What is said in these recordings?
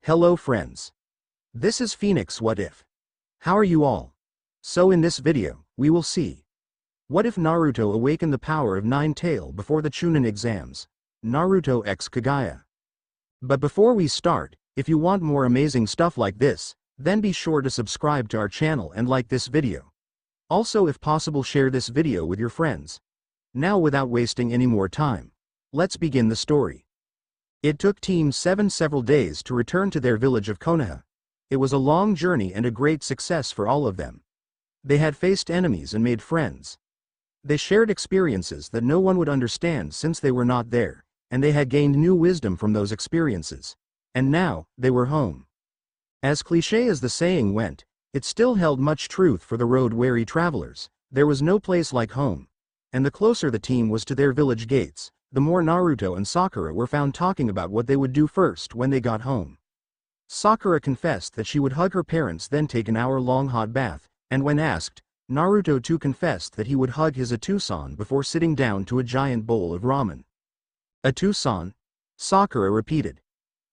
Hello friends. This is Phoenix What If. How are you all? So in this video, we will see. What if Naruto awakened the power of Nine-Tail before the Chuunin exams? Naruto x Kaguya. But before we start, if you want more amazing stuff like this, then be sure to subscribe to our channel and like this video. Also if possible share this video with your friends. Now without wasting any more time, let's begin the story. It took Team 7 several days to return to their village of Konoha. It was a long journey and a great success for all of them. They had faced enemies and made friends. They shared experiences that no one would understand since they were not there, and they had gained new wisdom from those experiences. And now, they were home. As cliché as the saying went, it still held much truth for the road-weary travelers. There was no place like home. And the closer the team was to their village gates, the more Naruto and Sakura were found talking about what they would do first when they got home. Sakura confessed that she would hug her parents, then take an hour-long hot bath, and when asked, Naruto too confessed that he would hug his Atusan before sitting down to a giant bowl of ramen. Atusan? Sakura repeated.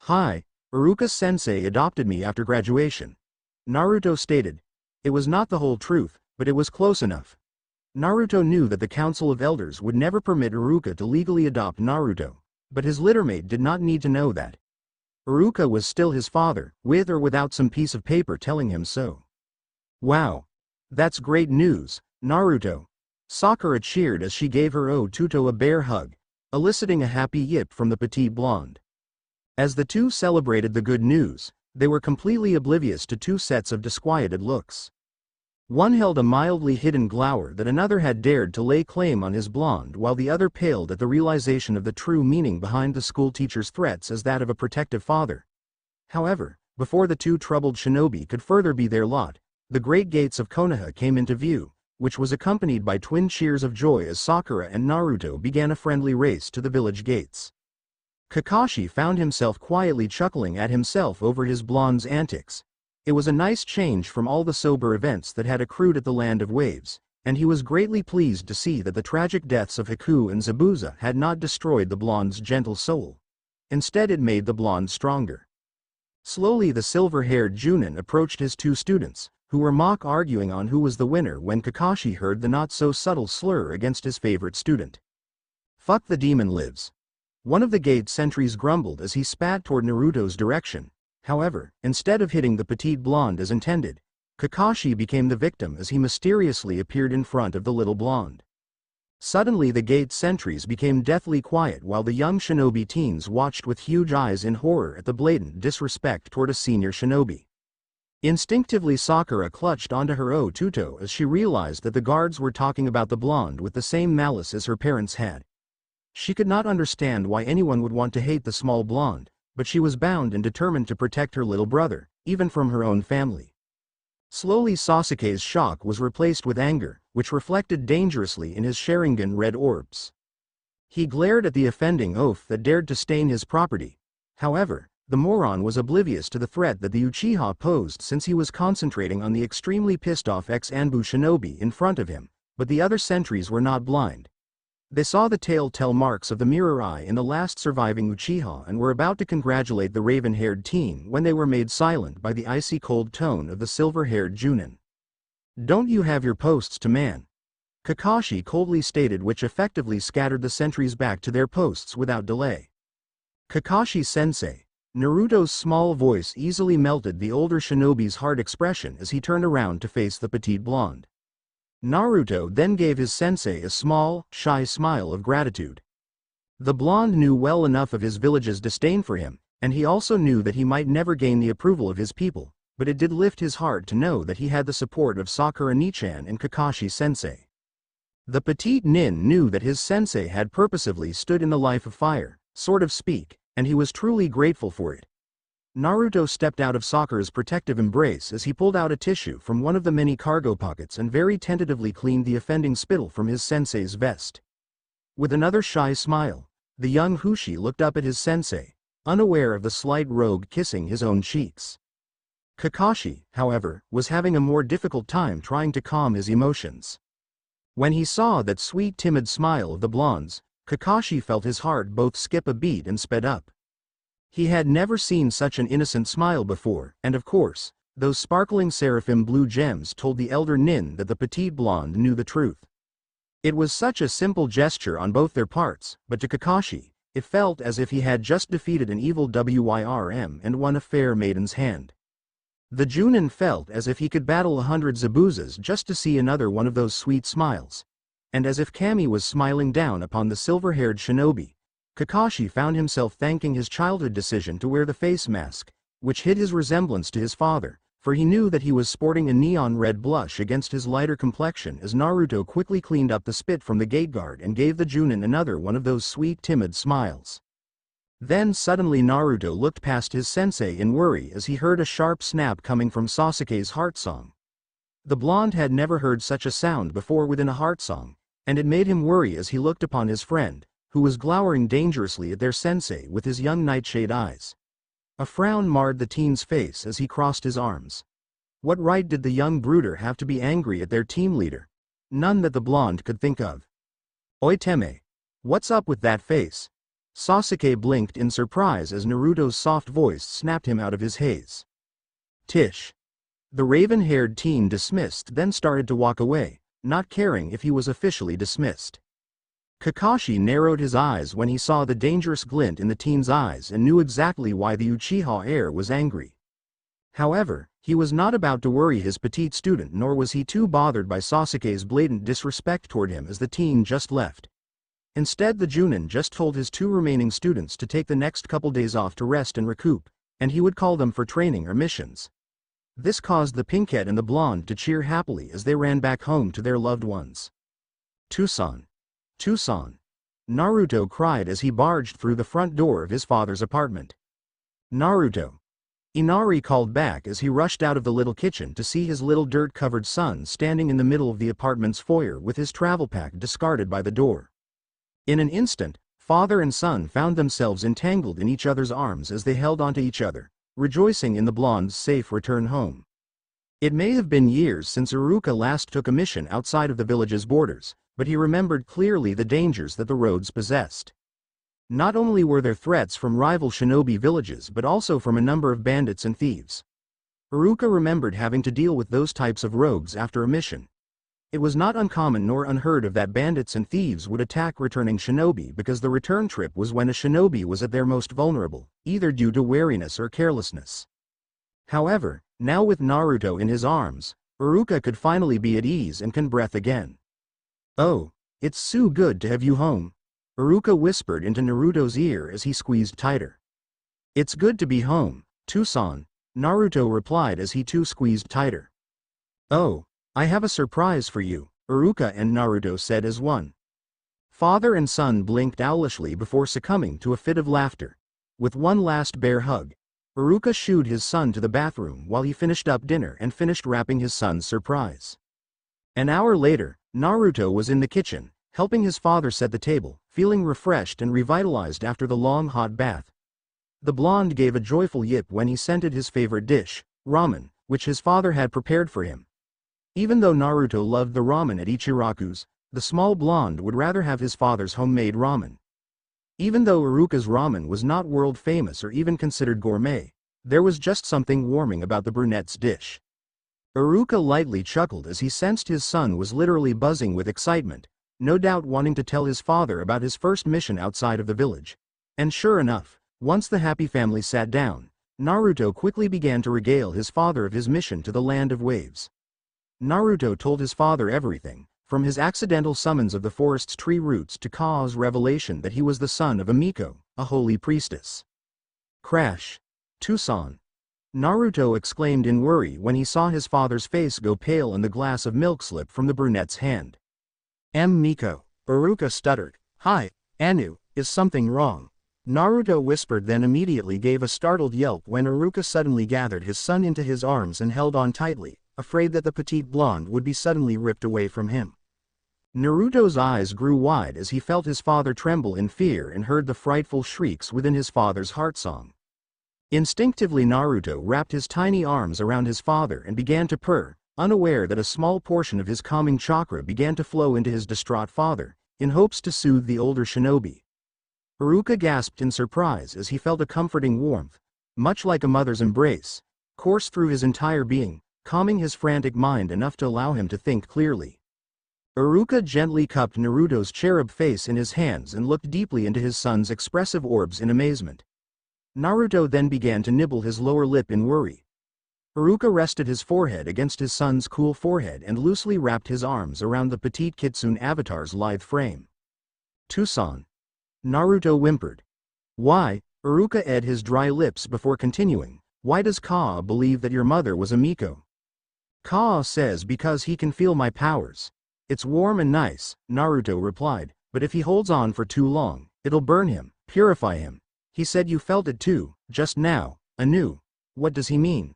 Hi, Iruka-sensei adopted me after graduation. Naruto stated. It was not the whole truth, but it was close enough. Naruto knew that the Council of Elders would never permit Iruka to legally adopt Naruto, but his littermate did not need to know that. Iruka was still his father, with or without some piece of paper telling him so. Wow! That's great news, Naruto! Sakura cheered as she gave her Otuto a bear hug, eliciting a happy yip from the petite blonde. As the two celebrated the good news, they were completely oblivious to two sets of disquieted looks. One held a mildly hidden glower that another had dared to lay claim on his blonde, while the other paled at the realization of the true meaning behind the schoolteacher's threats as that of a protective father. However, before the two troubled shinobi could further be their lot, the great gates of Konoha came into view, which was accompanied by twin cheers of joy as Sakura and Naruto began a friendly race to the village gates. Kakashi found himself quietly chuckling at himself over his blonde's antics. It was a nice change from all the sober events that had accrued at the Land of Waves, and he was greatly pleased to see that the tragic deaths of Haku and Zabuza had not destroyed the blonde's gentle soul. Instead it made the blonde stronger. Slowly the silver-haired Chuunin approached his two students, who were mock-arguing on who was the winner when Kakashi heard the not-so-subtle slur against his favorite student. Fuck the demon lives. One of the gate sentries grumbled as he spat toward Naruto's direction. However, instead of hitting the petite blonde as intended, Kakashi became the victim as he mysteriously appeared in front of the little blonde. Suddenly the gate sentries became deathly quiet while the young shinobi teens watched with huge eyes in horror at the blatant disrespect toward a senior shinobi. Instinctively Sakura clutched onto her Otuto as she realized that the guards were talking about the blonde with the same malice as her parents had. She could not understand why anyone would want to hate the small blonde, but she was bound and determined to protect her little brother, even from her own family. Slowly Sasuke's shock was replaced with anger, which reflected dangerously in his Sharingan red orbs. He glared at the offending oaf that dared to stain his property. However, the moron was oblivious to the threat that the Uchiha posed since he was concentrating on the extremely pissed-off ex-Anbu shinobi in front of him, but the other sentries were not blind. They saw the telltale marks of the mirror eye in the last surviving Uchiha and were about to congratulate the raven-haired teen when they were made silent by the icy-cold tone of the silver-haired Chuunin. Don't you have your posts to man? Kakashi coldly stated, which effectively scattered the sentries back to their posts without delay. Kakashi-sensei. Naruto's small voice easily melted the older shinobi's hard expression as he turned around to face the petite blonde. Naruto then gave his sensei a small, shy smile of gratitude. The blonde knew well enough of his village's disdain for him, and he also knew that he might never gain the approval of his people, but it did lift his heart to know that he had the support of Sakura Nichan and Kakashi-sensei. The petite nin knew that his sensei had purposefully stood in the life of fire, sort of speak, and he was truly grateful for it. Naruto stepped out of Sakura's protective embrace as he pulled out a tissue from one of the many cargo pockets and very tentatively cleaned the offending spittle from his sensei's vest. With another shy smile, the young Hushi looked up at his sensei, unaware of the slight rogue kissing his own cheeks. Kakashi, however, was having a more difficult time trying to calm his emotions. When he saw that sweet timid smile of the blonde's, Kakashi felt his heart both skip a beat and sped up. He had never seen such an innocent smile before, and of course, those sparkling seraphim blue gems told the elder Nin that the petite blonde knew the truth. It was such a simple gesture on both their parts, but to Kakashi, it felt as if he had just defeated an evil Wyrm and won a fair maiden's hand. The Chuunin felt as if he could battle 100 Zabuzas just to see another one of those sweet smiles. And as if Kami was smiling down upon the silver-haired shinobi, Kakashi found himself thanking his childhood decision to wear the face mask, which hid his resemblance to his father, for he knew that he was sporting a neon red blush against his lighter complexion as Naruto quickly cleaned up the spit from the gate guard and gave the Chuunin another one of those sweet timid smiles. Then suddenly Naruto looked past his sensei in worry as he heard a sharp snap coming from Sasuke's heart song. The blonde had never heard such a sound before within a heart song, and it made him worry as he looked upon his friend, who was glowering dangerously at their sensei with his young nightshade eyes. A frown marred the teen's face as he crossed his arms. What right did the young brooder have to be angry at their team leader? None that the blonde could think of. Oi Teme. What's up with that face? Sasuke blinked in surprise as Naruto's soft voice snapped him out of his haze. Tish. The raven-haired teen dismissed then started to walk away, not caring if he was officially dismissed. Kakashi narrowed his eyes when he saw the dangerous glint in the teen's eyes and knew exactly why the Uchiha heir was angry. However, he was not about to worry his petite student, nor was he too bothered by Sasuke's blatant disrespect toward him as the teen just left. Instead, the Chuunin just told his 2 remaining students to take the next couple days off to rest and recoup, and he would call them for training or missions. This caused the pinkette and the blonde to cheer happily as they ran back home to their loved ones. Tucson. Tucson. Naruto cried as he barged through the front door of his father's apartment. Naruto. Inari called back as he rushed out of the little kitchen to see his little dirt-covered son standing in the middle of the apartment's foyer with his travel pack discarded by the door. In an instant, father and son found themselves entangled in each other's arms as they held onto each other, rejoicing in the blonde's safe return home. It may have been years since Iruka last took a mission outside of the village's borders, but he remembered clearly the dangers that the roads possessed. Not only were there threats from rival shinobi villages but also from a number of bandits and thieves. Iruka remembered having to deal with those types of rogues after a mission. It was not uncommon nor unheard of that bandits and thieves would attack returning shinobi because the return trip was when a shinobi was at their most vulnerable, either due to wariness or carelessness. However, now with Naruto in his arms, Iruka could finally be at ease and can breathe again. Oh, it's so good to have you home, Iruka whispered into Naruto's ear as he squeezed tighter. It's good to be home, Tucson, Naruto replied as he too squeezed tighter. Oh, I have a surprise for you, Iruka and Naruto said as one. Father and son blinked owlishly before succumbing to a fit of laughter. With one last bear hug, Iruka shooed his son to the bathroom while he finished up dinner and finished wrapping his son's surprise. An hour later, Naruto was in the kitchen, helping his father set the table, feeling refreshed and revitalized after the long hot bath. The blonde gave a joyful yip when he scented his favorite dish, ramen, which his father had prepared for him. Even though Naruto loved the ramen at Ichiraku's, the small blonde would rather have his father's homemade ramen. Even though Iruka's ramen was not world famous or even considered gourmet, there was just something warming about the brunette's dish. Iruka lightly chuckled as he sensed his son was literally buzzing with excitement, no doubt wanting to tell his father about his first mission outside of the village. And sure enough, once the happy family sat down, Naruto quickly began to regale his father of his mission to the land of waves. Naruto told his father everything, from his accidental summons of the forest's tree roots to Ka's revelation that he was the son of Amiko, a holy priestess. Crash. Tucson. Naruto exclaimed in worry when he saw his father's face go pale and the glass of milk slip from the brunette's hand. Miko, Iruka stuttered. Hi, Anu, is something wrong? Naruto whispered, then immediately gave a startled yelp when Iruka suddenly gathered his son into his arms and held on tightly, afraid that the petite blonde would be suddenly ripped away from him. Naruto's eyes grew wide as he felt his father tremble in fear and heard the frightful shrieks within his father's heart song. Instinctively Naruto wrapped his tiny arms around his father and began to purr, unaware that a small portion of his calming chakra began to flow into his distraught father, in hopes to soothe the older shinobi. Iruka gasped in surprise as he felt a comforting warmth, much like a mother's embrace, course through his entire being, calming his frantic mind enough to allow him to think clearly. Iruka gently cupped Naruto's cherub face in his hands and looked deeply into his son's expressive orbs in amazement. Naruto then began to nibble his lower lip in worry. Iruka rested his forehead against his son's cool forehead and loosely wrapped his arms around the petite kitsune avatar's lithe frame. "Tucson," Naruto whimpered. "Why?" Iruka ed his dry lips before continuing. "Why does Kaa believe that your mother was a Miko?" "Kaa says because he can feel my powers. It's warm and nice," Naruto replied, "but if he holds on for too long, it'll burn him, purify him. He said you felt it too, just now, anew. What does he mean?"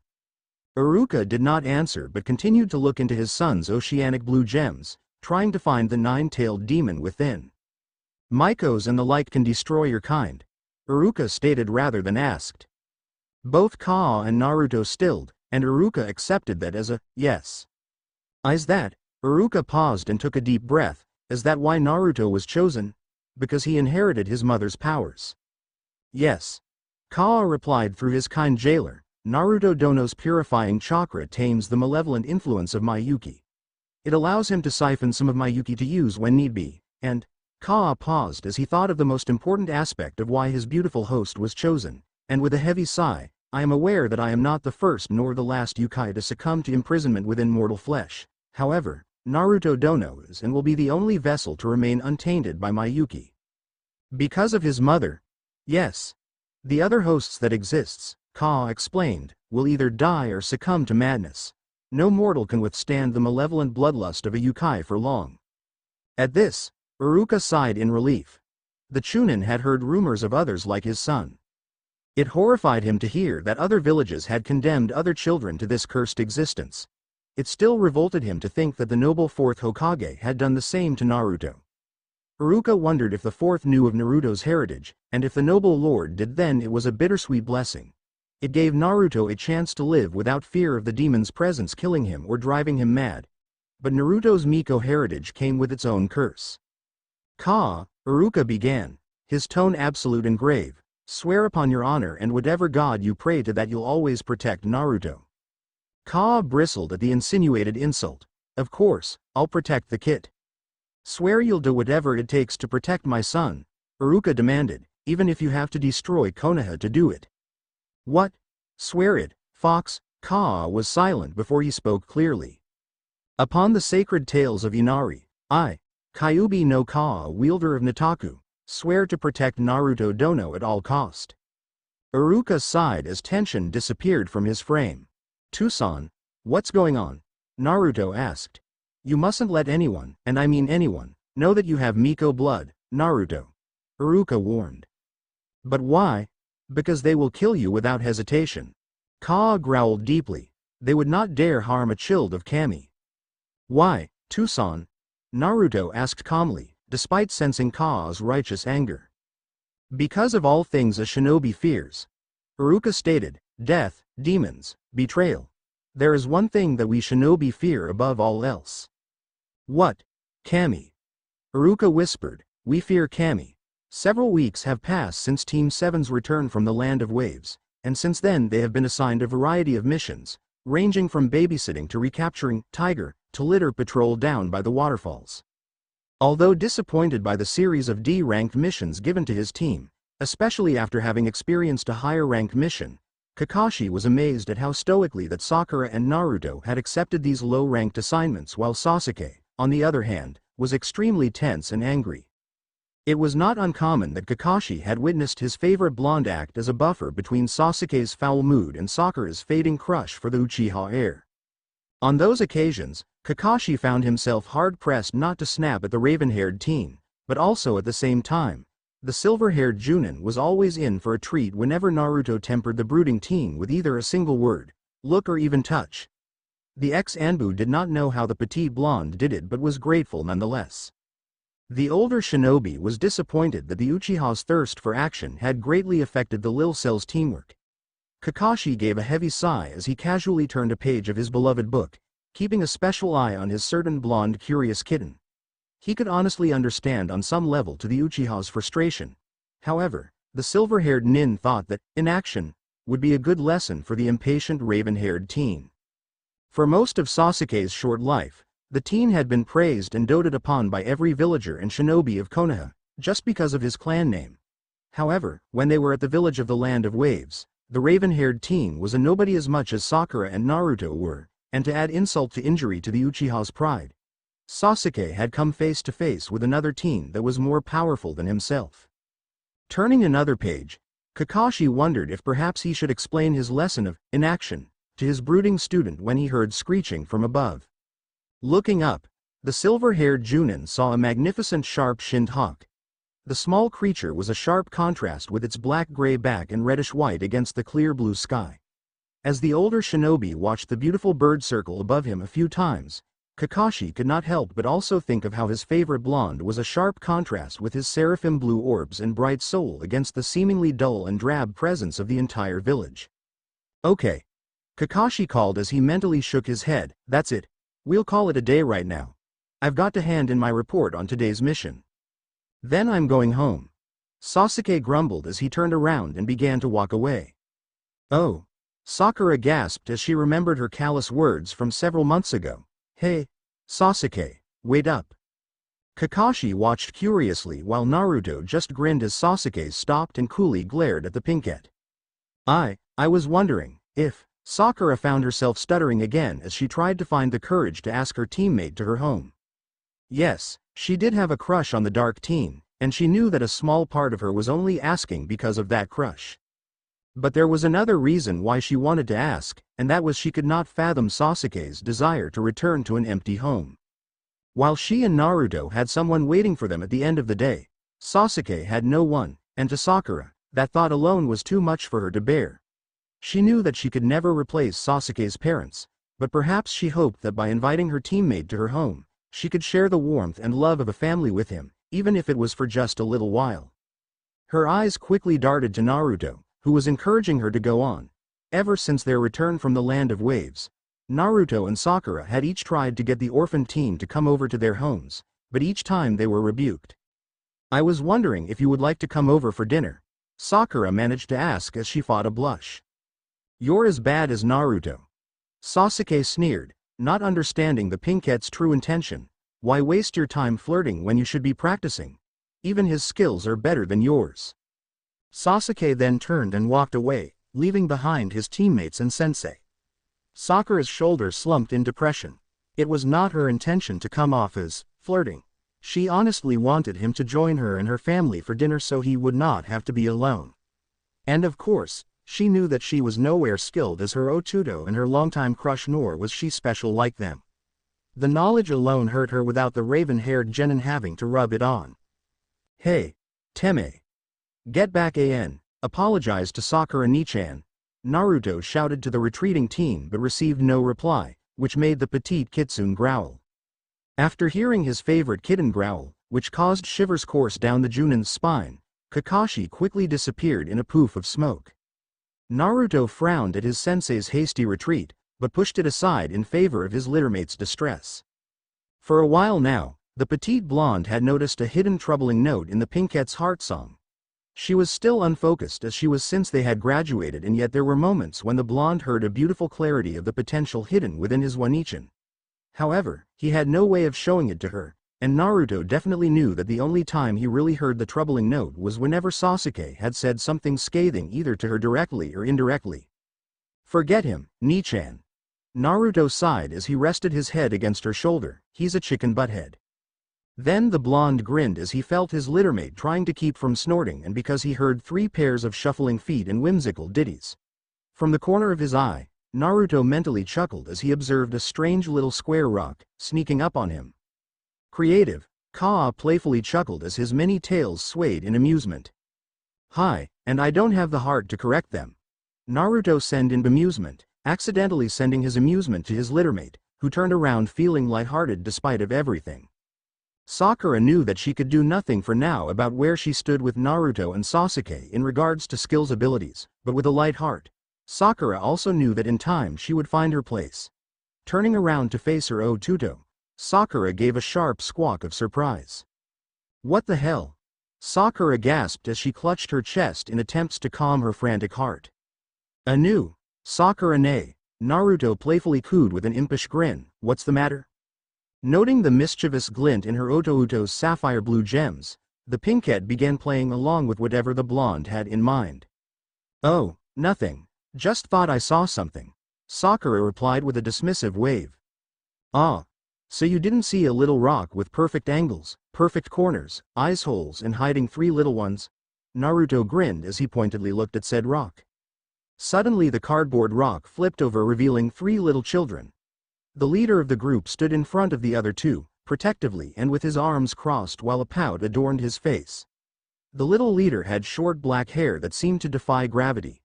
Iruka did not answer but continued to look into his son's oceanic blue gems, trying to find the nine-tailed demon within. "Mikos and the like can destroy your kind," Iruka stated rather than asked. Both Kaa and Naruto stilled, and Iruka accepted that as a yes. "Is that?" Iruka paused and took a deep breath. "Is that why Naruto was chosen? Because he inherited his mother's powers?" "Yes," Kaa replied through his kind jailer. "Naruto Dono's purifying chakra tames the malevolent influence of Mayuki. It allows him to siphon some of Mayuki to use when need be, and—" Kaa paused as he thought of the most important aspect of why his beautiful host was chosen, and with a heavy sigh, "I am aware that I am not the first nor the last Yukai to succumb to imprisonment within mortal flesh. However, Naruto Dono is and will be the only vessel to remain untainted by Mayuki. Because of his mother? Yes. The other hosts that exists," Kaa explained, "will either die or succumb to madness. No mortal can withstand the malevolent bloodlust of a Yukai for long." At this, Iruka sighed in relief. The Chuunin had heard rumors of others like his son. It horrified him to hear that other villages had condemned other children to this cursed existence. It still revolted him to think that the noble fourth Hokage had done the same to Naruto. Iruka wondered if the fourth knew of Naruto's heritage, and if the noble lord did, then it was a bittersweet blessing. It gave Naruto a chance to live without fear of the demon's presence killing him or driving him mad. But Naruto's Miko heritage came with its own curse. "Kaa," Iruka began, his tone absolute and grave, "swear upon your honor and whatever god you pray to that you'll always protect Naruto." Kaa bristled at the insinuated insult. "Of course, I'll protect the kid." "Swear you'll do whatever it takes to protect my son," Iruka demanded, "even if you have to destroy Konoha to do it." "What? Swear it, Fox?" Kaa was silent before he spoke clearly. "Upon the sacred tales of Inari, I, Kyuubi no Kaa, wielder of Nitaku, swear to protect Naruto Dono at all cost." Iruka sighed as tension disappeared from his frame. "Tucson, what's going on?" Naruto asked. "You mustn't let anyone, and I mean anyone, know that you have Miko blood, Naruto," Iruka warned. "But why?" "Because they will kill you without hesitation." Kaa growled deeply. "They would not dare harm a child of Kami." "Why, Tucson?" Naruto asked calmly, despite sensing Kaa's righteous anger. "Because of all things a shinobi fears," Iruka stated, "death, demons, betrayal. There is one thing that we shinobi fear above all else." "What?" "Kami." Iruka whispered, "We fear Kami. Several weeks have passed since Team 7's return from the Land of Waves, and since then they have been assigned a variety of missions, ranging from babysitting to recapturing Tiger, to litter patrol down by the waterfalls." Although disappointed by the series of D-ranked missions given to his team, especially after having experienced a higher-ranked mission, Kakashi was amazed at how stoically that Sakura and Naruto had accepted these low-ranked assignments, while Sasuke, on the other hand, was extremely tense and angry. It was not uncommon that Kakashi had witnessed his favorite blonde act as a buffer between Sasuke's foul mood and Sakura's fading crush for the Uchiha heir. On those occasions, Kakashi found himself hard-pressed not to snap at the raven-haired teen, but also at the same time, the silver-haired Chuunin was always in for a treat whenever Naruto tempered the brooding teen with either a single word, look or even touch. The ex-Anbu did not know how the petite blonde did it but was grateful nonetheless. The older shinobi was disappointed that the Uchiha's thirst for action had greatly affected the Lil Cell's teamwork. Kakashi gave a heavy sigh as he casually turned a page of his beloved book, keeping a special eye on his certain blonde curious kitten. He could honestly understand on some level to the Uchiha's frustration. However, the silver-haired nin thought that inaction would be a good lesson for the impatient raven-haired teen. For most of Sasuke's short life, the teen had been praised and doted upon by every villager and shinobi of Konoha, just because of his clan name. However, when they were at the village of the Land of Waves, the raven-haired teen was a nobody as much as Sakura and Naruto were, and to add insult to injury to the Uchiha's pride, Sasuke had come face to face with another teen that was more powerful than himself. Turning another page, Kakashi wondered if perhaps he should explain his lesson of inaction to his brooding student when he heard screeching from above. Looking up, the silver-haired Chuunin saw a magnificent sharp-shinned hawk. The small creature was a sharp contrast with its black-gray back and reddish-white against the clear blue sky. As the older shinobi watched the beautiful bird circle above him a few times, Kakashi could not help but also think of how his favorite blonde was a sharp contrast with his seraphim blue orbs and bright soul against the seemingly dull and drab presence of the entire village. Okay. Kakashi called as he mentally shook his head, that's it. We'll call it a day right now. I've got to hand in my report on today's mission. Then I'm going home. Sasuke grumbled as he turned around and began to walk away. Oh. Sakura gasped as she remembered her callous words from several months ago. Hey, Sasuke, wait up. Kakashi watched curiously while Naruto just grinned as Sasuke stopped and coolly glared at the pinkette. I was wondering if Sakura found herself stuttering again as she tried to find the courage to ask her teammate to her home. Yes, she did have a crush on the dark teen, and she knew that a small part of her was only asking because of that crush. But there was another reason why she wanted to ask, and that was she could not fathom Sasuke's desire to return to an empty home. While she and Naruto had someone waiting for them at the end of the day, Sasuke had no one, and to Sakura, that thought alone was too much for her to bear. She knew that she could never replace Sasuke's parents, but perhaps she hoped that by inviting her teammate to her home, she could share the warmth and love of a family with him, even if it was for just a little while. Her eyes quickly darted to Naruto, who was encouraging her to go on. Ever since their return from the Land of Waves, Naruto and Sakura had each tried to get the orphan teen to come over to their homes, but each time they were rebuked. I was wondering if you would like to come over for dinner, Sakura managed to ask as she fought a blush. You're as bad as Naruto. Sasuke sneered, not understanding the pinkette's true intention. Why waste your time flirting when you should be practicing? Even his skills are better than yours. Sasuke then turned and walked away, leaving behind his teammates and sensei. Sakura's shoulders slumped in depression. It was not her intention to come off as flirting. She honestly wanted him to join her and her family for dinner so he would not have to be alone. And of course, she knew that she was nowhere skilled as her Otuto and her longtime crush, nor was she special like them. The knowledge alone hurt her without the raven-haired genin having to rub it on. Hey, Teme. Get back apologized to Sakura Nichan. Naruto shouted to the retreating teen but received no reply, which made the petite kitsune growl. After hearing his favorite kitten growl, which caused shivers course down the Chuunin's spine, Kakashi quickly disappeared in a poof of smoke. Naruto frowned at his sensei's hasty retreat, but pushed it aside in favor of his littermate's distress. For a while now, the petite blonde had noticed a hidden troubling note in the pinkette's heart song. She was still unfocused as she was since they had graduated, and yet there were moments when the blonde heard a beautiful clarity of the potential hidden within his Wanichan. However, he had no way of showing it to her, and Naruto definitely knew that the only time he really heard the troubling note was whenever Sasuke had said something scathing either to her directly or indirectly. Forget him, Nichan. Naruto sighed as he rested his head against her shoulder. He's a chicken butthead. Then the blonde grinned as he felt his littermate trying to keep from snorting, and because he heard 3 pairs of shuffling feet and whimsical ditties. From the corner of his eye, Naruto mentally chuckled as he observed a strange little square rock sneaking up on him. Creative, Kaa playfully chuckled as his many tails swayed in amusement. Hi, and I don't have the heart to correct them. Naruto said in bemusement, accidentally sending his amusement to his littermate, who turned around feeling lighthearted despite of everything. Sakura knew that she could do nothing for now about where she stood with Naruto and Sasuke in regards to skills abilities, but with a light heart, Sakura also knew that in time she would find her place. Turning around to face her Otuto, Sakura gave a sharp squawk of surprise. What the hell? Sakura gasped as she clutched her chest in attempts to calm her frantic heart. "Anu! Sakura-ne," Naruto playfully cooed with an impish grin, "what's the matter?" Noting the mischievous glint in her Otouto's sapphire blue gems, the pinkette began playing along with whatever the blonde had in mind. "Oh, nothing. Just thought I saw something," Sakura replied with a dismissive wave. "Ah. So you didn't see a little rock with perfect angles, perfect corners, eyes holes and hiding three little ones?" Naruto grinned as he pointedly looked at said rock. Suddenly the cardboard rock flipped over, revealing three little children. The leader of the group stood in front of the other two, protectively and with his arms crossed while a pout adorned his face. The little leader had short black hair that seemed to defy gravity.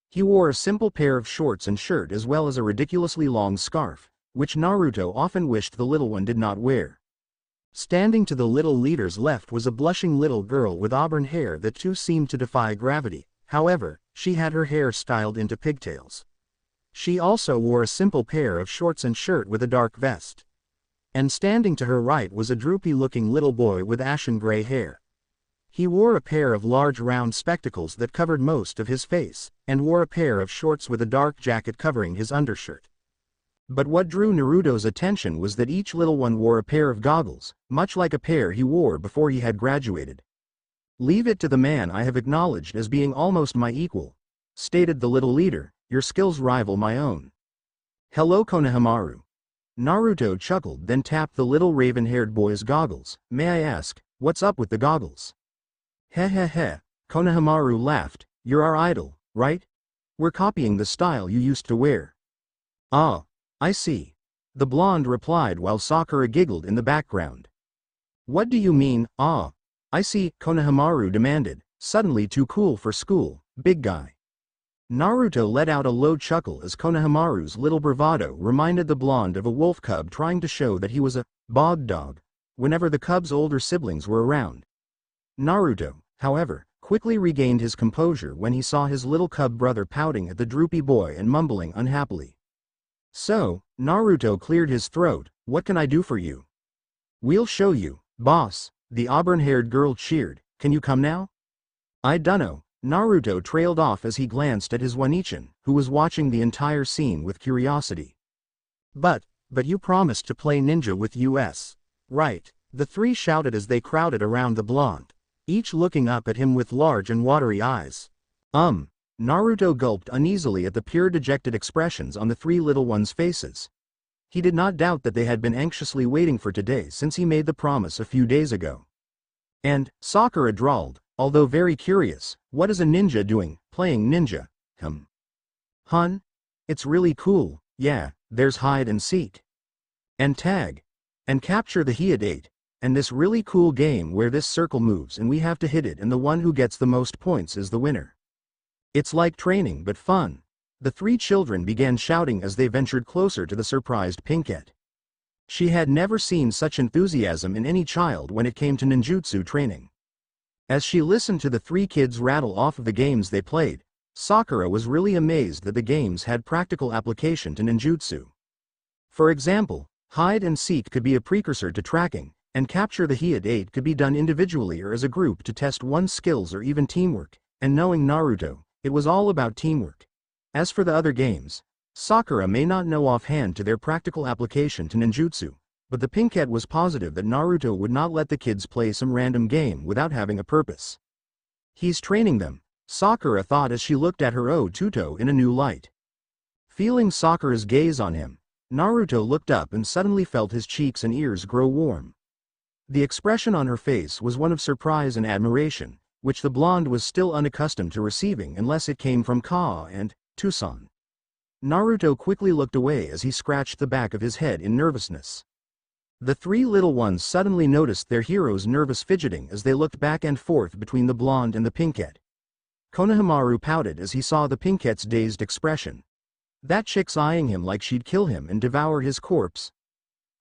He wore a simple pair of shorts and shirt as well as a ridiculously long scarf, which Naruto often wished the little one did not wear. Standing to the little leader's left was a blushing little girl with auburn hair that too seemed to defy gravity. However, she had her hair styled into pigtails. She also wore a simple pair of shorts and shirt with a dark vest. And standing to her right was a droopy-looking little boy with ashen gray hair. He wore a pair of large round spectacles that covered most of his face, and wore a pair of shorts with a dark jacket covering his undershirt. But what drew Naruto's attention was that each little one wore a pair of goggles, much like a pair he wore before he had graduated. "Leave it to the man I have acknowledged as being almost my equal," stated the little leader. "Your skills rival my own." "Hello Konohamaru." Naruto chuckled, then tapped the little raven-haired boy's goggles. "May I ask, what's up with the goggles?" "Heh heh heh," Konohamaru laughed. "You're our idol, right? We're copying the style you used to wear." "Ah, I see," the blonde replied while Sakura giggled in the background. "What do you mean, ah? I see," Konohamaru demanded, "suddenly too cool for school, big guy." Naruto let out a low chuckle as Konohamaru's little bravado reminded the blonde of a wolf cub trying to show that he was a bog dog whenever the cub's older siblings were around. Naruto, however, quickly regained his composure when he saw his little cub brother pouting at the droopy boy and mumbling unhappily. So, Naruto cleared his throat. "What can I do for you?" "We'll show you, boss," the auburn-haired girl cheered. "Can you come now?" "I dunno." Naruto trailed off as he glanced at his One-chan, who was watching the entire scene with curiosity. But you promised to play ninja with us, right?" the three shouted as they crowded around the blonde, each looking up at him with large and watery eyes. Naruto gulped uneasily at the pure dejected expressions on the three little ones' faces. He did not doubt that they had been anxiously waiting for today since he made the promise a few days ago. "And," Sakura drawled, although very curious, "what is a ninja doing, playing ninja?" "Hun? It's really cool, yeah, there's hide and seek. And tag. And capture the Hyodate. And this really cool game where this circle moves and we have to hit it and the one who gets the most points is the winner. It's like training but fun." The three children began shouting as they ventured closer to the surprised pinkette. She had never seen such enthusiasm in any child when it came to ninjutsu training. As she listened to the three kids rattle off of the games they played, Sakura was really amazed that the games had practical application to ninjutsu. For example, hide and seek could be a precursor to tracking, and capture the Hyodate could be done individually or as a group to test one's skills or even teamwork, and knowing Naruto, it was all about teamwork. As for the other games, Sakura may not know offhand to their practical application to ninjutsu, but the pinkette was positive that Naruto would not let the kids play some random game without having a purpose. "He's training them," Sakura thought as she looked at her Otuto in a new light. Feeling Sakura's gaze on him, Naruto looked up and suddenly felt his cheeks and ears grow warm. The expression on her face was one of surprise and admiration, which the blonde was still unaccustomed to receiving unless it came from Ka and Tucson. Naruto quickly looked away as he scratched the back of his head in nervousness. The three little ones suddenly noticed their hero's nervous fidgeting as they looked back and forth between the blonde and the pinkette. Konohamaru pouted as he saw the pinkette's dazed expression. "That chick's eyeing him like she'd kill him and devour his corpse."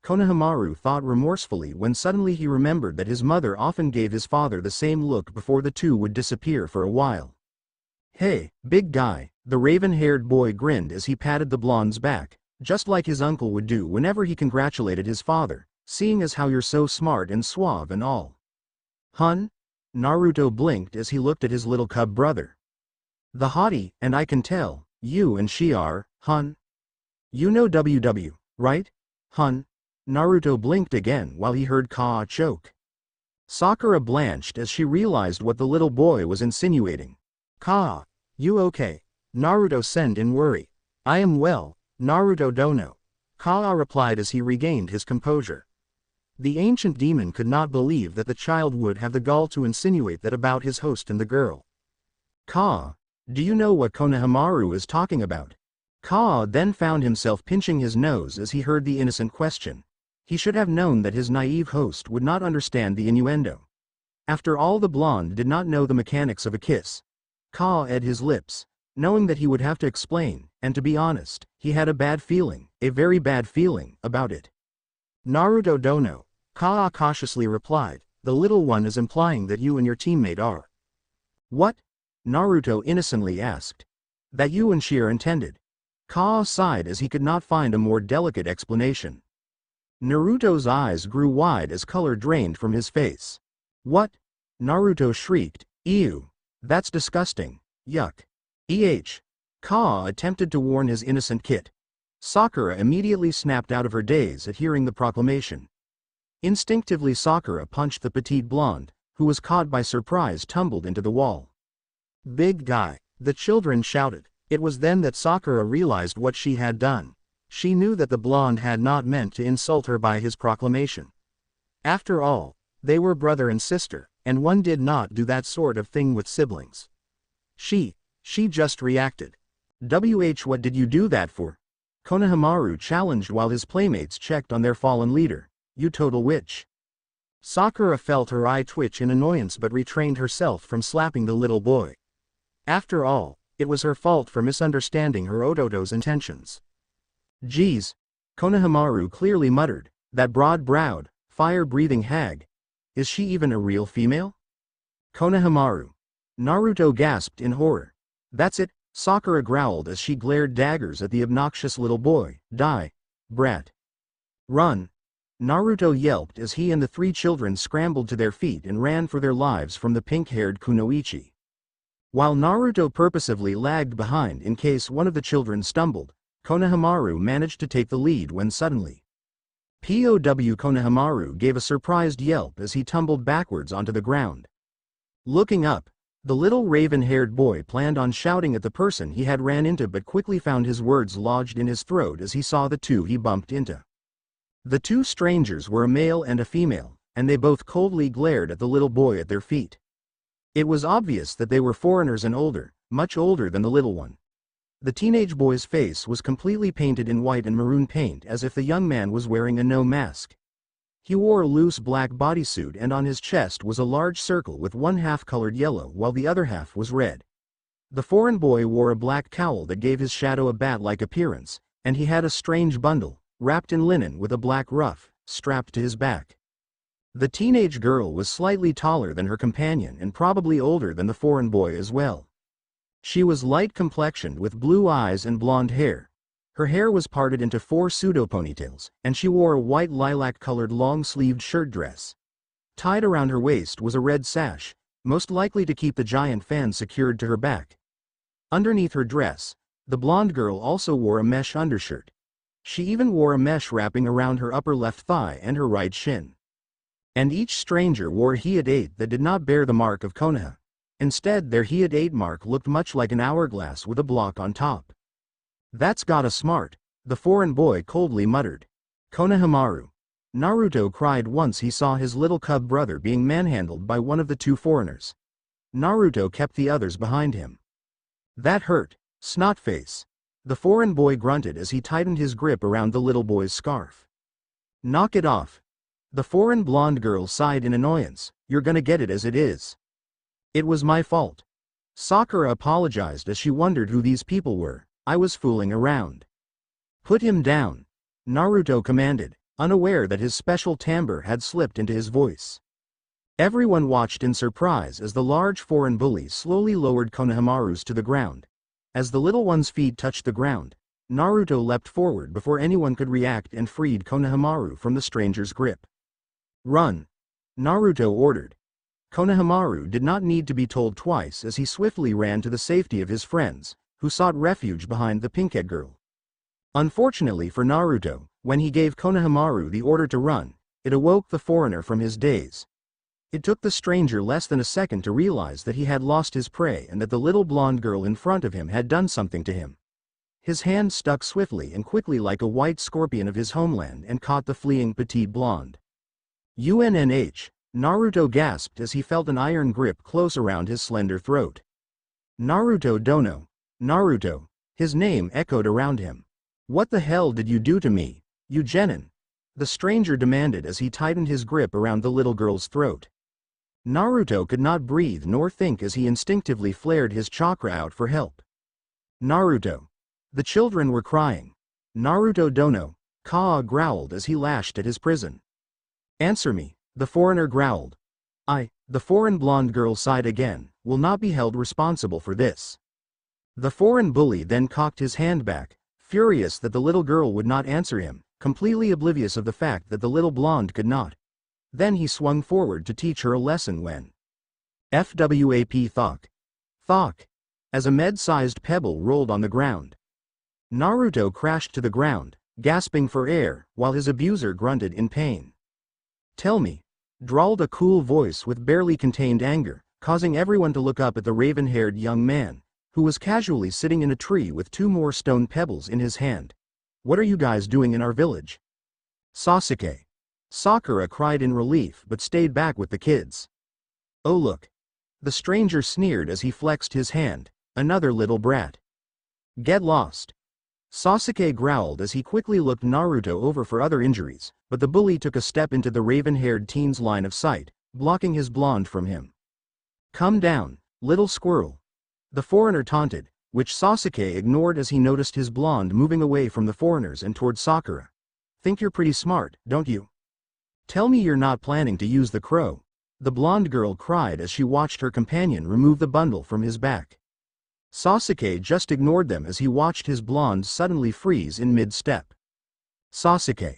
Konohamaru thought remorsefully when suddenly he remembered that his mother often gave his father the same look before the two would disappear for a while. "Hey, big guy," the raven-haired boy grinned as he patted the blonde's back, just like his uncle would do whenever he congratulated his father, "seeing as how you're so smart and suave and all." "Hun?" Naruto blinked as he looked at his little cub brother. The haughty, and I can tell, you and she are, hun. You know WW, right? Hun. Naruto blinked again while he heard Ka choke. Sakura blanched as she realized what the little boy was insinuating. Ka, you okay? Naruto said in worry. I am well, Naruto dono. Ka replied as he regained his composure. The ancient demon could not believe that the child would have the gall to insinuate that about his host and the girl. Ka, do you know what Konohamaru is talking about? Ka then found himself pinching his nose as he heard the innocent question. He should have known that his naive host would not understand the innuendo. After all, the blonde did not know the mechanics of a kiss. Ka ate his lips, knowing that he would have to explain, and to be honest, he had a bad feeling, a very bad feeling, about it. Naruto dono, Ka cautiously replied, the little one is implying that you and your teammate are. What? Naruto innocently asked. That you and she are intended. Ka sighed as he could not find a more delicate explanation. Naruto's eyes grew wide as color drained from his face. What? Naruto shrieked, ew. That's disgusting. Yuck. Ka attempted to warn his innocent kit. Sakura immediately snapped out of her daze at hearing the proclamation. Instinctively Sakura punched the petite blonde, who was caught by surprise, tumbled into the wall. Big guy, the children shouted. It was then that Sakura realized what she had done. She knew that the blonde had not meant to insult her by his proclamation. After all, they were brother and sister, and one did not do that sort of thing with siblings. She just reacted. What did you do that for? Konohamaru challenged while his playmates checked on their fallen leader. You total witch. Sakura felt her eye twitch in annoyance but retrained herself from slapping the little boy. After all, it was her fault for misunderstanding her Odoto's intentions. Geez, Konohamaru clearly muttered, that broad-browed, fire-breathing hag. Is she even a real female? Konohamaru. Naruto gasped in horror. That's it, Sakura growled as she glared daggers at the obnoxious little boy. Die, brat. Run. Naruto yelped as he and the three children scrambled to their feet and ran for their lives from the pink-haired Kunoichi. While Naruto purposefully lagged behind in case one of the children stumbled, Konohamaru managed to take the lead when suddenly. Konohamaru gave a surprised yelp as he tumbled backwards onto the ground. Looking up, the little raven-haired boy planned on shouting at the person he had ran into but quickly found his words lodged in his throat as he saw the two he bumped into. The two strangers were a male and a female, and they both coldly glared at the little boy at their feet. It was obvious that they were foreigners and older, much older than the little one. The teenage boy's face was completely painted in white and maroon paint as if the young man was wearing a no mask. He wore a loose black bodysuit and on his chest was a large circle with one half colored yellow while the other half was red. The foreign boy wore a black cowl that gave his shadow a bat-like appearance, and he had a strange bundle, wrapped in linen with a black ruff, strapped to his back. The teenage girl was slightly taller than her companion and probably older than the foreign boy as well. She was light-complexioned with blue eyes and blonde hair. Her hair was parted into 4 pseudo-ponytails, and she wore a white lilac-colored long-sleeved shirt dress. Tied around her waist was a red sash, most likely to keep the giant fan secured to her back. Underneath her dress, the blonde girl also wore a mesh undershirt. She even wore a mesh wrapping around her upper left thigh and her right shin. And each stranger wore a Hyade that did not bear the mark of Konoha. Instead, their Hyade mark looked much like an hourglass with a block on top. That's gotta smart, the foreign boy coldly muttered. Konohamaru. Naruto cried once he saw his little cub brother being manhandled by one of the two foreigners. Naruto kept the others behind him. That hurt, snotface. The foreign boy grunted as he tightened his grip around the little boy's scarf. Knock it off. The foreign blonde girl sighed in annoyance. You're gonna get it as it is. It was my fault. Sakura apologized as she wondered who these people were. I was fooling around. Put him down. Naruto commanded, unaware that his special timbre had slipped into his voice. Everyone watched in surprise as the large foreign bully slowly lowered Konohamaru's to the ground. As the little one's feet touched the ground, Naruto leapt forward before anyone could react and freed Konohamaru from the stranger's grip. Run! Naruto ordered. Konohamaru did not need to be told twice as he swiftly ran to the safety of his friends, who sought refuge behind the pink-haired girl. Unfortunately for Naruto, when he gave Konohamaru the order to run, it awoke the foreigner from his daze. It took the stranger less than a second to realize that he had lost his prey and that the little blonde girl in front of him had done something to him. His hand stuck swiftly and quickly like a white scorpion of his homeland and caught the fleeing petite blonde. UNNH, Naruto gasped as he felt an iron grip close around his slender throat. Naruto dono. Naruto. His name echoed around him. What the hell did you do to me, you genin? The stranger demanded as he tightened his grip around the little girl's throat. Naruto could not breathe nor think as he instinctively flared his chakra out for help. Naruto. The children were crying. Naruto dono, Kaa growled as he lashed at his prison. Answer me, the foreigner growled. The foreign blonde girl sighed again, will not be held responsible for this. The foreign bully then cocked his hand back, furious that the little girl would not answer him, completely oblivious of the fact that the little blonde could not. Then he swung forward to teach her a lesson when FWAP thok, as a med-sized pebble rolled on the ground. Naruto crashed to the ground, gasping for air, while his abuser grunted in pain. Tell me, drawled a cool voice with barely contained anger, causing everyone to look up at the raven-haired young man, who was casually sitting in a tree with 2 more stone pebbles in his hand. What are you guys doing in our village? Sasuke. Sakura cried in relief but stayed back with the kids. Oh look. The stranger sneered as he flexed his hand, another little brat. Get lost. Sasuke growled as he quickly looked Naruto over for other injuries, but the bully took a step into the raven-haired teen's line of sight, blocking his blonde from him. Come down, little squirrel. The foreigner taunted, which Sasuke ignored as he noticed his blonde moving away from the foreigners and toward Sakura. Think you're pretty smart, don't you? Tell me you're not planning to use the crow. The blonde girl cried as she watched her companion remove the bundle from his back. Sasuke just ignored them as he watched his blonde suddenly freeze in mid-step. Sasuke.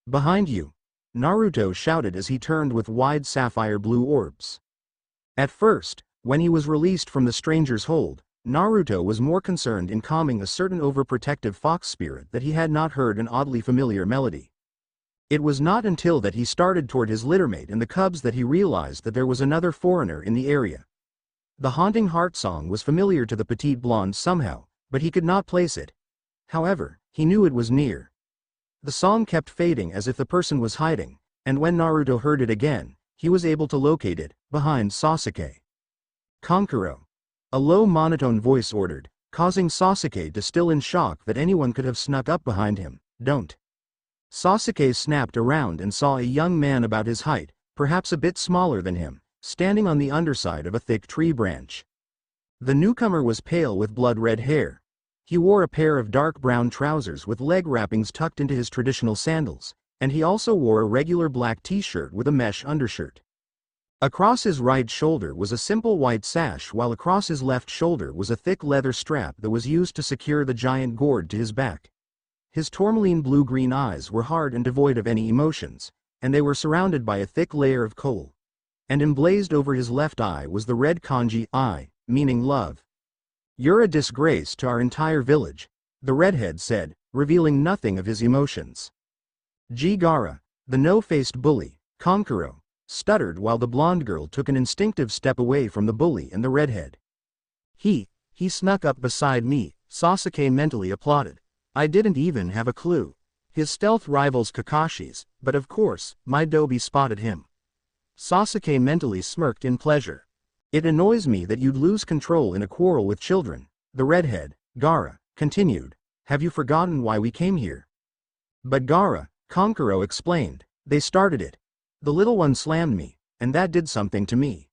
Behind you. Naruto shouted as he turned with wide sapphire blue orbs. At first, when he was released from the stranger's hold, Naruto was more concerned in calming a certain overprotective fox spirit that he had not heard an oddly familiar melody. It was not until that he started toward his littermate and the cubs that he realized that there was another foreigner in the area. The haunting heart song was familiar to the petite blonde somehow, but he could not place it. However, he knew it was near. The song kept fading as if the person was hiding, and when Naruto heard it again, he was able to locate it, behind Sasuke. Kankuro. A low monotone voice ordered, causing Sasuke to still in shock that anyone could have snuck up behind him. Don't. Sasuke snapped around and saw a young man about his height, perhaps a bit smaller than him, standing on the underside of a thick tree branch. The newcomer was pale with blood-red hair. He wore a pair of dark brown trousers with leg wrappings tucked into his traditional sandals, and he also wore a regular black t-shirt with a mesh undershirt. Across his right shoulder was a simple white sash while across his left shoulder was a thick leather strap that was used to secure the giant gourd to his back. His tourmaline blue-green eyes were hard and devoid of any emotions, and they were surrounded by a thick layer of kohl. And emblazed over his left eye was the red kanji I, meaning love. You're a disgrace to our entire village, the redhead said, revealing nothing of his emotions. Gaara, the no-faced bully, Kankuro, stuttered while the blonde girl took an instinctive step away from the bully and the redhead. He snuck up beside me, Sasuke mentally applauded. I didn't even have a clue. His stealth rivals Kakashi's, but of course, my Dobi spotted him. Sasuke mentally smirked in pleasure. It annoys me that you'd lose control in a quarrel with children, the redhead, Gaara, continued. Have you forgotten why we came here? But Gaara, Kankuro explained, they started it. The little one slammed me, and that did something to me.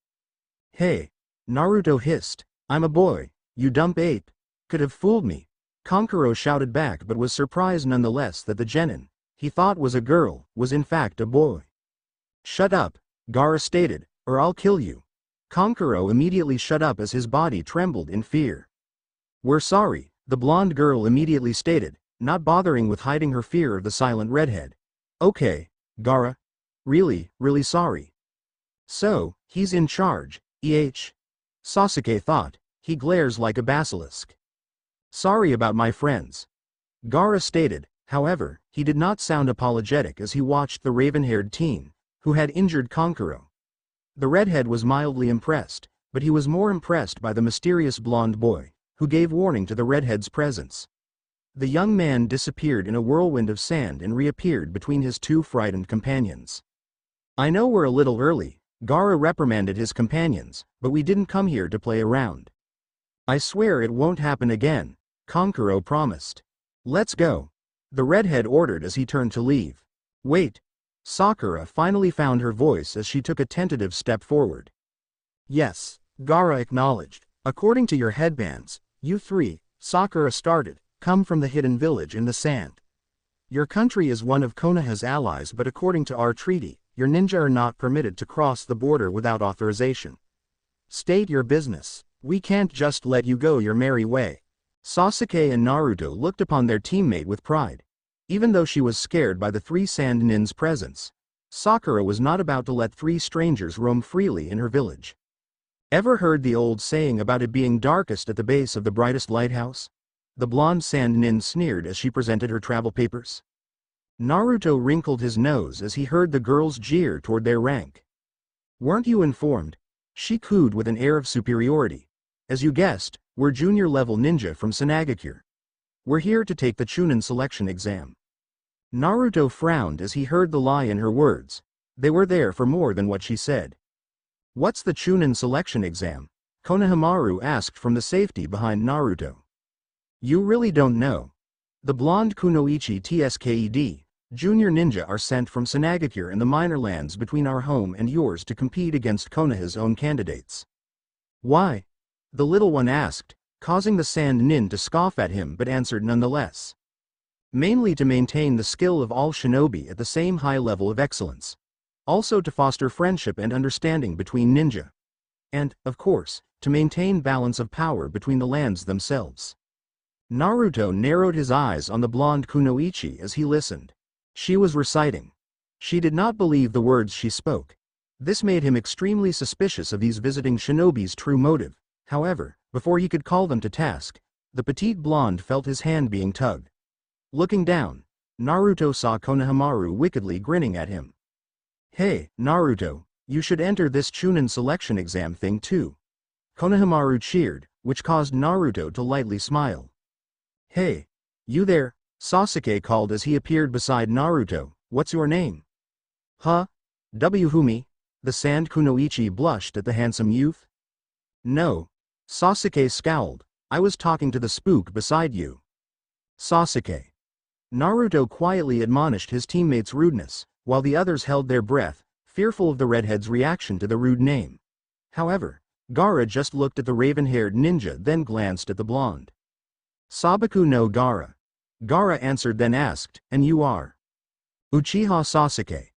Hey, Naruto hissed, I'm a boy, you dumb ape. Could have fooled me. Kankuro shouted back but was surprised nonetheless that the genin he thought was a girl was in fact a boy. Shut up, Gaara stated, or I'll kill you. Kankuro immediately shut up as his body trembled in fear. We're sorry, the blonde girl immediately stated, not bothering with hiding her fear of the silent redhead. Okay, Gaara. Really, really sorry. So, he's in charge, Sasuke thought. He glares like a basilisk. Sorry about my friends. Gaara stated. However, he did not sound apologetic as he watched the raven-haired teen, who had injured Kankuro. The redhead was mildly impressed, but he was more impressed by the mysterious blonde boy, who gave warning to the redhead's presence. The young man disappeared in a whirlwind of sand and reappeared between his two frightened companions. I know we're a little early, Gaara reprimanded his companions, but we didn't come here to play around. I swear it won't happen again, Kankuro promised. Let's go. The redhead ordered as he turned to leave. Wait. Sakura finally found her voice as she took a tentative step forward. Yes, Gaara acknowledged. According to your headbands, you three, Sakura started, come from the hidden village in the sand. Your country is one of Konoha's allies, but according to our treaty, your ninja are not permitted to cross the border without authorization. State your business. We can't just let you go your merry way. Sasuke and Naruto looked upon their teammate with pride. Even though she was scared by the three sand nin's presence, Sakura was not about to let three strangers roam freely in her village. Ever heard the old saying about it being darkest at the base of the brightest lighthouse? The blonde sand nin sneered as she presented her travel papers. Naruto wrinkled his nose as he heard the girls jeer toward their rank. Weren't you informed? She cooed with an air of superiority. As you guessed, we're junior-level ninja from Sanagakure. We're here to take the Chuunin selection exam. Naruto frowned as he heard the lie in her words. They were there for more than what she said. What's the Chuunin selection exam? Konohamaru asked from the safety behind Naruto. You really don't know. The blonde Kunoichi Tsked, junior ninja are sent from Sanagakure in the minor lands between our home and yours to compete against Konoha's own candidates. Why? The little one asked, causing the sand nin to scoff at him but answered nonetheless. Mainly to maintain the skill of all shinobi at the same high level of excellence. Also to foster friendship and understanding between ninja. And, of course, to maintain balance of power between the lands themselves. Naruto narrowed his eyes on the blonde Kunoichi as he listened. She was reciting. She did not believe the words she spoke. This made him extremely suspicious of these visiting shinobi's true motive. However, before he could call them to task, the petite blonde felt his hand being tugged. Looking down, Naruto saw Konohamaru wickedly grinning at him. Hey, Naruto, you should enter this Chuunin selection exam thing too. Konohamaru cheered, which caused Naruto to lightly smile. Hey, you there, Sasuke called as he appeared beside Naruto, what's your name? Huh? Whumi? The sand Kunoichi blushed at the handsome youth. No. Sasuke scowled, I was talking to the spook beside you. Sasuke. Naruto quietly admonished his teammates' rudeness, while the others held their breath, fearful of the redhead's reaction to the rude name. However, Gaara just looked at the raven-haired ninja then glanced at the blonde. Sabaku no Gaara. Gaara answered then asked, and you are? Uchiha Sasuke.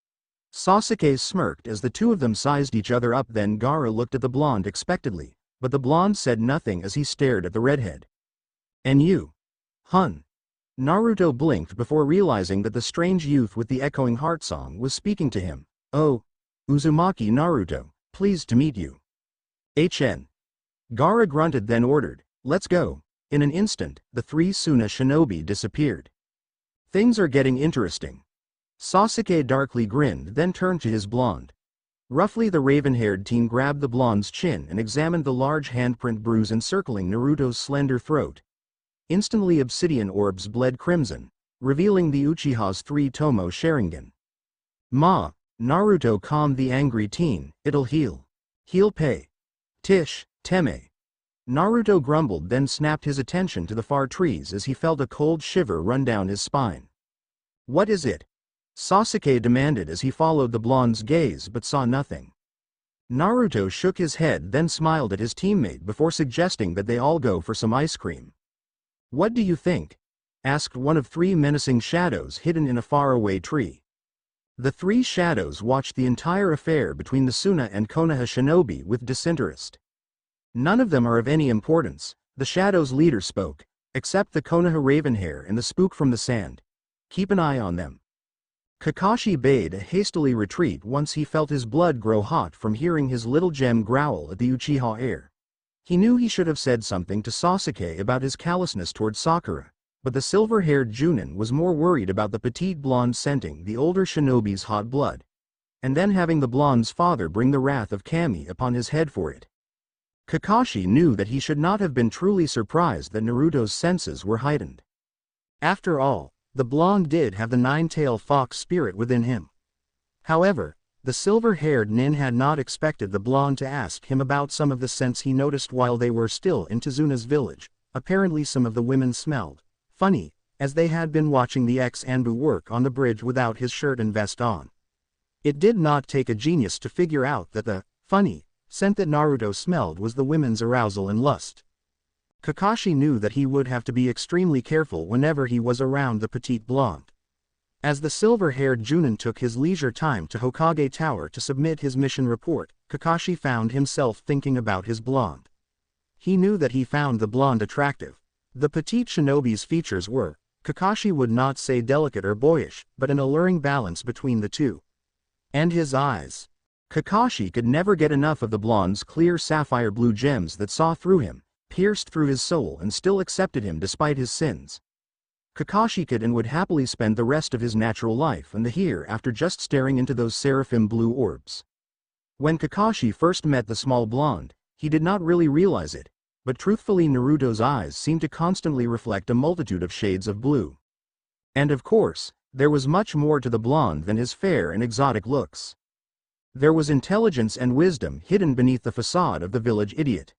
Sasuke smirked as the two of them sized each other up then Gaara looked at the blonde expectantly, but the blonde said nothing as he stared at the redhead. And you? Hun. Naruto blinked before realizing that the strange youth with the echoing heart song was speaking to him. Oh. Uzumaki Naruto, pleased to meet you. HN. Gaara grunted then ordered, let's go. In an instant, the three Suna shinobi disappeared. Things are getting interesting. Sasuke darkly grinned then turned to his blonde. Roughly the raven-haired teen grabbed the blonde's chin and examined the large handprint bruise encircling Naruto's slender throat. Instantly obsidian orbs bled crimson, revealing the Uchiha's 3-tomo Sharingan. Ma, Naruto calmed the angry teen, it'll heal. He'll pay. Tish, Teme. Naruto grumbled then snapped his attention to the far trees as he felt a cold shiver run down his spine. What is it? Sasuke demanded as he followed the blonde's gaze but saw nothing. Naruto shook his head then smiled at his teammate before suggesting that they all go for some ice cream. What do you think? Asked one of three menacing shadows hidden in a faraway tree. The three shadows watched the entire affair between the Suna and Konoha shinobi with disinterest. None of them are of any importance, the shadow's leader spoke, except the Konoha Ravenhair and the spook from the sand. Keep an eye on them. Kakashi bade a hastily retreat once he felt his blood grow hot from hearing his little gem growl at the Uchiha heir. He knew he should have said something to Sasuke about his callousness toward Sakura, but the silver-haired Chuunin was more worried about the petite blonde scenting the older shinobi's hot blood, and then having the blonde's father bring the wrath of Kami upon his head for it. Kakashi knew that he should not have been truly surprised that Naruto's senses were heightened. After all, the blonde did have the nine-tailed fox spirit within him. However, the silver-haired nin had not expected the blonde to ask him about some of the scents he noticed while they were still in Tezuna's village. Apparently some of the women smelled funny, as they had been watching the ex-Anbu work on the bridge without his shirt and vest on. It did not take a genius to figure out that the funny scent that Naruto smelled was the women's arousal and lust. Kakashi knew that he would have to be extremely careful whenever he was around the petite blonde. As the silver-haired Chuunin took his leisure time to Hokage Tower to submit his mission report, Kakashi found himself thinking about his blonde. He knew that he found the blonde attractive. The petite shinobi's features were, Kakashi would not say delicate or boyish, but an alluring balance between the two. And his eyes. Kakashi could never get enough of the blonde's clear sapphire blue gems that saw through him, pierced through his soul and still accepted him despite his sins. Kakashi could and would happily spend the rest of his natural life and the hereafter just staring into those seraphim blue orbs. When Kakashi first met the small blonde, he did not really realize it, but truthfully Naruto's eyes seemed to constantly reflect a multitude of shades of blue. And of course, there was much more to the blonde than his fair and exotic looks. There was intelligence and wisdom hidden beneath the facade of the village idiot.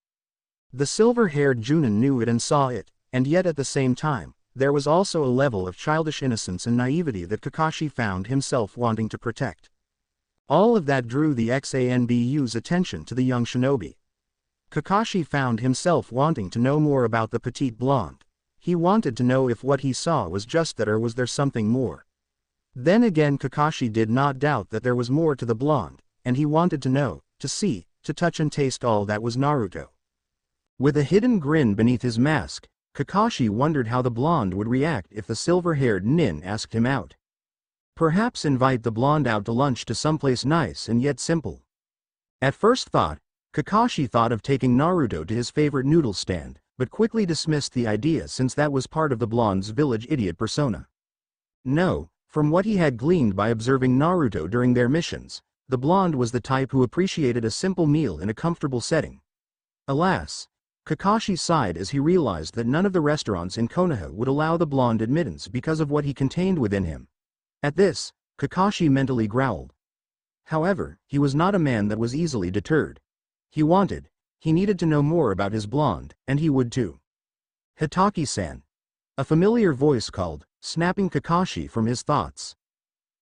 The silver-haired Chuunin knew it and saw it, and yet at the same time, there was also a level of childish innocence and naivety that Kakashi found himself wanting to protect. All of that drew the Xanbu's attention to the young shinobi. Kakashi found himself wanting to know more about the petite blonde. He wanted to know if what he saw was just that or was there something more. Then again Kakashi did not doubt that there was more to the blonde, and he wanted to know, to see, to touch and taste all that was Naruto. With a hidden grin beneath his mask, Kakashi wondered how the blonde would react if the silver-haired nin asked him out. Perhaps invite the blonde out to lunch to someplace nice and yet simple. At first thought, Kakashi thought of taking Naruto to his favorite noodle stand, but quickly dismissed the idea since that was part of the blonde's village idiot persona. No, from what he had gleaned by observing Naruto during their missions, the blonde was the type who appreciated a simple meal in a comfortable setting. Alas! Kakashi sighed as he realized that none of the restaurants in Konoha would allow the blonde admittance because of what he contained within him. At this, Kakashi mentally growled. However, he was not a man that was easily deterred. He needed to know more about his blonde, and he would too. Hitaki-san. A familiar voice called, snapping Kakashi from his thoughts.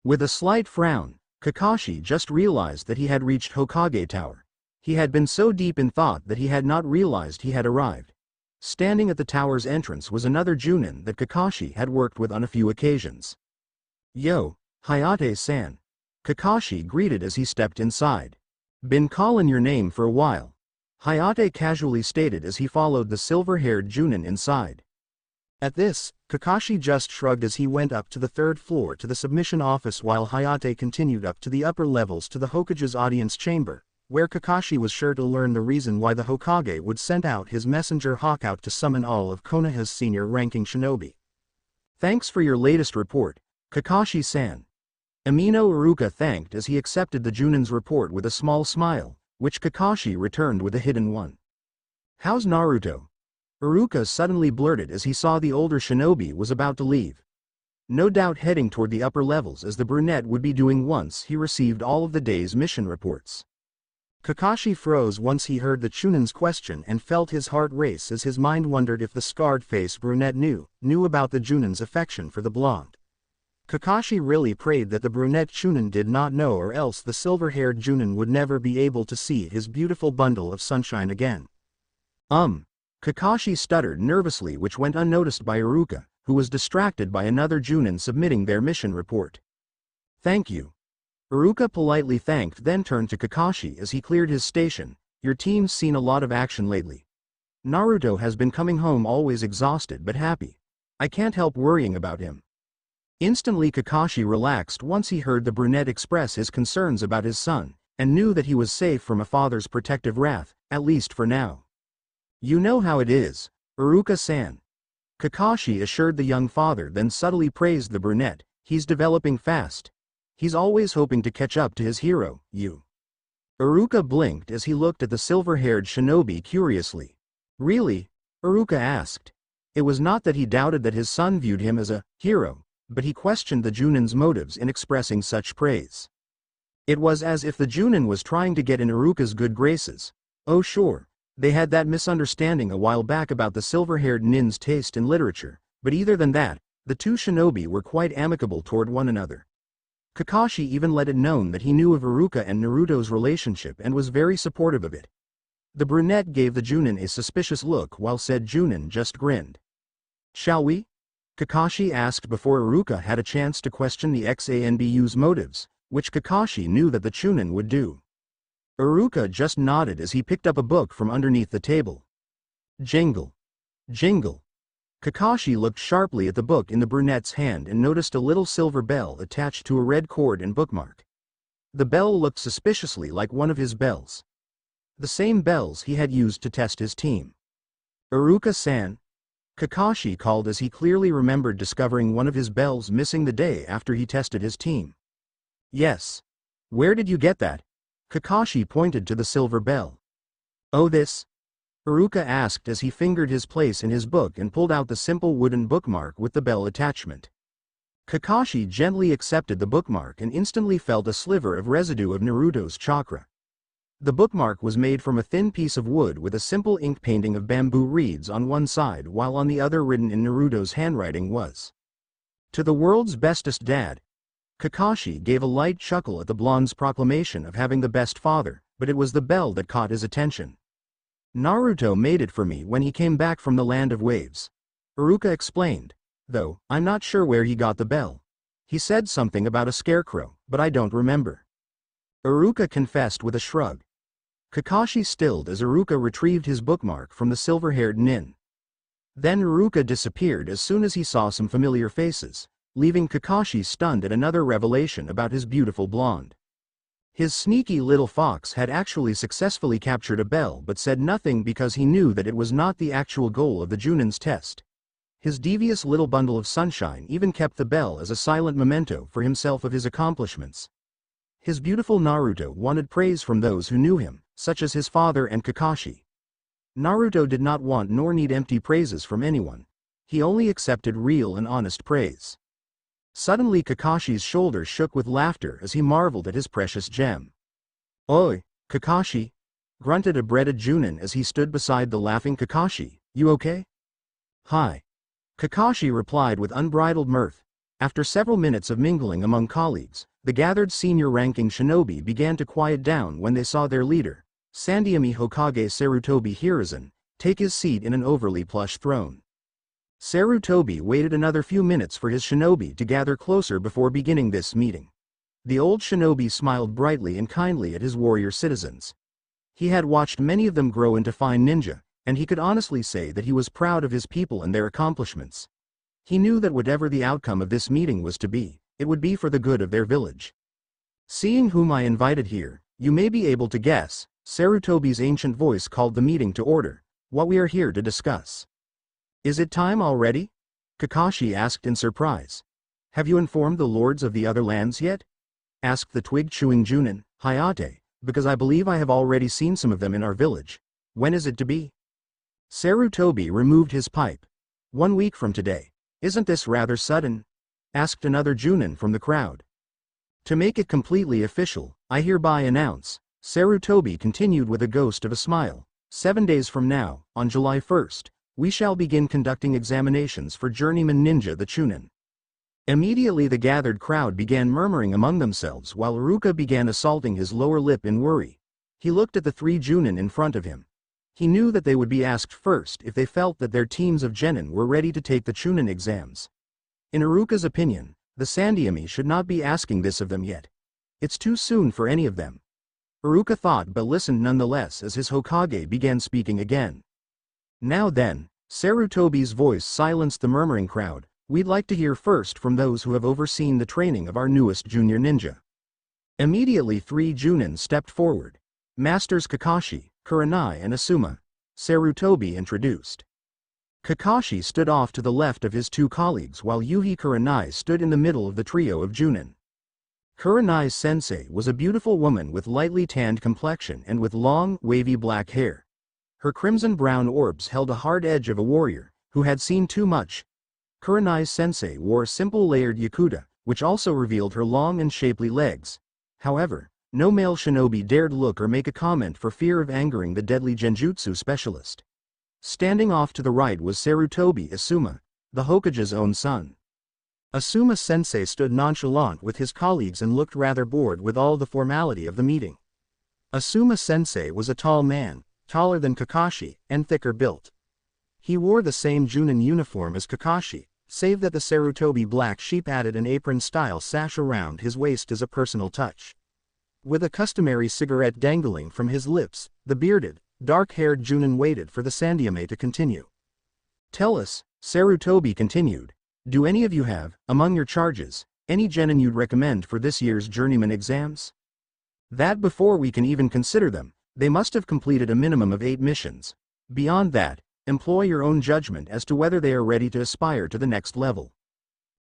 With a slight frown, Kakashi just realized that he had reached Hokage Tower. He had been so deep in thought that he had not realized he had arrived. Standing at the tower's entrance was another Chuunin that Kakashi had worked with on a few occasions. Yo, Hayate-san. Kakashi greeted as he stepped inside. Been callin' your name for a while. Hayate casually stated as he followed the silver-haired Chuunin inside. At this, Kakashi just shrugged as he went up to the third floor to the submission office while Hayate continued up to the upper levels to the Hokage's audience chamber, where Kakashi was sure to learn the reason why the Hokage would send out his messenger hawk out to summon all of Konoha's senior-ranking shinobi. Thanks for your latest report, Kakashi-san. Amino Iruka thanked as he accepted the Chuunin's report with a small smile, which Kakashi returned with a hidden one. How's Naruto? Iruka suddenly blurted as he saw the older shinobi was about to leave. No doubt heading toward the upper levels as the brunette would be doing once he received all of the day's mission reports. Kakashi froze once he heard the Chuunin's question and felt his heart race as his mind wondered if the scarred-faced brunette knew about the Chuunin's affection for the blonde. Kakashi really prayed that the brunette Chuunin did not know, or else the silver-haired Chuunin would never be able to see his beautiful bundle of sunshine again. Kakashi stuttered nervously, which went unnoticed by Iruka, who was distracted by another Chuunin submitting their mission report. Thank you. Iruka politely thanked, then turned to Kakashi as he cleared his station. Your team's seen a lot of action lately. Naruto has been coming home always exhausted but happy. I can't help worrying about him. Instantly Kakashi relaxed once he heard the brunette express his concerns about his son, and knew that he was safe from a father's protective wrath, at least for now. You know how it is, Iruka-san. Kakashi assured the young father, then subtly praised the brunette. He's developing fast. He's always hoping to catch up to his hero, you. Iruka blinked as he looked at the silver-haired shinobi curiously. Really? Iruka asked. It was not that he doubted that his son viewed him as a hero, but he questioned the Junin's motives in expressing such praise. It was as if the Chuunin was trying to get in Iruka's good graces. Oh sure, they had that misunderstanding a while back about the silver-haired nin's taste in literature, but either than that, the two shinobi were quite amicable toward one another. Kakashi even let it known that he knew of Iruka and Naruto's relationship and was very supportive of it. The brunette gave the Chuunin a suspicious look while said Chuunin just grinned. Shall we? Kakashi asked before Iruka had a chance to question the XANBU's motives, which Kakashi knew that the Chuunin would do. Iruka just nodded as he picked up a book from underneath the table. Jingle. Jingle. Kakashi looked sharply at the book in the brunette's hand and noticed a little silver bell attached to a red cord and bookmark. The bell looked suspiciously like one of his bells. The same bells he had used to test his team. Iruka-san? Kakashi called as he clearly remembered discovering one of his bells missing the day after he tested his team. Yes. Where did you get that? Kakashi pointed to the silver bell. Oh, this? Iruka asked as he fingered his place in his book and pulled out the simple wooden bookmark with the bell attachment. Kakashi gently accepted the bookmark and instantly felt a sliver of residue of Naruto's chakra. The bookmark was made from a thin piece of wood with a simple ink painting of bamboo reeds on one side, while on the other, written in Naruto's handwriting, was, "To the world's bestest dad." Kakashi gave a light chuckle at the blonde's proclamation of having the best father, but it was the bell that caught his attention. Naruto made it for me when he came back from the Land of Waves. Iruka explained, though I'm not sure where he got the bell. He said something about a scarecrow, but I don't remember. Iruka confessed with a shrug. Kakashi stilled as Iruka retrieved his bookmark from the silver-haired nin. Then Iruka disappeared as soon as he saw some familiar faces, leaving Kakashi stunned at another revelation about his beautiful blonde. His sneaky little fox had actually successfully captured a bell but said nothing because he knew that it was not the actual goal of the Chuunin's test. His devious little bundle of sunshine even kept the bell as a silent memento for himself of his accomplishments. His beautiful Naruto wanted praise from those who knew him, such as his father and Kakashi. Naruto did not want nor need empty praises from anyone. He only accepted real and honest praise. Suddenly Kakashi's shoulders shook with laughter as he marveled at his precious gem. Oi, Kakashi, grunted a breaded Chuunin as he stood beside the laughing Kakashi, you okay? Hi. Kakashi replied with unbridled mirth. After several minutes of mingling among colleagues, the gathered senior-ranking shinobi began to quiet down when they saw their leader, Sandaime Hokage Sarutobi Hiruzen, take his seat in an overly plush throne. Sarutobi waited another few minutes for his shinobi to gather closer before beginning this meeting. The old shinobi smiled brightly and kindly at his warrior citizens. He had watched many of them grow into fine ninja, and he could honestly say that he was proud of his people and their accomplishments. He knew that whatever the outcome of this meeting was to be, it would be for the good of their village. Seeing whom I invited here, you may be able to guess, Sarutobi's ancient voice called the meeting to order, what we are here to discuss. Is it time already? Kakashi asked in surprise. Have you informed the lords of the other lands yet? Asked the twig-chewing Chuunin, Hayate, because I believe I have already seen some of them in our village. When is it to be? Sarutobi removed his pipe. 1 week from today. Isn't this rather sudden? Asked another Chuunin from the crowd. To make it completely official, I hereby announce, Sarutobi continued with a ghost of a smile, 7 days from now, on July 1st, we shall begin conducting examinations for journeyman ninja the Chuunin. Immediately the gathered crowd began murmuring among themselves while Iruka began assaulting his lower lip in worry. He looked at the 3 Chuunin in front of him. He knew that they would be asked first if they felt that their teams of genin were ready to take the Chuunin exams. In Iruka's opinion, the Sandaime should not be asking this of them yet. It's too soon for any of them. Iruka thought but listened nonetheless as his Hokage began speaking again. Now then, Sarutobi's voice silenced the murmuring crowd, We'd like to hear first from those who have overseen the training of our newest junior ninja. Immediately 3 Chuunin stepped forward. Masters Kakashi, Kurenai and Asuma. Sarutobi introduced. Kakashi stood off to the left of his 2 colleagues while Yuhi Kurenai stood in the middle of the trio of Chuunin. Kurenai's sensei was a beautiful woman with lightly tanned complexion and with long, wavy black hair. Her crimson-brown orbs held a hard edge of a warrior who had seen too much. Kurenai's sensei wore a simple layered yakuta, which also revealed her long and shapely legs. However, no male shinobi dared look or make a comment for fear of angering the deadly genjutsu specialist. Standing off to the right was Sarutobi Asuma, the Hokage's own son. Asuma-sensei stood nonchalant with his colleagues and looked rather bored with all the formality of the meeting. Asuma-sensei was a tall man, taller than Kakashi, and thicker built. He wore the same Chuunin uniform as Kakashi, save that the Sarutobi black sheep added an apron-style sash around his waist as a personal touch. With a customary cigarette dangling from his lips, the bearded, dark-haired Chuunin waited for the Sandyame to continue. Tell us, Sarutobi continued, do any of you have, among your charges, any genin you'd recommend for this year's journeyman exams? That before we can even consider them, they must have completed a minimum of 8 missions. Beyond that, employ your own judgment as to whether they are ready to aspire to the next level.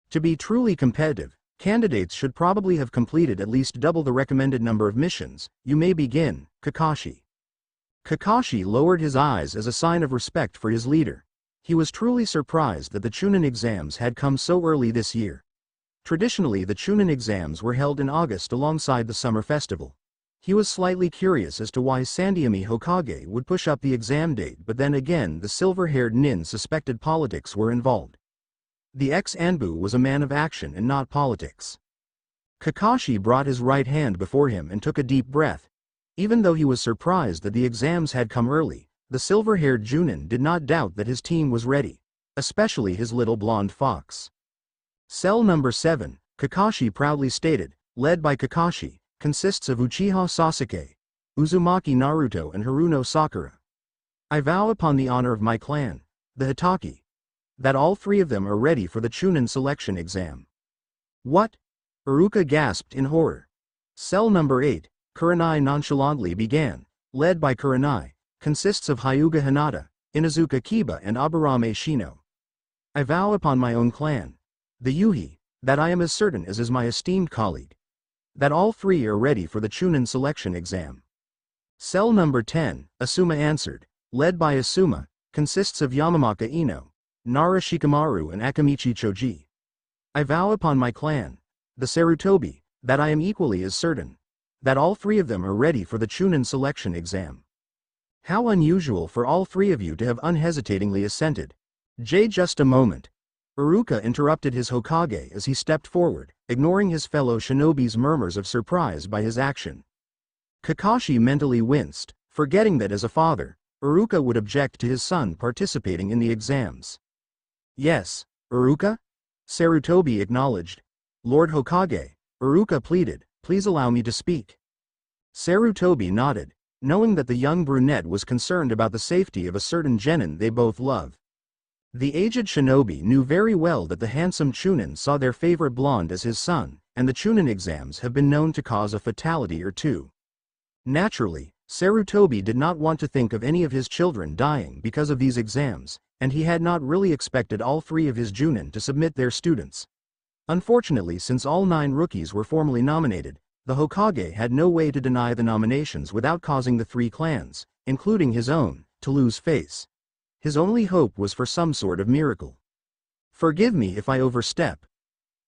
To be truly competitive, candidates should probably have completed at least double the recommended number of missions. You may begin, Kakashi. Kakashi lowered his eyes as a sign of respect for his leader. He was truly surprised that the Chuunin exams had come so early this year. Traditionally, the Chuunin exams were held in August alongside the summer festival. He was slightly curious as to why Sandyame Hokage would push up the exam date, but then again the silver-haired nin suspected politics were involved. The ex-Anbu was a man of action and not politics. Kakashi brought his right hand before him and took a deep breath. Even though he was surprised that the exams had come early, the silver-haired Chuunin did not doubt that his team was ready, especially his little blonde fox. Cell number 7, Kakashi proudly stated, led by Kakashi, consists of Uchiha Sasuke, Uzumaki Naruto and Haruno Sakura. I vow upon the honor of my clan, the Hitaki, that all 3 of them are ready for the Chuunin selection exam. What? Iruka gasped in horror. Cell number 8, Kurenai nonchalantly began, led by Kurenai, consists of Hyuga Hinata, Inazuka Kiba and Aburame Shino. I vow upon my own clan, the Yuhi, that I am as certain as is my esteemed colleague, that all 3 are ready for the Chuunin selection exam. Cell number 10, Asuma answered, led by Asuma, consists of Yamamaka Ino, Nara Shikamaru and Akamichi Choji. I vow upon my clan, the Sarutobi, that I am equally as certain, that all 3 of them are ready for the Chuunin selection exam. How unusual for all 3 of you to have unhesitatingly assented. Just a moment. Iruka interrupted his Hokage as he stepped forward, ignoring his fellow shinobi's murmurs of surprise by his action. Kakashi mentally winced, forgetting that as a father, Iruka would object to his son participating in the exams. Yes, Iruka? Sarutobi acknowledged. Lord Hokage, Iruka pleaded, please allow me to speak. Sarutobi nodded, knowing that the young brunette was concerned about the safety of a certain genin they both love. The aged shinobi knew very well that the handsome Chuunin saw their favorite blonde as his son, and the Chuunin exams have been known to cause a fatality or 2. Naturally, Sarutobi did not want to think of any of his children dying because of these exams, and he had not really expected all 3 of his Chuunin to submit their students. Unfortunately, since all 9 rookies were formally nominated, the Hokage had no way to deny the nominations without causing the 3 clans, including his own, to lose face. His only hope was for some sort of miracle. Forgive me if I overstep.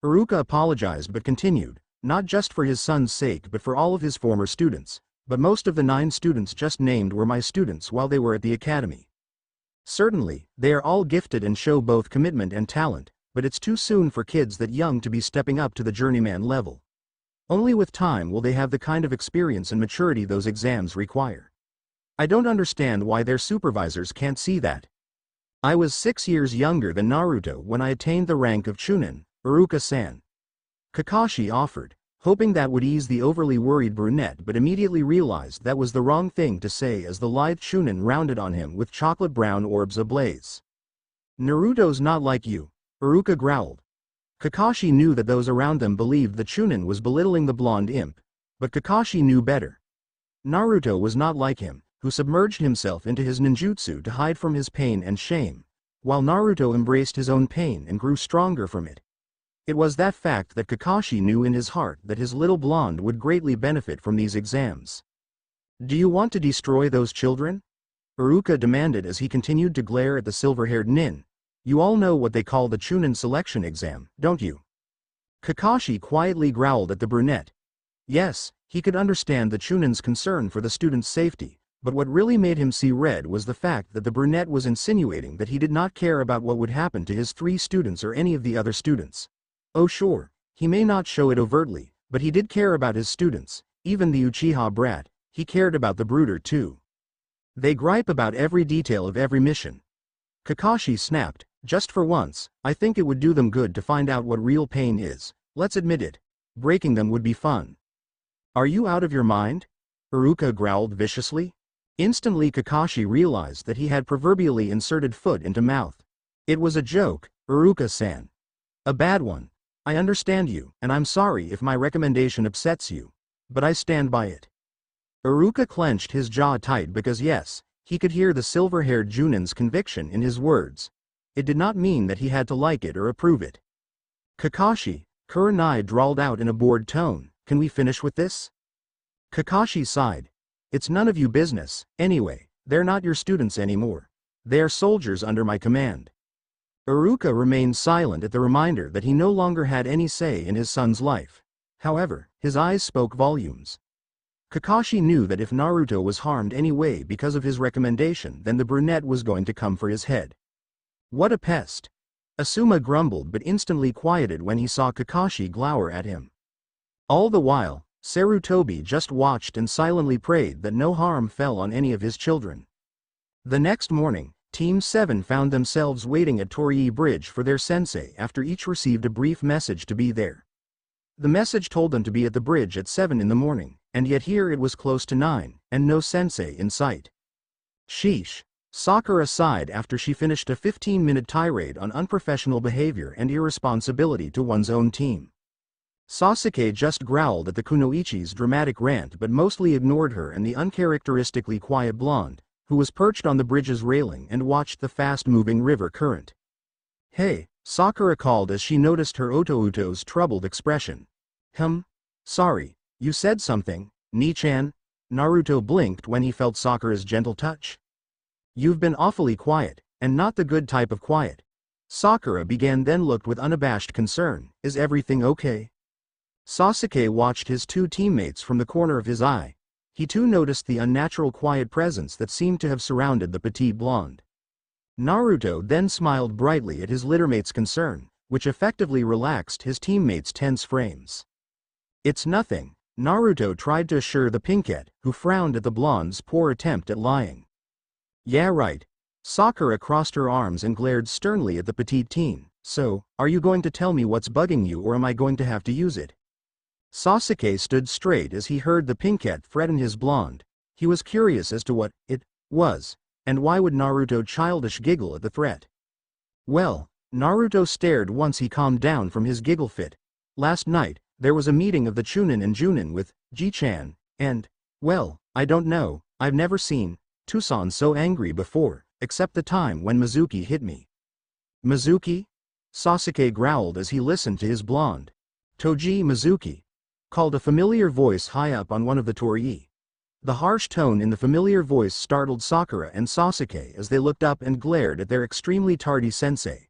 Iruka apologized but continued, not just for his son's sake but for all of his former students, but most of the 9 students just named were my students while they were at the academy. Certainly, they are all gifted and show both commitment and talent, but it's too soon for kids that young to be stepping up to the journeyman level. Only with time will they have the kind of experience and maturity those exams require. I don't understand why their supervisors can't see that. I was 6 years younger than Naruto when I attained the rank of Chuunin, Iruka-san. Kakashi offered, hoping that would ease the overly worried brunette, but immediately realized that was the wrong thing to say as the lithe Chuunin rounded on him with chocolate brown orbs ablaze. Naruto's not like you. Iruka growled. Kakashi knew that those around them believed that Chuunin was belittling the blonde imp. But Kakashi knew better. Naruto was not like him, who submerged himself into his ninjutsu to hide from his pain and shame, while Naruto embraced his own pain and grew stronger from it. It was that fact that Kakashi knew in his heart that his little blonde would greatly benefit from these exams. "Do you want to destroy those children?" Iruka demanded as he continued to glare at the silver-haired nin. "You all know what they call the Chuunin selection exam, don't you?" Kakashi quietly growled at the brunette. Yes, he could understand the Chuunin's concern for the student's safety, but what really made him see red was the fact that the brunette was insinuating that he did not care about what would happen to his 3 students or any of the other students. Oh sure, he may not show it overtly, but he did care about his students, even the Uchiha brat, he cared about the brooder too. They gripe about every detail of every mission. Kakashi snapped, just for once, I think it would do them good to find out what real pain is, let's admit it. Breaking them would be fun. Are you out of your mind? Iruka growled viciously. Instantly Kakashi realized that he had proverbially inserted foot into mouth. It was a joke, Iruka-san. A bad one. I understand you, and I'm sorry if my recommendation upsets you. But I stand by it. Iruka clenched his jaw tight because yes, he could hear the silver-haired Chuunin's conviction in his words. It did not mean that he had to like it or approve it. Kakashi, Kurenai drawled out in a bored tone, can we finish with this? Kakashi sighed. It's none of your business, anyway, they're not your students anymore. They're soldiers under my command. Iruka remained silent at the reminder that he no longer had any say in his son's life. However, his eyes spoke volumes. Kakashi knew that if Naruto was harmed anyway because of his recommendation, then the brunette was going to come for his head. What a pest! Asuma grumbled but instantly quieted when he saw Kakashi glower at him. All the while, Sarutobi just watched and silently prayed that no harm fell on any of his children. The next morning, Team 7 found themselves waiting at Torii Bridge for their sensei after each received a brief message to be there. The message told them to be at the bridge at 7 in the morning, and yet here it was close to 9, and no sensei in sight. Sheesh. Sakura sighed after she finished a 15-minute tirade on unprofessional behavior and irresponsibility to one's own team. Sasuke just growled at the Kunoichi's dramatic rant but mostly ignored her and the uncharacteristically quiet blonde, who was perched on the bridge's railing and watched the fast-moving river current. Hey, Sakura called as she noticed her Otouto's troubled expression. Sorry, you said something, Ni-chan? Naruto blinked when he felt Sakura's gentle touch. You've been awfully quiet, and not the good type of quiet. Sakura began then looked with unabashed concern, is everything okay? Sasuke watched his 2 teammates from the corner of his eye. He too noticed the unnatural quiet presence that seemed to have surrounded the petite blonde. Naruto then smiled brightly at his littermate's concern, which effectively relaxed his teammates' tense frames. It's nothing, Naruto tried to assure the pinkette, who frowned at the blonde's poor attempt at lying. Yeah right. Sakura crossed her arms and glared sternly at the petite teen. So, are you going to tell me what's bugging you or am I going to have to use it? Sasuke stood straight as he heard the pinkette threaten his blonde. He was curious as to what it was, and why would Naruto childish giggle at the threat? Well, Naruto stared once he calmed down from his giggle fit. Last night, there was a meeting of the Chuunin and Chuunin with Ji-chan, and, well, I don't know, I've never seen Tucson so angry before, except the time when Mizuki hit me. Mizuki? Sasuke growled as he listened to his blonde. Toji Mizuki, called a familiar voice high up on one of the torii. The harsh tone in the familiar voice startled Sakura and Sasuke as they looked up and glared at their extremely tardy sensei.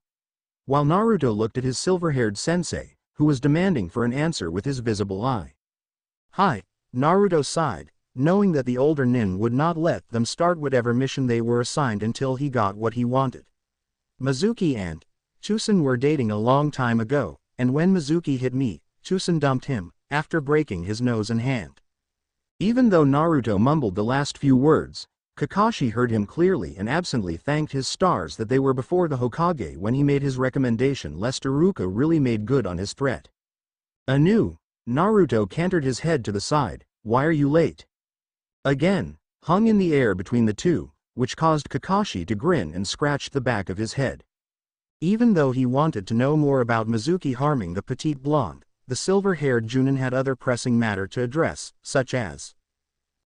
While Naruto looked at his silver-haired sensei, who was demanding for an answer with his visible eye. Hi, Naruto sighed, knowing that the older nin would not let them start whatever mission they were assigned until he got what he wanted. Mizuki and Chuunin were dating a long time ago, and when Mizuki hit me, Chuunin dumped him, after breaking his nose and hand. Even though Naruto mumbled the last few words, Kakashi heard him clearly and absently thanked his stars that they were before the Hokage when he made his recommendation lest Iruka really made good on his threat. Anew, Naruto cantered his head to the side, why are you late? Again, hung in the air between the two, which caused Kakashi to grin and scratched the back of his head. Even though he wanted to know more about Mizuki harming the petite blonde, the silver-haired Chuunin had other pressing matter to address, such as,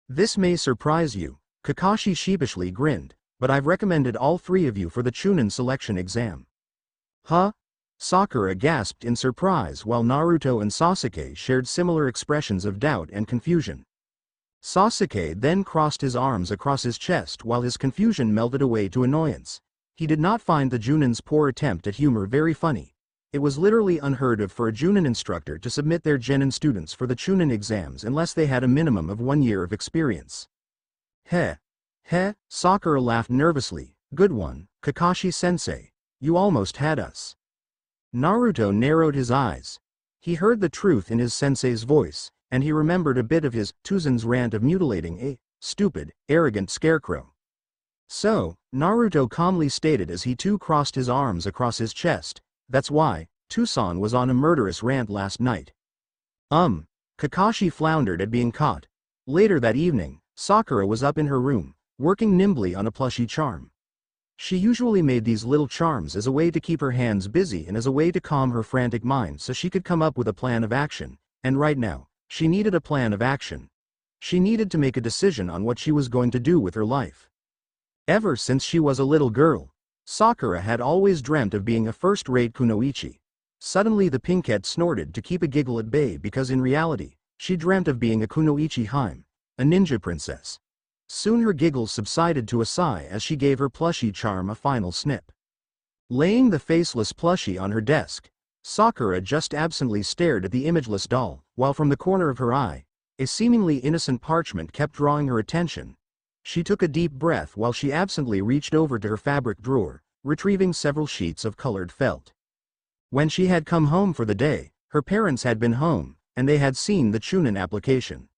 "This may surprise you," Kakashi sheepishly grinned, "but I've recommended all three of you for the Chuunin selection exam." Huh? Sakura gasped in surprise while Naruto and Sasuke shared similar expressions of doubt and confusion. Sasuke then crossed his arms across his chest while his confusion melted away to annoyance. He did not find the Junin's poor attempt at humor very funny. It was literally unheard of for a Junin instructor to submit their genin students for the Chuunin exams unless they had a minimum of 1 year of experience. Heh. Heh, Sakura laughed nervously. "Good one, Kakashi-sensei. You almost had us." Naruto narrowed his eyes. He heard the truth in his sensei's voice, and he remembered a bit of his Tuzan's rant of mutilating a stupid, arrogant scarecrow. "So," Naruto calmly stated as he too crossed his arms across his chest, "that's why Tucson was on a murderous rant last night." Kakashi floundered at being caught. Later that evening, Sakura was up in her room, working nimbly on a plushie charm. She usually made these little charms as a way to keep her hands busy and as a way to calm her frantic mind so she could come up with a plan of action, and right now, she needed a plan of action. She needed to make a decision on what she was going to do with her life. Ever since she was a little girl, Sakura had always dreamt of being a first-rate kunoichi. Suddenly the pinkette snorted to keep a giggle at bay because in reality, she dreamt of being a kunoichi hime, a ninja princess. Soon her giggles subsided to a sigh as she gave her plushie charm a final snip. Laying the faceless plushie on her desk, Sakura just absently stared at the imageless doll, while from the corner of her eye, a seemingly innocent parchment kept drawing her attention. She took a deep breath while she absently reached over to her fabric drawer, retrieving several sheets of colored felt. When she had come home for the day, her parents had been home, and they had seen the Chuunin application.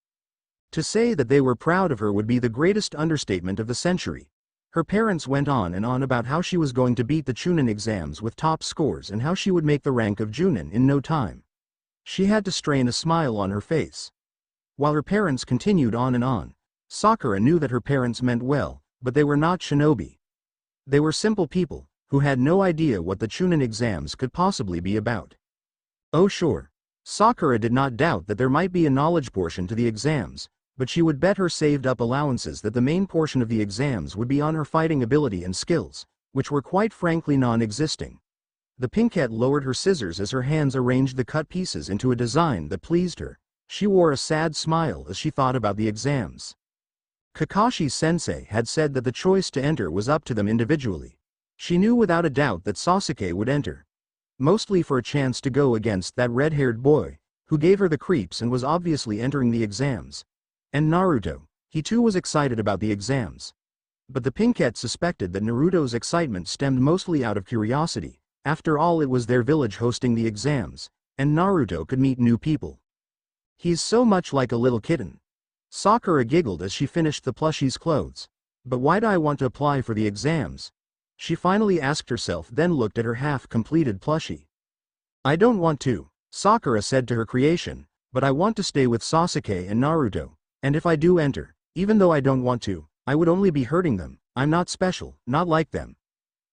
To say that they were proud of her would be the greatest understatement of the century. Her parents went on and on about how she was going to beat the Chuunin exams with top scores and how she would make the rank of Junin in no time. She had to strain a smile on her face. While her parents continued on and on, Sakura knew that her parents meant well, but they were not shinobi. They were simple people, who had no idea what the Chuunin exams could possibly be about. Oh sure, Sakura did not doubt that there might be a knowledge portion to the exams, but she would bet her saved-up allowances that the main portion of the exams would be on her fighting ability and skills, which were quite frankly non-existing. The pinkette lowered her scissors as her hands arranged the cut pieces into a design that pleased her. She wore a sad smile as she thought about the exams. Kakashi-sensei had said that the choice to enter was up to them individually. She knew without a doubt that Sasuke would enter. Mostly for a chance to go against that red-haired boy, who gave her the creeps and was obviously entering the exams. And Naruto, he too was excited about the exams. But the pinkette suspected that Naruto's excitement stemmed mostly out of curiosity. After all, it was their village hosting the exams, and Naruto could meet new people. He's so much like a little kitten. Sakura giggled as she finished the plushie's clothes. But why do I want to apply for the exams? She finally asked herself, then looked at her half-completed plushie. I don't want to, Sakura said to her creation, but I want to stay with Sasuke and Naruto. And if I do enter, even though I don't want to, I would only be hurting them. I'm not special, not like them.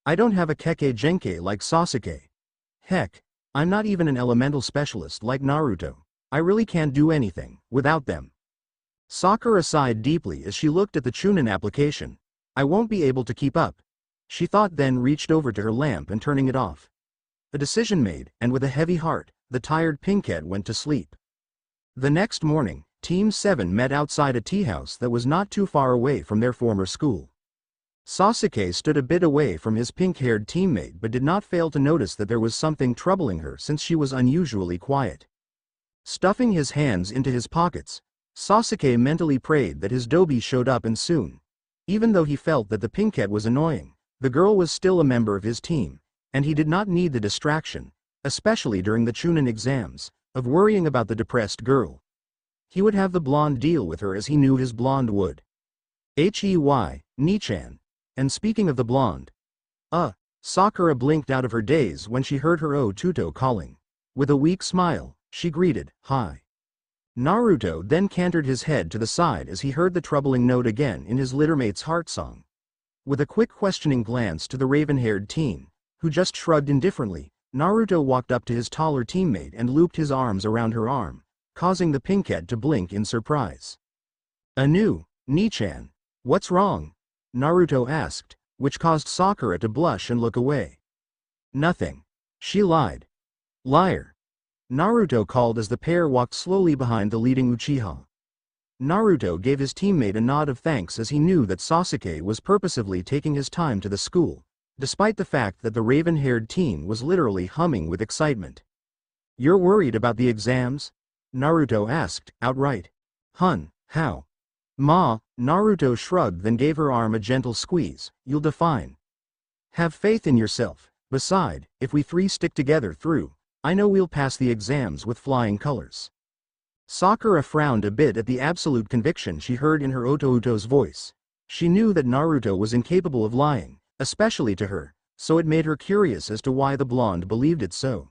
I don't have a Kekkei Genkai like Sasuke. Heck, I'm not even an elemental specialist like Naruto. I really can't do anything without them. Sakura sighed deeply as she looked at the Chuunin application. I won't be able to keep up. She thought, then reached over to her lamp and turning it off. A decision made, and with a heavy heart, the tired pinkette went to sleep. The next morning, Team 7 met outside a tea house that was not too far away from their former school. Sasuke stood a bit away from his pink-haired teammate but did not fail to notice that there was something troubling her since she was unusually quiet. Stuffing his hands into his pockets, Sasuke mentally prayed that his dobi showed up and soon. Even though he felt that the pinkette was annoying, the girl was still a member of his team, and he did not need the distraction, especially during the Chuunin exams, of worrying about the depressed girl. He would have the blonde deal with her as he knew his blonde would. Nichan. And speaking of the blonde. Sakura blinked out of her daze when she heard her Tuto calling. With a weak smile, she greeted, hi. Naruto then cantered his head to the side as he heard the troubling note again in his littermate's heart song. With a quick questioning glance to the raven-haired teen, who just shrugged indifferently. Naruto walked up to his taller teammate and looped his arms around her arm, causing the pinkhead to blink in surprise. Ni-chan. What's wrong? Naruto asked, which caused Sakura to blush and look away. Nothing. She lied. Liar. Naruto called as the pair walked slowly behind the leading Uchiha. Naruto gave his teammate a nod of thanks as he knew that Sasuke was purposively taking his time to the school, despite the fact that the raven-haired teen was literally humming with excitement. You're worried about the exams? Naruto asked, outright. How? Ma, Naruto shrugged then gave her arm a gentle squeeze. You'll do fine. Have faith in yourself. Beside, if we three stick together through, I know we'll pass the exams with flying colors. Sakura frowned a bit at the absolute conviction she heard in her Otouto's voice. She knew that Naruto was incapable of lying, especially to her, so it made her curious as to why the blonde believed it so.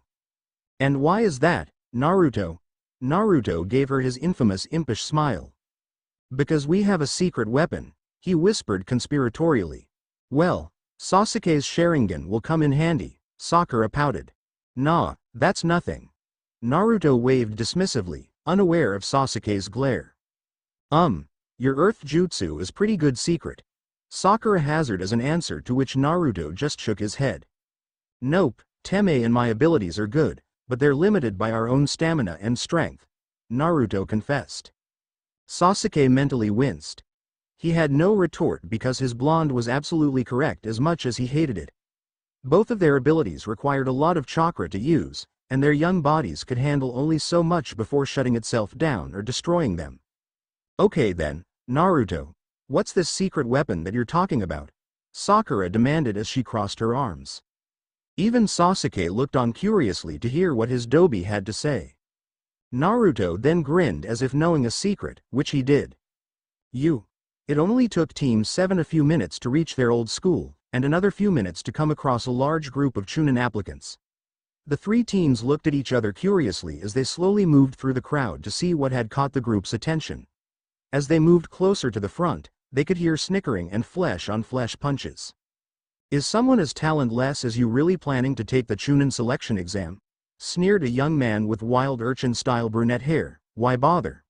And why is that, Naruto? Naruto gave her his infamous impish smile. Because we have a secret weapon, he whispered conspiratorially. Well, Sasuke's Sharingan will come in handy, Sakura pouted. Nah, that's nothing. Naruto waved dismissively, unaware of Sasuke's glare. Your earth jutsu is pretty good secret. Sakura hazarded as an answer to which Naruto just shook his head. Nope, Teme and my abilities are good, but they're limited by our own stamina and strength, Naruto confessed. Sasuke mentally winced. He had no retort because his blonde was absolutely correct as much as he hated it. Both of their abilities required a lot of chakra to use, and their young bodies could handle only so much before shutting itself down or destroying them. Okay then, Naruto, what's this secret weapon that you're talking about? Sakura demanded as she crossed her arms. Even Sasuke looked on curiously to hear what his dobi had to say. Naruto then grinned as if knowing a secret, which he did. It only took Team 7 a few minutes to reach their old school, and another few minutes to come across a large group of Chuunin applicants. The three teens looked at each other curiously as they slowly moved through the crowd to see what had caught the group's attention. As they moved closer to the front, they could hear snickering and flesh-on-flesh punches. Is someone as talentless as you really planning to take the Chuunin selection exam? Sneered a young man with wild urchin-style brunette hair. Why bother?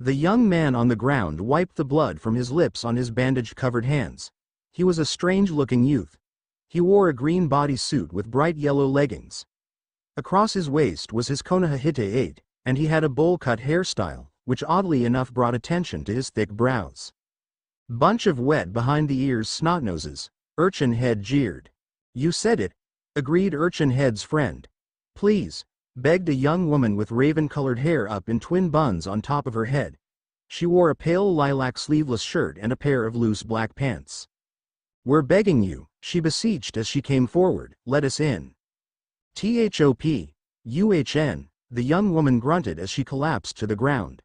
The young man on the ground wiped the blood from his lips on his bandage-covered hands. He was a strange-looking youth. He wore a green bodysuit with bright yellow leggings. Across his waist was his Konohahite 8, and he had a bowl-cut hairstyle, which oddly enough brought attention to his thick brows. Bunch of wet behind the ears snot-noses, Urchin Head jeered. You said it, agreed Urchin Head's friend. Please, begged a young woman with raven-colored hair up in twin buns on top of her head. She wore a pale lilac sleeveless shirt and a pair of loose black pants. We're begging you, she beseeched as she came forward, let us in. THOP, the young woman grunted as she collapsed to the ground.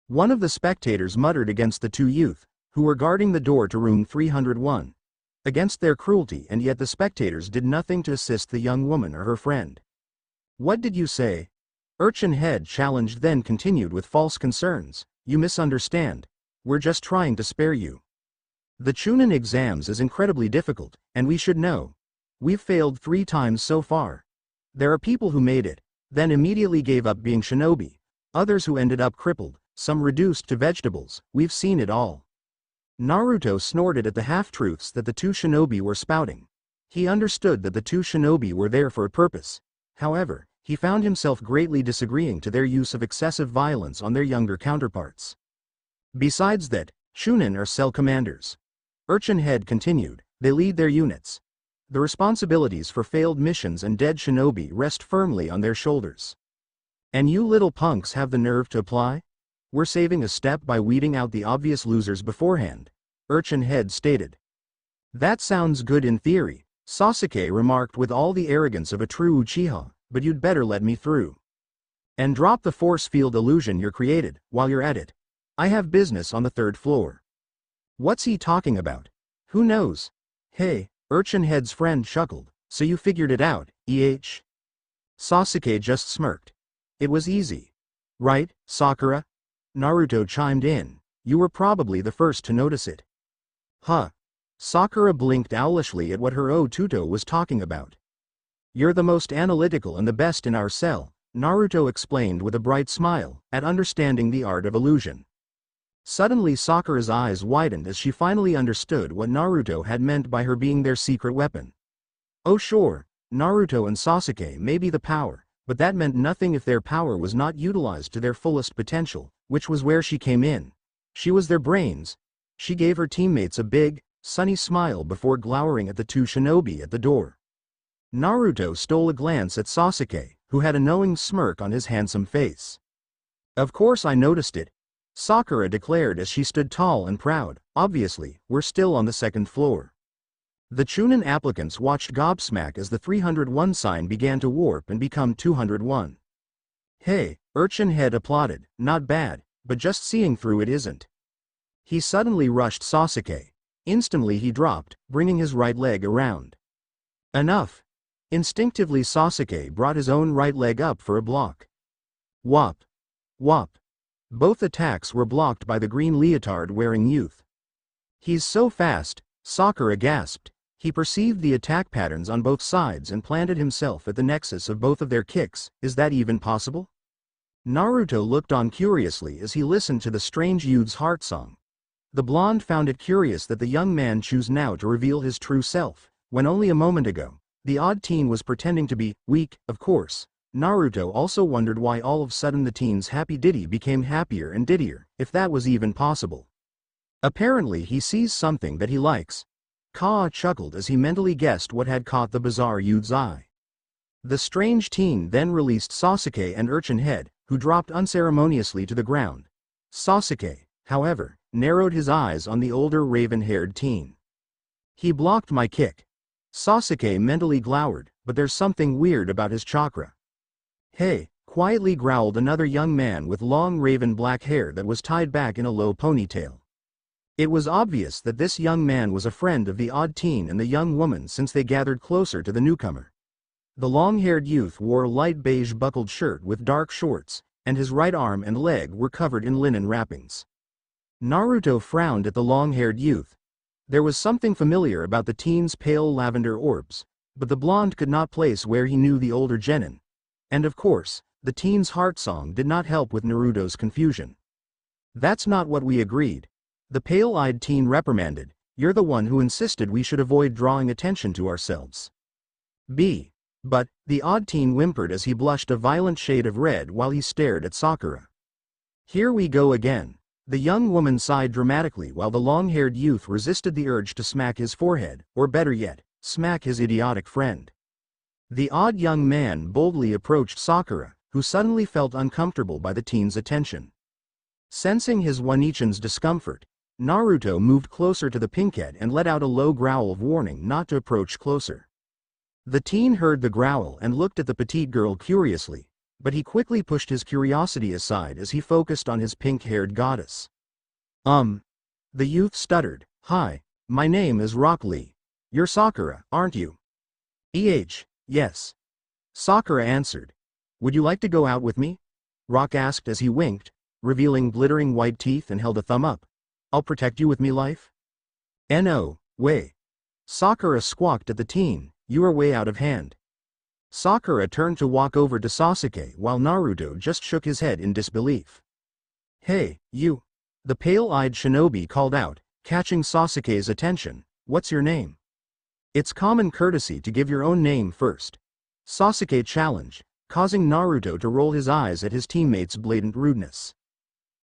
One of the spectators muttered against the two youth, who were guarding the door to room 301. Against their cruelty, and yet the spectators did nothing to assist the young woman or her friend. What did you say? Urchin Head challenged then continued with false concerns. You misunderstand. We're just trying to spare you. The Chuunin exams is incredibly difficult, and we should know. We've failed 3 times so far. There are people who made it, then immediately gave up being shinobi, others who ended up crippled, some reduced to vegetables, we've seen it all. Naruto snorted at the half-truths that the two shinobi were spouting. He understood that the two shinobi were there for a purpose. However, he found himself greatly disagreeing to their use of excessive violence on their younger counterparts. Besides that, Chuunin are cell commanders. Urchin Head continued, they lead their units. The responsibilities for failed missions and dead shinobi rest firmly on their shoulders. And you little punks have the nerve to apply? We're saving a step by weeding out the obvious losers beforehand, Urchin Head stated. That sounds good in theory, Sasuke remarked with all the arrogance of a true Uchiha, but you'd better let me through. And drop the force field illusion you're created, while you're at it. I have business on the 3rd floor. What's he talking about? Who knows? Hey, Urchin Head's friend chuckled, so you figured it out, Sasuke just smirked. It was easy. Right, Sakura? Naruto chimed in. You were probably the first to notice it. Huh. Sakura blinked owlishly at what her Otuto was talking about. You're the most analytical and the best in our cell, Naruto explained with a bright smile, at understanding the art of illusion. Suddenly Sakura's eyes widened as she finally understood what Naruto had meant by her being their secret weapon. Oh sure, Naruto and Sasuke may be the power, but that meant nothing if their power was not utilized to their fullest potential, which was where she came in. She was their brains. She gave her teammates a big, sunny smile before glowering at the two shinobi at the door. Naruto stole a glance at Sasuke, who had a knowing smirk on his handsome face. Of course I noticed it, Sakura declared as she stood tall and proud. Obviously, we're still on the second floor. The Chuunin applicants watched gobsmacked as the 301 sign began to warp and become 201. Hey, Urchin Head applauded, not bad, but just seeing through it isn't. He suddenly rushed Sasuke. Instantly he dropped, bringing his right leg around. Enough. Instinctively Sasuke brought his own right leg up for a block. Whop. Whop. Both attacks were blocked by the green leotard-wearing youth. He's so fast, Sakura gasped. He perceived the attack patterns on both sides and planted himself at the nexus of both of their kicks. Is that even possible? Naruto looked on curiously as he listened to the strange youth's heart song. The blonde found it curious that the young man chose now to reveal his true self, when only a moment ago, the odd teen was pretending to be weak. Of course, Naruto also wondered why all of a sudden the teen's happy ditty became happier and dittier, if that was even possible. Apparently he sees something that he likes. Kaa chuckled as he mentally guessed what had caught the bizarre youth's eye. The strange teen then released Sasuke and Urchin Head, who dropped unceremoniously to the ground. Sasuke, however, narrowed his eyes on the older raven-haired teen. He blocked my kick. Sasuke mentally glowered, but there's something weird about his chakra. Hey, quietly growled another young man with long raven black hair that was tied back in a low ponytail. It was obvious that this young man was a friend of the odd teen and the young woman since they gathered closer to the newcomer. The long-haired youth wore a light beige buckled shirt with dark shorts, and his right arm and leg were covered in linen wrappings. Naruto frowned at the long-haired youth. There was something familiar about the teen's pale lavender orbs, but the blonde could not place where he knew the older genin. And of course, the teen's heart song did not help with Naruto's confusion. That's not what we agreed. The pale-eyed teen reprimanded. You're the one who insisted we should avoid drawing attention to ourselves. But, the odd teen whimpered as he blushed a violent shade of red while he stared at Sakura. Here we go again. The young woman sighed dramatically while the long-haired youth resisted the urge to smack his forehead, or better yet, smack his idiotic friend. The odd young man boldly approached Sakura, who suddenly felt uncomfortable by the teen's attention. Sensing his Wanichan's discomfort, Naruto moved closer to the pinkhead and let out a low growl of warning not to approach closer. The teen heard the growl and looked at the petite girl curiously, but he quickly pushed his curiosity aside as he focused on his pink-haired goddess. The youth stuttered. Hi, my name is Rock Lee. You're Sakura, aren't you? Yes. Sakura answered. Would you like to go out with me? Rock asked as he winked, revealing glittering white teeth and held a thumb up. I'll protect you with me life? No way. Sakura squawked at the teen, you are way out of hand. Sakura turned to walk over to Sasuke while Naruto just shook his head in disbelief. Hey, you. The pale-eyed shinobi called out, catching Sasuke's attention. What's your name? It's common courtesy to give your own name first. Sasuke challenged, causing Naruto to roll his eyes at his teammate's blatant rudeness.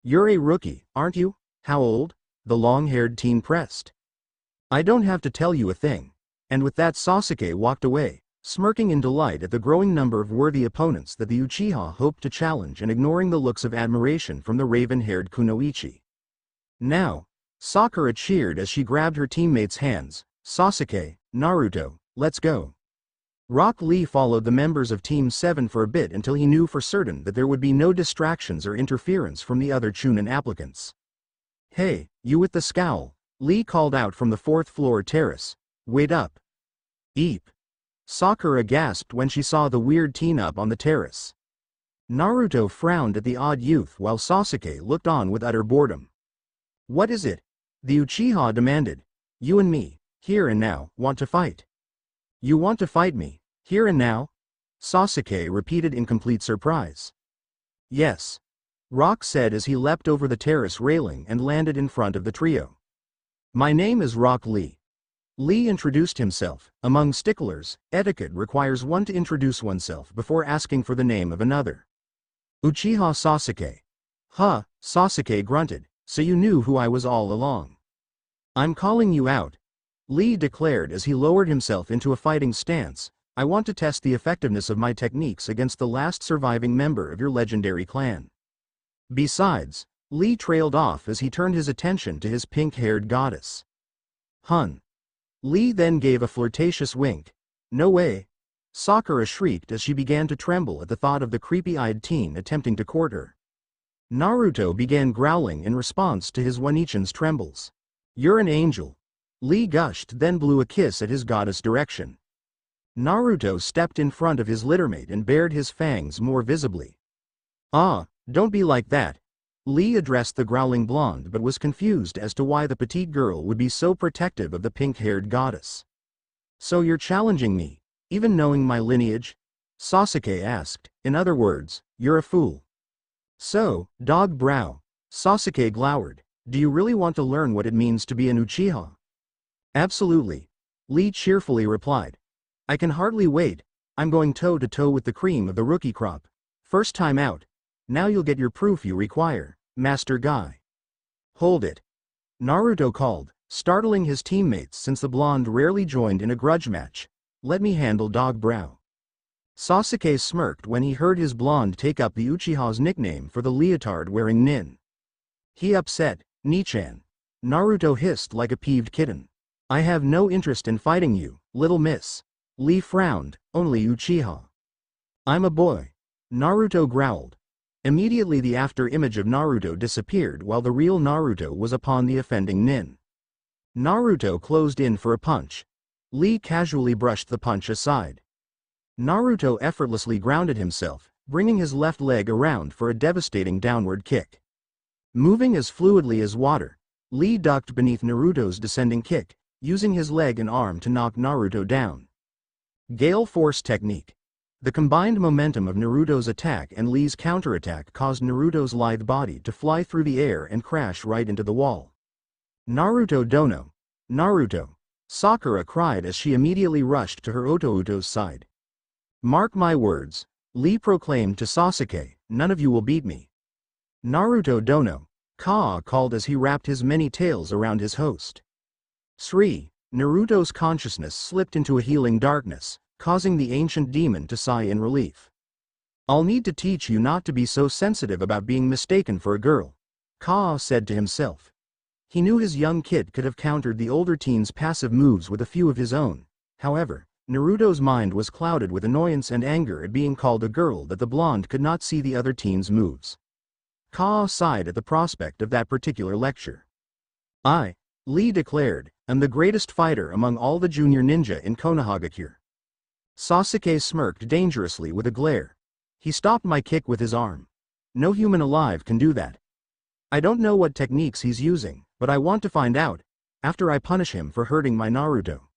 You're a rookie, aren't you? How old? The long-haired teen pressed. I don't have to tell you a thing. And with that Sasuke walked away, smirking in delight at the growing number of worthy opponents that the Uchiha hoped to challenge and ignoring the looks of admiration from the raven-haired kunoichi. Now, Sakura cheered as she grabbed her teammate's hands. Sasuke, Naruto, let's go. Rock Lee followed the members of Team 7 for a bit until he knew for certain that there would be no distractions or interference from the other Chuunin applicants. Hey, you with the scowl, Lee called out from the fourth-floor terrace. Wait up. Eep. Sakura gasped when she saw the weird teen up on the terrace. Naruto frowned at the odd youth while Sasuke looked on with utter boredom. What is it? The Uchiha demanded. You and me, here and now, want to fight. You want to fight me, here and now? Sasuke repeated in complete surprise. Yes. Rock said as he leapt over the terrace railing and landed in front of the trio. My name is Rock Lee. Lee introduced himself. Among sticklers, etiquette requires one to introduce oneself before asking for the name of another. Uchiha Sasuke. Huh, Sasuke grunted, so you knew who I was all along. I'm calling you out, Lee declared as he lowered himself into a fighting stance. I want to test the effectiveness of my techniques against the last surviving member of your legendary clan. Besides, Lee trailed off as he turned his attention to his pink-haired goddess. Hun. Lee then gave a flirtatious wink. No way. Sakura shrieked as she began to tremble at the thought of the creepy-eyed teen attempting to court her. Naruto began growling in response to his One-ichan's trembles. You're an angel. Lee gushed, then blew a kiss at his goddess direction. Naruto stepped in front of his littermate and bared his fangs more visibly. Ah, don't be like that. Lee addressed the growling blonde but was confused as to why the petite girl would be so protective of the pink-haired goddess. So you're challenging me, even knowing my lineage? Sasuke asked. In other words, you're a fool. So, dog brow. Sasuke glowered. Do you really want to learn what it means to be an Uchiha? Absolutely. Lee cheerfully replied. I can hardly wait. I'm going toe-to-toe with the cream of the rookie crop. First time out. Now you'll get your proof you require, Master Guy. Hold it. Naruto called, startling his teammates since the blonde rarely joined in a grudge match. Let me handle Dog Brow. Sasuke smirked when he heard his blonde take up the Uchiha's nickname for the leotard-wearing nin. He upset, Nichan. Naruto hissed like a peeved kitten. I have no interest in fighting you, little miss. Lee frowned, only Uchiha. I'm a boy. Naruto growled. Immediately the after-image of Naruto disappeared while the real Naruto was upon the offending nin. Naruto closed in for a punch. Lee casually brushed the punch aside. Naruto effortlessly grounded himself, bringing his left leg around for a devastating downward kick. Moving as fluidly as water, Lee ducked beneath Naruto's descending kick, using his leg and arm to knock Naruto down. Gale Force Technique. The combined momentum of Naruto's attack and Lee's counterattack caused Naruto's lithe body to fly through the air and crash right into the wall. Naruto Dono. Naruto. Sakura cried as she immediately rushed to her Otouto's side. Mark my words, Lee proclaimed to Sasuke, none of you will beat me. Naruto Dono. Kaa called as he wrapped his many tails around his host. Sri. Naruto's consciousness slipped into a healing darkness, causing the ancient demon to sigh in relief. I'll need to teach you not to be so sensitive about being mistaken for a girl, Kaa said to himself. He knew his young kid could have countered the older teen's passive moves with a few of his own. However, Naruto's mind was clouded with annoyance and anger at being called a girl that the blonde could not see the other teen's moves. Kaa sighed at the prospect of that particular lecture. Lee declared, am the greatest fighter among all the junior ninja in Konohagakure. Sasuke smirked dangerously with a glare. He stopped my kick with his arm. No human alive can do that. I don't know what techniques he's using, but I want to find out, after I punish him for hurting my Naruto.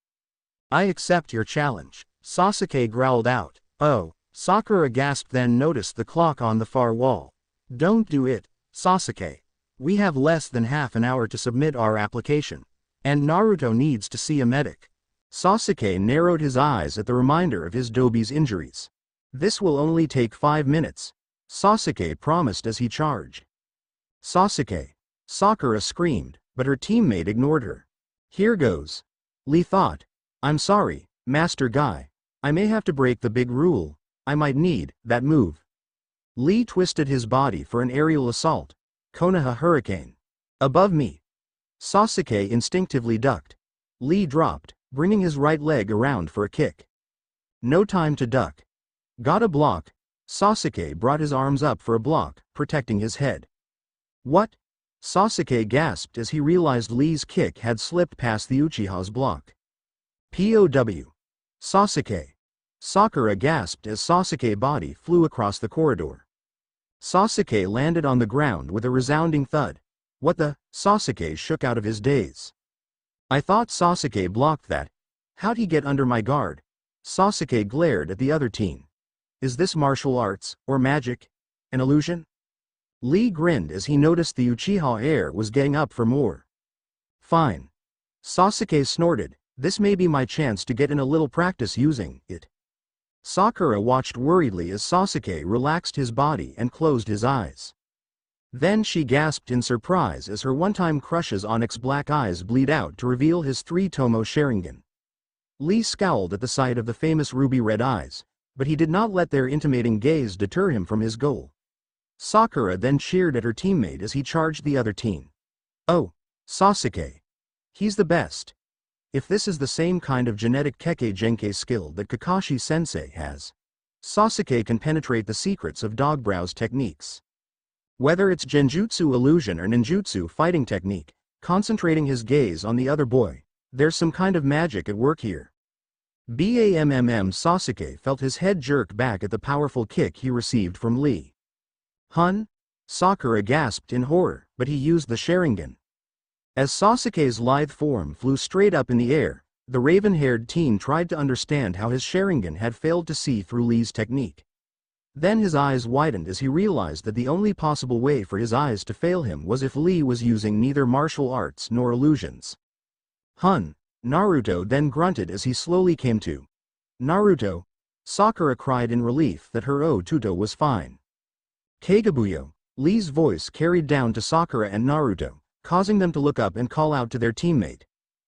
I accept your challenge, Sasuke growled out. Oh, Sakura gasped, then noticed the clock on the far wall. Don't do it, Sasuke. We have less than half an hour to submit our application. And Naruto needs to see a medic. Sasuke narrowed his eyes at the reminder of his Dobi's injuries. This will only take 5 minutes, Sasuke promised as he charged. Sasuke. Sakura screamed, but her teammate ignored her. Here goes. Lee thought. I'm sorry, Master Guy. I may have to break the big rule. I might need that move. Lee twisted his body for an aerial assault. Konoha Hurricane. Above me. Sasuke instinctively ducked. Lee dropped, bringing his right leg around for a kick. No time to duck. Gotta block. Sasuke brought his arms up for a block, protecting his head. What? Sasuke gasped as he realized Lee's kick had slipped past the Uchiha's block. POW. Sasuke. Sakura gasped as Sasuke's body flew across the corridor. Sasuke landed on the ground with a resounding thud. What the? Sasuke shook out of his daze. I thought Sasuke blocked that. How'd he get under my guard? Sasuke glared at the other teen. Is this martial arts, or magic? An illusion? Lee grinned as he noticed the Uchiha heir was getting up for more. Fine. Sasuke snorted, this may be my chance to get in a little practice using it. Sakura watched worriedly as Sasuke relaxed his body and closed his eyes. Then she gasped in surprise as her one-time crush's onyx black eyes bleed out to reveal his three-tomo Sharingan. Lee scowled at the sight of the famous ruby-red eyes, but he did not let their intimating gaze deter him from his goal. Sakura then cheered at her teammate as he charged the other teen. Oh, Sasuke. He's the best. If this is the same kind of genetic Kekkei Genkai skill that Kakashi-sensei has, Sasuke can penetrate the secrets of Dogbrow's techniques. Whether it's genjutsu illusion or ninjutsu fighting technique, concentrating his gaze on the other boy, there's some kind of magic at work here. Sasuke felt his head jerk back at the powerful kick he received from Lee. Hun? Sakura gasped in horror, but he used the Sharingan. As Sasuke's lithe form flew straight up in the air, the raven-haired teen tried to understand how his Sharingan had failed to see through Lee's technique. Then his eyes widened as he realized that the only possible way for his eyes to fail him was if Lee was using neither martial arts nor illusions. Hun, Naruto then grunted as he slowly came to. Naruto, Sakura cried in relief that her Tuto was fine. Kaguya, Lee's voice carried down to Sakura and Naruto, causing them to look up and call out to their teammate.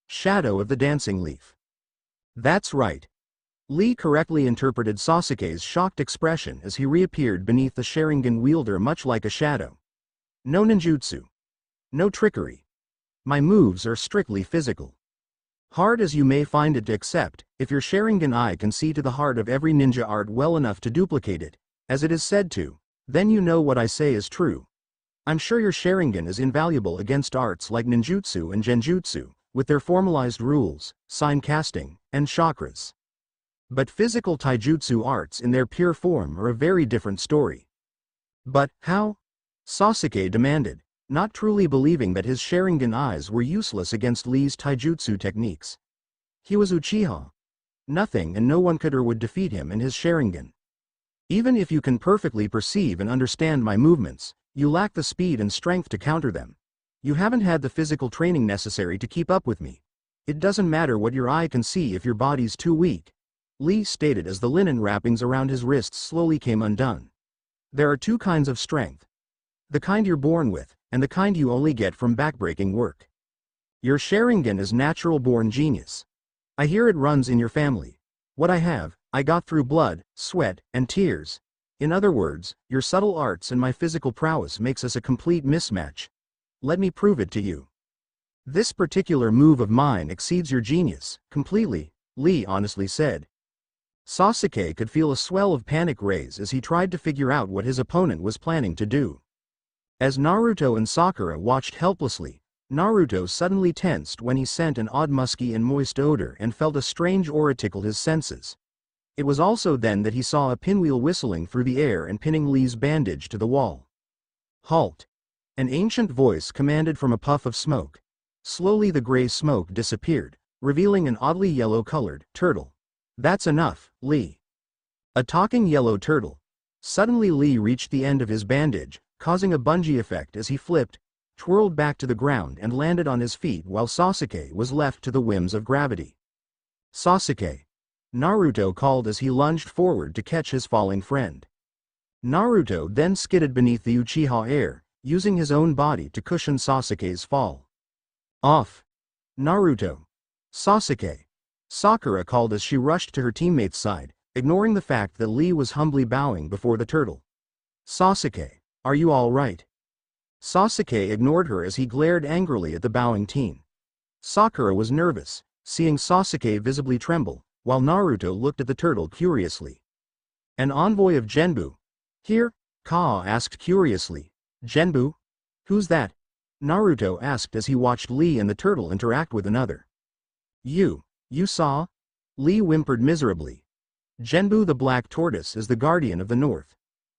Shadow of the Dancing Leaf. That's right. Lee correctly interpreted Sasuke's shocked expression as he reappeared beneath the Sharingan wielder much like a shadow. No ninjutsu. No trickery. My moves are strictly physical. Hard as you may find it to accept, if your Sharingan eye can see to the heart of every ninja art well enough to duplicate it, as it is said to, then you know what I say is true. I'm sure your Sharingan is invaluable against arts like ninjutsu and genjutsu, with their formalized rules, sign casting, and chakras. But physical taijutsu arts in their pure form are a very different story. But how? Sasuke demanded, not truly believing that his Sharingan eyes were useless against Lee's taijutsu techniques. He was Uchiha. Nothing and no one could or would defeat him and his Sharingan. Even if you can perfectly perceive and understand my movements, you lack the speed and strength to counter them. You haven't had the physical training necessary to keep up with me. It doesn't matter what your eye can see if your body's too weak. Lee stated as the linen wrappings around his wrists slowly came undone. There are two kinds of strength. The kind you're born with, and the kind you only get from backbreaking work. Your Sharingan is natural-born genius. I hear it runs in your family. What I have, I got through blood, sweat, and tears. In other words, your subtle arts and my physical prowess makes us a complete mismatch. Let me prove it to you. This particular move of mine exceeds your genius, completely, Lee honestly said. Sasuke could feel a swell of panic raise as he tried to figure out what his opponent was planning to do. As Naruto and Sakura watched helplessly, Naruto suddenly tensed when he sent an odd musky and moist odor and felt a strange aura tickle his senses. It was also then that he saw a pinwheel whistling through the air and pinning Lee's bandage to the wall. Halt! An ancient voice commanded from a puff of smoke. Slowly the gray smoke disappeared, revealing an oddly yellow-colored turtle. That's enough, Lee. A talking yellow turtle. Suddenly Lee reached the end of his bandage, causing a bungee effect as he flipped, twirled back to the ground and landed on his feet while Sasuke was left to the whims of gravity. Sasuke! Naruto called as he lunged forward to catch his falling friend. Naruto then skidded beneath the Uchiha heir, using his own body to cushion Sasuke's fall. Off! Naruto! Sasuke! Sakura called as she rushed to her teammate's side, ignoring the fact that Lee was humbly bowing before the turtle. Sasuke, are you all right? Sasuke ignored her as he glared angrily at the bowing teen. Sakura was nervous, seeing Sasuke visibly tremble, while Naruto looked at the turtle curiously. An envoy of Genbu? Here? Kaa asked curiously. Genbu? Who's that? Naruto asked as he watched Lee and the turtle interact with another. You saw? Lee whimpered miserably. Genbu the Black Tortoise is the guardian of the North.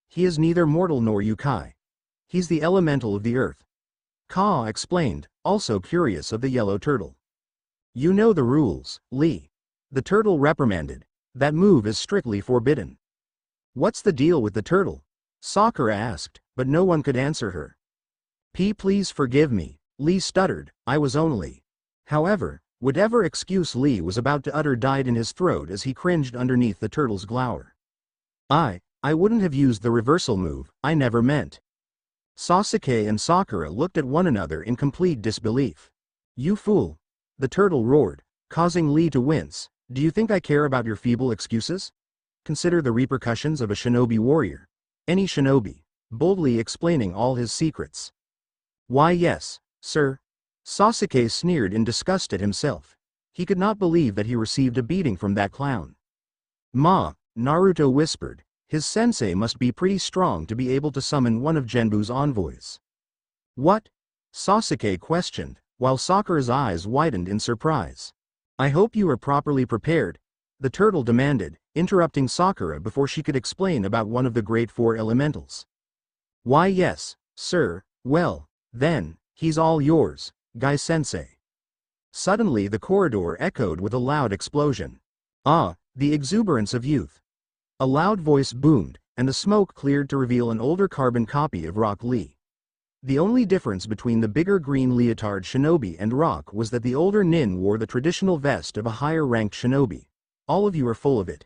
He is neither mortal nor Yukai. He's the elemental of the earth. Kaa explained, also curious of the yellow turtle. You know the rules, Lee. The turtle reprimanded. That move is strictly forbidden. What's the deal with the turtle? Sakura asked, but no one could answer her. Please forgive me, Lee stuttered, I was only. However, whatever excuse Lee was about to utter died in his throat as he cringed underneath the turtle's glower. I wouldn't have used the reversal move, I never meant. Sasuke and Sakura looked at one another in complete disbelief. You fool! The turtle roared, causing Lee to wince. Do you think I care about your feeble excuses? Consider the repercussions of a shinobi warrior. Any shinobi, boldly explaining all his secrets. Why yes, sir. Sasuke sneered in disgust at himself. He could not believe that he received a beating from that clown. Naruto whispered. His sensei must be pretty strong to be able to summon one of Genbu's envoys. What? Sasuke questioned, while Sakura's eyes widened in surprise. I hope you are properly prepared, the turtle demanded, interrupting Sakura before she could explain about one of the great four elementals. Why yes, sir, well, then, he's all yours, Guy-sensei. Suddenly the corridor echoed with a loud explosion. The exuberance of youth. A loud voice boomed, and the smoke cleared to reveal an older carbon copy of Rock Lee. The only difference between the bigger green leotard shinobi and Rock was that the older nin wore the traditional vest of a higher-ranked shinobi. All of you are full of it.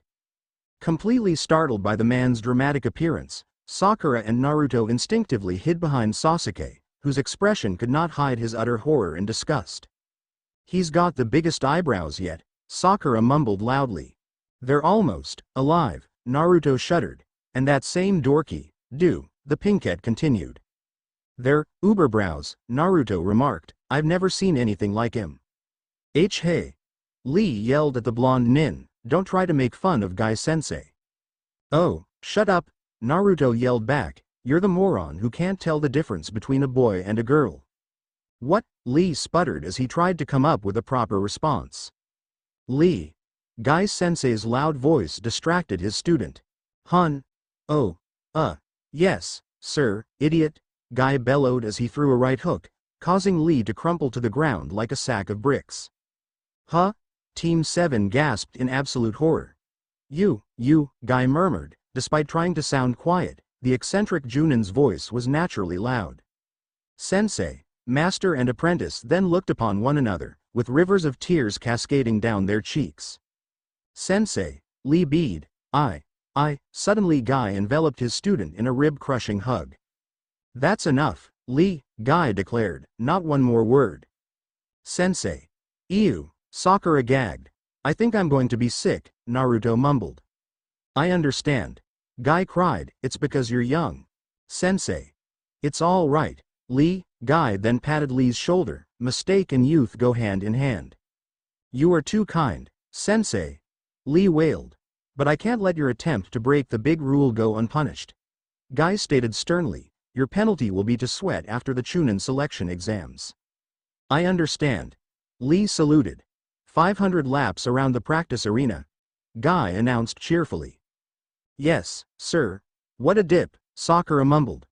Completely startled by the man's dramatic appearance, Sakura and Naruto instinctively hid behind Sasuke, whose expression could not hide his utter horror and disgust. He's got the biggest eyebrows yet, Sakura mumbled loudly. They're almost alive, Naruto shuddered, and that same dorky, the pinkette continued. They're uberbrows, Naruto remarked, I've never seen anything like him. Hey! Lee yelled at the blonde nin, don't try to make fun of Guy-sensei. Oh, shut up, Naruto yelled back, you're the moron who can't tell the difference between a boy and a girl. What? Lee sputtered as he tried to come up with a proper response. Lee. Guy-sensei's loud voice distracted his student. Hun. Oh. Yes, sir, idiot, Guy bellowed as he threw a right hook, causing Lee to crumple to the ground like a sack of bricks. Huh? Team 7 gasped in absolute horror. You, Guy murmured, despite trying to sound quiet, the eccentric Chuunin's voice was naturally loud. Sensei, master and apprentice then looked upon one another, with rivers of tears cascading down their cheeks. Sensei, Lee bead, suddenly Guy enveloped his student in a rib-crushing hug. That's enough, Lee, Guy declared, not one more word. Sensei. Ew, Sakura gagged. I think I'm going to be sick, Naruto mumbled. I understand. Guy cried, it's because you're young. Sensei. It's all right, Lee, Guy then patted Lee's shoulder, mistake and youth go hand in hand. You are too kind, Sensei. Lee wailed. But I can't let your attempt to break the big rule go unpunished. Guy stated sternly, your penalty will be to sweat after the Chuunin selection exams. I understand. Lee saluted. 500 laps around the practice arena. Guy announced cheerfully. Yes, sir. What a dip, Sakura mumbled.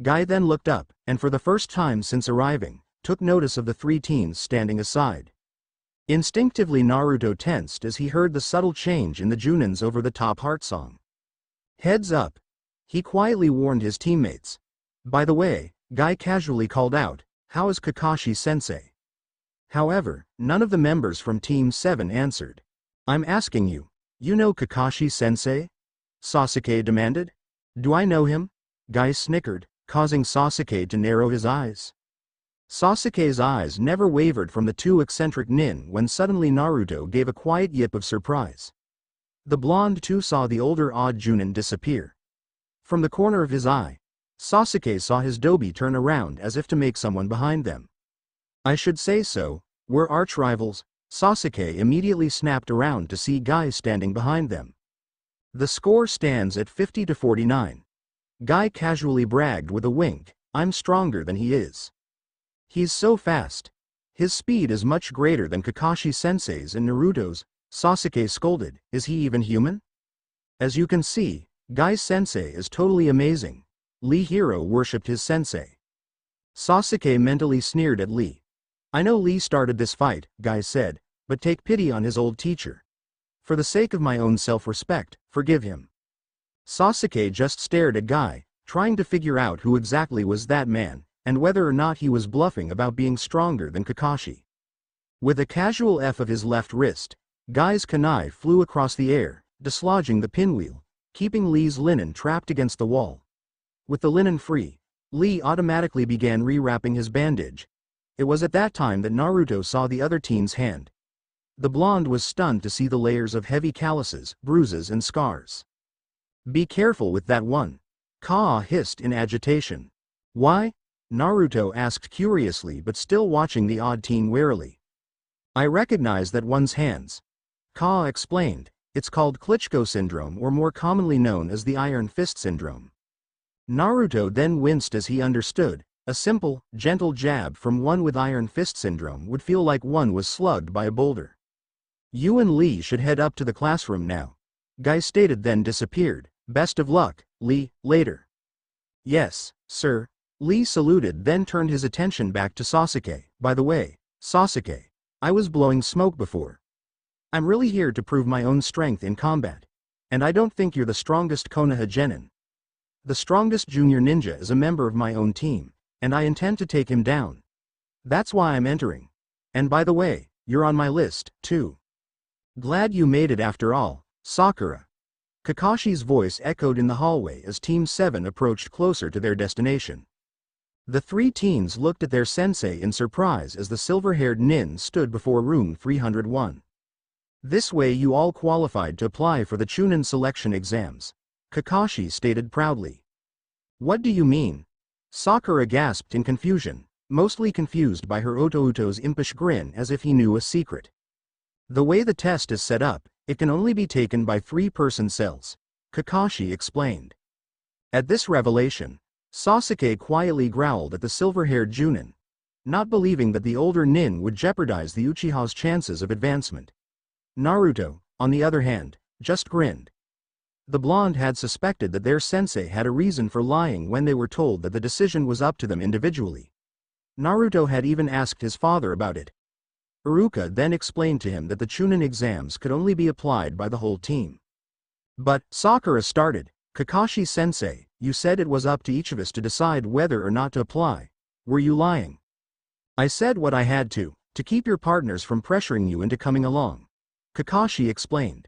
Guy then looked up, and for the first time since arriving, took notice of the three teens standing aside. Instinctively Naruto tensed as he heard the subtle change in the Chuunin's over-the-top heart song. Heads up. He quietly warned his teammates. By the way, Guy casually called out, how is Kakashi-sensei? However, none of the members from Team 7 answered. I'm asking you, you know Kakashi-sensei? Sasuke demanded. Do I know him? Guy snickered, causing Sasuke to narrow his eyes. Sasuke's eyes never wavered from the two eccentric nin when suddenly Naruto gave a quiet yip of surprise. The blonde too saw the older odd Chuunin disappear. From the corner of his eye, Sasuke saw his dobi turn around as if to make someone behind them. I should say so, we're arch-rivals. Sasuke immediately snapped around to see Guy standing behind them. The score stands at 50-49. Guy casually bragged with a wink, I'm stronger than he is. He's so fast. His speed is much greater than Kakashi-sensei's and Naruto's. Sasuke scolded, is he even human? As you can see, Guy's sensei is totally amazing. Lee Hero worshipped his sensei. Sasuke mentally sneered at Lee. I know Lee started this fight, Guy said, but take pity on his old teacher. For the sake of my own self-respect, forgive him. Sasuke just stared at Guy, trying to figure out who exactly was that man, and whether or not he was bluffing about being stronger than Kakashi. With a casual F of his left wrist, Guy's kunai flew across the air, dislodging the pinwheel, keeping Lee's linen trapped against the wall. With the linen free, Lee automatically began rewrapping his bandage. It was at that time that Naruto saw the other teen's hand. The blonde was stunned to see the layers of heavy calluses, bruises and scars. "Be careful with that one," Kaa hissed in agitation. "Why?" Naruto asked curiously but still watching the odd teen warily. "I recognize that one's hands," Kaa explained. "It's called Klitschko syndrome, or more commonly known as the Iron Fist syndrome." Naruto then winced as he understood. A simple, gentle jab from one with Iron Fist syndrome would feel like one was slugged by a boulder. "You and Lee should head up to the classroom now," Guy stated, then disappeared. "Best of luck, Lee, later." "Yes, sir." Lee saluted, then turned his attention back to Sasuke. "By the way, Sasuke, I was blowing smoke before. I'm really here to prove my own strength in combat. And I don't think you're the strongest Konoha genin. The strongest junior ninja is a member of my own team, and I intend to take him down. That's why I'm entering. And by the way, you're on my list, too." "Glad you made it after all, Sakura." Kakashi's voice echoed in the hallway as Team 7 approached closer to their destination. The three teens looked at their sensei in surprise as the silver-haired nin stood before room 301. "This way you all qualified to apply for the Chuunin selection exams," Kakashi stated proudly. "What do you mean?" Sakura gasped in confusion, mostly confused by her Otouto's impish grin as if he knew a secret. "The way the test is set up, it can only be taken by 3-person cells," Kakashi explained. At this revelation, Sasuke quietly growled at the silver-haired Chuunin, not believing that the older nin would jeopardize the Uchiha's chances of advancement. Naruto, on the other hand, just grinned. The blonde had suspected that their sensei had a reason for lying when they were told that the decision was up to them individually. Naruto had even asked his father about it. Iruka then explained to him that the Chuunin exams could only be applied by the whole team. "But," Sakura started, "Kakashi-sensei, you said it was up to each of us to decide whether or not to apply. Were you lying?" "I said what I had to keep your partners from pressuring you into coming along," Kakashi explained.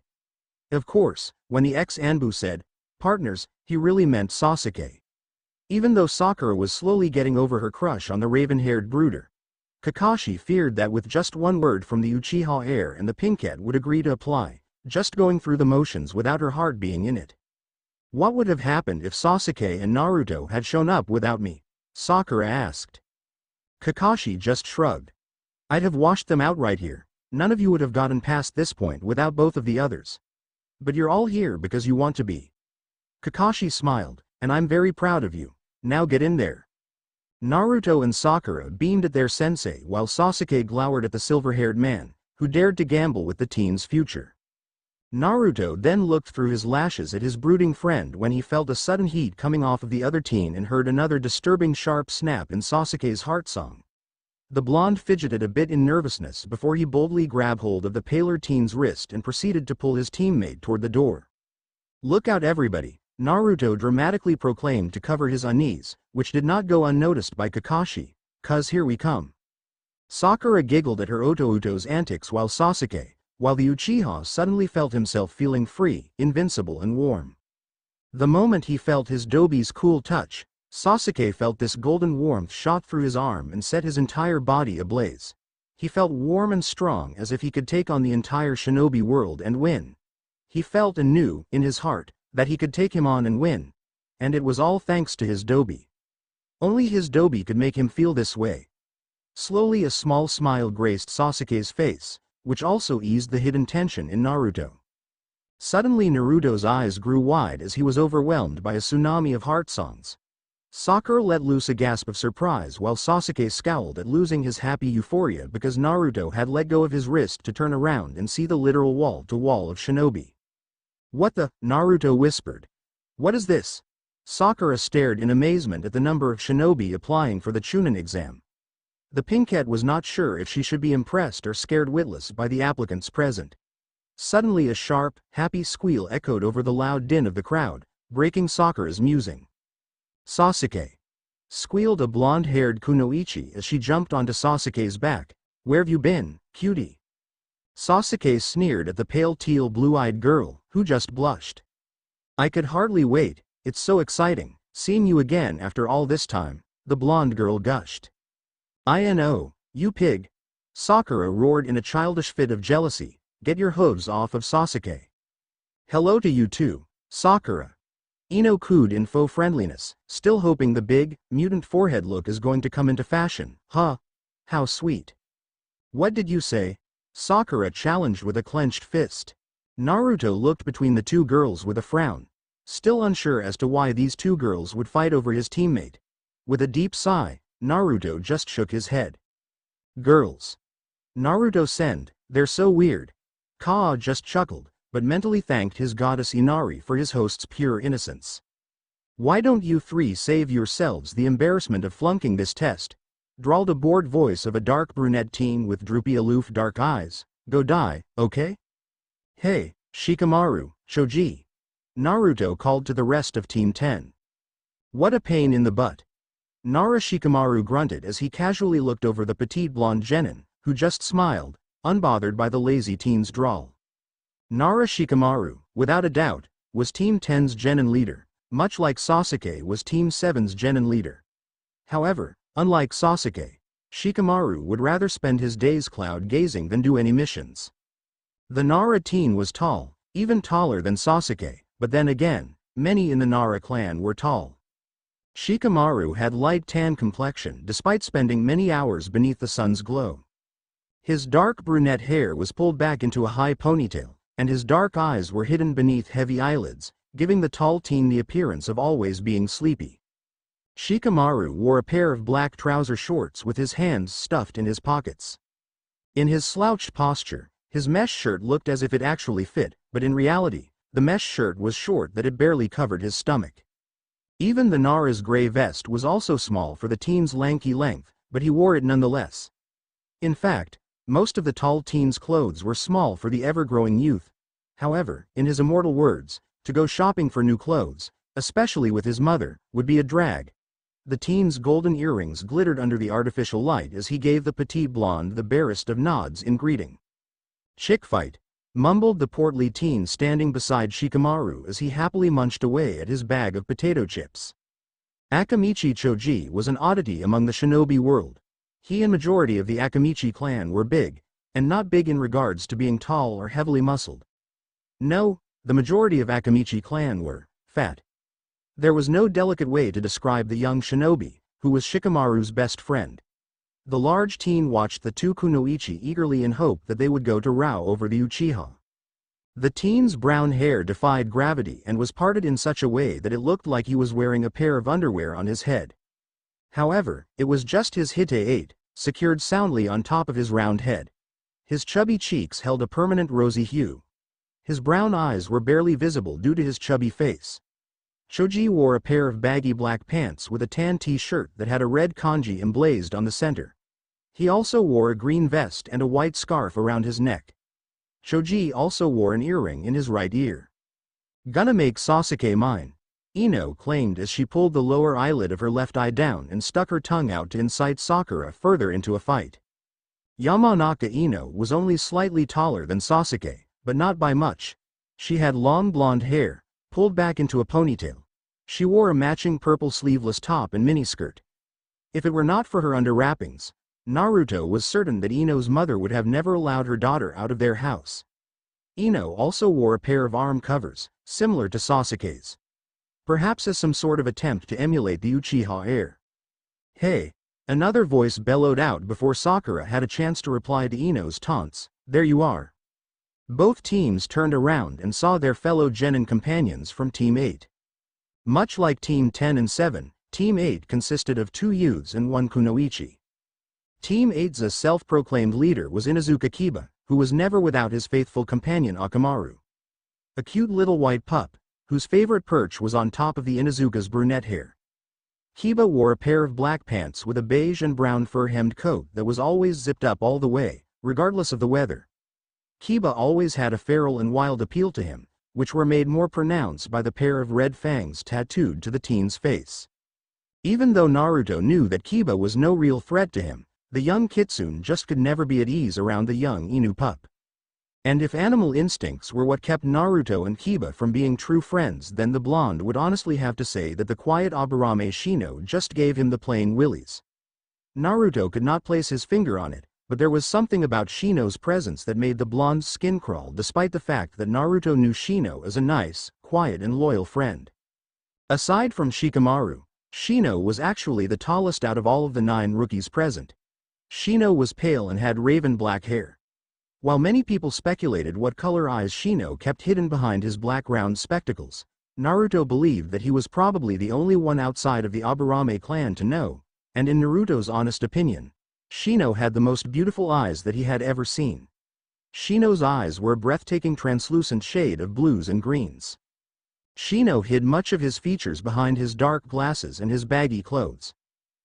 Of course, when the ex-Anbu said, "partners," he really meant Sasuke. Even though Sakura was slowly getting over her crush on the raven-haired brooder, Kakashi feared that with just one word from the Uchiha heir and the pinkette would agree to apply, just going through the motions without her heart being in it. "What would have happened if Sasuke and Naruto had shown up without me?" Sakura asked. Kakashi just shrugged. "I'd have washed them out right here. None of you would have gotten past this point without both of the others. But you're all here because you want to be." Kakashi smiled, "And I'm very proud of you. Now get in there." Naruto and Sakura beamed at their sensei while Sasuke glowered at the silver-haired man, who dared to gamble with the teen's future. Naruto then looked through his lashes at his brooding friend when he felt a sudden heat coming off of the other teen and heard another disturbing sharp snap in Sasuke's heart song. The blonde fidgeted a bit in nervousness before he boldly grabbed hold of the paler teen's wrist and proceeded to pull his teammate toward the door. "Look out everybody," Naruto dramatically proclaimed to cover his unease, which did not go unnoticed by Kakashi, "'cause here we come." Sakura giggled at her Otouto's antics while the Uchiha suddenly felt himself feeling free, invincible and warm. The moment he felt his Dobi's cool touch, Sasuke felt this golden warmth shot through his arm and set his entire body ablaze. He felt warm and strong as if he could take on the entire shinobi world and win. He felt and knew, in his heart, that he could take him on and win. And it was all thanks to his Dobi. Only his Dobi could make him feel this way. Slowly a small smile graced Sasuke's face, which also eased the hidden tension in Naruto. Suddenly Naruto's eyes grew wide as he was overwhelmed by a tsunami of heart songs. Sakura let loose a gasp of surprise while Sasuke scowled at losing his happy euphoria because Naruto had let go of his wrist to turn around and see the literal wall-to-wall of shinobi. "What the?" Naruto whispered. "What is this?" Sakura stared in amazement at the number of shinobi applying for the Chuunin exam. The pinkette was not sure if she should be impressed or scared witless by the applicants present. Suddenly a sharp, happy squeal echoed over the loud din of the crowd, breaking Sakura's musing. "Sasuke!" squealed a blonde-haired kunoichi as she jumped onto Sasuke's back. "Where've you been, cutie?" Sasuke sneered at the pale teal blue-eyed girl, who just blushed. "I could hardly wait, it's so exciting, seeing you again after all this time," the blonde girl gushed. "I know, you pig!" Sakura roared in a childish fit of jealousy. "Get your hooves off of Sasuke." "Hello to you too, Sakura." Ino cooed in faux friendliness, still hoping the big, mutant forehead look is going to come into fashion. "Huh? How sweet." "What did you say?" Sakura challenged with a clenched fist. Naruto looked between the two girls with a frown, still unsure as to why these two girls would fight over his teammate. With a deep sigh, Naruto just shook his head. "Girls. Naruto-sen, they're so weird." Kaa just chuckled, but mentally thanked his goddess Inari for his host's pure innocence. "Why don't you three save yourselves the embarrassment of flunking this test?" drawled a bored voice of a dark brunette teen with droopy aloof dark eyes. "Go die, okay?" "Hey, Shikamaru, Choji!" Naruto called to the rest of Team 10. "What a pain in the butt." Nara Shikamaru grunted as he casually looked over the petite blonde genin, who just smiled, unbothered by the lazy teen's drawl. Nara Shikamaru, without a doubt, was Team 10's genin leader, much like Sasuke was Team 7's genin leader. However, unlike Sasuke, Shikamaru would rather spend his days cloud gazing than do any missions. The Nara teen was tall, even taller than Sasuke, but then again, many in the Nara clan were tall. Shikamaru had light tan complexion despite spending many hours beneath the sun's glow. His dark brunette hair was pulled back into a high ponytail, and his dark eyes were hidden beneath heavy eyelids, giving the tall teen the appearance of always being sleepy. Shikamaru wore a pair of black trouser shorts with his hands stuffed in his pockets. In his slouched posture, his mesh shirt looked as if it actually fit, but in reality, the mesh shirt was short that it barely covered his stomach. Even the Nara's gray vest was also small for the teen's lanky length, but he wore it nonetheless. In fact, most of the tall teen's clothes were small for the ever-growing youth. However, in his immortal words, to go shopping for new clothes, especially with his mother, would be a drag. The teen's golden earrings glittered under the artificial light as he gave the petite blonde the barest of nods in greeting. "Chick fight," mumbled the portly teen standing beside Shikamaru as he happily munched away at his bag of potato chips. Akamichi Choji was an oddity among the shinobi world. He and majority of the Akamichi clan were big, and not big in regards to being tall or heavily muscled. No, the majority of Akamichi clan were fat. There was no delicate way to describe the young shinobi, who was Shikamaru's best friend. The large teen watched the two kunoichi eagerly in hope that they would go to row over the Uchiha. The teen's brown hair defied gravity and was parted in such a way that it looked like he was wearing a pair of underwear on his head. However, it was just his hite-8, secured soundly on top of his round head. His chubby cheeks held a permanent rosy hue. His brown eyes were barely visible due to his chubby face. Choji wore a pair of baggy black pants with a tan t-shirt that had a red kanji emblazoned on the center. He also wore a green vest and a white scarf around his neck. Choji also wore an earring in his right ear. "Gonna make Sasuke mine," Ino claimed as she pulled the lower eyelid of her left eye down and stuck her tongue out to incite Sakura further into a fight. Yamanaka Ino was only slightly taller than Sasuke, but not by much. She had long blonde hair, pulled back into a ponytail. She wore a matching purple sleeveless top and miniskirt. If it were not for her underwrappings, Naruto was certain that Ino's mother would have never allowed her daughter out of their house. Ino also wore a pair of arm covers, similar to Sasuke's. Perhaps as some sort of attempt to emulate the Uchiha heir. "Hey!" another voice bellowed out before Sakura had a chance to reply to Ino's taunts. "There you are." Both teams turned around and saw their fellow genin companions from Team 8. Much like Team 10 and 7, Team 8 consisted of 2 youths and 1 kunoichi. Team 8's self-proclaimed leader was Inuzuka Kiba, who was never without his faithful companion Akamaru. A cute little white pup, whose favorite perch was on top of the Inuzuka's brunette hair. Kiba wore a pair of black pants with a beige and brown fur-hemmed coat that was always zipped up all the way, regardless of the weather. Kiba always had a feral and wild appeal to him, which were made more pronounced by the pair of red fangs tattooed to the teen's face. Even though Naruto knew that Kiba was no real threat to him, the young kitsune just could never be at ease around the young Inu pup. And if animal instincts were what kept Naruto and Kiba from being true friends, then the blonde would honestly have to say that the quiet Aburame Shino just gave him the plain willies. Naruto could not place his finger on it, but there was something about Shino's presence that made the blonde's skin crawl despite the fact that Naruto knew Shino as a nice, quiet and loyal friend. Aside from Shikamaru, Shino was actually the tallest out of all of the 9 rookies present. Shino was pale and had raven black hair. While many people speculated what color eyes Shino kept hidden behind his black round spectacles, Naruto believed that he was probably the only one outside of the Aburame clan to know, and in Naruto's honest opinion, Shino had the most beautiful eyes that he had ever seen. Shino's eyes were a breathtaking translucent shade of blues and greens. Shino hid much of his features behind his dark glasses and his baggy clothes.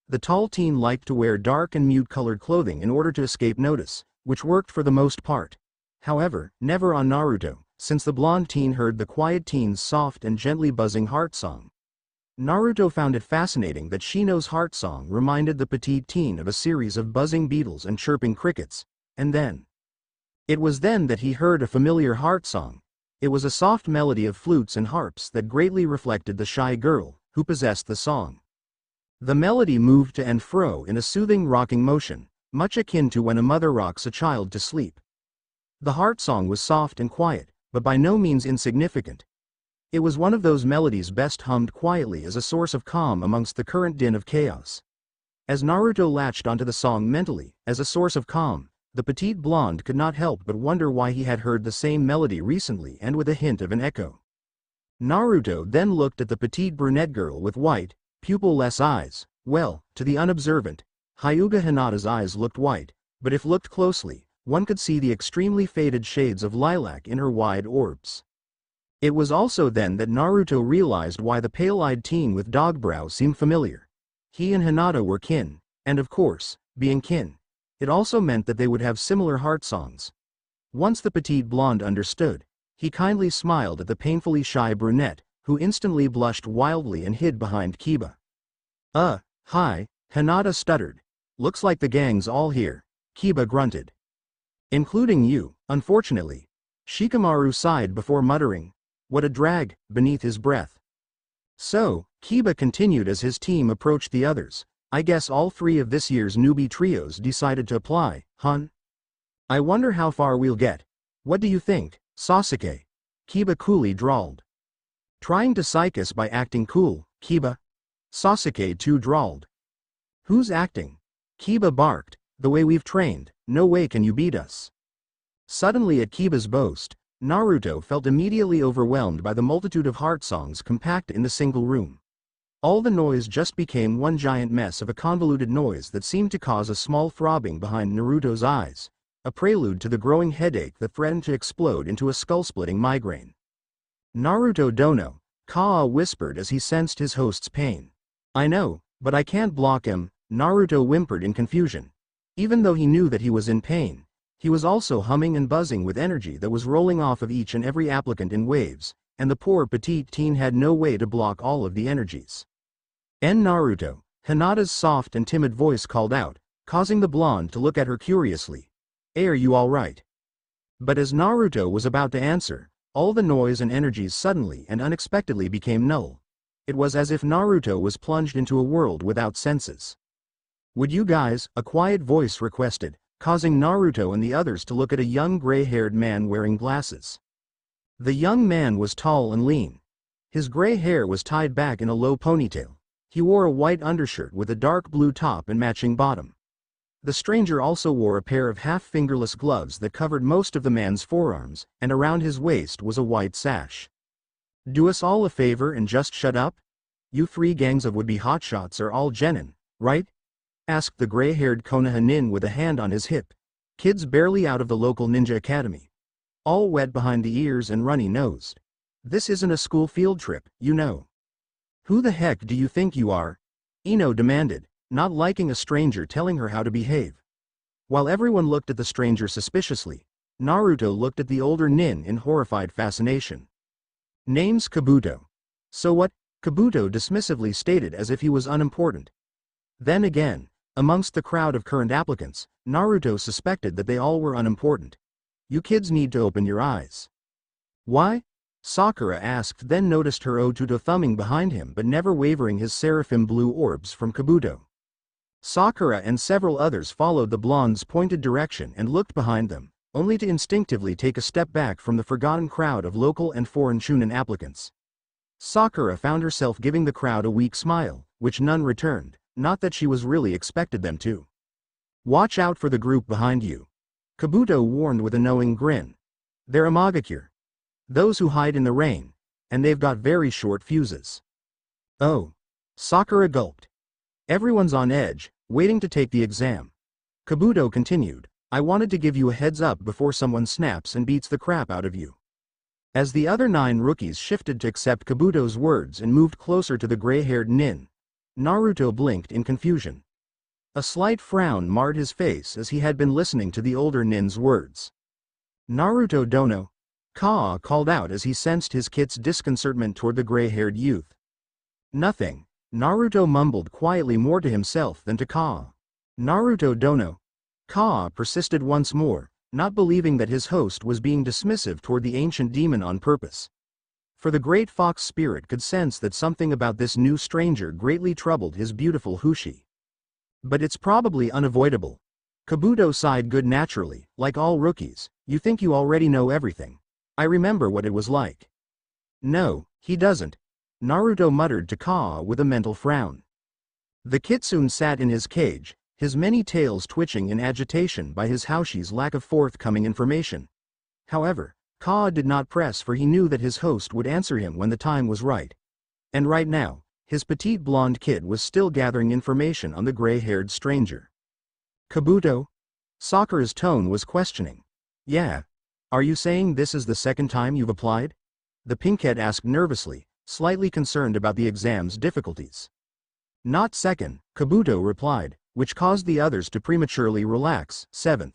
The tall teen liked to wear dark and mute-colored clothing in order to escape notice, which worked for the most part. However, never on Naruto, since the blonde teen heard the quiet teen's soft and gently buzzing heart song. Naruto found it fascinating that Shino's heart song reminded the petite teen of a series of buzzing beetles and chirping crickets, and then. It was then that he heard a familiar heart song. It was a soft melody of flutes and harps that greatly reflected the shy girl who possessed the song. The melody moved to and fro in a soothing rocking motion, much akin to when a mother rocks a child to sleep. The heart song was soft and quiet, but by no means insignificant. It was one of those melodies best hummed quietly as a source of calm amongst the current din of chaos. As Naruto latched onto the song mentally, as a source of calm, the petite blonde could not help but wonder why he had heard the same melody recently and with a hint of an echo. Naruto then looked at the petite brunette girl with white, pupil-less eyes. Well, to the unobservant, Hyuga Hinata's eyes looked white, but if looked closely, one could see the extremely faded shades of lilac in her wide orbs. It was also then that Naruto realized why the pale-eyed teen with dog brow seemed familiar. He and Hinata were kin, and of course, being kin, it also meant that they would have similar heart songs. Once the petite blonde understood, he kindly smiled at the painfully shy brunette, who instantly blushed wildly and hid behind Kiba. Hi, Hinata stuttered. Looks like the gang's all here, Kiba grunted. Including you, unfortunately. Shikamaru sighed before muttering, what a drag, beneath his breath. So, Kiba continued as his team approached the others, I guess all 3 of this year's newbie trios decided to apply, hun? I wonder how far we'll get. What do you think, Sasuke? Kiba coolly drawled. Trying to psych us by acting cool, Kiba? Sasuke too drawled. Who's acting? Kiba barked, the way we've trained, no way can you beat us. Suddenly at Kiba's boast, Naruto felt immediately overwhelmed by the multitude of heart songs compact in the single room. All the noise just became one giant mess of a convoluted noise that seemed to cause a small throbbing behind Naruto's eyes, a prelude to the growing headache that threatened to explode into a skull-splitting migraine. Naruto dono, Kaa whispered as he sensed his host's pain. I know, but I can't block him, Naruto whimpered in confusion. Even though he knew that he was in pain, he was also humming and buzzing with energy that was rolling off of each and every applicant in waves, and the poor petite teen had no way to block all of the energies. Naruto, Hinata's soft and timid voice called out, causing the blonde to look at her curiously. Are you all right? But as Naruto was about to answer, all the noise and energies suddenly and unexpectedly became null. It was as if Naruto was plunged into a world without senses. Would you guys, a quiet voice requested, causing Naruto and the others to look at a young gray-haired man wearing glasses. The young man was tall and lean. His gray hair was tied back in a low ponytail. He wore a white undershirt with a dark blue top and matching bottom. The stranger also wore a pair of half-fingerless gloves that covered most of the man's forearms, and around his waist was a white sash. Do us all a favor and just shut up? You 3 gangs of would-be hotshots are all genin, right? Asked the gray-haired Konoha nin with a hand on his hip. Kids barely out of the local ninja academy. All wet behind the ears and runny-nosed. This isn't a school field trip, you know. Who the heck do you think you are? Ino demanded, not liking a stranger telling her how to behave. While everyone looked at the stranger suspiciously, Naruto looked at the older nin in horrified fascination. Name's Kabuto. So what? Kabuto dismissively stated as if he was unimportant. Then again, amongst the crowd of current applicants, Naruto suspected that they all were unimportant. You kids need to open your eyes. Why? Sakura asked, then noticed Hirotuto thumbing behind him but never wavering his seraphim blue orbs from Kabuto. Sakura and several others followed the blonde's pointed direction and looked behind them, only to instinctively take a step back from the forgotten crowd of local and foreign Chuunin applicants. Sakura found herself giving the crowd a weak smile, which none returned, not that she was really expected them to. Watch out for the group behind you. Kabuto warned with a knowing grin. They're Amagakure. Those who hide in the rain, and they've got very short fuses. Oh. Sakura gulped. Everyone's on edge, waiting to take the exam. Kabuto continued, I wanted to give you a heads up before someone snaps and beats the crap out of you. As the other 9 rookies shifted to accept Kabuto's words and moved closer to the gray-haired nin, Naruto blinked in confusion. A slight frown marred his face as he had been listening to the older nin's words. Naruto dono, Kaa called out as he sensed his kit's disconcertment toward the gray-haired youth. Nothing, Naruto mumbled quietly, more to himself than to Kaa. Naruto dono. Kaa persisted once more, not believing that his host was being dismissive toward the ancient demon on purpose. For the great fox spirit could sense that something about this new stranger greatly troubled his beautiful Hushi. But it's probably unavoidable. Kabuto sighed good-naturally, like all rookies, you think you already know everything. I remember what it was like. No, he doesn't. Naruto muttered to Kaa with a mental frown. The kitsune sat in his cage, his many tails twitching in agitation by his Hushi's lack of forthcoming information. However, Kaa did not press, for he knew that his host would answer him when the time was right. And right now, his petite blonde kid was still gathering information on the gray-haired stranger. Kabuto? Sakura's tone was questioning. Yeah. Are you saying this is the second time you've applied? The pinkhead asked nervously, slightly concerned about the exam's difficulties. Not second, Kabuto replied, which caused the others to prematurely relax. 7th.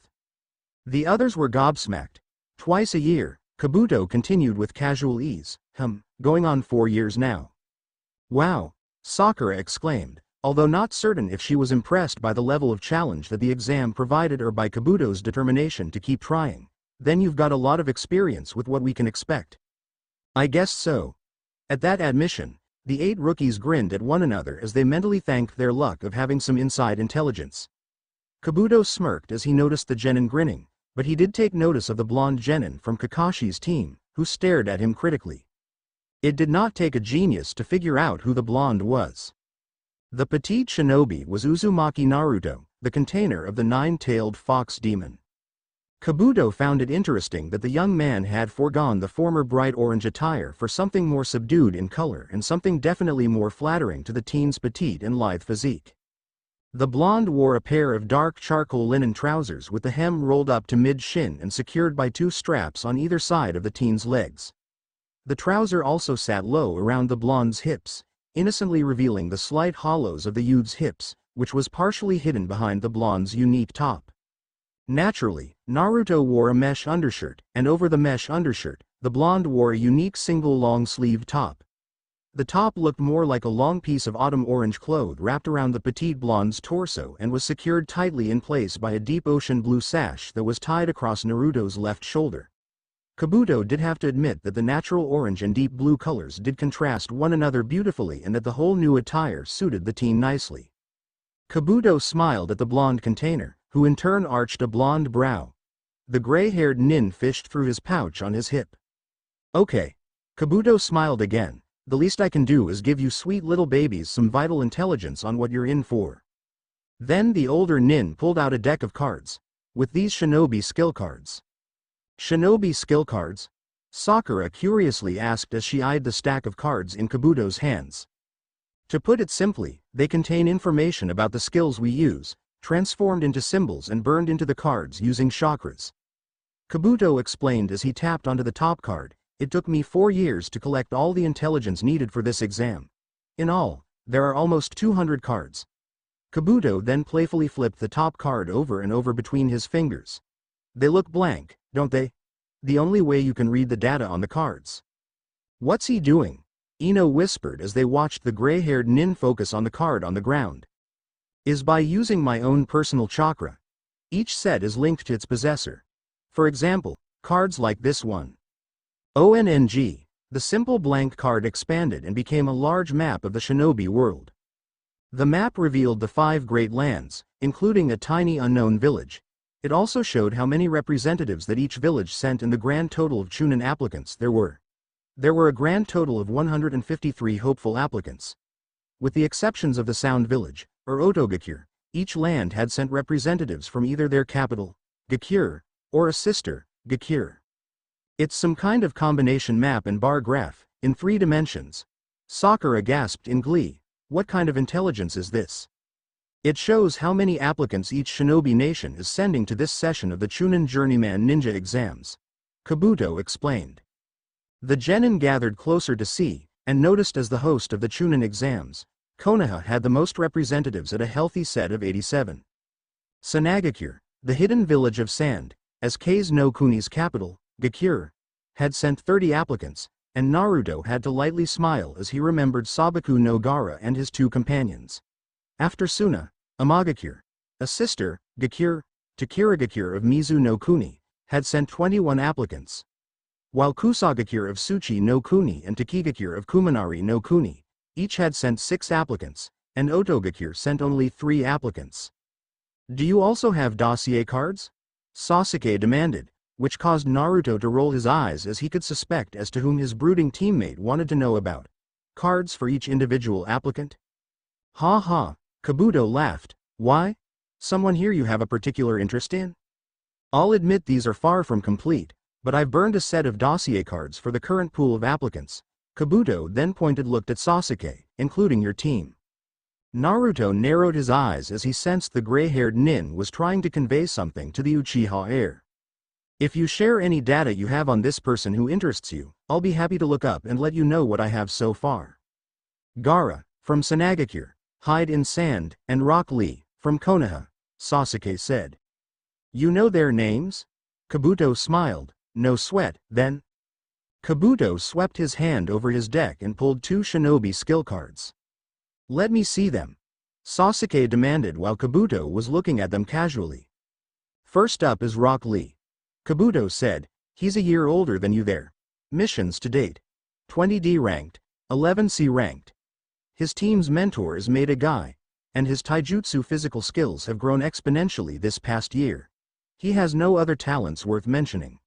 The others were gobsmacked. Twice a year, Kabuto continued with casual ease. Going on 4 years now. Wow, Sakura exclaimed, although not certain if she was impressed by the level of challenge that the exam provided or by Kabuto's determination to keep trying. Then you've got a lot of experience with what we can expect. I guess so. At that admission, the 8 rookies grinned at one another as they mentally thanked their luck of having some inside intelligence. Kabuto smirked as he noticed the genin grinning, but he did take notice of the blonde genin from Kakashi's team, who stared at him critically. It did not take a genius to figure out who the blonde was. The petite shinobi was Uzumaki Naruto, the container of the 9-tailed fox demon. Kabuto found it interesting that the young man had foregone the former bright orange attire for something more subdued in color and something definitely more flattering to the teen's petite and lithe physique. The blonde wore a pair of dark charcoal linen trousers with the hem rolled up to mid-shin and secured by 2 straps on either side of the teen's legs. The trouser also sat low around the blonde's hips, innocently revealing the slight hollows of the youth's hips, which was partially hidden behind the blonde's unique top. Naturally, Naruto wore a mesh undershirt, and over the mesh undershirt, the blonde wore a unique single long-sleeved top. The top looked more like a long piece of autumn orange cloth wrapped around the petite blonde's torso and was secured tightly in place by a deep ocean blue sash that was tied across Naruto's left shoulder. Kabuto did have to admit that the natural orange and deep blue colors did contrast one another beautifully and that the whole new attire suited the teen nicely. Kabuto smiled at the blonde container, who in turn arched a blonde brow. The gray-haired nin fished through his pouch on his hip. Okay. Kabuto smiled again. The least I can do is give you sweet little babies some vital intelligence on what you're in for. Then the older nin pulled out a deck of cards. With these shinobi skill cards. Shinobi skill cards? Sakura curiously asked as she eyed the stack of cards in Kabuto's hands. To put it simply, they contain information about the skills we use, transformed into symbols and burned into the cards using chakras. Kabuto explained as he tapped onto the top card, it took me 4 years to collect all the intelligence needed for this exam. In all, There are almost 200 cards. Kabuto then playfully flipped the top card over and over between his fingers. They look blank, don't they? The only way you can read the data on the cards. What's he doing? Ino whispered as they watched the gray-haired nin focus on the card on the ground. Is by using my own personal chakra. Each set is linked to its possessor. For example, cards like this one. ONNG, the simple blank card expanded and became a large map of the shinobi world. The map revealed the 5 great lands, including a tiny unknown village. It also showed how many representatives that each village sent and the grand total of Chuunin applicants there were. There were a grand total of 153 hopeful applicants. With the exceptions of the Sound Village, or Otogakure, each land had sent representatives from either their capital, Gakure, or a sister, Gakure. It's some kind of combination map and bar graph, in 3 dimensions. Sakura gasped in glee. What kind of intelligence is this? It shows how many applicants each shinobi nation is sending to this session of the Chuunin Journeyman Ninja exams. Kabuto explained. The genin gathered closer to see, and noticed as the host of the Chuunin exams, Konoha had the most representatives at a healthy set of 87. Sanagakure, the hidden village of sand, as Kei's no Kuni's capital, Gakure, had sent 30 applicants, and Naruto had to lightly smile as he remembered Sabaku no Gaara and his 2 companions. After Suna, Amagakure, a sister, Gakure, to Kirigakure of Mizu no Kuni, had sent 21 applicants. While Kusagakure of Tsuchi no Kuni and Takigakure of Kuminari no Kuni, each had sent 6 applicants, and Otogakure sent only 3 applicants. Do you also have dossier cards? Sasuke demanded, which caused Naruto to roll his eyes as he could suspect as to whom his brooding teammate wanted to know about. Cards for each individual applicant? Ha ha, Kabuto laughed. Why? Someone here you have a particular interest in? I'll admit these are far from complete, but I've burned a set of dossier cards for the current pool of applicants. Kabuto then looked at Sasuke, including your team. Naruto narrowed his eyes as he sensed the gray-haired nin was trying to convey something to the Uchiha heir. If you share any data you have on this person who interests you, I'll be happy to look up and let you know what I have so far. Gaara, from Sanagakure, Hide in Sand, and Rock Lee, from Konoha, Sasuke said. You know their names? Kabuto smiled. No sweat, then. Kabuto swept his hand over his deck and pulled 2 shinobi skill cards. Let me see them. Sasuke demanded while Kabuto was looking at them casually. First up is Rock Lee. Kabuto said, he's a year older than you there. Missions to date. 20D ranked, 11C ranked. His team's mentor is Maeda Guy, and his taijutsu physical skills have grown exponentially this past year. He has no other talents worth mentioning.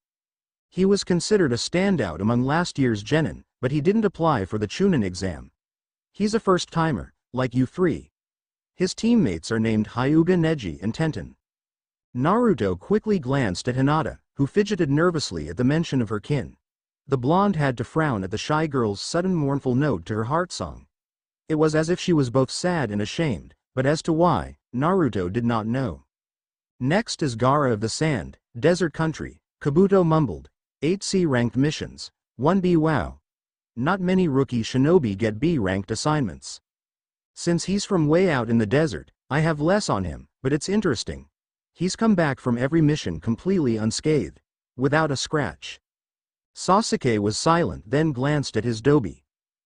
He was considered a standout among last year's genin, but he didn't apply for the Chuunin exam. He's a first-timer, like you 3. His teammates are named Hyuga Neji and Tenten. Naruto quickly glanced at Hinata, who fidgeted nervously at the mention of her kin. The blonde had to frown at the shy girl's sudden mournful note to her heart song. It was as if she was both sad and ashamed, but as to why, Naruto did not know. Next is Gaara of the Sand, Desert Country. Kabuto mumbled. 8C ranked missions, 1B wow. Not many rookie shinobi get B-ranked assignments. Since he's from way out in the desert, I have less on him, but it's interesting. He's come back from every mission completely unscathed, without a scratch. Sasuke was silent, then glanced at his dobi.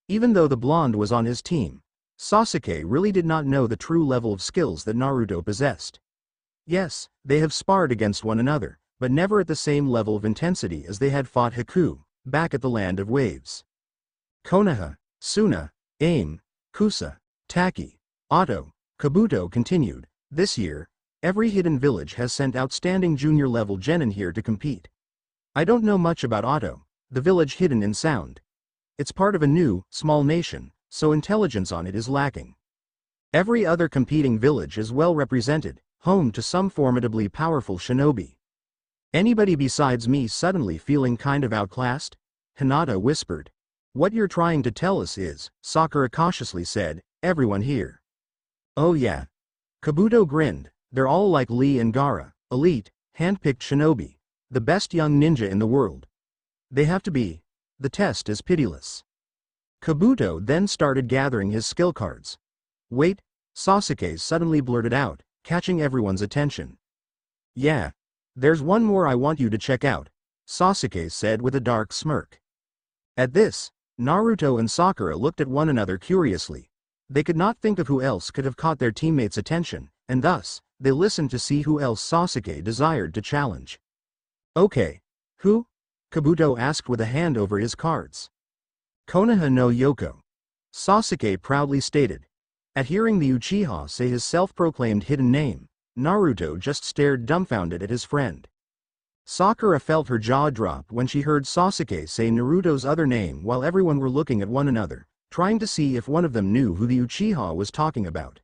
Even though the blonde was on his team, Sasuke really did not know the true level of skills that Naruto possessed. Yes, they have sparred against one another, but never at the same level of intensity as they had fought Haku, back at the Land of Waves. Konoha, Suna, Aim, Kusa, Taki, Otto, Kabuto continued. This year, every hidden village has sent outstanding junior-level genin here to compete. I don't know much about Otto, the village hidden in Sound. It's part of a new, small nation, so intelligence on it is lacking. Every other competing village is well represented, home to some formidably powerful shinobi. Anybody besides me suddenly feeling kind of outclassed? Hinata whispered. What you're trying to tell us is, Sakura cautiously said, everyone here. Oh yeah. Kabuto grinned. They're all like Lee and Gaara, elite, hand-picked shinobi, the best young ninja in the world. They have to be. The test is pitiless. Kabuto then started gathering his skill cards. Wait, Sasuke suddenly blurted out, catching everyone's attention. Yeah. There's one more I want you to check out, Sasuke said with a dark smirk. At this, Naruto and Sakura looked at one another curiously. They could not think of who else could have caught their teammates' attention, and thus, they listened to see who else Sasuke desired to challenge. Okay. Who? Kabuto asked with a hand over his cards. Konoha no Yoko. Sasuke proudly stated. At hearing the Uchiha say his self-proclaimed hidden name, Naruto just stared dumbfounded at his friend. Sakura felt her jaw drop when she heard Sasuke say Naruto's other name while everyone were looking at one another, trying to see if one of them knew who the Uchiha was talking about.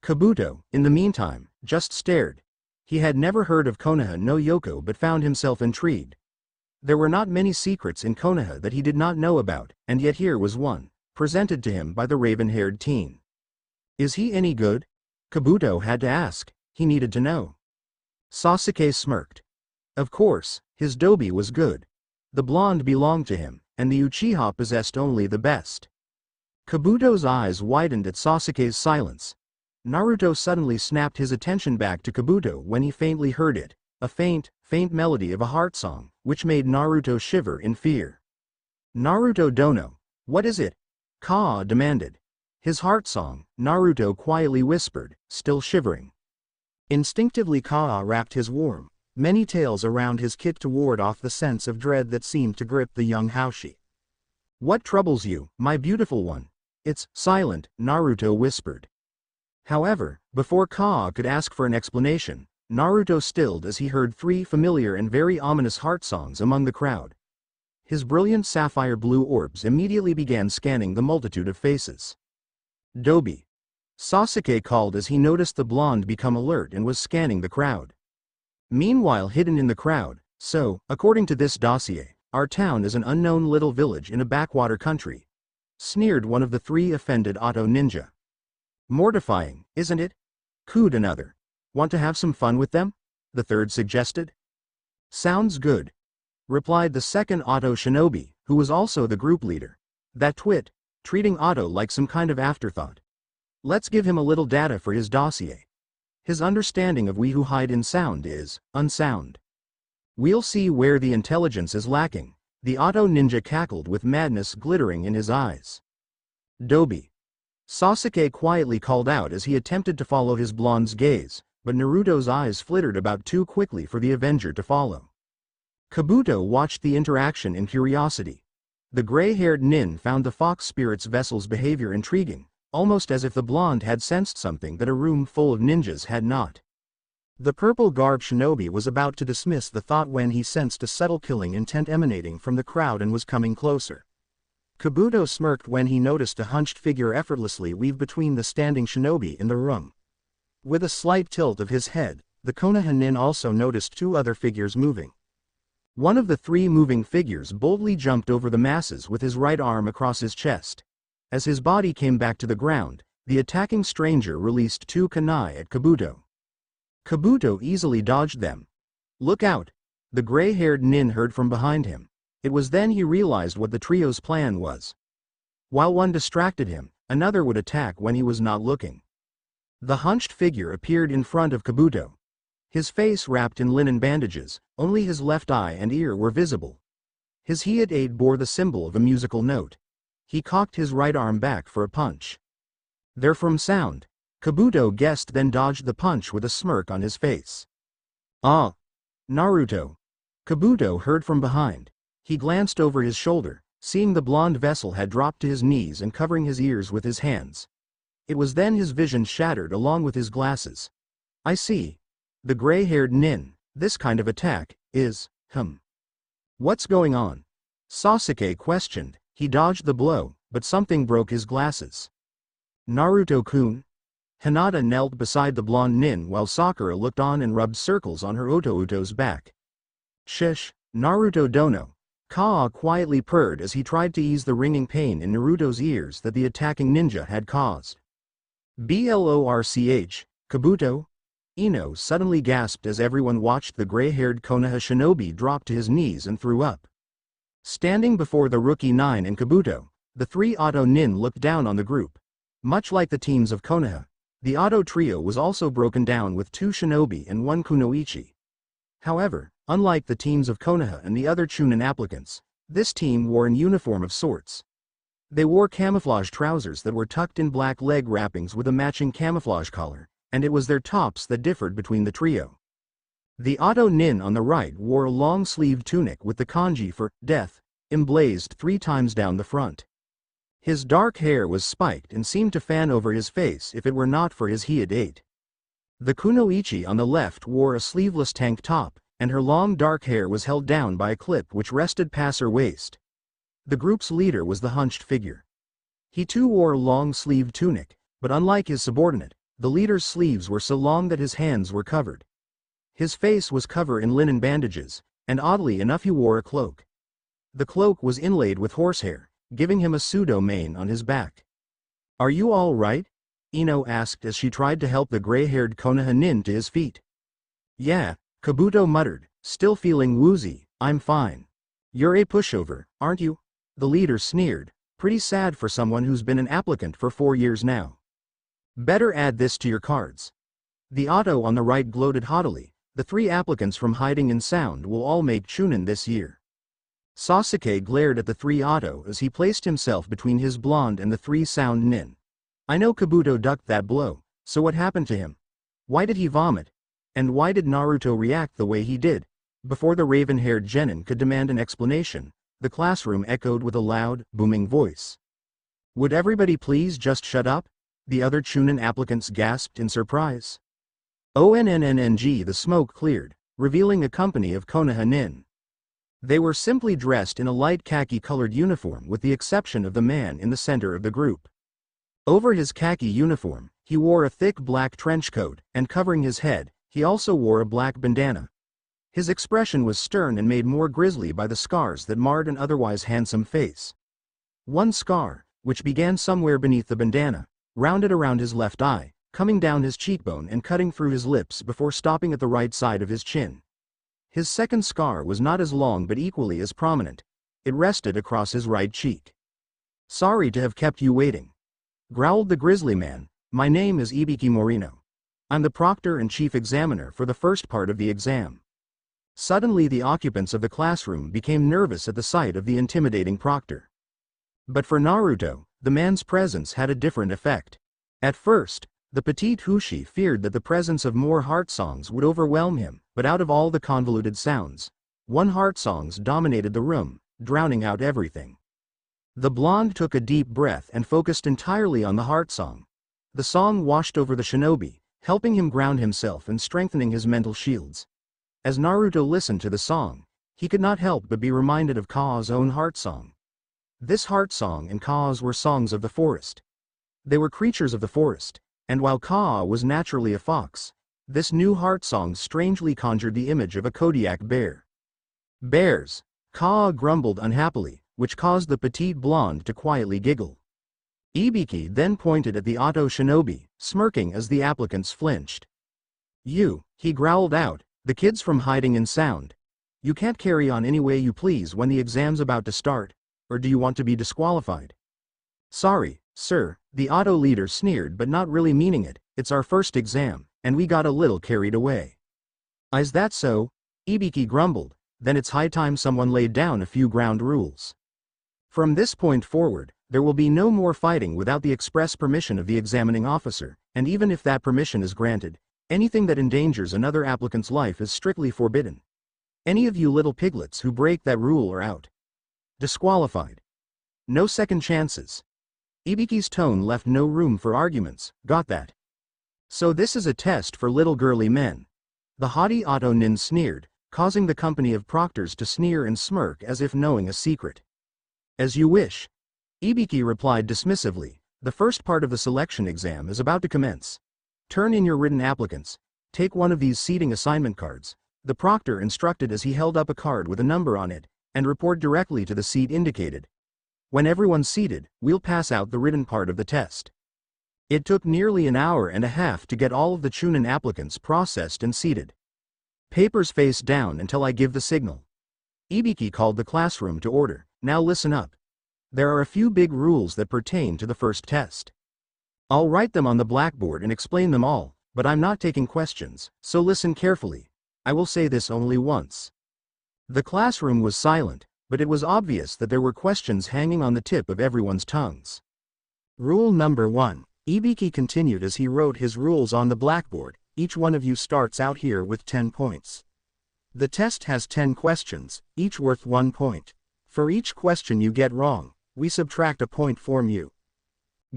Kabuto, in the meantime, just stared. He had never heard of Konoha no Yoko but found himself intrigued. There were not many secrets in Konoha that he did not know about, and yet here was one, presented to him by the raven-haired teen. Is he any good? Kabuto had to ask. He needed to know. Sasuke smirked. Of course, his Dobi was good. The blonde belonged to him, and the Uchiha possessed only the best. Kabuto's eyes widened at Sasuke's silence. Naruto suddenly snapped his attention back to Kabuto when he faintly heard it, a faint melody of a heart song, which made Naruto shiver in fear. Naruto dono. What is it? Kaa demanded. His heart song, Naruto quietly whispered, still shivering. Instinctively Kaa wrapped his warm, many tails around his kit to ward off the sense of dread that seemed to grip the young Haoshi. What troubles you, my beautiful one? It's silent, Naruto whispered. However, before Kaa could ask for an explanation, Naruto stilled as he heard three familiar and very ominous heart songs among the crowd. His brilliant sapphire blue orbs immediately began scanning the multitude of faces. Dobi. Sasuke called as he noticed the blonde become alert and was scanning the crowd. Meanwhile, hidden in the crowd, so, according to this dossier, our town is an unknown little village in a backwater country, sneered one of the three offended auto ninja. Mortifying, isn't it? Cooed another. Want to have some fun with them? The third suggested. Sounds good, replied the second auto shinobi, who was also the group leader. That twit, treating Otto like some kind of afterthought. Let's give him a little data for his dossier. His understanding of we who hide in sound is unsound. We'll see where the intelligence is lacking. The auto ninja cackled with madness glittering in his eyes. Dobi. Sasuke quietly called out as he attempted to follow his blonde's gaze, but Naruto's eyes flittered about too quickly for the Avenger to follow. Kabuto watched the interaction in curiosity. The gray-haired nin found the fox spirit's vessel's behavior intriguing, almost as if the blonde had sensed something that a room full of ninjas had not. The purple-garbed shinobi was about to dismiss the thought when he sensed a subtle killing intent emanating from the crowd and was coming closer. Kabuto smirked when he noticed a hunched figure effortlessly weave between the standing shinobi in the room. With a slight tilt of his head, the Konoha nin also noticed two other figures moving. One of the three moving figures boldly jumped over the masses with his right arm across his chest. As his body came back to the ground, the attacking stranger released two kunai at Kabuto. Kabuto easily dodged them. Look out! The gray-haired nin heard from behind him. It was then he realized what the trio's plan was. While one distracted him, another would attack when he was not looking. The hunched figure appeared in front of Kabuto. His face wrapped in linen bandages, only his left eye and ear were visible. His head aid bore the symbol of a musical note. He cocked his right arm back for a punch. They're from sound, Kabuto guessed, then dodged the punch with a smirk on his face. Ah! Naruto! Kabuto heard from behind. He glanced over his shoulder, seeing the blonde vessel had dropped to his knees and covering his ears with his hands. It was then his vision shattered along with his glasses. I see. The gray-haired nin, this kind of attack, is, What's going on? Sasuke questioned. He dodged the blow, but something broke his glasses. Naruto-kun? Hinata knelt beside the blonde nin while Sakura looked on and rubbed circles on her Uto's back. Shish, Naruto dono. Kaa quietly purred as he tried to ease the ringing pain in Naruto's ears that the attacking ninja had caused. Blorch, Kabuto? Ino suddenly gasped as everyone watched the gray-haired Konoha shinobi drop to his knees and threw up. Standing before the rookie Nine and Kabuto, the three auto nin looked down on the group. Much like the teams of Konoha, the Ado trio was also broken down with 2 shinobi and 1 kunoichi. However, unlike the teams of Konoha and the other Chuunin applicants, this team wore an uniform of sorts. They wore camouflage trousers that were tucked in black leg wrappings with a matching camouflage collar, and it was their tops that differed between the trio. The Ado nin on the right wore a long-sleeved tunic with the kanji for death emblazed 3 times down the front. His dark hair was spiked and seemed to fan over his face if it were not for his hyodate. The kunoichi on the left wore a sleeveless tank top, and her long dark hair was held down by a clip which rested past her waist. The group's leader was the hunched figure. He too wore a long-sleeved tunic, but unlike his subordinate, the leader's sleeves were so long that his hands were covered. His face was covered in linen bandages, and oddly enough he wore a cloak. The cloak was inlaid with horsehair, giving him a pseudo-mane on his back. "Are you all right?" Ino asked as she tried to help the gray-haired Konoha nin to his feet. "Yeah," Kabuto muttered, still feeling woozy, "I'm fine." "You're a pushover, aren't you?" The leader sneered, pretty sad for someone who's been an applicant for 4 years now. "Better add this to your cards." The Ado on the right gloated haughtily, "The 3 applicants from Hiding in Sound will all make Chuunin this year." Sasuke glared at the 3 Ado as he placed himself between his blonde and the 3 sound nin. I know Kabuto ducked that blow, so what happened to him? Why did he vomit? And why did Naruto react the way he did? Before the raven-haired genin could demand an explanation, the classroom echoed with a loud, booming voice. "Would everybody please just shut up?" the other Chuunin applicants gasped in surprise. ONNNNG. The smoke cleared, revealing a company of Konoha nin. They were simply dressed in a light khaki-colored uniform with the exception of the man in the center of the group. Over his khaki uniform, he wore a thick black trench coat, and covering his head, he also wore a black bandana. His expression was stern and made more grisly by the scars that marred an otherwise handsome face. One scar, which began somewhere beneath the bandana, rounded around his left eye, coming down his cheekbone and cutting through his lips before stopping at the right side of his chin. His second scar was not as long but equally as prominent. It rested across his right cheek. "Sorry to have kept you waiting," growled the grizzly man. "My name is Ibiki Morino. I'm the proctor and chief examiner for the first part of the exam." Suddenly the occupants of the classroom became nervous at the sight of the intimidating proctor. But for Naruto, the man's presence had a different effect. At first, the petite Hushi feared that the presence of more heart songs would overwhelm him, but out of all the convoluted sounds, 1 heart songs dominated the room, drowning out everything. The blonde took a deep breath and focused entirely on the heart song. The song washed over the shinobi, helping him ground himself and strengthening his mental shields. As Naruto listened to the song, he could not help but be reminded of Kaa's own heart song. This heart song and Kaa's were songs of the forest. They were creatures of the forest, and while Kaa was naturally a fox, this new heart song strangely conjured the image of a Kodiak bear. "Bears," Kaa grumbled unhappily, which caused the petite blonde to quietly giggle. Ibiki then pointed at the Ado shinobi, smirking as the applicants flinched. "You," he growled out, "the kids from Hiding in Sound. You can't carry on any way you please when the exam's about to start, or do you want to be disqualified?" "Sorry, sir," the Ado leader sneered, but not really meaning it. "It's our first exam, and we got a little carried away." "Is that so?" Ibiki grumbled. "Then it's high time someone laid down a few ground rules. From this point forward, there will be no more fighting without the express permission of the examining officer, and even if that permission is granted, anything that endangers another applicant's life is strictly forbidden. Any of you little piglets who break that rule are out. Disqualified. No second chances." Ibiki's tone left no room for arguments. "Got that? So this is a test for little girly men." The haughty Ado nin sneered, causing the company of proctors to sneer and smirk as if knowing a secret. "As you wish." Ibiki replied dismissively. "The first part of the selection exam is about to commence. Turn in your written applicants. Take one of these seating assignment cards," the proctor instructed as he held up a card with a number on it, "and report directly to the seat indicated. When everyone's seated, we'll pass out the written part of the test." It took nearly an hour and a half to get all of the Chuunin applicants processed and seated. "Papers face down until I give the signal." Ibiki called the classroom to order. "Now listen up. There are a few big rules that pertain to the first test. I'll write them on the blackboard and explain them all, but I'm not taking questions, so listen carefully. I will say this only once. The classroom was silent, but it was obvious that there were questions hanging on the tip of everyone's tongues. Rule number 1. Ibiki continued as he wrote his rules on the blackboard. Each one of you starts out here with 10 points. The test has 10 questions, each worth 1 point. For each question you get wrong, we subtract a point from you.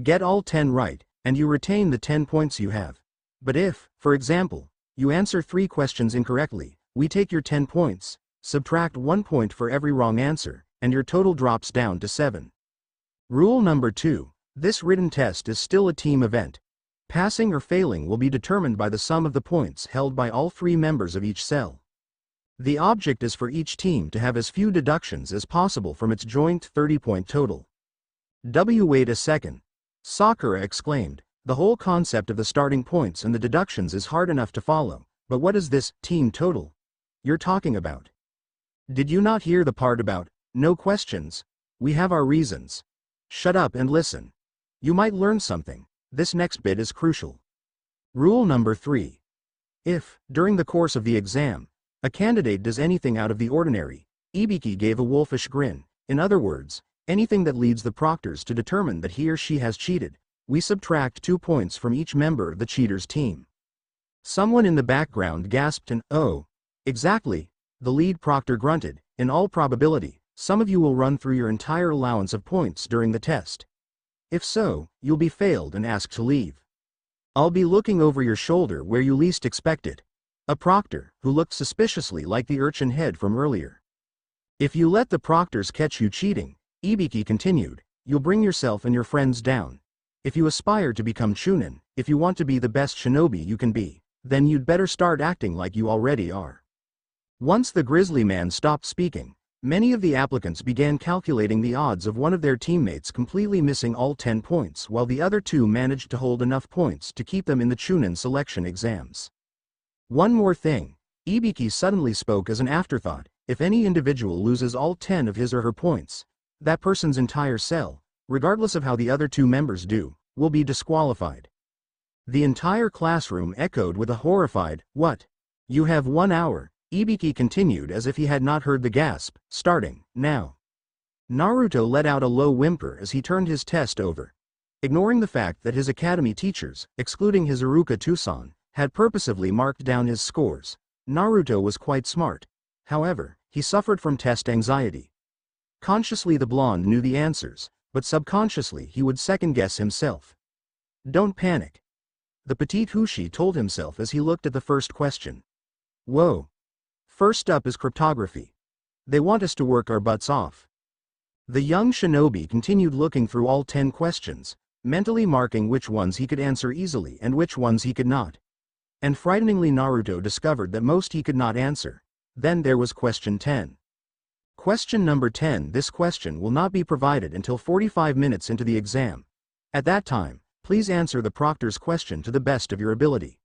Get all 10 right, and you retain the 10 points you have. But if, for example, you answer 3 questions incorrectly, we take your 10 points, subtract 1 point for every wrong answer, and your total drops down to 7. Rule number 2. This written test is still a team event. Passing or failing will be determined by the sum of the points held by all 3 members of each cell. The object is for each team to have as few deductions as possible from its joint 30-point total. Wait a second. Sakura exclaimed. The whole concept of the starting points and the deductions is hard enough to follow, but what is this team total you're talking about? Did you not hear the part about no questions? We have our reasons. Shut up and listen. You might learn something. This next bit is crucial. Rule number 3. If, during the course of the exam, a candidate does anything out of the ordinary, Ibiki gave a wolfish grin. In other words, anything that leads the proctors to determine that he or she has cheated, we subtract 2 points from each member of the cheater's team. Someone in the background gasped and, "Oh, exactly," the lead proctor grunted. In all probability, some of you will run through your entire allowance of points during the test. If so, you'll be failed and asked to leave. I'll be looking over your shoulder where you least expect it. A proctor, who looked suspiciously like the urchin head from earlier. If you let the proctors catch you cheating, Ibiki continued, you'll bring yourself and your friends down. If you aspire to become Chuunin, if you want to be the best shinobi you can be, then you'd better start acting like you already are. Once the grizzly man stopped speaking, many of the applicants began calculating the odds of one of their teammates completely missing all 10 points while the other 2 managed to hold enough points to keep them in the Chuunin selection exams. One more thing, Ibiki suddenly spoke as an afterthought. If any individual loses all 10 of his or her points, that person's entire cell, regardless of how the other 2 members do, will be disqualified. The entire classroom echoed with a horrified, "What? You have 1 hour," Ibiki continued as if he had not heard the gasp, "starting now." Naruto let out a low whimper as he turned his test over. Ignoring the fact that his academy teachers, excluding his Iruka Tucson, had purposively marked down his scores, Naruto was quite smart. However, he suffered from test anxiety. Consciously the blonde knew the answers, but subconsciously he would second-guess himself. Don't panic, the petite Hushi told himself as he looked at the first question. Whoa. First up is cryptography. They want us to work our butts off. The young shinobi continued looking through all 10 questions, mentally marking which ones he could answer easily and which ones he could not. And frighteningly Naruto discovered that most he could not answer. Then there was question 10. Question number 10. This question will not be provided until 45 minutes into the exam. At that time, please answer the proctor's question to the best of your ability.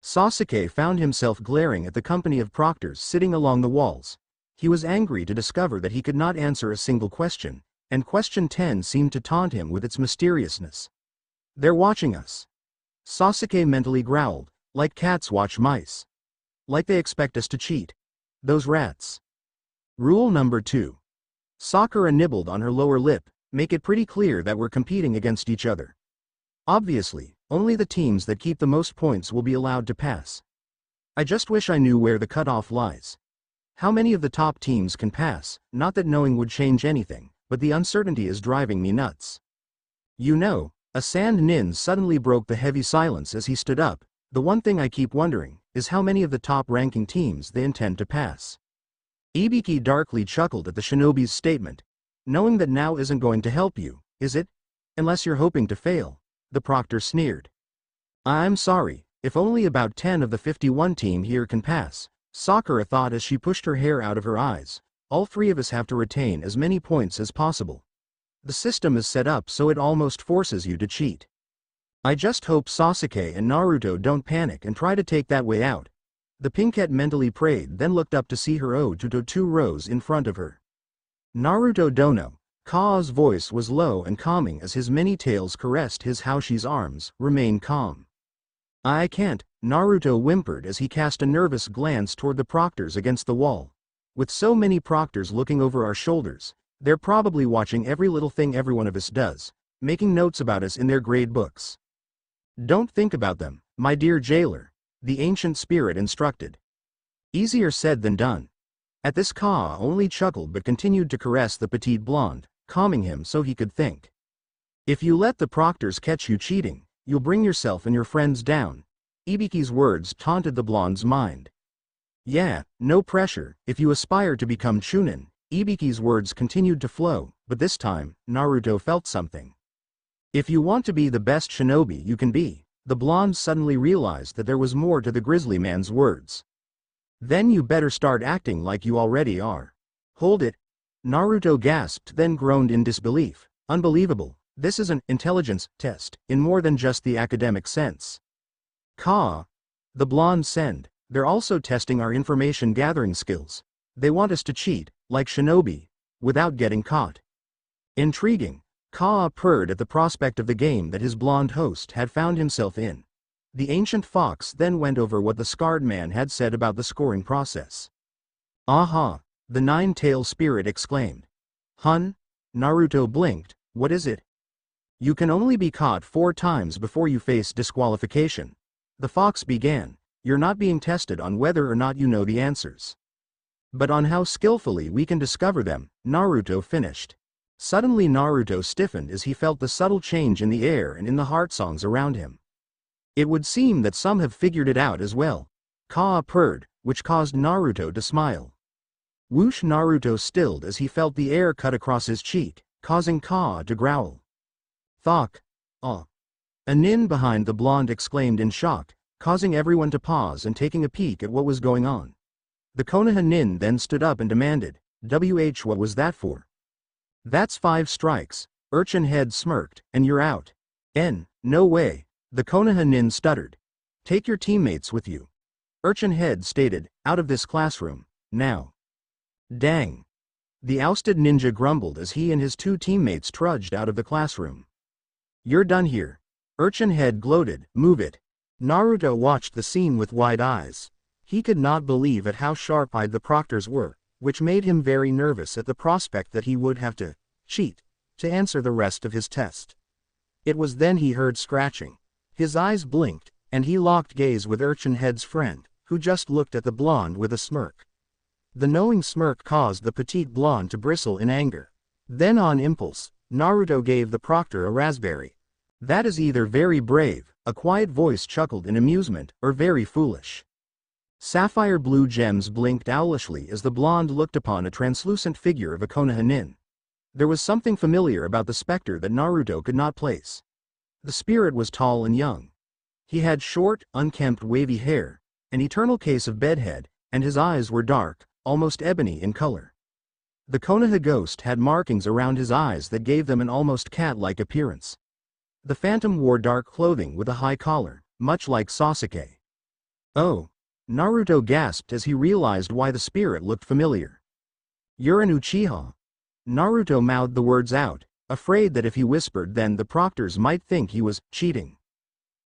Sasuke found himself glaring at the company of proctors sitting along the walls. He was angry to discover that he could not answer a single question, and question 10 seemed to taunt him with its mysteriousness. They're watching us. Sasuke mentally growled, like cats watch mice. Like they expect us to cheat. Those rats. Rule number 2. Sakura nibbled on her lower lip, make it pretty clear that we're competing against each other. Obviously, only the teams that keep the most points will be allowed to pass. I just wish I knew where the cutoff lies. How many of the top teams can pass? Not that knowing would change anything, but the uncertainty is driving me nuts. You know, a sand nin suddenly broke the heavy silence as he stood up. The one thing I keep wondering is how many of the top-ranking teams they intend to pass. Ibiki darkly chuckled at the shinobi's statement. Knowing that now isn't going to help you, is it? Unless you're hoping to fail, the proctor sneered. I'm sorry, if only about 10 of the 51 team here can pass, Sakura thought as she pushed her hair out of her eyes. All 3 of us have to retain as many points as possible. The system is set up so it almost forces you to cheat. I just hope Sasuke and Naruto don't panic and try to take that way out. The pinkette mentally prayed, then looked up to see her ode to 2 rows in front of her. Naruto dono, Ka's voice was low and calming as his many tails caressed his Haoshi's arms. Remain calm. I can't, Naruto whimpered as he cast a nervous glance toward the proctors against the wall. With so many proctors looking over our shoulders, they're probably watching every little thing every one of us does, making notes about us in their grade books. Don't think about them, my dear jailer, the ancient spirit instructed. Easier said than done. At this Ka only chuckled but continued to caress the petite blonde, calming him so he could think. If you let the proctors catch you cheating, you'll bring yourself and your friends down. Ibiki's words taunted the blonde's mind. Yeah, no pressure, if you aspire to become Chuunin. Ibiki's words continued to flow, but this time, Naruto felt something. If you want to be the best shinobi you can be, the blonde suddenly realized that there was more to the grizzly man's words. Then you better start acting like you already are. Hold it. Naruto gasped, then groaned in disbelief. Unbelievable, this is an intelligence test, in more than just the academic sense. Ka, the blonde said, they're also testing our information gathering skills. They want us to cheat, like shinobi, without getting caught. Intriguing. Ka purred at the prospect of the game that his blonde host had found himself in. The ancient fox then went over what the scarred man had said about the scoring process. Aha! The nine-tailed spirit exclaimed. Hun? Naruto blinked. What is it? You can only be caught 4 times before you face disqualification. The fox began. You're not being tested on whether or not you know the answers, but on how skillfully we can discover them, Naruto finished. Suddenly Naruto stiffened as he felt the subtle change in the air and in the heart songs around him. It would seem that some have figured it out as well. Ka purred, which caused Naruto to smile. Whoosh! Naruto stilled as he felt the air cut across his cheek, causing Ka to growl. Thok! Ah! A nin behind the blonde exclaimed in shock, causing everyone to pause and taking a peek at what was going on. The Konoha nin then stood up and demanded, what was that for? That's 5 strikes, Urchin Head smirked, and you're out. No way, the Konoha nin stuttered. Take your teammates with you. Urchin Head stated, out of this classroom, now. Dang. The ousted ninja grumbled as he and his 2 teammates trudged out of the classroom. You're done here. Urchin Head gloated, move it. Naruto watched the scene with wide eyes. He could not believe at how sharp-eyed the proctors were, which made him very nervous at the prospect that he would have to cheat to answer the rest of his test. It was then he heard scratching. His eyes blinked, and he locked gaze with Urchin Head's friend, who just looked at the blonde with a smirk. The knowing smirk caused the petite blonde to bristle in anger. Then on impulse, Naruto gave the proctor a raspberry. That is either very brave, a quiet voice chuckled in amusement, or very foolish. Sapphire blue gems blinked owlishly as the blonde looked upon a translucent figure of a Konoha nin. There was something familiar about the specter that Naruto could not place. The spirit was tall and young. He had short, unkempt wavy hair, an eternal case of bedhead, and his eyes were dark, almost ebony in color. The Konoha ghost had markings around his eyes that gave them an almost cat-like appearance. The phantom wore dark clothing with a high collar, much like Sasuke. Oh! Naruto gasped as he realized why the spirit looked familiar. You're an Uchiha. Naruto mouthed the words out, afraid that if he whispered then the proctors might think he was cheating.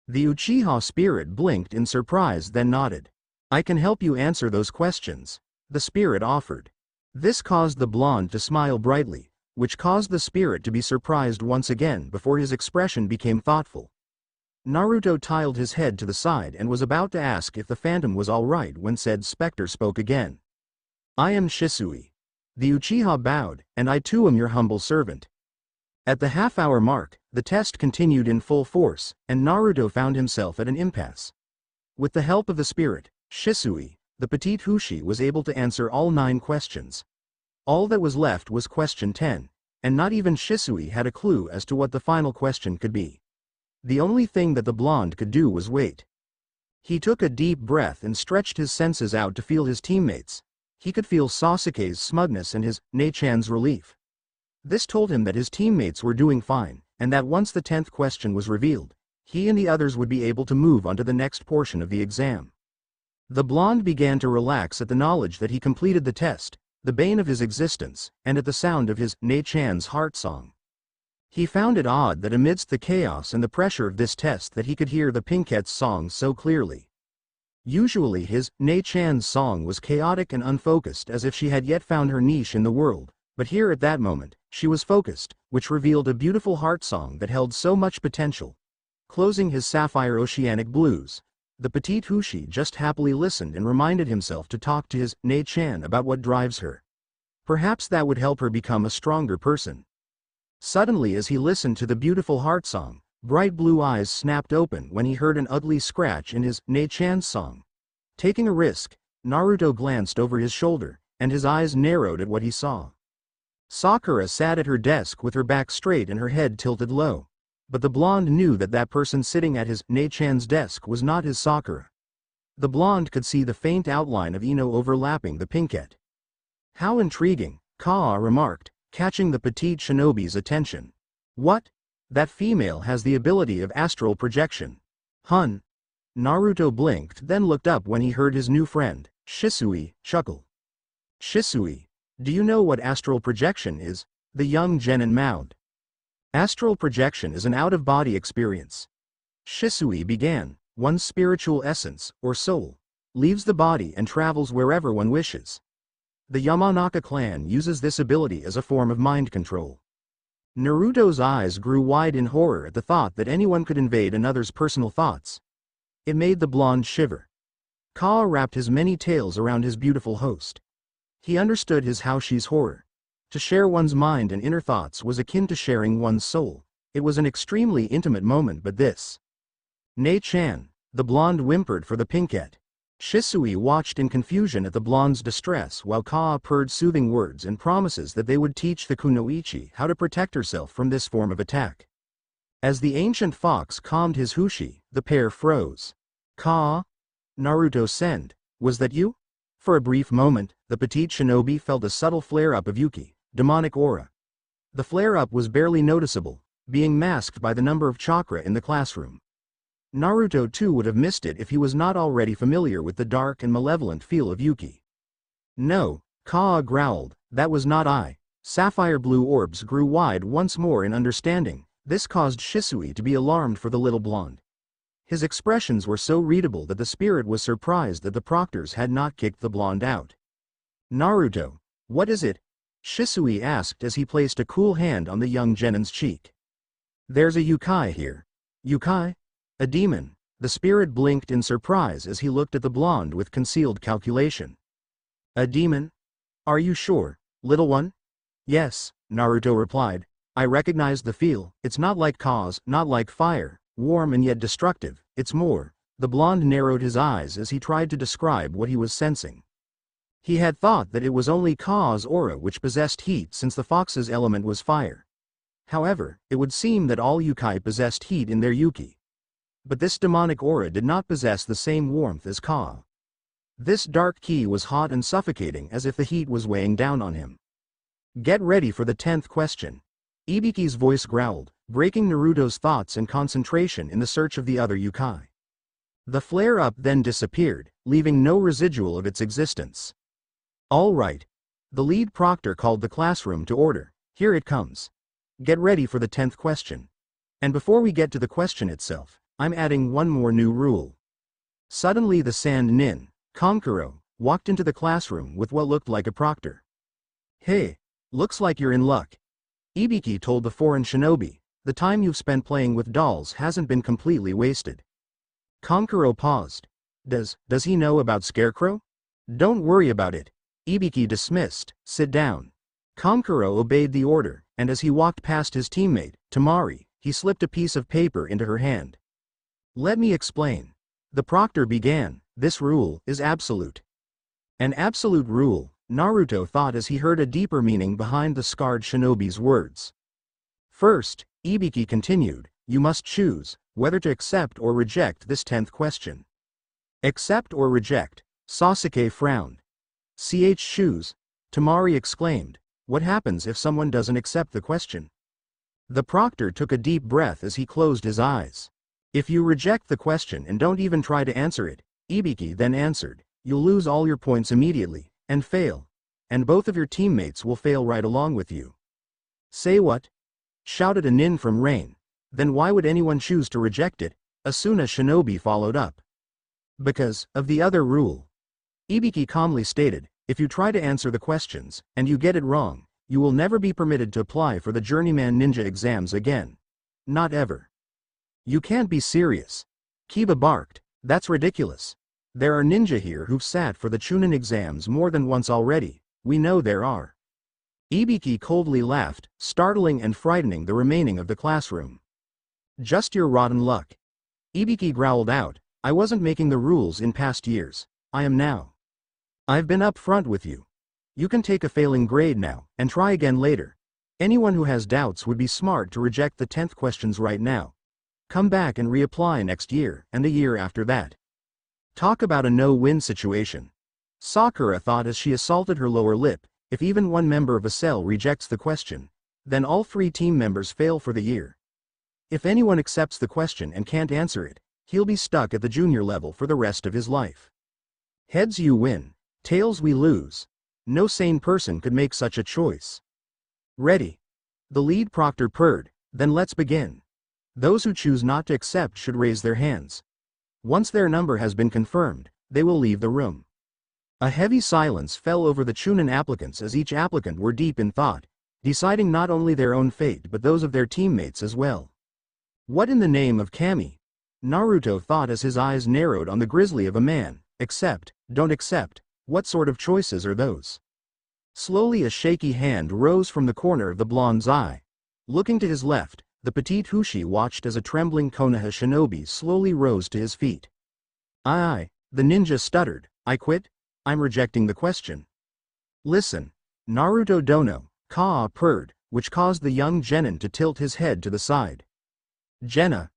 The Uchiha spirit blinked in surprise then nodded. I can help you answer those questions, the spirit offered. This caused the blonde to smile brightly, which caused the spirit to be surprised once again before his expression became thoughtful. Naruto tilted his head to the side and was about to ask if the phantom was alright when said specter spoke again. I am Shisui. The Uchiha bowed, and I too am your humble servant. At the half-hour mark, the test continued in full force, and Naruto found himself at an impasse. With the help of the spirit, Shisui, the petite Hushi was able to answer all 9 questions. All that was left was question 10, and not even Shisui had a clue as to what the final question could be. The only thing that the blonde could do was wait. He took a deep breath and stretched his senses out to feel his teammates. He could feel Sasuke's smugness and his Ne-chan's relief. This told him that his teammates were doing fine, and that once the 10th question was revealed, he and the others would be able to move on to the next portion of the exam. The blonde began to relax at the knowledge that he completed the test. the bane of his existence, and at the sound of his Nei-chan's heart song. He found it odd that amidst the chaos and the pressure of this test that he could hear the Pinkette's song so clearly. Usually his Nei-chan's song was chaotic and unfocused, as if she had yet found her niche in the world, but here at that moment, she was focused, which revealed a beautiful heart song that held so much potential. Closing his sapphire oceanic blues, the petite Hushi just happily listened and reminded himself to talk to his Nei-chan about what drives her. Perhaps that would help her become a stronger person. Suddenly, as he listened to the beautiful heart song, bright blue eyes snapped open when he heard an ugly scratch in his Nei-chan's song. Taking a risk, Naruto glanced over his shoulder, and his eyes narrowed at what he saw. Sakura sat at her desk with her back straight and her head tilted low. But the blonde knew that that person sitting at his Nei-chan's desk was not his Sakura. The blonde could see the faint outline of Ino overlapping the Pinkette. How intriguing, Kaa remarked, catching the petite shinobi's attention. What? That female has the ability of astral projection. Hun. Naruto blinked, then looked up when he heard his new friend, Shisui, chuckle. Shisui, do you know what astral projection is? The young genin mouthed. Astral projection is an out-of-body experience. Shisui began. One's spiritual essence, or soul, leaves the body and travels wherever one wishes. The Yamanaka clan uses this ability as a form of mind control. Naruto's eyes grew wide in horror at the thought that anyone could invade another's personal thoughts. It made the blonde shiver. Kaa wrapped his many tales around his beautiful host. He understood his Haoshi's horror. To share one's mind and inner thoughts was akin to sharing one's soul. It was an extremely intimate moment, but this. Nei-chan, the blonde whimpered for the Pinkette. Shisui watched in confusion at the blonde's distress while Kaa purred soothing words and promises that they would teach the kunoichi how to protect herself from this form of attack. As the ancient fox calmed his Hushi, the pair froze. Kaa? Naruto-sen, was that you? For a brief moment, the petite shinobi felt a subtle flare-up of Yuki, demonic aura. The flare-up was barely noticeable, being masked by the number of chakra in the classroom. Naruto too would have missed it if he was not already familiar with the dark and malevolent feel of Yuki. No, Kaa growled, that was not I. Sapphire blue orbs grew wide once more in understanding. This caused Shisui to be alarmed for the little blonde. His expressions were so readable that the spirit was surprised that the proctors had not kicked the blonde out. Naruto, what is it? Shisui asked as he placed a cool hand on the young genin's cheek. There's a yukai here. Yukai? A demon. The spirit blinked in surprise as he looked at the blonde with concealed calculation. A demon? Are you sure, little one? Yes, Naruto replied. I recognize the feel. It's not like cause, not like fire, warm and yet destructive, it's more. The blonde narrowed his eyes as he tried to describe what he was sensing. He had thought that it was only Kaa's aura which possessed heat since the fox's element was fire. However, it would seem that all yukai possessed heat in their yuki. But this demonic aura did not possess the same warmth as Kaa. This dark ki was hot and suffocating, as if the heat was weighing down on him. Get ready for the 10th question. Ibiki's voice growled, breaking Naruto's thoughts and concentration in the search of the other yukai. The flare-up then disappeared, leaving no residual of its existence. All right. The lead proctor called the classroom to order. Here it comes. Get ready for the 10th question. And before we get to the question itself, I'm adding one more new rule. Suddenly the sand nin, Kankuro, walked into the classroom with what looked like a proctor. Hey, looks like you're in luck. Ibiki told the foreign shinobi, the time you've spent playing with dolls hasn't been completely wasted. Kankuro paused. Does he know about Scarecrow? Don't worry about it. Ibiki dismissed, sit down. Kankuro obeyed the order, and as he walked past his teammate, Tamari, he slipped a piece of paper into her hand. Let me explain. The proctor began, this rule is absolute. An absolute rule, Naruto thought as he heard a deeper meaning behind the scarred shinobi's words. First, Ibiki continued, you must choose whether to accept or reject this 10th question. Accept or reject, Sasuke frowned. Choose, Tamari exclaimed, what happens if someone doesn't accept the question? The proctor took a deep breath as he closed his eyes. If you reject the question and don't even try to answer it, Ibiki then answered, you'll lose all your points immediately, and fail. and both of your teammates will fail right along with you. Say what? Shouted a nin from Rain. Then why would anyone choose to reject it? Asuna Shinobi followed up. Because of the other rule. Ibiki calmly stated, if you try to answer the questions, and you get it wrong, you will never be permitted to apply for the Journeyman Ninja exams again. Not ever. You can't be serious. Kiba barked, that's ridiculous. There are ninja here who've sat for the Chuunin exams more than once already, we know there are. Ibiki coldly laughed, startling and frightening the remaining of the classroom. Just your rotten luck. Ibiki growled out, I wasn't making the rules in past years, I am now. I've been up front with you. You can take a failing grade now, and try again later. Anyone who has doubts would be smart to reject the 10th questions right now. Come back and reapply next year, and the year after that. Talk about a no-win situation. Sakura thought as she assaulted her lower lip, if even one member of a cell rejects the question, then all 3 team members fail for the year. If anyone accepts the question and can't answer it, he'll be stuck at the junior level for the rest of his life. Heads you win, tails we lose. No sane person could make such a choice. Ready? The lead proctor purred, then let's begin. Those who choose not to accept should raise their hands. Once their number has been confirmed, they will leave the room. A heavy silence fell over the Chuunin applicants as each applicant were deep in thought, deciding not only their own fate but those of their teammates as well. What in the name of Kami? Naruto thought as his eyes narrowed on the grizzly of a man. Accept, don't accept, what sort of choices are those? Slowly a shaky hand rose from the corner of the blonde's eye. Looking to his left, the petite Hushi watched as a trembling Konoha shinobi slowly rose to his feet. Aye, the ninja stuttered, I quit? I'm rejecting the question. Listen. Naruto Dono, Kaa purred, which caused the young genin to tilt his head to the side. Jenna.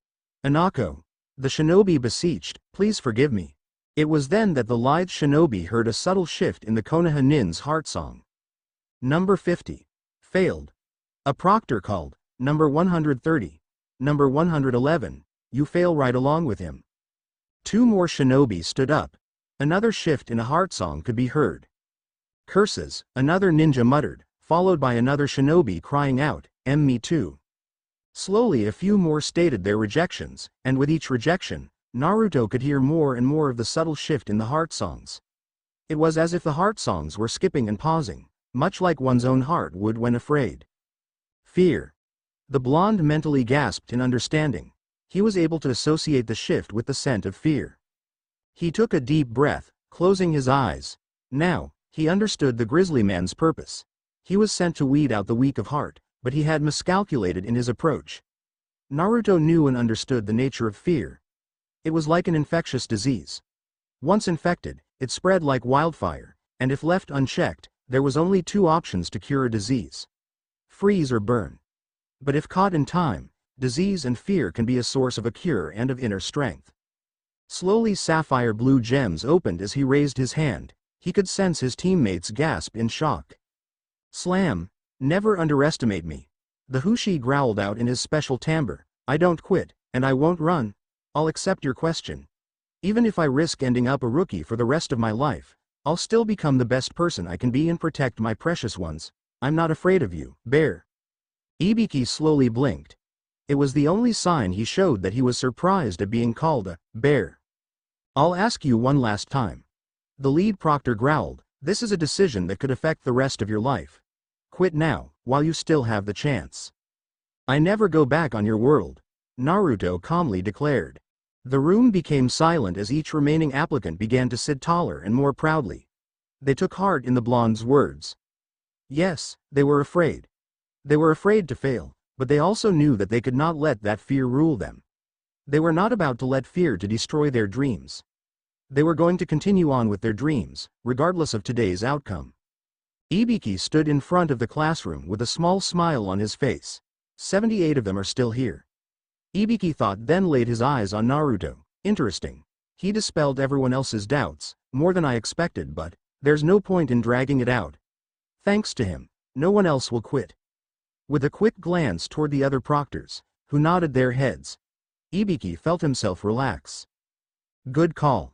Anako. The shinobi beseeched, please forgive me. It was then that the lithe shinobi heard a subtle shift in the Konoha nin's heart song. Number 50. Failed. A proctor called, number 130. Number 111, you fail right along with him. 2 more shinobi stood up. Another shift in a heart song could be heard. Curses, another ninja muttered, followed by another shinobi crying out, me too. Slowly a few more stated their rejections, and with each rejection, Naruto could hear more and more of the subtle shift in the heart songs. It was as if the heart songs were skipping and pausing, much like one's own heart would when afraid. Fear. The blonde mentally gasped in understanding. He was able to associate the shift with the scent of fear. He took a deep breath, closing his eyes. Now, he understood the grizzly man's purpose. He was sent to weed out the weak of heart, but he had miscalculated in his approach. Naruto knew and understood the nature of fear. It was like an infectious disease. Once infected, it spread like wildfire, and if left unchecked, there was only 2 options to cure a disease: freeze or burn. But if caught in time, disease and fear can be a source of a cure and of inner strength. Slowly sapphire blue gems opened as he raised his hand. He could sense his teammates gasp in shock. Slam, never underestimate me. The Hushi growled out in his special timbre, I don't quit, and I won't run. I'll accept your question. Even if I risk ending up a rookie for the rest of my life, I'll still become the best person I can be and protect my precious ones. I'm not afraid of you, bear. Ibiki slowly blinked. It was the only sign he showed that he was surprised at being called a bear. I'll ask you one last time. The lead proctor growled, this is a decision that could affect the rest of your life. Quit now, while you still have the chance. I never go back on your world, Naruto calmly declared. The room became silent as each remaining applicant began to sit taller and more proudly. They took heart in the blonde's words. Yes, they were afraid. They were afraid to fail, but they also knew that they could not let that fear rule them. They were not about to let fear to destroy their dreams. They were going to continue on with their dreams, regardless of today's outcome. Ibiki stood in front of the classroom with a small smile on his face. 78 of them are still here. Ibiki thought, then laid his eyes on Naruto. Interesting. He dispelled everyone else's doubts, more than I expected, but there's no point in dragging it out. Thanks to him, no one else will quit. With a quick glance toward the other proctors, who nodded their heads, Ibiki felt himself relax. Good call.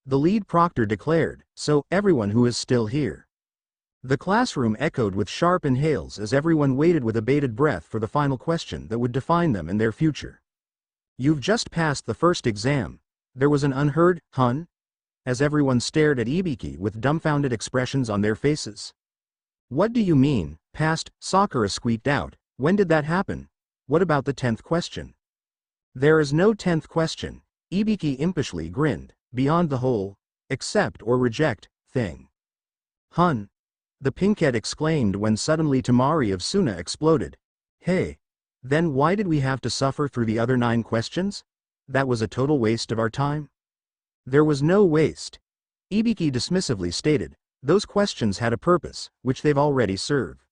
The lead proctor declared, so, everyone who is still here. The classroom echoed with sharp inhales as everyone waited with bated breath for the final question that would define them and their future. You've just passed the first exam. There was an unheard "hun" as everyone stared at Ibiki with dumbfounded expressions on their faces. What do you mean, passed? Sakura squeaked out. When did that happen? What about the 10th question? There is no 10th question, Ibiki impishly grinned, beyond the whole, accept or reject, thing. Hun! The pinkhead exclaimed when suddenly Tamari of Suna exploded. Hey! Then why did we have to suffer through the other 9 questions? That was a total waste of our time? There was no waste. Ibiki dismissively stated, those questions had a purpose, which they've already served.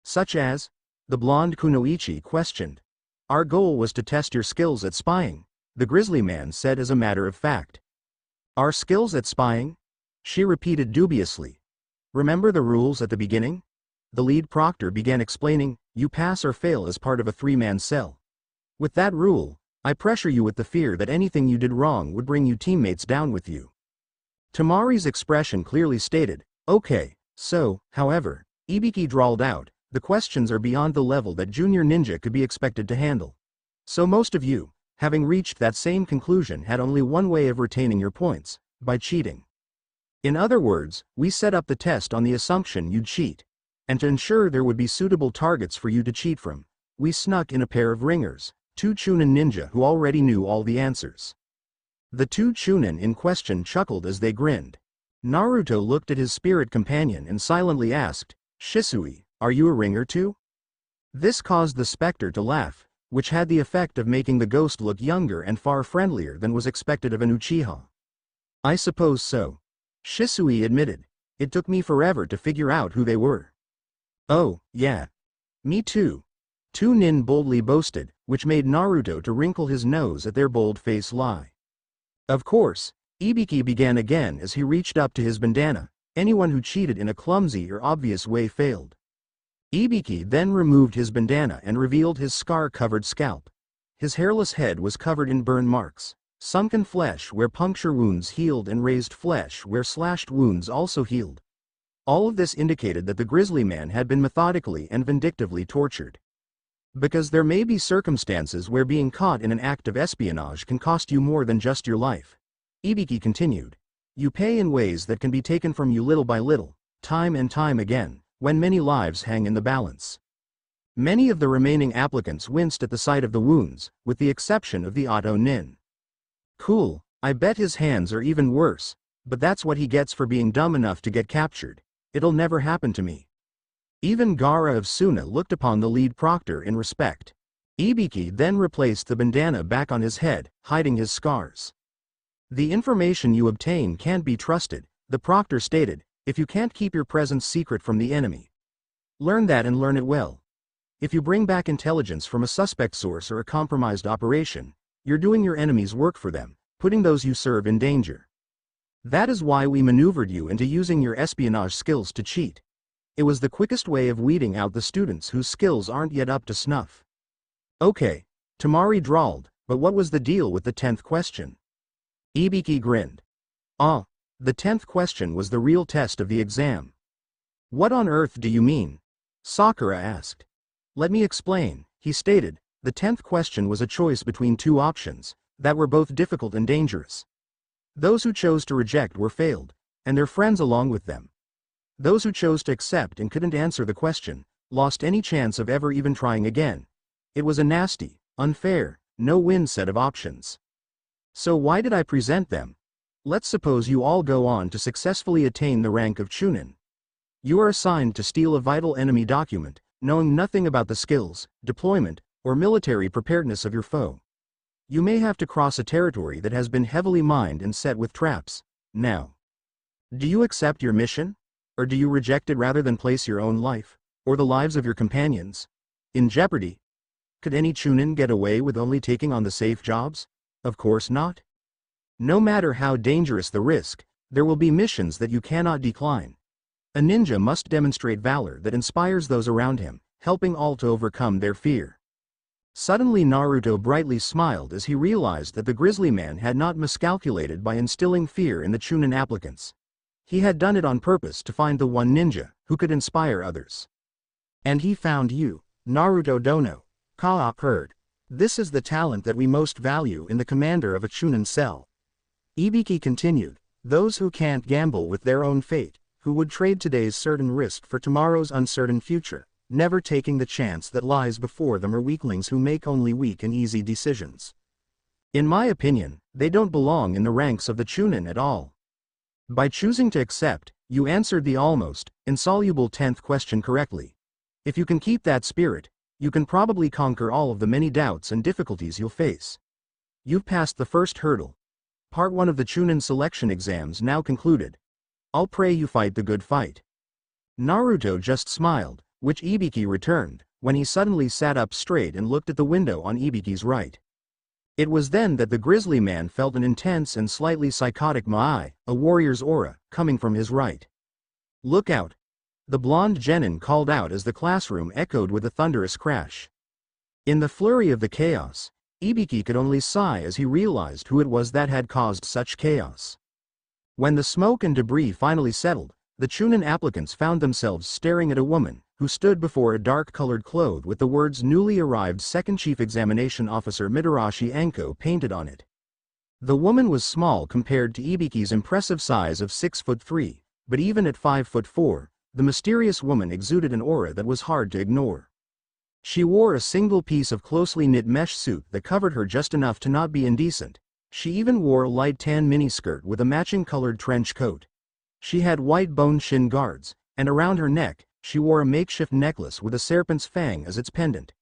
Such as? The blonde Kunoichi questioned. Our goal was to test your skills at spying, the grizzly man said as a matter of fact. Our skills at spying? She repeated dubiously. Remember the rules at the beginning? The lead proctor began explaining, you pass or fail as part of a 3-man cell. With that rule, I pressure you with the fear that anything you did wrong would bring you teammates down with you. Tamari's expression clearly stated, okay, so, however, Ibiki drawled out, the questions are beyond the level that junior ninja could be expected to handle. So most of you, having reached that same conclusion, had only one way of retaining your points, by cheating. In other words, we set up the test on the assumption you'd cheat. And to ensure there would be suitable targets for you to cheat from, we snuck in a pair of ringers, 2 Chuunin ninja who already knew all the answers. The 2 Chuunin in question chuckled as they grinned. Naruto looked at his spirit companion and silently asked, Shisui, are you a ringer too? This caused the specter to laugh, which had the effect of making the ghost look younger and far friendlier than was expected of an Uchiha. I suppose so. Shisui admitted. It took me forever to figure out who they were. Oh, yeah. Me too. 2 Nin boldly boasted, which made Naruto to wrinkle his nose at their bold-faced lie. Of course, Ibiki began again as he reached up to his bandana. Anyone who cheated in a clumsy or obvious way failed. Ibiki then removed his bandana and revealed his scar-covered scalp. His hairless head was covered in burn marks, sunken flesh where puncture wounds healed and raised flesh where slashed wounds also healed. All of this indicated that the grizzly man had been methodically and vindictively tortured. Because there may be circumstances where being caught in an act of espionage can cost you more than just your life. Ibiki continued. You pay in ways that can be taken from you little by little, time and time again, when many lives hang in the balance. Many of the remaining applicants winced at the sight of the wounds, with the exception of the Otto Nin. Cool, I bet his hands are even worse, but that's what he gets for being dumb enough to get captured. It'll never happen to me. Even Gaara of Suna looked upon the lead proctor in respect. Ibiki then replaced the bandana back on his head, hiding his scars. The information you obtain can't be trusted, the proctor stated, if you can't keep your presence secret from the enemy. Learn that and learn it well. If you bring back intelligence from a suspect source or a compromised operation, you're doing your enemy's work for them, putting those you serve in danger. That is why we maneuvered you into using your espionage skills to cheat. It was the quickest way of weeding out the students whose skills aren't yet up to snuff. Okay, Tamari drawled, but what was the deal with the 10th question? Ibiki grinned. The 10th question was the real test of the exam. What on earth do you mean? Sakura asked. Let me explain, he stated. The 10th question was a choice between 2 options, that were both difficult and dangerous. Those who chose to reject were failed, and their friends along with them. Those who chose to accept and couldn't answer the question, lost any chance of ever even trying again. It was a nasty, unfair, no-win set of options. So why did I present them? Let's suppose you all go on to successfully attain the rank of Chuunin. You are assigned to steal a vital enemy document, knowing nothing about the skills, deployment, or military preparedness of your foe. You may have to cross a territory that has been heavily mined and set with traps. Now, do you accept your mission? Or do you reject it rather than place your own life, or the lives of your companions, in jeopardy? Could any Chuunin get away with only taking on the safe jobs? Of course not. No matter how dangerous the risk, there will be missions that you cannot decline. A ninja must demonstrate valor that inspires those around him, helping all to overcome their fear. Suddenly Naruto brightly smiled as he realized that the grizzly man had not miscalculated by instilling fear in the Chuunin applicants. He had done it on purpose to find the one ninja who could inspire others. And he found you, Naruto Dono. Kaa purred. This is the talent that we most value in the commander of a Chuunin cell. Ibiki continued, those who can't gamble with their own fate, who would trade today's certain risk for tomorrow's uncertain future, never taking the chance that lies before them, are weaklings who make only weak and easy decisions. In my opinion, they don't belong in the ranks of the Chuunin at all. By choosing to accept, you answered the almost insoluble 10th question correctly. If you can keep that spirit, you can probably conquer all of the many doubts and difficulties you'll face. You've passed the first hurdle. Part 1 of the Chuunin selection exams now concluded. I'll pray you fight the good fight. Naruto just smiled, which Ibiki returned, when he suddenly sat up straight and looked at the window on Ibiki's right. It was then that the grizzly man felt an intense and slightly psychotic Mai, a warrior's aura, coming from his right. Look out! The blonde genin called out as the classroom echoed with a thunderous crash. In the flurry of the chaos, Ibiki could only sigh as he realized who it was that had caused such chaos. When the smoke and debris finally settled, the Chuunin applicants found themselves staring at a woman who stood before a dark-colored cloth with the words "Newly arrived Second Chief Examination Officer Mitarashi Anko" painted on it. The woman was small compared to Ibiki's impressive size of 6'3", but even at 5'4", the mysterious woman exuded an aura that was hard to ignore. She wore a single piece of closely knit mesh suit that covered her just enough to not be indecent. She even wore a light tan miniskirt with a matching colored trench coat. She had white bone shin guards, and around her neck, she wore a makeshift necklace with a serpent's fang as its pendant.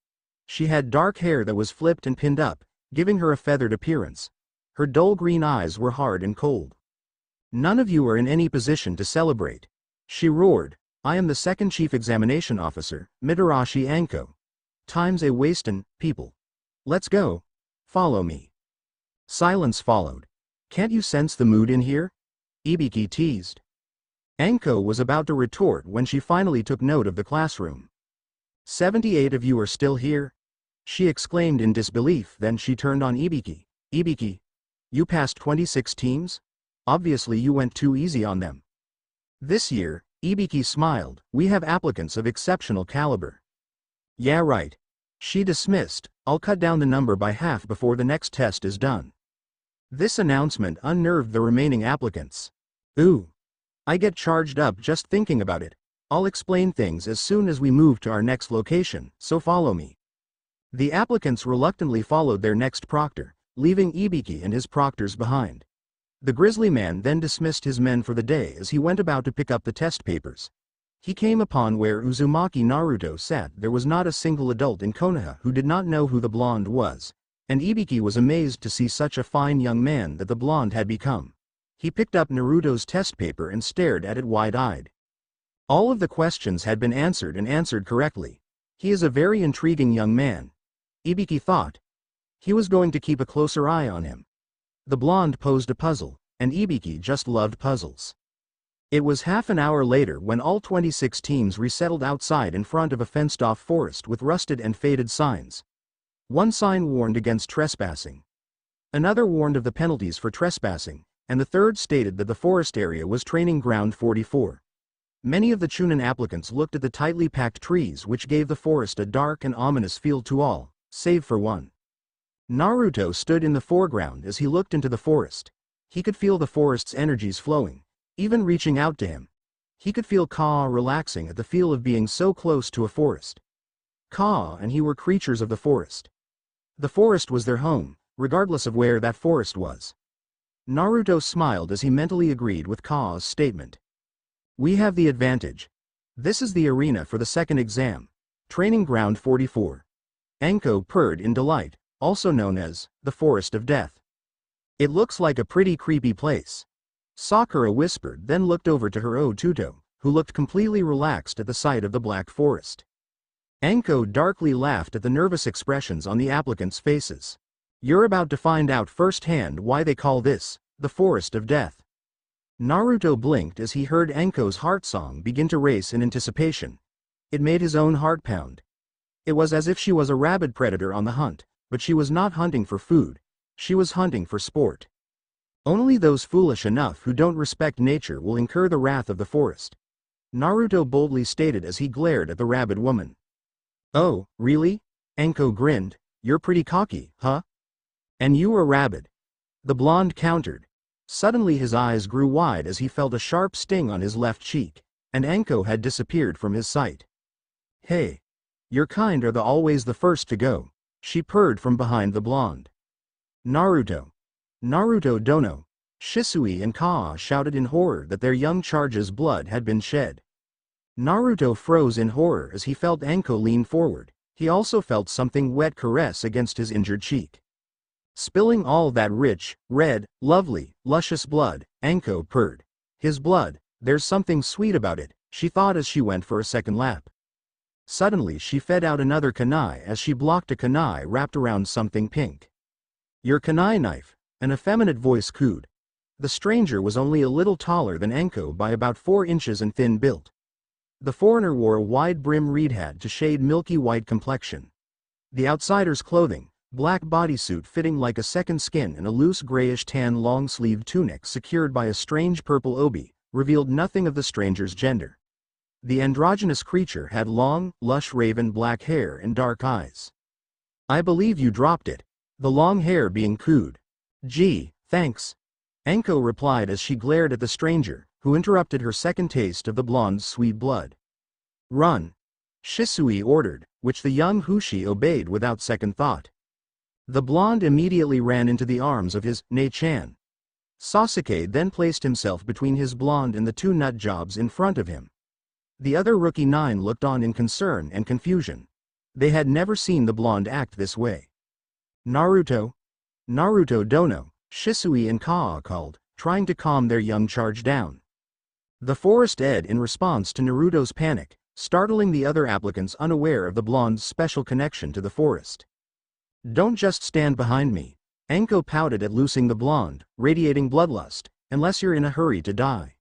She had dark hair that was flipped and pinned up, giving her a feathered appearance. Her dull green eyes were hard and cold. None of you are in any position to celebrate. She roared, I am the Second Chief Examination Officer, Mitarashi Anko. Time's a wastin', people. Let's go. Follow me. Silence followed. Can't you sense the mood in here? Ibiki teased. Anko was about to retort when she finally took note of the classroom. 78 of you are still here? She exclaimed in disbelief. Then she turned on Ibiki. Ibiki, you passed 26 teams? Obviously you went too easy on them. This year, Ibiki smiled, we have applicants of exceptional caliber. Yeah right. She dismissed, I'll cut down the number by half before the next test is done. This announcement unnerved the remaining applicants. Ooh. I get charged up just thinking about it. I'll explain things as soon as we move to our next location, so follow me. The applicants reluctantly followed their next proctor, leaving Ibiki and his proctors behind. The grizzly man then dismissed his men for the day as he went about to pick up the test papers. He came upon where Uzumaki Naruto sat. There was not a single adult in Konoha who did not know who the blonde was, and Ibiki was amazed to see such a fine young man that the blonde had become. He picked up Naruto's test paper and stared at it wide-eyed. All of the questions had been answered and answered correctly. He is a very intriguing young man, Ibiki thought. He was going to keep a closer eye on him. The blonde posed a puzzle, and Ibiki just loved puzzles. It was half an hour later when all 26 teams resettled outside in front of a fenced-off forest with rusted and faded signs. One sign warned against trespassing. Another warned of the penalties for trespassing, and the third stated that the forest area was training ground 44. Many of the Chuunin applicants looked at the tightly packed trees which gave the forest a dark and ominous feel to all, save for one. Naruto stood in the foreground as he looked into the forest. He could feel the forest's energies flowing, even reaching out to him. He could feel Kaa relaxing at the feel of being so close to a forest. Kaa and he were creatures of the forest. The forest was their home, regardless of where that forest was. Naruto smiled as he mentally agreed with Kaa's statement. We have the advantage. This is the arena for the second exam. Training ground 44. Anko purred in delight, also known as the Forest of Death. It looks like a pretty creepy place. Sakura whispered, then looked over to her Otuto, who looked completely relaxed at the sight of the black forest. Anko darkly laughed at the nervous expressions on the applicants' faces. You're about to find out firsthand why they call this the Forest of Death. Naruto blinked as he heard Anko's heart song begin to race in anticipation. It made his own heart pound. It was as if she was a rabid predator on the hunt, but she was not hunting for food. She was hunting for sport. Only those foolish enough who don't respect nature will incur the wrath of the forest. Naruto boldly stated as he glared at the rabid woman. Oh, really? Anko grinned. You're pretty cocky, huh? And you are rabid. The blonde countered. Suddenly his eyes grew wide as he felt a sharp sting on his left cheek, and Anko had disappeared from his sight. Hey. Your kind are always the first to go, she purred from behind the blonde. Naruto. Naruto dono. Shisui and Kaa shouted in horror that their young charge's blood had been shed. Naruto froze in horror as he felt Anko lean forward. He also felt something wet caress against his injured cheek. Spilling all that rich, red, lovely, luscious blood, Anko purred. His blood, there's something sweet about it, she thought as she went for a second lap. Suddenly she fed out another kunai as she blocked a kunai wrapped around something pink. Your kunai knife, an effeminate voice cooed. The stranger was only a little taller than Anko by about 4 inches and thin-built. The foreigner wore a wide-brim reed hat to shade milky white complexion. The outsider's clothing, black bodysuit fitting like a second skin and a loose grayish-tan long-sleeved tunic secured by a strange purple obi, revealed nothing of the stranger's gender. The androgynous creature had long, lush raven black hair and dark eyes. I believe you dropped it. The long hair being cooed. Gee, thanks. Anko replied as she glared at the stranger, who interrupted her second taste of the blonde's sweet blood. Run. Shisui ordered, which the young Hushi obeyed without second thought. The blonde immediately ran into the arms of his Ne-chan. Sasuke then placed himself between his blonde and the 2 nut jobs in front of him. The other rookie 9 looked on in concern and confusion. They had never seen the blonde act this way. Naruto. Naruto dono, Shisui and Kaa called, trying to calm their young charge down. The forest ed in response to Naruto's panic, startling the other applicants unaware of the blonde's special connection to the forest. Don't just stand behind me. Anko pouted at loosing the blonde, radiating bloodlust, unless you're in a hurry to die.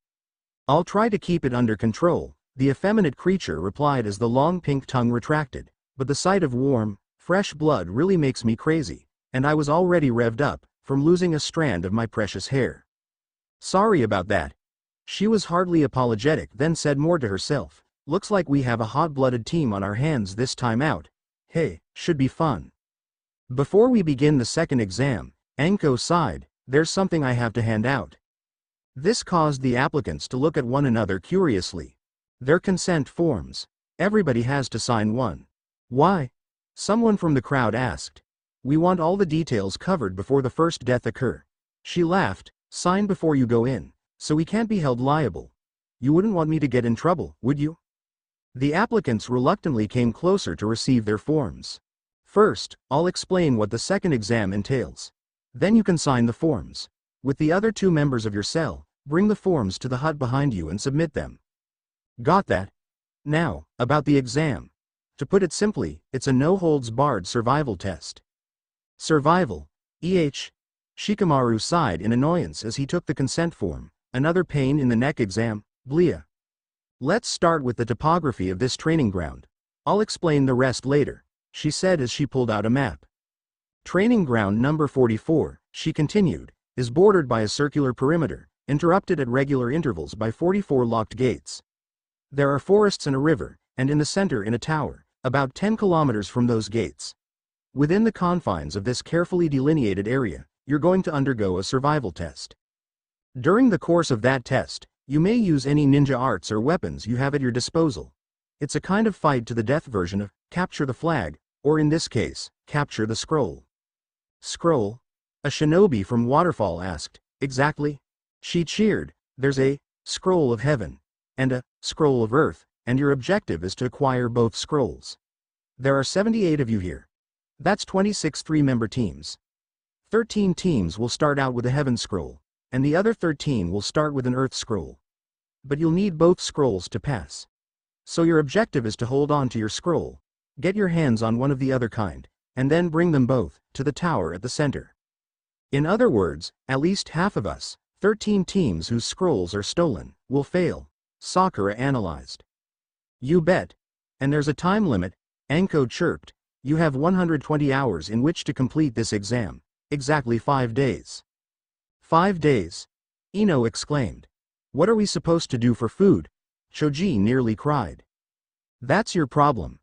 I'll try to keep it under control, the effeminate creature replied as the long pink tongue retracted, but the sight of warm, fresh blood really makes me crazy, and I was already revved up, from losing a strand of my precious hair. Sorry about that. She was hardly apologetic then said more to herself, looks like we have a hot-blooded team on our hands this time out. Hey, should be fun. Before we begin the second exam, Anko sighed, there's something I have to hand out. This caused the applicants to look at one another curiously. Their consent forms. Everybody has to sign one. Why? Someone from the crowd asked. We want all the details covered before the first death occur. She laughed, sign before you go in, so we can't be held liable. You wouldn't want me to get in trouble, would you? The applicants reluctantly came closer to receive their forms. First, I'll explain what the second exam entails. Then you can sign the forms. With the other 2 members of your cell, bring the forms to the hut behind you and submit them. Got that? Now, about the exam. To put it simply, it's a no-holds-barred survival test. Survival. Shikamaru sighed in annoyance as he took the consent form. Another pain in the neck exam, blia. Let's start with the topography of this training ground. I'll explain the rest later, she said as she pulled out a map. Training ground number 44, she continued, is bordered by a circular perimeter, interrupted at regular intervals by 44 locked gates. There are forests and a river, and in the center in a tower, about 10 kilometers from those gates. Within the confines of this carefully delineated area, you're going to undergo a survival test. During the course of that test, you may use any ninja arts or weapons you have at your disposal. It's a kind of fight to the death version of capture the flag, or in this case, capture the scroll. Scroll? A shinobi from Waterfall asked. Exactly? She cheered. There's a scroll of heaven and a scroll of earth, and your objective is to acquire both scrolls. There are 78 of you here. That's 26 3-member teams. 13 teams will start out with a heaven scroll, and the other 13 will start with an earth scroll. But you'll need both scrolls to pass. So your objective is to hold on to your scroll, get your hands on one of the other kind, and then bring them both to the tower at the center. In other words, at least half of us, 13 teams whose scrolls are stolen, will fail, Sakura analyzed. You bet. And there's a time limit, Anko chirped. You have 120 hours in which to complete this exam. Exactly 5 days. 5 days. Ino exclaimed. What are we supposed to do for food? Choji nearly cried. That's your problem.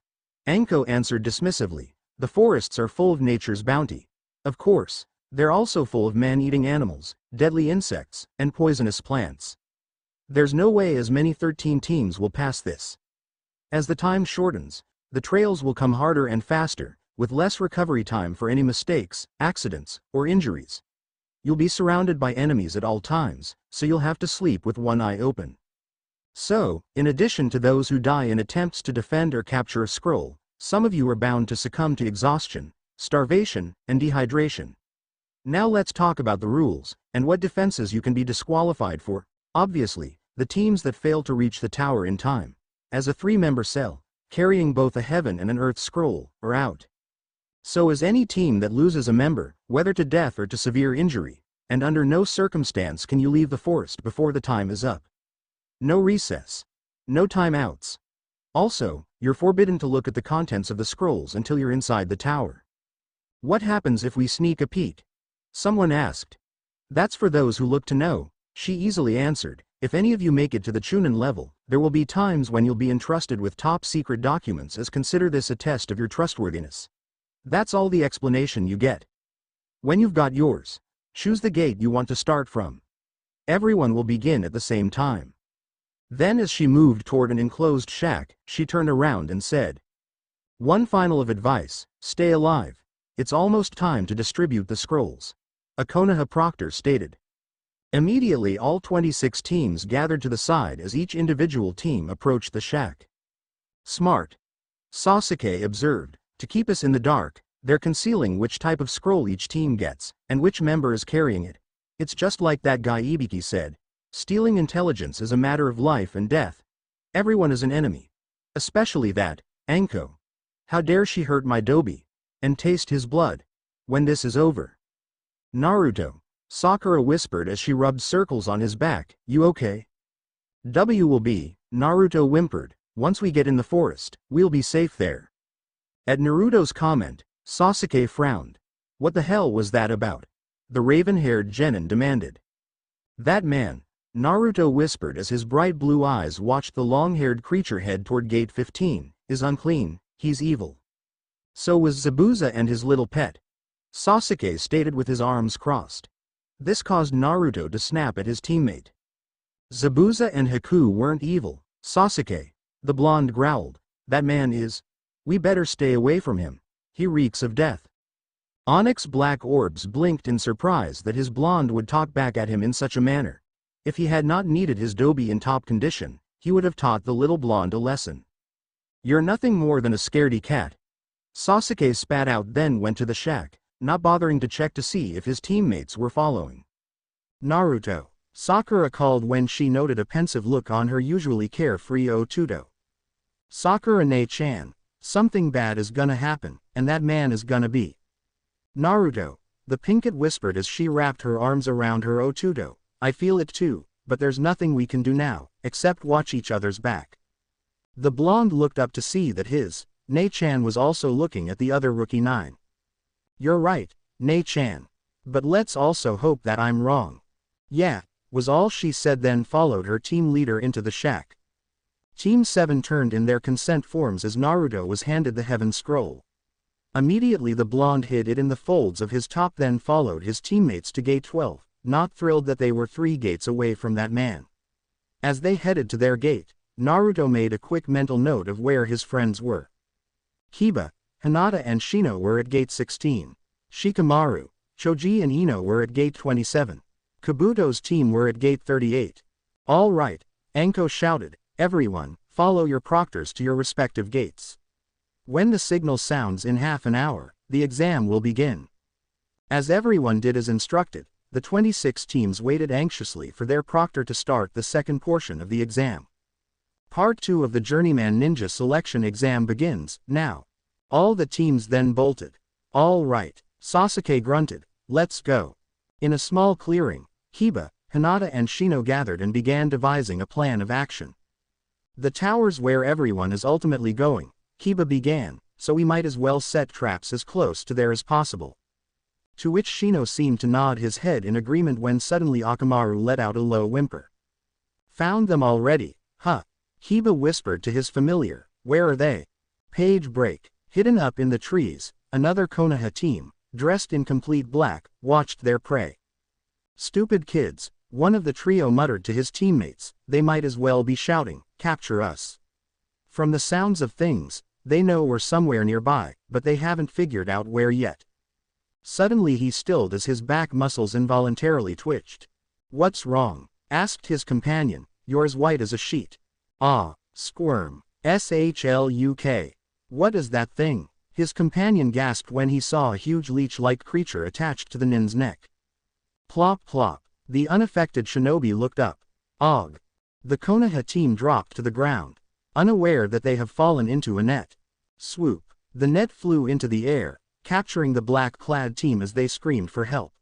Anko answered dismissively. The forests are full of nature's bounty. Of course, they're also full of man-eating animals, deadly insects, and poisonous plants. There's no way as many 13 teams will pass this. As the time shortens, the trails will come harder and faster, with less recovery time for any mistakes, accidents, or injuries. You'll be surrounded by enemies at all times, so you'll have to sleep with one eye open. So, in addition to those who die in attempts to defend or capture a scroll, some of you are bound to succumb to exhaustion, starvation, and dehydration. Now let's talk about the rules, and what defenses you can be disqualified for. Obviously, the teams that fail to reach the tower in time, as a 3-member cell, carrying both a heaven and an earth scroll, are out. So is any team that loses a member, whether to death or to severe injury, and under no circumstance can you leave the forest before the time is up. No recess. No timeouts. Also, you're forbidden to look at the contents of the scrolls until you're inside the tower. What happens if we sneak a peek? Someone asked. That's for those who look to know, she easily answered. If any of you make it to the Chuunin level, there will be times when you'll be entrusted with top-secret documents, as consider this a test of your trustworthiness. That's all the explanation you get. When you've got yours, choose the gate you want to start from. Everyone will begin at the same time. Then as she moved toward an enclosed shack, she turned around and said, "One final of advice, stay alive. It's almost time to distribute the scrolls." A Konoha proctor stated. Immediately all 26 teams gathered to the side as each individual team approached the shack. Smart. Sasuke observed. To keep us in the dark, they're concealing which type of scroll each team gets, and which member is carrying it. It's just like that guy Ibiki said. Stealing intelligence is a matter of life and death. Everyone is an enemy. Especially that, Anko. How dare she hurt my Dobi, and taste his blood, when this is over. Naruto. Sakura whispered as she rubbed circles on his back, you okay? W will be, Naruto whimpered, once we get in the forest, we'll be safe there. At Naruto's comment, Sasuke frowned. What the hell was that about? The raven-haired genin demanded. That man, Naruto whispered as his bright blue eyes watched the long-haired creature head toward gate 15, is unclean, he's evil. So was Zabuza and his little pet. Sasuke stated with his arms crossed. This caused Naruto to snap at his teammate. Zabuza and Haku weren't evil, Sasuke. The blonde growled. That man is. We better stay away from him. He reeks of death. Onyx black orbs blinked in surprise that his blonde would talk back at him in such a manner. If he had not needed his Dobi in top condition, he would have taught the little blonde a lesson. You're nothing more than a scaredy cat. Sasuke spat out, then went to the shack, not bothering to check to see if his teammates were following. Naruto, Sakura called when she noted a pensive look on her usually carefree Otudo. Sakura-ne-chan, something bad is gonna happen, and that man is gonna be Naruto, the Pinkett whispered as she wrapped her arms around her Otudo. I feel it too, but there's nothing we can do now, except watch each other's back. The blonde looked up to see that his Ne-chan was also looking at the other rookie 9. You're right, Ne-chan. But let's also hope that I'm wrong. Yeah, was all she said, then followed her team leader into the shack. Team 7 turned in their consent forms as Naruto was handed the Heaven Scroll. Immediately the blonde hid it in the folds of his top, then followed his teammates to gate 12. Not thrilled that they were 3 gates away from that man. As they headed to their gate, Naruto made a quick mental note of where his friends were. Kiba, Hinata and Shino were at gate 16. Shikamaru, Choji and Ino were at gate 27. Kabuto's team were at gate 38. All right, Anko shouted, everyone, follow your proctors to your respective gates. When the signal sounds in half an hour, the exam will begin. As everyone did as instructed, the 26 teams waited anxiously for their proctor to start the second portion of the exam. Part 2 of the Journeyman Ninja Selection Exam begins now. All the teams then bolted. All right, Sasuke grunted, let's go. In a small clearing, Kiba, Hinata and Shino gathered and began devising a plan of action. The tower's where everyone is ultimately going, Kiba began, so we might as well set traps as close to there as possible. To which Shino seemed to nod his head in agreement when suddenly Akamaru let out a low whimper. Found them already, huh? Kiba whispered to his familiar, where are they? Page break. Hidden up in the trees, another Konoha team, dressed in complete black, watched their prey. Stupid kids, one of the trio muttered to his teammates, they might as well be shouting, capture us. From the sounds of things, they know we're somewhere nearby, but they haven't figured out where yet. Suddenly he stilled as his back muscles involuntarily twitched. What's wrong? Asked his companion, you're as white as a sheet. Ah, squirm. SHLUK. What is that thing? His companion gasped when he saw a huge leech-like creature attached to the nin's neck. Plop plop. The unaffected shinobi looked up. Og. The Konoha team dropped to the ground, unaware that they have fallen into a net. Swoop. The net flew into the air, capturing the black-clad team as they screamed for help.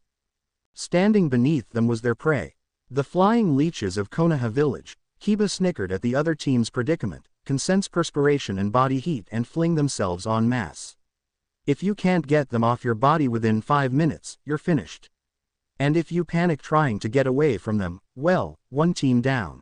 Standing beneath them was their prey. The flying leeches of Konoha village. Kiba snickered at the other team's predicament, can sense perspiration and body heat and fling themselves en masse. If you can't get them off your body within 5 minutes, you're finished. And if you panic trying to get away from them, well, one team down.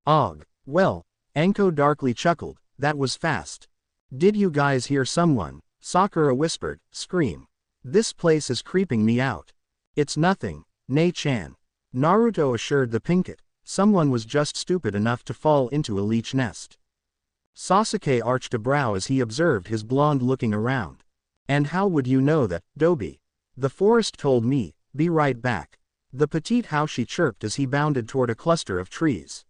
Og. Well, Anko darkly chuckled, that was fast. Did you guys hear someone? Sakura whispered, scream. This place is creeping me out. It's nothing, Nei-chan. Naruto assured the Pinkett. Someone was just stupid enough to fall into a leech nest. Sasuke arched a brow as he observed his blonde looking around. And how would you know that, Dobi? The forest told me, be right back. The petite Haoshi chirped as he bounded toward a cluster of trees.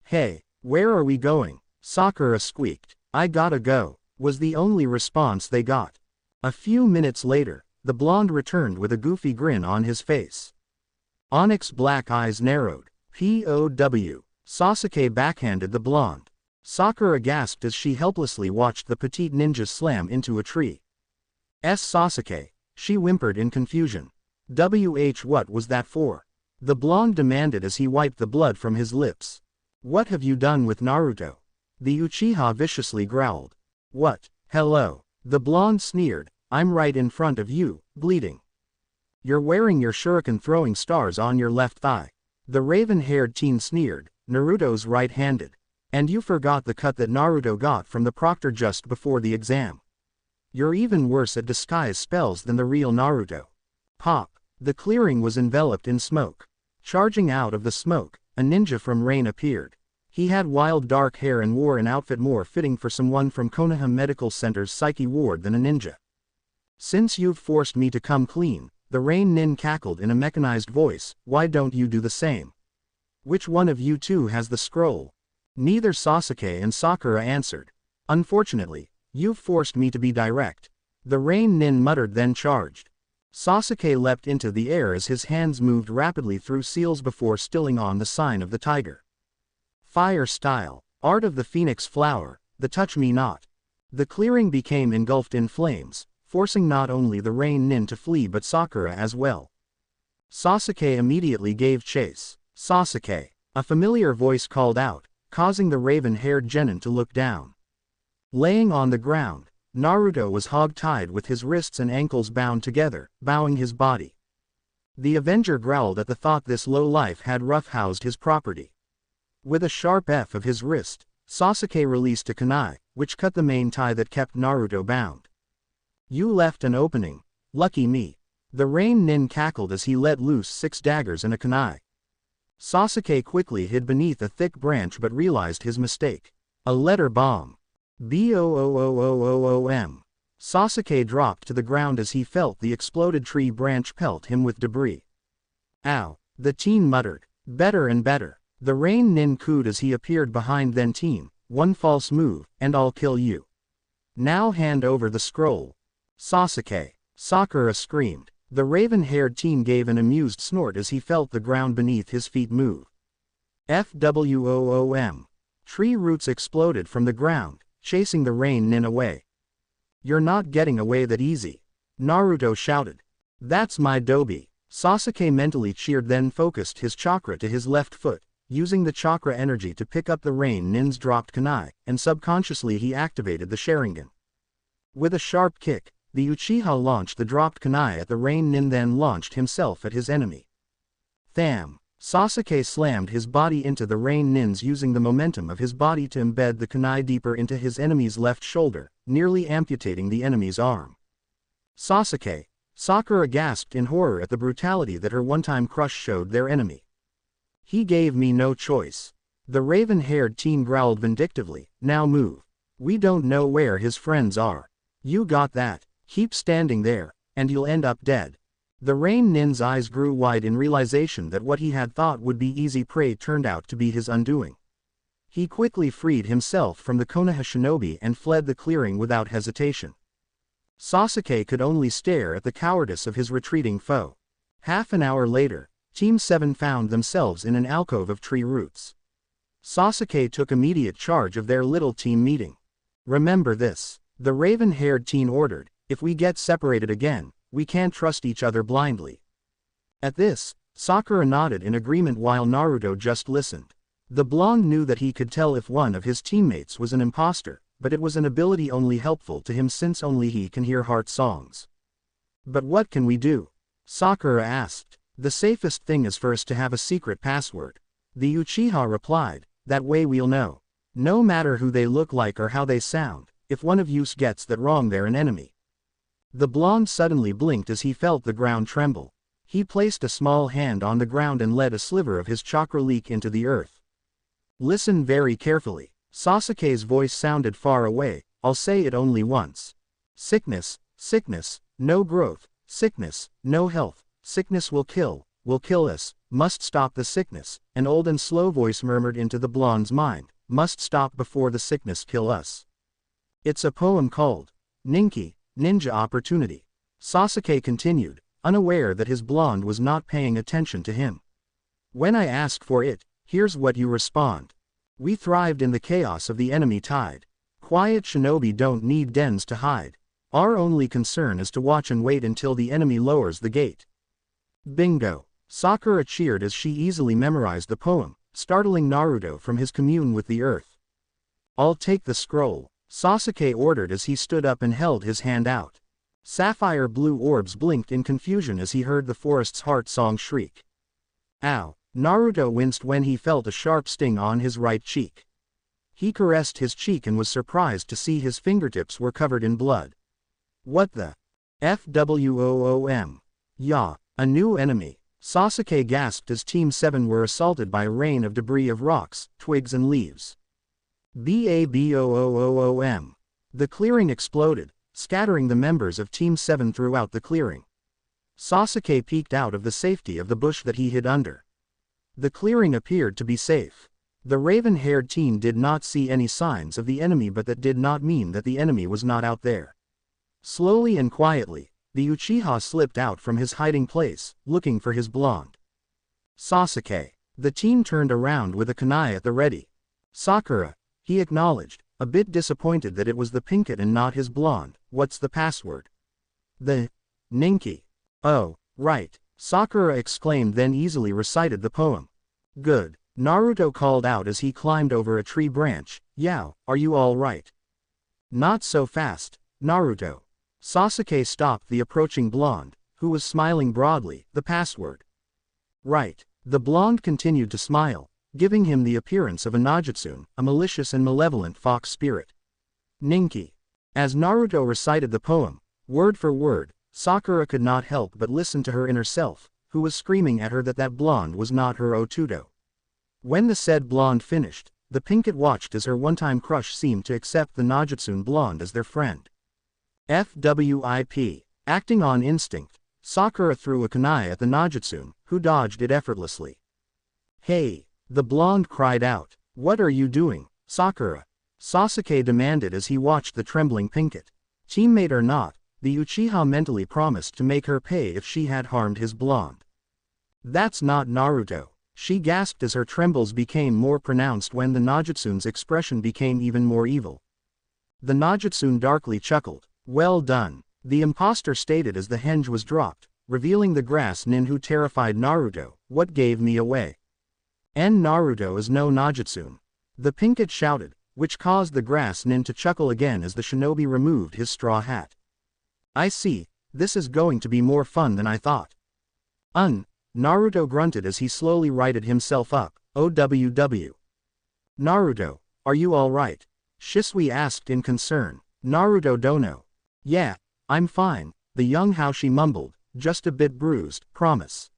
Hey, where are we going? Sakura squeaked. I gotta go, was the only response they got. A few minutes later, the blonde returned with a goofy grin on his face. Onyx black eyes narrowed. POW. Sasuke backhanded the blonde. Sakura gasped as she helplessly watched the petite ninja slam into a tree. Sasuke, she whimpered in confusion. What was that for? The blonde demanded as he wiped the blood from his lips. What have you done with Naruto? The Uchiha viciously growled. What? Hello. The blonde sneered, I'm right in front of you, bleeding. You're wearing your shuriken throwing stars on your left thigh. The raven-haired teen sneered, Naruto's right-handed. And you forgot the cut that Naruto got from the proctor just before the exam. You're even worse at disguise spells than the real Naruto. Pop. The clearing was enveloped in smoke. Charging out of the smoke, a ninja from Rain appeared. He had wild dark hair and wore an outfit more fitting for someone from Konoha Medical Center's psyche ward than a ninja. Since you've forced me to come clean, the Rain Nin cackled in a mechanized voice, why don't you do the same? Which one of you two has the scroll? Neither Sasuke and Sakura answered. Unfortunately, you've forced me to be direct. The Rain Nin muttered then charged. Sasuke leapt into the air as his hands moved rapidly through seals before stilling on the sign of the tiger. Fire style, art of the phoenix flower, the touch me not. The clearing became engulfed in flames, forcing not only the Rain Nin to flee but Sakura as well. Sasuke immediately gave chase. Sasuke, a familiar voice called out, causing the raven-haired genin to look down. Laying on the ground, Naruto was hog-tied with his wrists and ankles bound together, bowing his body. The Avenger growled at the thought this lowlife had roughhoused his property. With a sharp F of his wrist, Sasuke released a kunai, which cut the main tie that kept Naruto bound. You left an opening, lucky me. The Rain Nin cackled as he let loose 6 daggers and a kunai. Sasuke quickly hid beneath a thick branch but realized his mistake. A letter bomb. BOOOOOOM. Sasuke dropped to the ground as he felt the exploded tree branch pelt him with debris. Ow, the teen muttered. Better and better. The Rain Nin cooed as he appeared behind then teen, one false move, and I'll kill you. Now hand over the scroll. Sasuke. Sakura screamed. The raven-haired teen gave an amused snort as he felt the ground beneath his feet move. FWOOM. Tree roots exploded from the ground, chasing the Rain Nin away. You're not getting away that easy. Naruto shouted. That's my Dobi. Sasuke mentally cheered then focused his chakra to his left foot, using the chakra energy to pick up the Rain Nin's dropped kunai, and subconsciously he activated the Sharingan. With a sharp kick, the Uchiha launched the dropped kunai at the Rain Nin, then launched himself at his enemy. Tham! Sasuke slammed his body into the Rain Nin's, using the momentum of his body to embed the kunai deeper into his enemy's left shoulder, nearly amputating the enemy's arm. Sasuke! Sakura gasped in horror at the brutality that her one-time crush showed their enemy. He gave me no choice. The raven-haired teen growled vindictively, now move. We don't know where his friends are. You got that? Keep standing there, and you'll end up dead. The Rain Nin's eyes grew wide in realization that what he had thought would be easy prey turned out to be his undoing. He quickly freed himself from the Konoha shinobi and fled the clearing without hesitation. Sasuke could only stare at the cowardice of his retreating foe. Half an hour later, Team 7 found themselves in an alcove of tree roots. Sasuke took immediate charge of their little team meeting. Remember this, the raven-haired teen ordered, if we get separated again, we can't trust each other blindly. At this, Sakura nodded in agreement while Naruto just listened. The blonde knew that he could tell if one of his teammates was an imposter, but it was an ability only helpful to him since only he can hear heart songs. But what can we do? Sakura asked. The safest thing is first to have a secret password. The Uchiha replied, that way we'll know. No matter who they look like or how they sound, if one of you gets that wrong, they're an enemy. The blonde suddenly blinked as he felt the ground tremble. He placed a small hand on the ground and let a sliver of his chakra leak into the earth. Listen very carefully. Sasuke's voice sounded far away, I'll say it only once. Sickness, sickness, no growth, sickness, no health, sickness will kill us, must stop the sickness, an old and slow voice murmured into the blonde's mind, must stop before the sickness kill us. It's a poem called Ninki, Ninja Opportunity. Sasuke continued, unaware that his blonde was not paying attention to him. When I ask for it, here's what you respond. We thrived in the chaos of the enemy tide. Quiet shinobi don't need dens to hide. Our only concern is to watch and wait until the enemy lowers the gate. Bingo! Sakura cheered as she easily memorized the poem, startling Naruto from his commune with the earth. I'll take the scroll, Sasuke ordered as he stood up and held his hand out. Sapphire blue orbs blinked in confusion as he heard the forest's heart song shriek. Ow! Naruto winced when he felt a sharp sting on his right cheek. He caressed his cheek and was surprised to see his fingertips were covered in blood. What the FWOOM? Yeah, a new enemy. Sasuke gasped as Team 7 were assaulted by a rain of debris of rocks, twigs and leaves. BABOOOOM. The clearing exploded, scattering the members of Team 7 throughout the clearing. Sasuke peeked out of the safety of the bush that he hid under. The clearing appeared to be safe. The raven-haired teen did not see any signs of the enemy, but that did not mean that the enemy was not out there. Slowly and quietly, the Uchiha slipped out from his hiding place, looking for his blonde. Sasuke. The teen turned around with a kunai at the ready. Sakura, he acknowledged, a bit disappointed that it was the pinkett and not his blonde. What's the password? The Ninki. Oh, right. Sakura exclaimed, then easily recited the poem. Good. Naruto called out as he climbed over a tree branch. Yao, are you all right? Not so fast, Naruto. Sasuke stopped the approaching blonde, who was smiling broadly. The password. Right. The blonde continued to smile, giving him the appearance of a Najutsun, a malicious and malevolent fox spirit. Ninki. As Naruto recited the poem, word for word, Sakura could not help but listen to her inner self, who was screaming at her that that blonde was not her Otudo. When the said blonde finished, the pinkett watched as her one-time crush seemed to accept the Najutsun blonde as their friend. FWIP. Acting on instinct, Sakura threw a kunai at the Najutsun, who dodged it effortlessly. Hey! The blonde cried out. What are you doing, Sakura? Sasuke demanded as he watched the trembling pinkett. Teammate or not, the Uchiha mentally promised to make her pay if she had harmed his blonde. That's not Naruto. She gasped as her trembles became more pronounced when the Najutsun's expression became even more evil. The Najutsun darkly chuckled. Well done, the imposter stated as the henge was dropped, revealing the grass nin who terrified Naruto. What gave me away? Naruto is no Najutsun. The pinkett shouted, which caused the grass nin to chuckle again as the shinobi removed his straw hat. I see, this is going to be more fun than I thought. Naruto grunted as he slowly righted himself up. OWW. Naruto, are you alright? Shisui asked in concern. Naruto dono. Yeah, I'm fine, the young Haoshi mumbled, just a bit bruised, promise.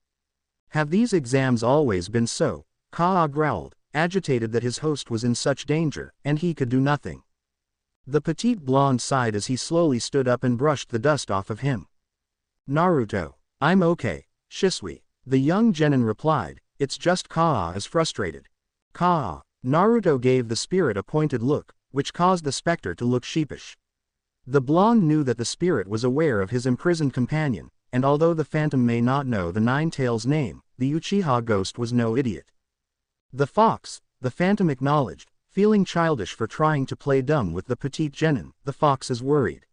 Have these exams always been so? Kaa growled, agitated that his host was in such danger, and he could do nothing. The petite blonde sighed as he slowly stood up and brushed the dust off of him. Naruto, I'm okay, Shisui, the young genin replied, it's just Kaa is frustrated. Kaa. Naruto gave the spirit a pointed look, which caused the specter to look sheepish. The blonde knew that the spirit was aware of his imprisoned companion, and although the phantom may not know the Nine-Tails' name, the Uchiha ghost was no idiot. The fox, the phantom acknowledged, feeling childish for trying to play dumb with the petite genin. The fox is worried.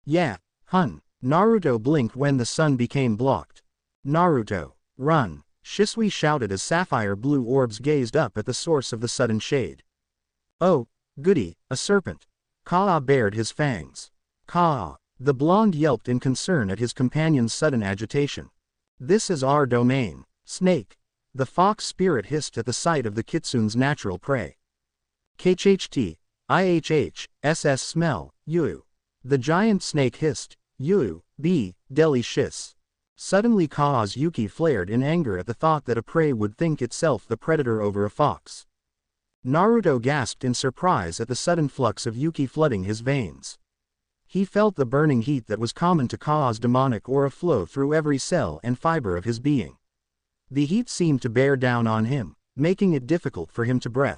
Yeah, Naruto blinked when the sun became blocked. Naruto, run, Shisui shouted as sapphire blue orbs gazed up at the source of the sudden shade. Oh, goody, a serpent. Kaa bared his fangs. Kaa. The blonde yelped in concern at his companion's sudden agitation. This is our domain, snake. The fox spirit hissed at the sight of the kitsune's natural prey. KHHT, IHH, SS smell, you. The giant snake hissed, you, B, deli shiss. Suddenly Kaa's Yuki flared in anger at the thought that a prey would think itself the predator over a fox. Naruto gasped in surprise at the sudden flux of Yuki flooding his veins. He felt the burning heat that was common to Kaa's demonic aura flow through every cell and fiber of his being. The heat seemed to bear down on him, making it difficult for him to breathe.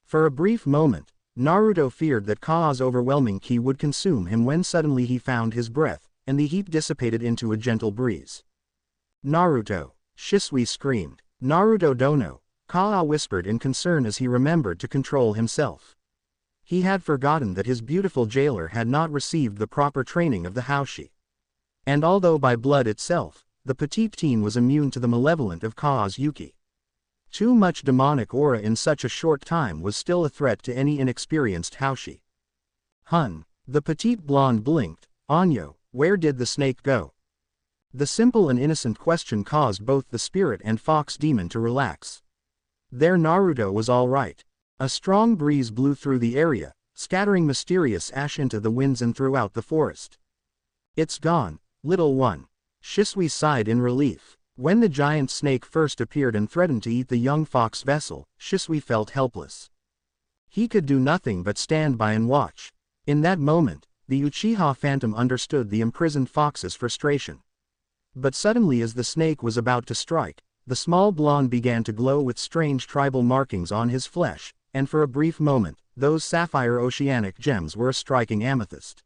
For a brief moment, Naruto feared that Kaa's overwhelming ki would consume him when suddenly he found his breath, and the heat dissipated into a gentle breeze. Naruto, Shisui screamed. Naruto dono, Kaa whispered in concern as he remembered to control himself. He had forgotten that his beautiful jailer had not received the proper training of the Haoshi. And although by blood itself, the petite teen was immune to the malevolent of Kaa's Yuki. Too much demonic aura in such a short time was still a threat to any inexperienced Haoshi. The petite blonde blinked. Anyo, where did the snake go? The simple and innocent question caused both the spirit and fox demon to relax. Their Naruto was all right. A strong breeze blew through the area, scattering mysterious ash into the winds and throughout the forest. It's gone, little one. Shisui sighed in relief. When the giant snake first appeared and threatened to eat the young fox vessel, Shisui felt helpless. He could do nothing but stand by and watch. In that moment, the Uchiha phantom understood the imprisoned fox's frustration. But suddenly as the snake was about to strike, the small blonde began to glow with strange tribal markings on his flesh, and for a brief moment, those sapphire oceanic gems were a striking amethyst.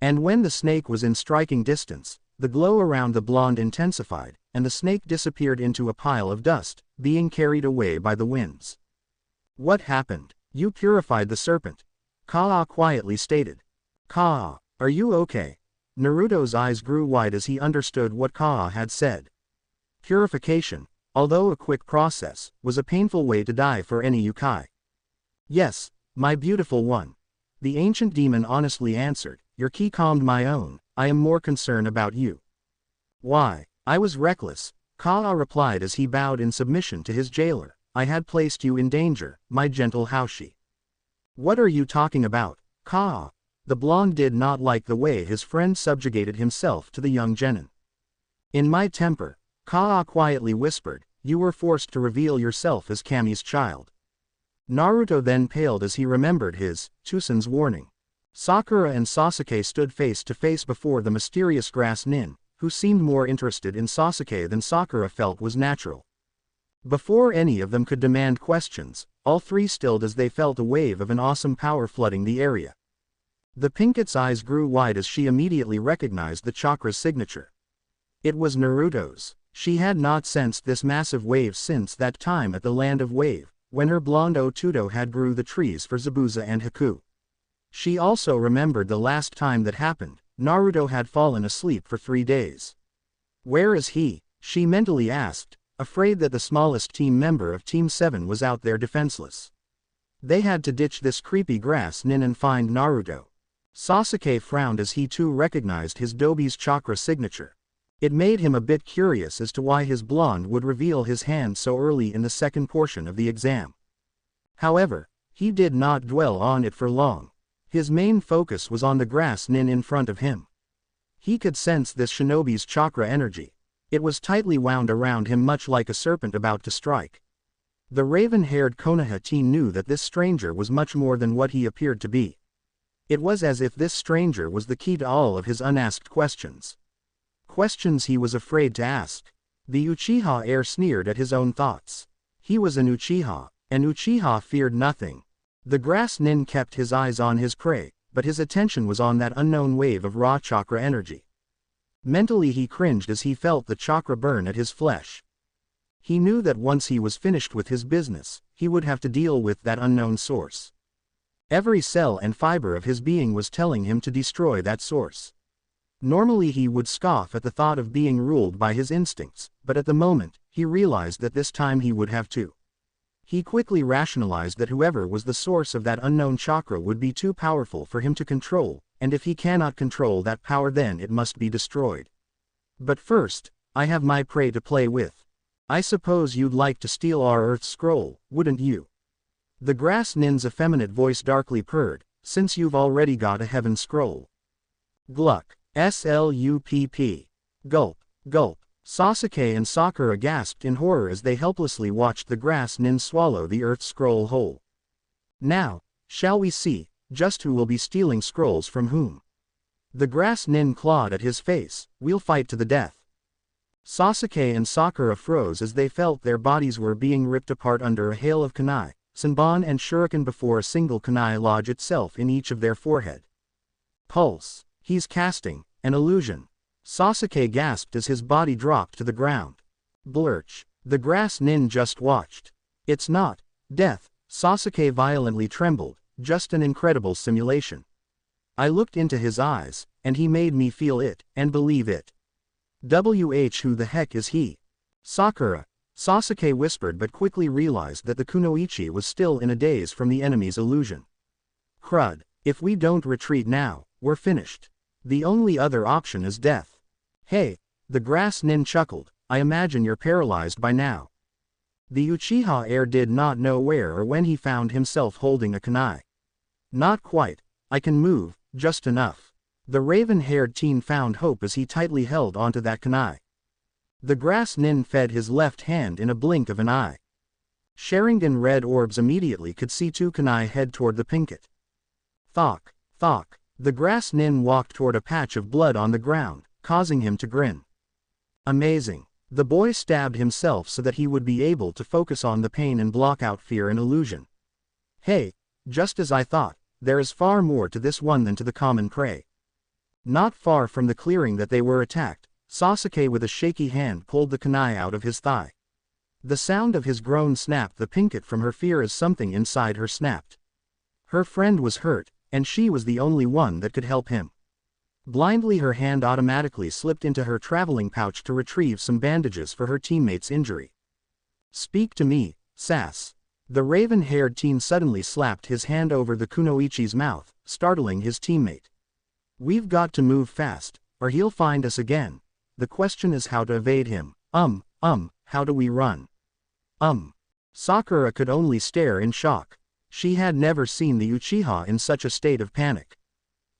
And when the snake was in striking distance, the glow around the blonde intensified, and the snake disappeared into a pile of dust, being carried away by the winds. What happened? You purified the serpent. Kaa quietly stated. Kaa, are you okay? Naruto's eyes grew wide as he understood what Kaa had said. Purification, although a quick process, was a painful way to die for any Yukai. Yes, my beautiful one. The ancient demon honestly answered, your ki calmed my own, I am more concerned about you. Why, I was reckless, Kaa replied as he bowed in submission to his jailer, I had placed you in danger, my gentle Haoshi. What are you talking about, Kaa? The blonde did not like the way his friend subjugated himself to the young genin. In my temper, Kaa quietly whispered, you were forced to reveal yourself as Kami's child. Naruto then paled as he remembered his, Chuunin's warning. Sakura and Sasuke stood face to face before the mysterious grass nin, who seemed more interested in Sasuke than Sakura felt was natural. Before any of them could demand questions, all three stilled as they felt a wave of an awesome power flooding the area. The Pinket's eyes grew wide as she immediately recognized the chakra's signature. It was Naruto's. She had not sensed this massive wave since that time at the Land of Wave, when her blonde Otudo had grew the trees for Zabuza and Haku. She also remembered the last time that happened, Naruto had fallen asleep for 3 days. Where is he? She mentally asked, afraid that the smallest team member of Team 7 was out there defenseless. They had to ditch this creepy grass nin and find Naruto. Sasuke frowned as he too recognized his Dobi's chakra signature. It made him a bit curious as to why his blonde would reveal his hand so early in the second portion of the exam. However, he did not dwell on it for long. His main focus was on the grass nin in front of him. He could sense this shinobi's chakra energy. It was tightly wound around him much like a serpent about to strike. The raven-haired Konoha teen knew that this stranger was much more than what he appeared to be. It was as if this stranger was the key to all of his unasked questions. Questions he was afraid to ask. The Uchiha heir sneered at his own thoughts. He was an Uchiha, and Uchiha feared nothing. The grass nin kept his eyes on his prey, but his attention was on that unknown wave of raw chakra energy. Mentally he cringed as he felt the chakra burn at his flesh. He knew that once he was finished with his business, he would have to deal with that unknown source. Every cell and fiber of his being was telling him to destroy that source. Normally he would scoff at the thought of being ruled by his instincts, but at the moment, he realized that this time he would have to. He quickly rationalized that whoever was the source of that unknown chakra would be too powerful for him to control, and if he cannot control that power then it must be destroyed. But first, I have my prey to play with. I suppose you'd like to steal our Earth Scroll, wouldn't you? The grass nin's effeminate voice darkly purred, since you've already got a Heaven Scroll. Gluck. Slupp. Gulp. Gulp. Sasuke and Sakura gasped in horror as they helplessly watched the grass nin swallow the Earth Scroll whole. Now, shall we see, just who will be stealing scrolls from whom? The grass nin clawed at his face. We'll fight to the death. Sasuke and Sakura froze as they felt their bodies were being ripped apart under a hail of kunai, senbon and shuriken before a single kunai lodged itself in each of their forehead. Pulse. He's casting an illusion. Sasuke gasped as his body dropped to the ground. Blurch. The grass nin just watched. It's not death. Sasuke violently trembled, just an incredible simulation. I looked into his eyes, and he made me feel it, and believe it. Who the heck is he? Sakura. Sasuke whispered but quickly realized that the kunoichi was still in a daze from the enemy's illusion. Crud. If we don't retreat now, we're finished. The only other option is death. Hey, the grass nin chuckled, I imagine you're paralyzed by now. The Uchiha heir did not know where or when he found himself holding a kunai. Not quite, I can move, just enough. The raven-haired teen found hope as he tightly held onto that kunai. The grass nin fed his left hand in a blink of an eye. Sharingan red orbs immediately could see two kunai head toward the pinket. Thok, thok. The grass nin walked toward a patch of blood on the ground, causing him to grin. Amazing. The boy stabbed himself so that he would be able to focus on the pain and block out fear and illusion. Hey, just as I thought, there is far more to this one than to the common prey. Not far from the clearing that they were attacked, Sasuke with a shaky hand pulled the kunai out of his thigh. The sound of his groan snapped the pinket from her fear as something inside her snapped. Her friend was hurt, and she was the only one that could help him. Blindly her hand automatically slipped into her traveling pouch to retrieve some bandages for her teammate's injury. Speak to me, Sass. The raven-haired teen suddenly slapped his hand over the kunoichi's mouth, startling his teammate. We've got to move fast, or he'll find us again. The question is how to evade him. How do we run? Sakura could only stare in shock. She had never seen the Uchiha in such a state of panic.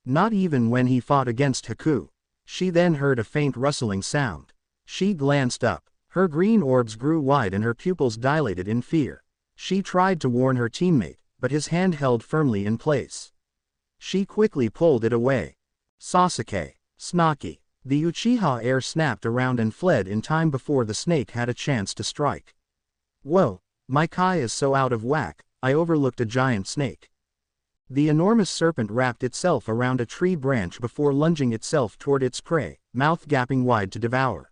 Not even when he fought against Haku. She then heard a faint rustling sound. She glanced up. Her green orbs grew wide and her pupils dilated in fear. She tried to warn her teammate, but his hand held firmly in place. She quickly pulled it away. Sasuke. Snaki. The Uchiha heir snapped around and fled in time before the snake had a chance to strike. Whoa, my kai is so out of whack, I overlooked a giant snake. The enormous serpent wrapped itself around a tree branch before lunging itself toward its prey, mouth gaping wide to devour.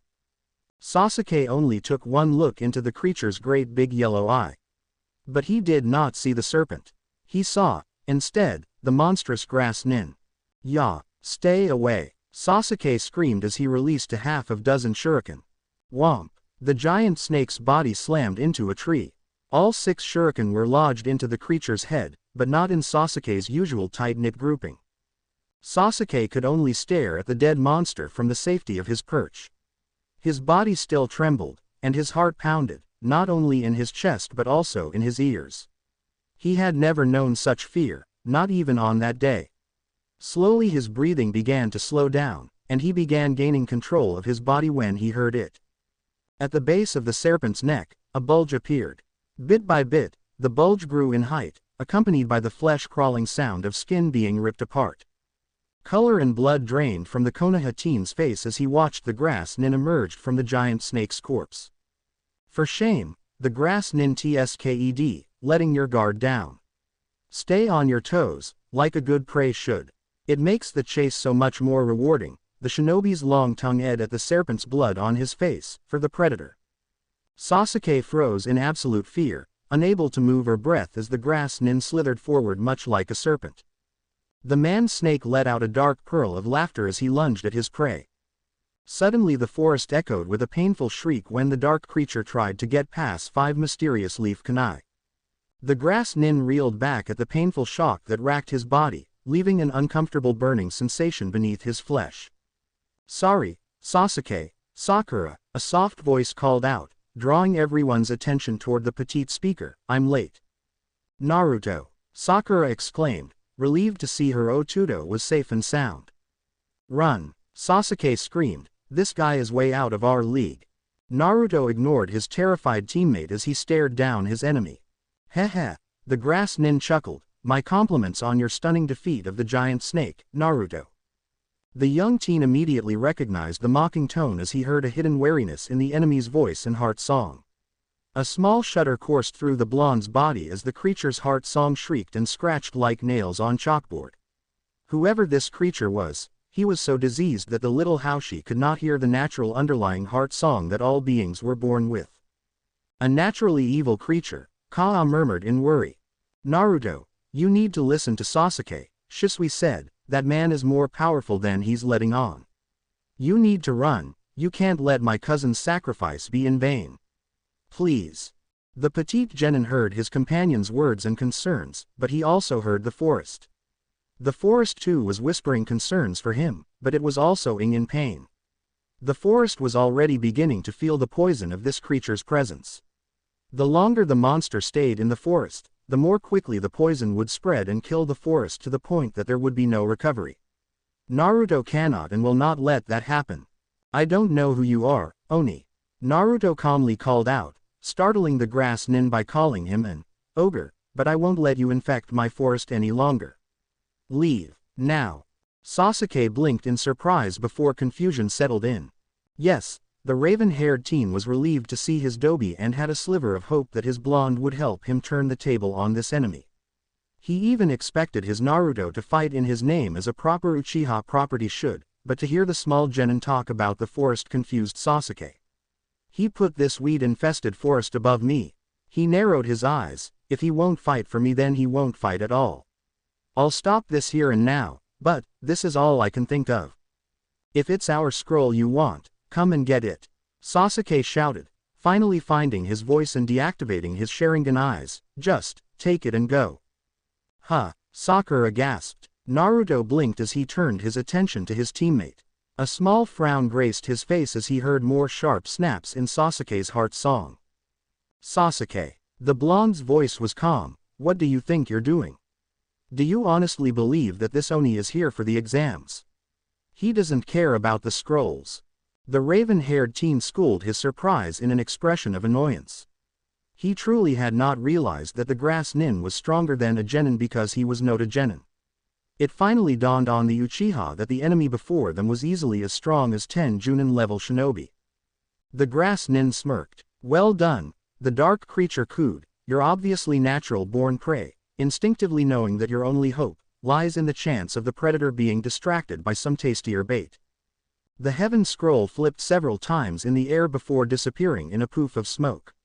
Sasuke only took one look into the creature's great big yellow eye. But he did not see the serpent. He saw, instead, the monstrous grass nin. Ya, stay away, Sasuke screamed as he released a half of dozen shuriken. Whomp. The giant snake's body slammed into a tree. All 6 shuriken were lodged into the creature's head, but not in Sasuke's usual tight-knit grouping. Sasuke could only stare at the dead monster from the safety of his perch. His body still trembled, and his heart pounded, not only in his chest but also in his ears. He had never known such fear, not even on that day. Slowly his breathing began to slow down, and he began gaining control of his body when he heard it. At the base of the serpent's neck, a bulge appeared. Bit by bit, the bulge grew in height, accompanied by the flesh-crawling sound of skin being ripped apart. Color and blood drained from the Konoha teen's face as he watched the grass nin emerge from the giant snake's corpse. For shame, the grass nin tsked, letting your guard down. Stay on your toes, like a good prey should. It makes the chase so much more rewarding. The shinobi's long tongue ate at the serpent's blood on his face, for the predator. Sasuke froze in absolute fear, unable to move or breath as the grass nin slithered forward much like a serpent. The man-snake let out a dark pearl of laughter as he lunged at his prey. Suddenly the forest echoed with a painful shriek when the dark creature tried to get past 5 mysterious leaf kunai. The grass nin reeled back at the painful shock that racked his body, leaving an uncomfortable burning sensation beneath his flesh. "Sorry, Sasuke, Sakura," a soft voice called out, drawing everyone's attention toward the petite speaker. "I'm late." "Naruto," Sakura exclaimed, relieved to see her Otudo was safe and sound. "Run," Sasuke screamed, "this guy is way out of our league." Naruto ignored his terrified teammate as he stared down his enemy. "Heh, the grass nin chuckled, "my compliments on your stunning defeat of the giant snake, Naruto." The young teen immediately recognized the mocking tone as he heard a hidden wariness in the enemy's voice and heart song. A small shudder coursed through the blonde's body as the creature's heart song shrieked and scratched like nails on chalkboard. Whoever this creature was, he was so diseased that the little Haoshi could not hear the natural underlying heart song that all beings were born with. "A naturally evil creature," Kaa murmured in worry. "Naruto, you need to listen to Sasuke," Shisui said. "That man is more powerful than he's letting on. You need to run, you can't let my cousin's sacrifice be in vain. Please." The petite genin heard his companion's words and concerns, but he also heard the forest. The forest too was whispering concerns for him, but it was also in pain. The forest was already beginning to feel the poison of this creature's presence. The longer the monster stayed in the forest, the more quickly the poison would spread and kill the forest to the point that there would be no recovery. Naruto cannot and will not let that happen. "I don't know who you are, Oni," Naruto calmly called out, startling the grass nin by calling him an ogre, "but I won't let you infect my forest any longer. Leave, now." Sasuke blinked in surprise before confusion settled in. Yes, the raven-haired teen was relieved to see his dobi and had a sliver of hope that his blonde would help him turn the table on this enemy. He even expected his Naruto to fight in his name as a proper Uchiha property should, but to hear the small genin talk about the forest confused Sasuke. "He put this weed-infested forest above me." He narrowed his eyes. "If he won't fight for me then he won't fight at all. I'll stop this here and now, but this is all I can think of. If it's our scroll you want, come and get it," Sasuke shouted, finally finding his voice and deactivating his Sharingan eyes. "Just take it and go." "Huh," Sakura gasped. Naruto blinked as he turned his attention to his teammate. A small frown graced his face as he heard more sharp snaps in Sasuke's heart song. "Sasuke." The blonde's voice was calm. "What do you think you're doing? Do you honestly believe that this Oni is here for the exams? He doesn't care about the scrolls." The raven-haired teen schooled his surprise in an expression of annoyance. He truly had not realized that the grass nin was stronger than a genin because he was not a genin. It finally dawned on the Uchiha that the enemy before them was easily as strong as 10 Chuunin level shinobi. The grass nin smirked. "Well done," the dark creature cooed. "You're obviously natural-born prey, instinctively knowing that your only hope lies in the chance of the predator being distracted by some tastier bait." The heaven scroll flipped several times in the air before disappearing in a poof of smoke.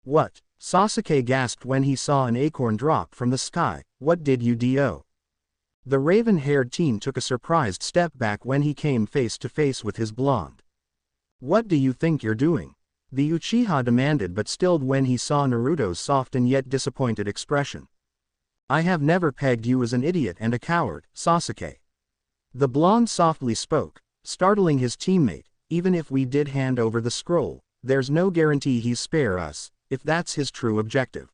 "What?" Sasuke gasped when he saw an acorn drop from the sky. "What did you do?" The raven-haired teen took a surprised step back when he came face to face with his blonde. "What do you think you're doing?" the Uchiha demanded but stilled when he saw Naruto's soft and yet disappointed expression. "I have never pegged you as an idiot and a coward, Sasuke. The blonde softly spoke, startling his teammate. Even if we did hand over the scroll, there's no guarantee he'll spare us, if that's his true objective.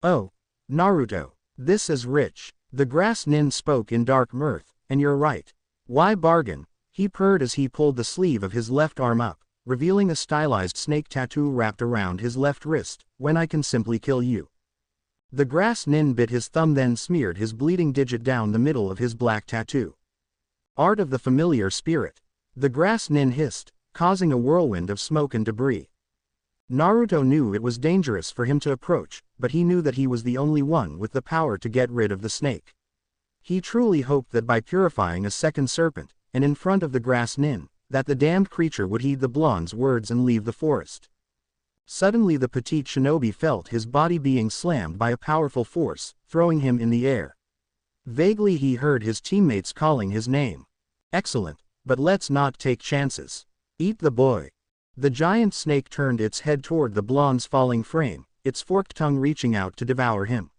Oh, Naruto, this is rich. The grass nin spoke in dark mirth, and you're right. Why bargain? He purred as he pulled the sleeve of his left arm up, revealing a stylized snake tattoo wrapped around his left wrist, when I can simply kill you. The grass nin bit his thumb, then smeared his bleeding digit down the middle of his black tattoo. Art of the familiar spirit. The grass nin hissed, causing a whirlwind of smoke and debris. Naruto knew it was dangerous for him to approach, but he knew that he was the only one with the power to get rid of the snake. He truly hoped that by purifying a second serpent, and in front of the grass nin, that the damned creature would heed the blonde's words and leave the forest. Suddenly the petite shinobi felt his body being slammed by a powerful force, throwing him in the air. Vaguely he heard his teammates calling his name. Excellent, but let's not take chances. Eat the boy. The giant snake turned its head toward the blonde's falling frame, its forked tongue reaching out to devour him.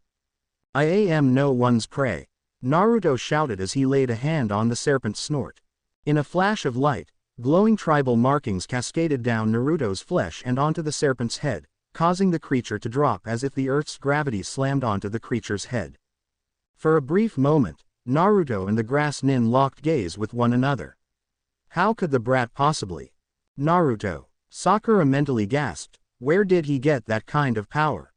I am no one's prey, Naruto shouted as he laid a hand on the serpent's snort. In a flash of light, glowing tribal markings cascaded down Naruto's flesh and onto the serpent's head, causing the creature to drop as if the earth's gravity slammed onto the creature's head. For a brief moment, Naruto and the grass nin locked gaze with one another. How could the brat possibly? Naruto, Sakura mentally gasped, where did he get that kind of power?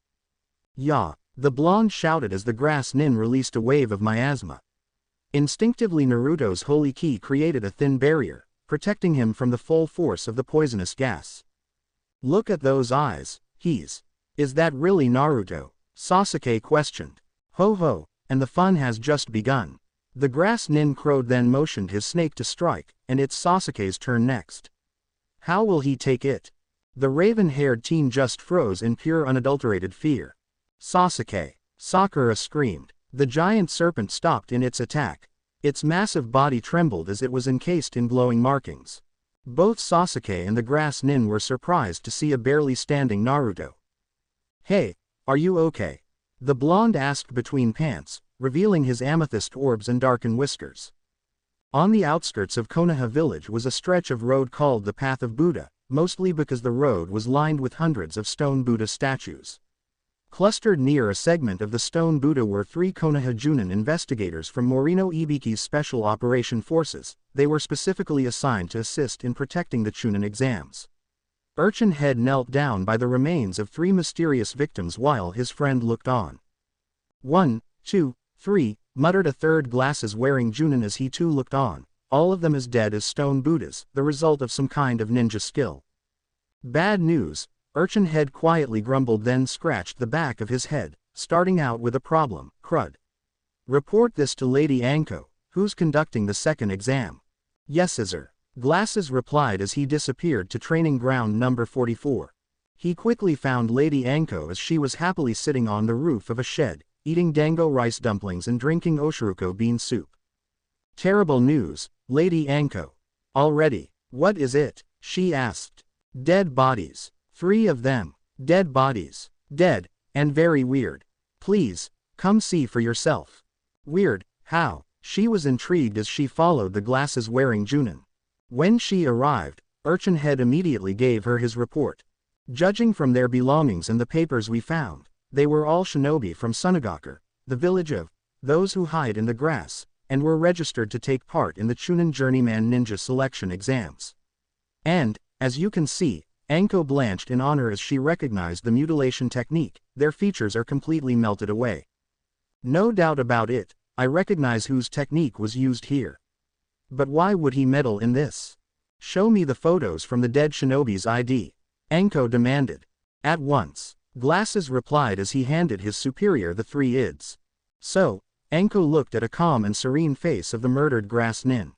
Yeah, the blonde shouted as the grass nin released a wave of miasma. Instinctively Naruto's holy ki created a thin barrier, protecting him from the full force of the poisonous gas. Look at those eyes, is that really Naruto? Sasuke questioned. Ho ho, and the fun has just begun. The grass nin crowed, then motioned his snake to strike, and it's Sasuke's turn next. How will he take it? The raven-haired teen just froze in pure unadulterated fear. Sasuke! Sakura screamed. The giant serpent stopped in its attack. Its massive body trembled as it was encased in glowing markings. Both Sasuke and the grass nin were surprised to see a barely standing Naruto. Hey, are you okay? The blonde asked between pants, revealing his amethyst orbs and darkened whiskers. On the outskirts of Konoha village was a stretch of road called the Path of Buddha, mostly because the road was lined with hundreds of stone Buddha statues. Clustered near a segment of the stone Buddha were 3 Konoha Chuunin investigators from Morino Ibiki's Special Operation Forces. They were specifically assigned to assist in protecting the Chuunin exams. Urchin Head knelt down by the remains of 3 mysterious victims while his friend looked on. 1, 2, 3, muttered a third glasses-wearing Chuunin as he too looked on, all of them as dead as stone Buddhas, the result of some kind of ninja skill. Bad news, Urchin Head quietly grumbled, then scratched the back of his head, starting out with a problem, crud. Report this to Lady Anko, who's conducting the second exam. Yes, sir. Glasses replied as he disappeared to training ground number 44. He quickly found Lady Anko as she was happily sitting on the roof of a shed, eating dango rice dumplings and drinking oshiruko bean soup. Terrible news, Lady Anko. Already, what is it? She asked. Dead bodies. 3 of them. Dead bodies. Dead, and very weird. Please, come see for yourself. Weird, how? She was intrigued as she followed the glasses-wearing Chuunin. When she arrived, Urchin Head immediately gave her his report. Judging from their belongings and the papers we found, they were all shinobi from Sunagaku, the village of those who hide in the grass, and were registered to take part in the Chuunin Journeyman Ninja selection exams. And, as you can see, Anko blanched in honor as she recognized the mutilation technique. Their features are completely melted away. No doubt about it, I recognize whose technique was used here. But why would he meddle in this? Show me the photos from the dead shinobi's ID. Anko demanded. At once, Glasses replied as he handed his superior the 3 ids. So, Anko looked at a calm and serene face of the murdered grass nin.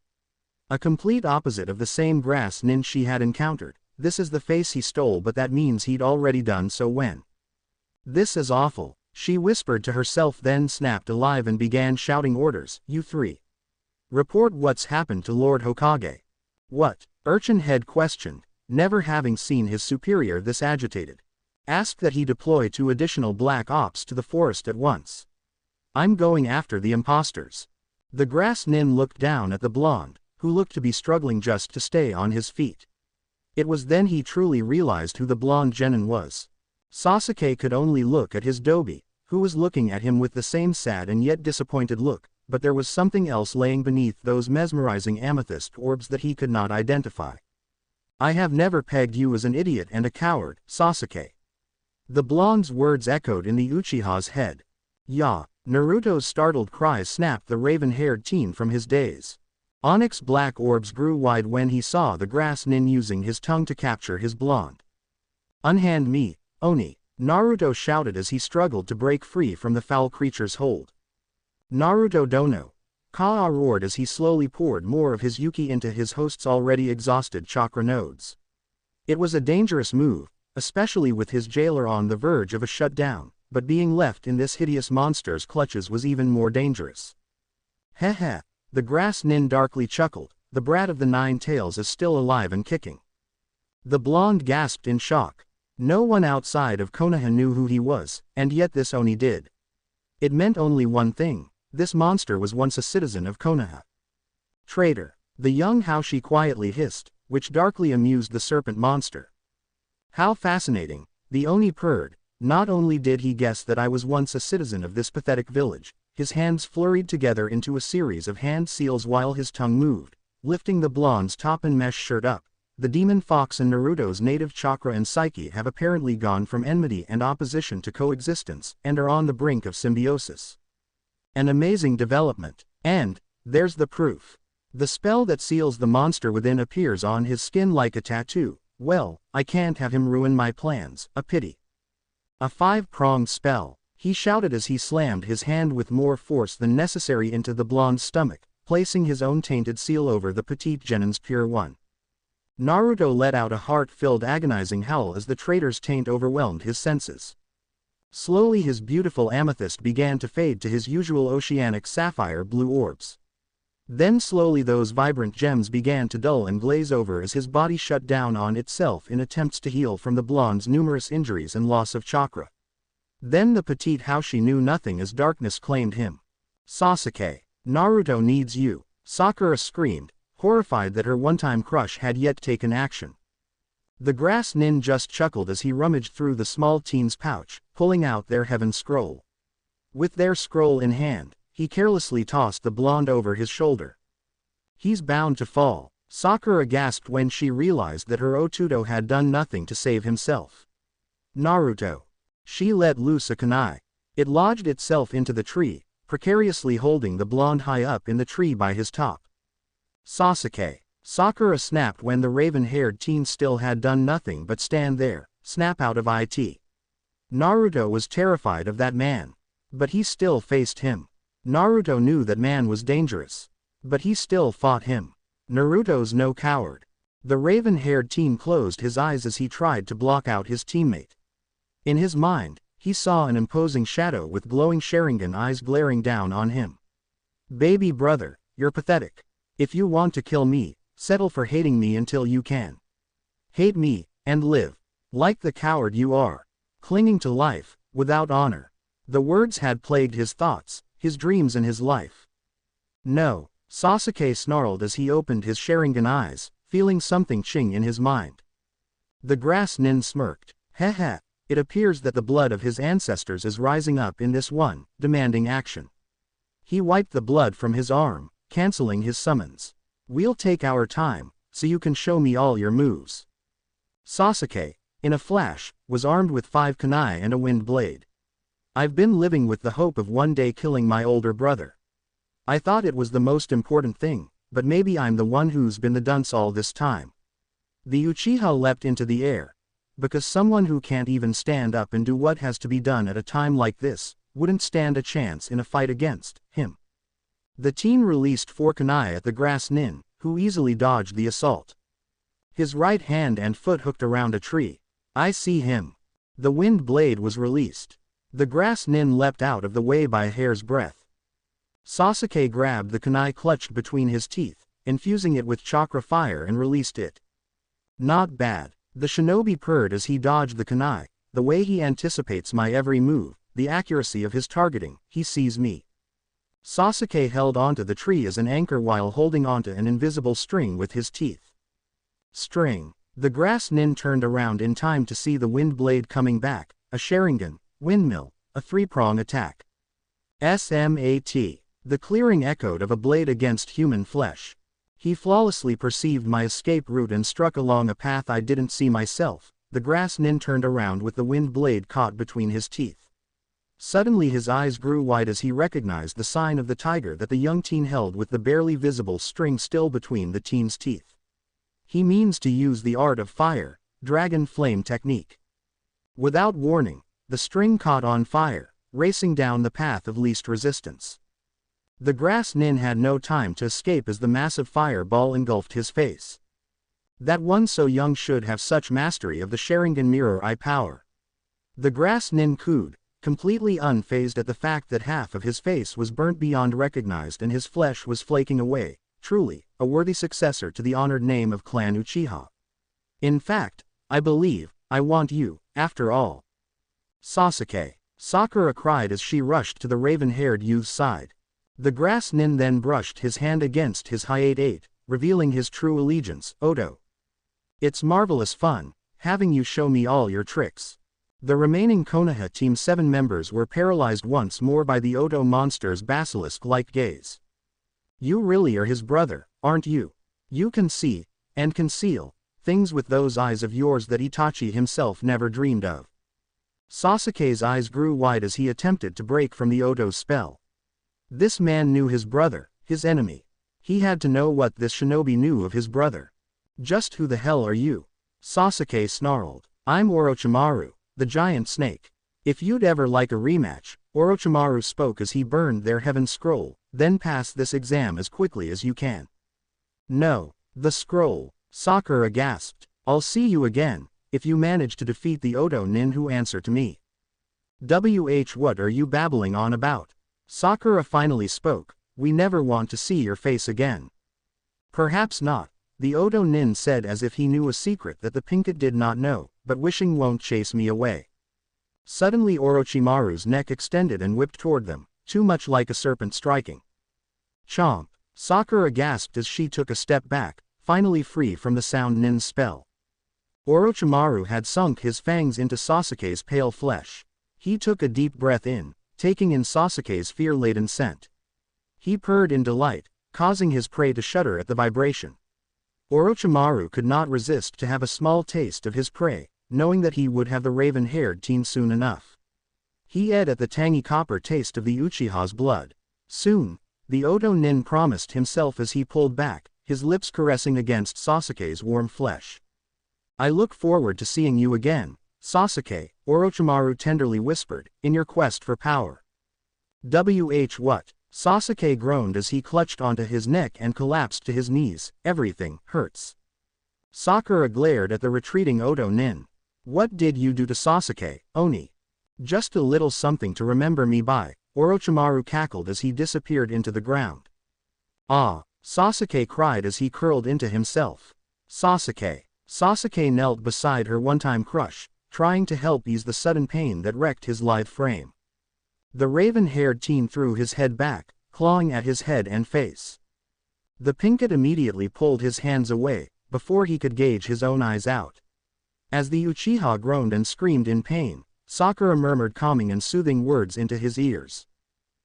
A complete opposite of the same grass nin she had encountered. This is the face he stole, but that means he'd already done so when. This is awful, she whispered to herself, then snapped alive and began shouting orders. You 3. Report what's happened to Lord Hokage. What? Urchin Head questioned, never having seen his superior this agitated. Asked that he deploy 2 additional black ops to the forest at once. I'm going after the imposters. The grass nin looked down at the blonde, who looked to be struggling just to stay on his feet. It was then he truly realized who the blonde genin was. Sasuke could only look at his dobi, who was looking at him with the same sad and yet disappointed look, but there was something else laying beneath those mesmerizing amethyst orbs that he could not identify. I have never pegged you as an idiot and a coward, Sasuke. The blonde's words echoed in the Uchiha's head. Ya! Naruto's startled cries snapped the raven-haired teen from his daze. Onyx black orbs grew wide when he saw the grass nin using his tongue to capture his blonde. Unhand me, Oni, Naruto shouted as he struggled to break free from the foul creature's hold. Naruto dono! Kaa roared as he slowly poured more of his Yuki into his host's already exhausted chakra nodes. It was a dangerous move, especially with his jailer on the verge of a shutdown, but being left in this hideous monster's clutches was even more dangerous. Heh heh, the grass nin darkly chuckled, the brat of the 9 tails is still alive and kicking. The blonde gasped in shock. No one outside of Konoha knew who he was, and yet this Oni did. It meant only one thing. This monster was once a citizen of Konoha. Traitor! The young Haoshi quietly hissed, which darkly amused the serpent monster. How fascinating, the Oni purred. Not only did he guess that I was once a citizen of this pathetic village, his hands flurried together into a series of hand seals while his tongue moved, lifting the blonde's top and mesh shirt up. The demon fox and Naruto's native chakra and psyche have apparently gone from enmity and opposition to coexistence, and are on the brink of symbiosis. An amazing development. And, there's the proof. The spell that seals the monster within appears on his skin like a tattoo. Well, I can't have him ruin my plans, a pity. A 5-pronged spell, he shouted as he slammed his hand with more force than necessary into the blonde's stomach, placing his own tainted seal over the petite genin's pure one. Naruto let out a heart-filled agonizing howl as the traitor's taint overwhelmed his senses. Slowly his beautiful amethyst began to fade to his usual oceanic sapphire blue orbs. Then slowly those vibrant gems began to dull and glaze over as his body shut down on itself in attempts to heal from the blonde's numerous injuries and loss of chakra. Then the petite Haoshi knew nothing as darkness claimed him. Sasuke, Naruto needs you, Sakura screamed, horrified that her one-time crush had yet taken action. The grass nin just chuckled as he rummaged through the small teen's pouch, pulling out their heaven scroll. With their scroll in hand, he carelessly tossed the blonde over his shoulder. He's bound to fall, Sakura gasped when she realized that her Otuto had done nothing to save himself. Naruto. She let loose a kunai. It lodged itself into the tree, precariously holding the blonde high up in the tree by his top. Sasuke. Sakura snapped when the raven-haired teen still had done nothing but stand there, snap out of it. Naruto was terrified of that man. But he still faced him. Naruto knew that man was dangerous. But he still fought him. Naruto's no coward. The raven-haired teen closed his eyes as he tried to block out his teammate. In his mind, he saw an imposing shadow with glowing Sharingan eyes glaring down on him. Baby brother, you're pathetic. If you want to kill me, settle for hating me until you can. Hate me, and live. Like the coward you are. Clinging to life, without honor. The words had plagued his thoughts, his dreams and his life. No, Sasuke snarled as he opened his Sharingan eyes, feeling something ching in his mind. The grass nin smirked. Heh heh, it appears that the blood of his ancestors is rising up in this one, demanding action. He wiped the blood from his arm, canceling his summons. We'll take our time, so you can show me all your moves. Sasuke, in a flash, was armed with 5 kunai and a wind blade. I've been living with the hope of one day killing my older brother. I thought it was the most important thing, but maybe I'm the one who's been the dunce all this time. The Uchiha leapt into the air. Because someone who can't even stand up and do what has to be done at a time like this, wouldn't stand a chance in a fight against him. The teen released 4 kunai at the grass nin, who easily dodged the assault. His right hand and foot hooked around a tree. I see him. The wind blade was released. The grass nin leapt out of the way by a hair's breadth. Sasuke grabbed the kunai clutched between his teeth, infusing it with chakra fire and released it. Not bad. The shinobi purred as he dodged the kunai, the way he anticipates my every move, the accuracy of his targeting, he sees me. Sasuke held onto the tree as an anchor while holding onto an invisible string with his teeth. String. The grass nin turned around in time to see the wind blade coming back, a Sharingan, windmill, a three-prong attack. SMAT. The clearing echoed of a blade against human flesh. He flawlessly perceived my escape route and struck along a path I didn't see myself. The grass nin turned around with the wind blade caught between his teeth. Suddenly his eyes grew wide as he recognized the sign of the tiger that the young teen held with the barely visible string still between the teen's teeth. He means to use the art of fire, dragon flame technique. Without warning, the string caught on fire, racing down the path of least resistance. The grass nin had no time to escape as the massive fireball engulfed his face. That one so young should have such mastery of the Sharingan mirror eye power. The grass nin cooed, completely unfazed at the fact that half of his face was burnt beyond recognized and his flesh was flaking away, truly, a worthy successor to the honored name of Clan Uchiha. In fact, I believe, I want you, after all. Sasuke. Sakura cried as she rushed to the raven-haired youth's side. The grass nin then brushed his hand against his High-8, revealing his true allegiance, Oto. It's marvelous fun, having you show me all your tricks. The remaining Konoha Team 7 members were paralyzed once more by the Oto monster's basilisk-like gaze. You really are his brother, aren't you? You can see, and conceal, things with those eyes of yours that Itachi himself never dreamed of. Sasuke's eyes grew wide as he attempted to break from the Oto's spell. This man knew his brother, his enemy. He had to know what this shinobi knew of his brother. Just who the hell are you? Sasuke snarled. I'm Orochimaru, the giant snake. If you'd ever like a rematch, Orochimaru spoke as he burned their heaven scroll, then pass this exam as quickly as you can. No, the scroll. Sakura gasped. I'll see you again, if you manage to defeat the Oto nin who answer to me. What are you babbling on about? Sakura finally spoke, we never want to see your face again. Perhaps not, the Oto nin said as if he knew a secret that the Pinkett did not know, but wishing won't chase me away. Suddenly Orochimaru's neck extended and whipped toward them, too much like a serpent striking. Chomp! Sakura gasped as she took a step back, finally free from the sound nin's spell. Orochimaru had sunk his fangs into Sasuke's pale flesh. He took a deep breath in, taking in Sasuke's fear-laden scent. He purred in delight, causing his prey to shudder at the vibration. Orochimaru could not resist to have a small taste of his prey, knowing that he would have the raven-haired teen soon enough. He ate at the tangy copper taste of the Uchiha's blood. Soon, the Oto nin promised himself as he pulled back, his lips caressing against Sasuke's warm flesh. I look forward to seeing you again, Sasuke, Orochimaru tenderly whispered, in your quest for power. What? Sasuke groaned as he clutched onto his neck and collapsed to his knees. Everything hurts. Sakura glared at the retreating Oto nin. What did you do to Sasuke, Oni? Just a little something to remember me by, Orochimaru cackled as he disappeared into the ground. Ah, Sasuke cried as he curled into himself. Sasuke. Sasuke knelt beside her one-time crush, trying to help ease the sudden pain that wrecked his lithe frame. The raven-haired teen threw his head back, clawing at his head and face. The Pinkett immediately pulled his hands away, before he could gauge his own eyes out. As the Uchiha groaned and screamed in pain, Sakura murmured calming and soothing words into his ears.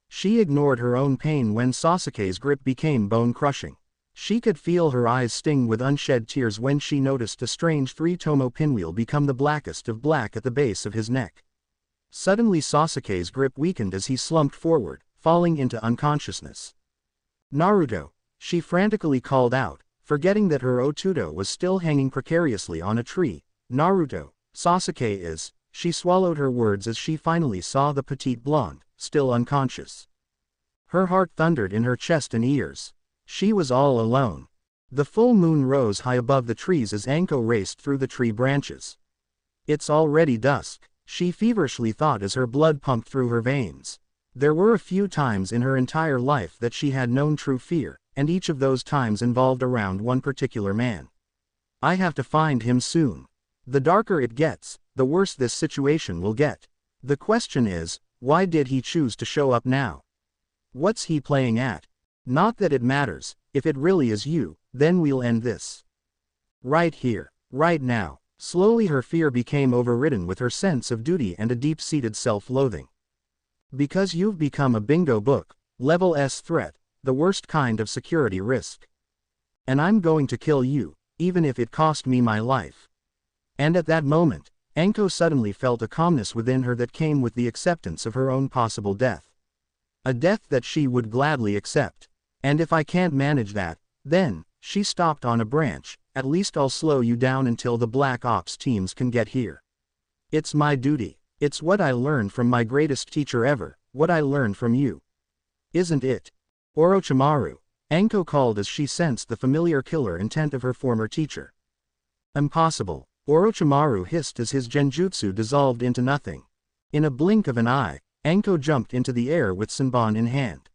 She ignored her own pain when Sasuke's grip became bone-crushing. She could feel her eyes sting with unshed tears when she noticed a strange three-tomo pinwheel become the blackest of black at the base of his neck. Suddenly Sasuke's grip weakened as he slumped forward, falling into unconsciousness. Naruto, she frantically called out, forgetting that her Otuto was still hanging precariously on a tree. Naruto, Sasuke is, she swallowed her words as she finally saw the petite blonde, still unconscious. Her heart thundered in her chest and ears. She was all alone. The full moon rose high above the trees as Anko raced through the tree branches. It's already dusk, she feverishly thought as her blood pumped through her veins. There were a few times in her entire life that she had known true fear, and each of those times involved around one particular man. I have to find him soon. The darker it gets, the worse this situation will get. The question is, why did he choose to show up now? What's he playing at? Not that it matters, if it really is you, then we'll end this. Right here, right now. Slowly her fear became overridden with her sense of duty and a deep-seated self-loathing. Because you've become a bingo book, level S threat, the worst kind of security risk. And I'm going to kill you, even if it cost me my life. And at that moment, Anko suddenly felt a calmness within her that came with the acceptance of her own possible death. A death that she would gladly accept. And if I can't manage that, then, she stopped on a branch, at least I'll slow you down until the Black Ops teams can get here. It's my duty. It's what I learned from my greatest teacher ever, what I learned from you. Isn't it? Orochimaru, Anko called as she sensed the familiar killer intent of her former teacher. Impossible, Orochimaru hissed as his genjutsu dissolved into nothing. In a blink of an eye, Anko jumped into the air with Senbon in hand.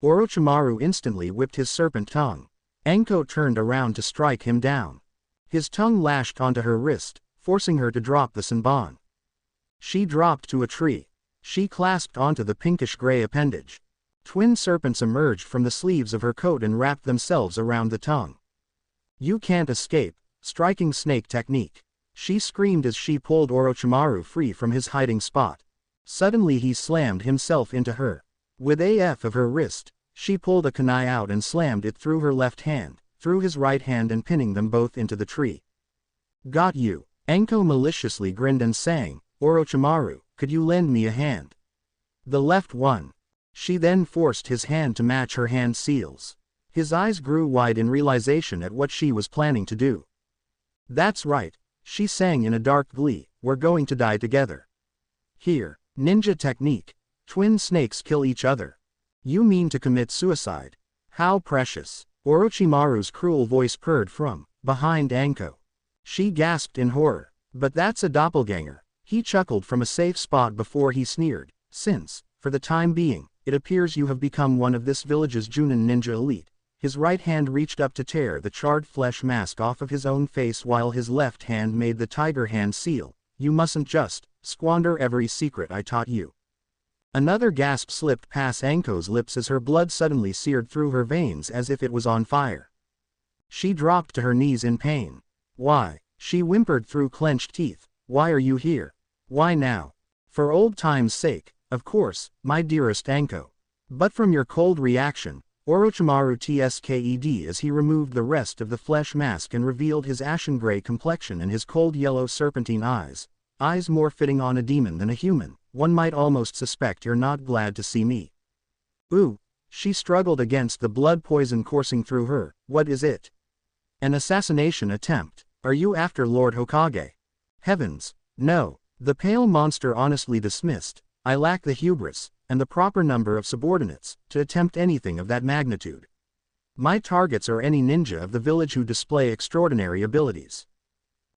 Orochimaru instantly whipped his serpent tongue. Anko turned around to strike him down. His tongue lashed onto her wrist, forcing her to drop the Senbon. She dropped to a tree. She clasped onto the pinkish-gray appendage. Twin serpents emerged from the sleeves of her coat and wrapped themselves around the tongue. You can't escape, striking snake technique. She screamed as she pulled Orochimaru free from his hiding spot. Suddenly he slammed himself into her. With AF of her wrist, she pulled a kunai out and slammed it through her left hand, through his right hand and pinning them both into the tree. Got you. Anko maliciously grinned and sang, Orochimaru, could you lend me a hand? The left one. She then forced his hand to match her hand seals. His eyes grew wide in realization at what she was planning to do. That's right, she sang in a dark glee, we're going to die together. Here, ninja technique. Twin snakes kill each other. You mean to commit suicide? How precious. Orochimaru's cruel voice purred from behind Anko. She gasped in horror. But that's a doppelganger. He chuckled from a safe spot before he sneered, since, for the time being, it appears you have become one of this village's Chuunin ninja elite. His right hand reached up to tear the charred flesh mask off of his own face while his left hand made the tiger hand seal. You mustn't just squander every secret I taught you. Another gasp slipped past Anko's lips as her blood suddenly seared through her veins as if it was on fire. She dropped to her knees in pain. Why? She whimpered through clenched teeth. Why are you here? Why now? For old time's sake, of course, my dearest Anko. But from your cold reaction, Orochimaru tsked as he removed the rest of the flesh mask and revealed his ashen gray complexion and his cold yellow serpentine eyes. Eyes more fitting on a demon than a human. One might almost suspect you're not glad to see me. Ooh, she struggled against the blood poison coursing through her. What is it? An assassination attempt. Are you after Lord Hokage? Heavens, no. The pale monster honestly dismissed. I lack the hubris, and the proper number of subordinates, to attempt anything of that magnitude. My targets are any ninja of the village who display extraordinary abilities.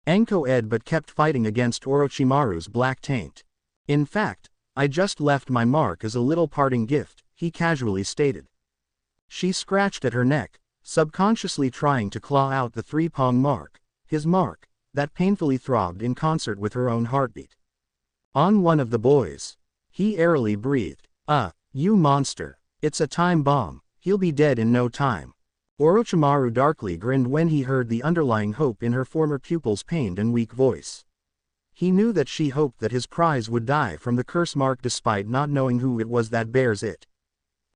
Anko ed but kept fighting against Orochimaru's black taint. In fact, I just left my mark as a little parting gift, he casually stated. She scratched at her neck, subconsciously trying to claw out the three-prong mark, his mark, that painfully throbbed in concert with her own heartbeat. On one of the boys. He airily breathed. You monster. It's a time bomb, he'll be dead in no time. Orochimaru darkly grinned when he heard the underlying hope in her former pupil's pained and weak voice. He knew that she hoped that his prize would die from the curse mark despite not knowing who it was that bears it.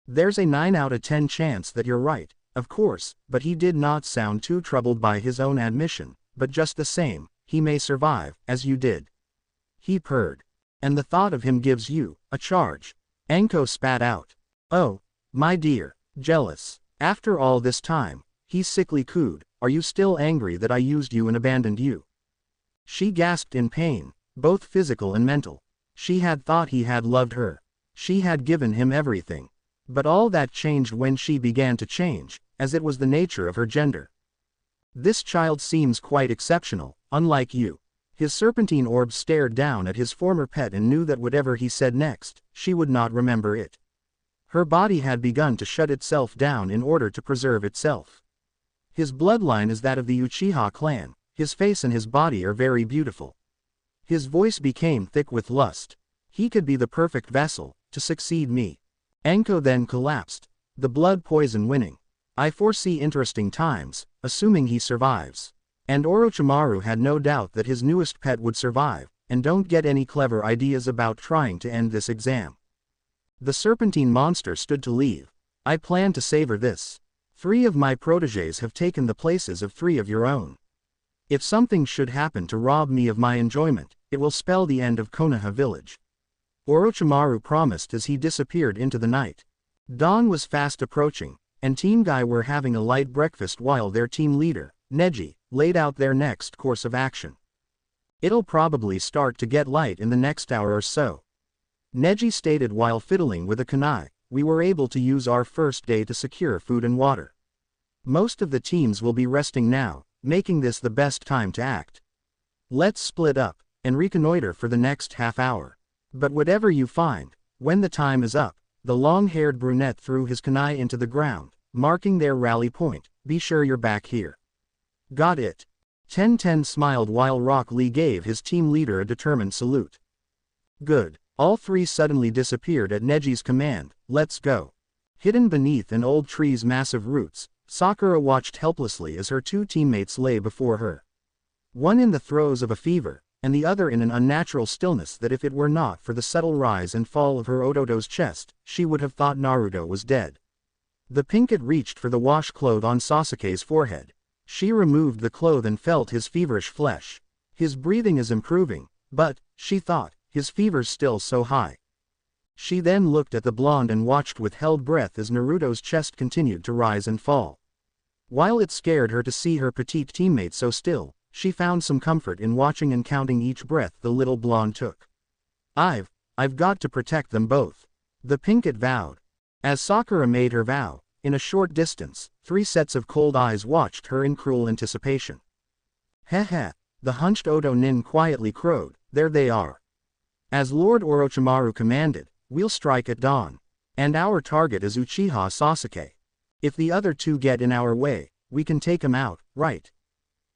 There's a 9 out of 10 chance that you're right, of course, but he did not sound too troubled by his own admission, but just the same, he may survive, as you did. He purred. And the thought of him gives you a charge. Anko spat out. Oh, my dear, jealous. After all this time, he sickly cooed, are you still angry that I used you and abandoned you? She gasped in pain, both physical and mental. She had thought he had loved her. She had given him everything. But all that changed when she began to change, as it was the nature of her gender. This child seems quite exceptional, unlike you. His serpentine orb stared down at his former pet and knew that whatever he said next, she would not remember it. Her body had begun to shut itself down in order to preserve itself. His bloodline is that of the Uchiha clan, his face and his body are very beautiful. His voice became thick with lust. He could be the perfect vessel, to succeed me. Anko then collapsed, the blood poison winning. I foresee interesting times, assuming he survives. And Orochimaru had no doubt that his newest pet would survive, and don't get any clever ideas about trying to end this exam. The serpentine monster stood to leave. I plan to savor this. 3 of my protégés have taken the places of 3 of your own. If something should happen to rob me of my enjoyment, it will spell the end of Konoha village. Orochimaru promised as he disappeared into the night. Dawn was fast approaching, and Team Guy were having a light breakfast while their team leader, Neji, laid out their next course of action. It'll probably start to get light in the next hour or so. Neji stated while fiddling with a kunai, we were able to use our first day to secure food and water. Most of the teams will be resting now, making this the best time to act. Let's split up, and reconnoiter for the next half hour. But whatever you find, when the time is up, the long-haired brunette threw his kunai into the ground, marking their rally point, be sure you're back here. Got it. 10-10 smiled while Rock Lee gave his team leader a determined salute. Good. All 3 suddenly disappeared at Neji's command, let's go. Hidden beneath an old tree's massive roots, Sakura watched helplessly as her 2 teammates lay before her. One in the throes of a fever, and the other in an unnatural stillness that if it were not for the subtle rise and fall of her Odoto's chest, she would have thought Naruto was dead. The pinkett reached for the washcloth on Sasuke's forehead. She removed the cloth and felt his feverish flesh. His breathing is improving, but, she thought, his fever's still so high. She then looked at the blonde and watched with held breath as Naruto's chest continued to rise and fall. While it scared her to see her petite teammate so still, she found some comfort in watching and counting each breath the little blonde took. I've got to protect them both. The pinkett vowed. As Sakura made her vow, in a short distance, 3 sets of cold eyes watched her in cruel anticipation. Heh, the hunched Odo Nin quietly crowed, there they are. As Lord Orochimaru commanded, we'll strike at dawn. And our target is Uchiha Sasuke. If the other 2 get in our way, we can take him out, right?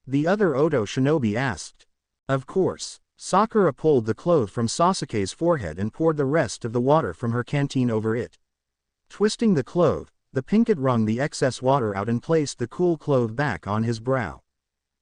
The other Odo shinobi asked. Of course. Sakura pulled the cloth from Sasuke's forehead and poured the rest of the water from her canteen over it. Twisting the cloth, the pinkett wrung the excess water out and placed the cool cloth back on his brow.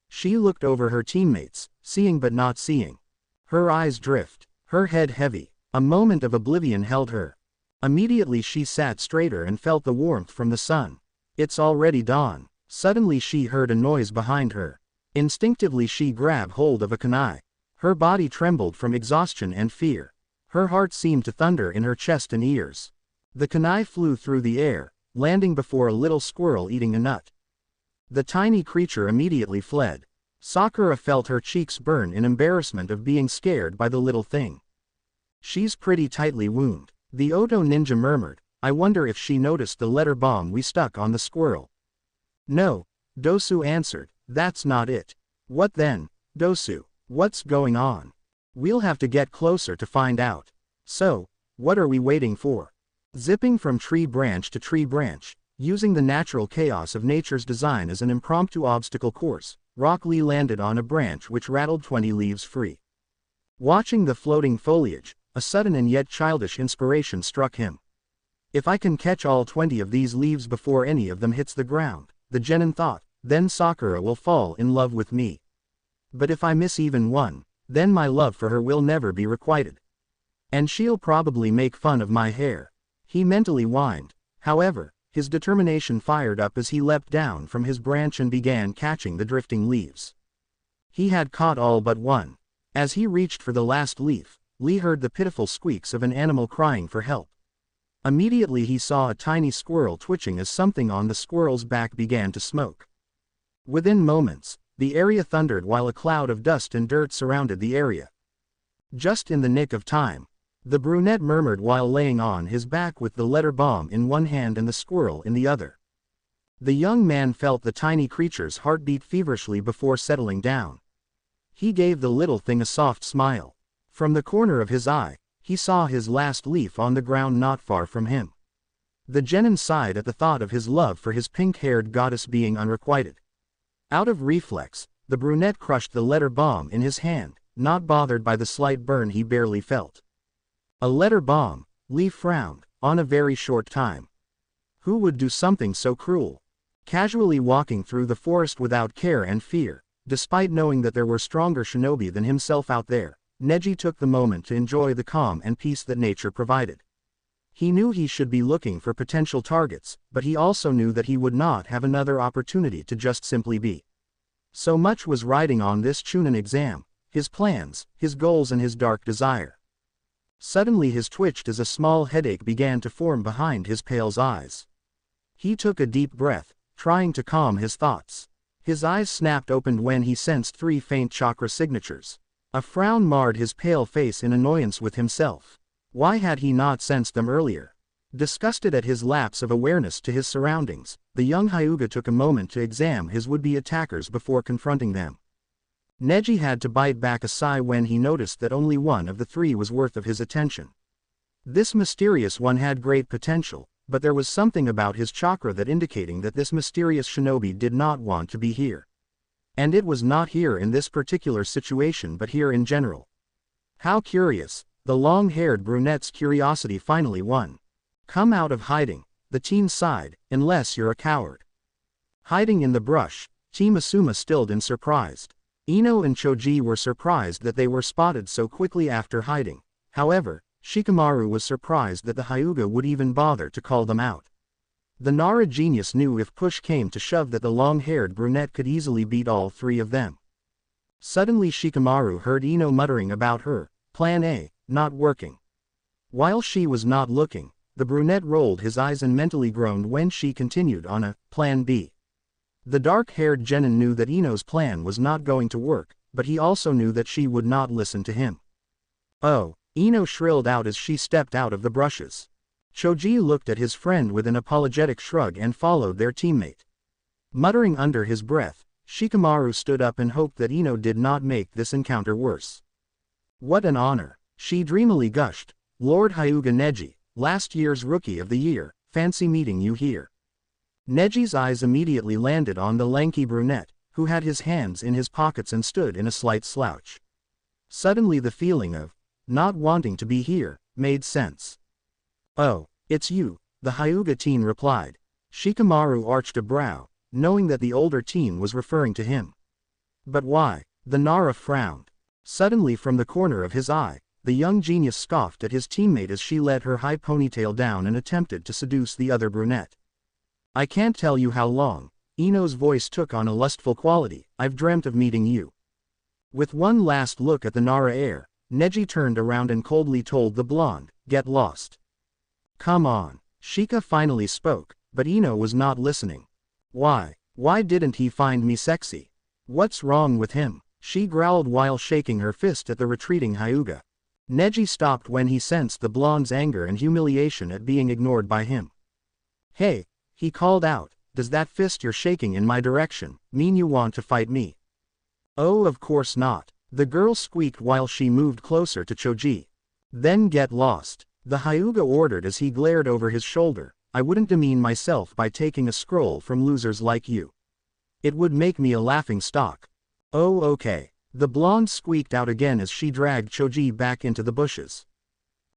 She looked over her teammates, seeing but not seeing. Her eyes drift, her head heavy. A moment of oblivion held her. Immediately she sat straighter and felt the warmth from the sun. It's already dawn. Suddenly she heard a noise behind her. Instinctively she grabbed hold of a kunai. Her body trembled from exhaustion and fear. Her heart seemed to thunder in her chest and ears. The kunai flew through the air, landing before a little squirrel eating a nut. The tiny creature immediately fled. Sakura felt her cheeks burn in embarrassment of being scared by the little thing. She's pretty tightly wounded. The Odo ninja murmured, I wonder if she noticed the letter bomb we stuck on the squirrel. No, Dosu answered, that's not it. What then, Dosu, what's going on? We'll have to get closer to find out. So, what are we waiting for? Zipping from tree branch to tree branch, using the natural chaos of nature's design as an impromptu obstacle course, Rock Lee landed on a branch which rattled 20 leaves free. Watching the floating foliage, a sudden and yet childish inspiration struck him. If I can catch all 20 of these leaves before any of them hits the ground, the genin thought, then Sakura will fall in love with me. But if I miss even one, then my love for her will never be requited. And she'll probably make fun of my hair. He mentally whined. However, his determination fired up as he leapt down from his branch and began catching the drifting leaves. He had caught all but one. As he reached for the last leaf, Lee heard the pitiful squeaks of an animal crying for help. Immediately he saw a tiny squirrel twitching as something on the squirrel's back began to smoke. Within moments, the area thundered while a cloud of dust and dirt surrounded the area. Just in the nick of time, the brunette murmured while laying on his back with the letter bomb in one hand and the squirrel in the other. The young man felt the tiny creature's heart beat feverishly before settling down. He gave the little thing a soft smile. From the corner of his eye, he saw his last leaf on the ground not far from him. The genin sighed at the thought of his love for his pink-haired goddess being unrequited. Out of reflex, the brunette crushed the letter bomb in his hand, not bothered by the slight burn he barely felt. A letter bomb, Lee frowned, on a very short time. Who would do something so cruel? Casually walking through the forest without care and fear, despite knowing that there were stronger shinobi than himself out there, Neji took the moment to enjoy the calm and peace that nature provided. He knew he should be looking for potential targets, but he also knew that he would not have another opportunity to just simply be. So much was riding on this Chuunin exam, his plans, his goals and his dark desire. Suddenly his twitched as a small headache began to form behind his pale eyes. He took a deep breath, trying to calm his thoughts. His eyes snapped open when he sensed 3 faint chakra signatures. A frown marred his pale face in annoyance with himself. Why had he not sensed them earlier? Disgusted at his lapse of awareness to his surroundings, the young Hyuga took a moment to examine his would-be attackers before confronting them. Neji had to bite back a sigh when he noticed that only one of the 3 was worth of his attention. This mysterious one had great potential, but there was something about his chakra that indicating that this mysterious shinobi did not want to be here. And it was not here in this particular situation but here in general. How curious, the long-haired brunette's curiosity finally won. Come out of hiding, the teen sighed, unless you're a coward. Hiding in the brush, Team Asuma stilled in surprise. Ino and Choji were surprised that they were spotted so quickly after hiding. However, Shikamaru was surprised that the Hyuga would even bother to call them out. The Nara genius knew if push came to shove that the long-haired brunette could easily beat all 3 of them. Suddenly Shikamaru heard Ino muttering about her Plan A not working. While she was not looking, the brunette rolled his eyes and mentally groaned when she continued on a Plan B. The dark-haired genin knew that Ino's plan was not going to work, but he also knew that she would not listen to him. Oh, Ino shrilled out as she stepped out of the brushes. Choji looked at his friend with an apologetic shrug and followed their teammate. Muttering under his breath, Shikamaru stood up and hoped that Ino did not make this encounter worse. What an honor, she dreamily gushed. Lord Hyuga Neji, last year's Rookie of the Year, fancy meeting you here. Neji's eyes immediately landed on the lanky brunette, who had his hands in his pockets and stood in a slight slouch. Suddenly the feeling of not wanting to be here made sense. Oh, it's you, the Hyuga teen replied. Shikamaru arched a brow, knowing that the older teen was referring to him. But why? The Nara frowned. Suddenly from the corner of his eye, the young genius scoffed at his teammate as she let her high ponytail down and attempted to seduce the other brunette. I can't tell you how long, Ino's voice took on a lustful quality, I've dreamt of meeting you. With one last look at the Nara heir, Neji turned around and coldly told the blonde, get lost. Come on, Shika finally spoke, but Ino was not listening. Why didn't he find me sexy? What's wrong with him? She growled while shaking her fist at the retreating Hyuga. Neji stopped when he sensed the blonde's anger and humiliation at being ignored by him. Hey, he called out, does that fist you're shaking in my direction mean you want to fight me? Oh, of course not, the girl squeaked while she moved closer to Choji. Then get lost, the Hyuga ordered as he glared over his shoulder. I wouldn't demean myself by taking a scroll from losers like you. It would make me a laughing stock. Oh okay, the blonde squeaked out again as she dragged Choji back into the bushes.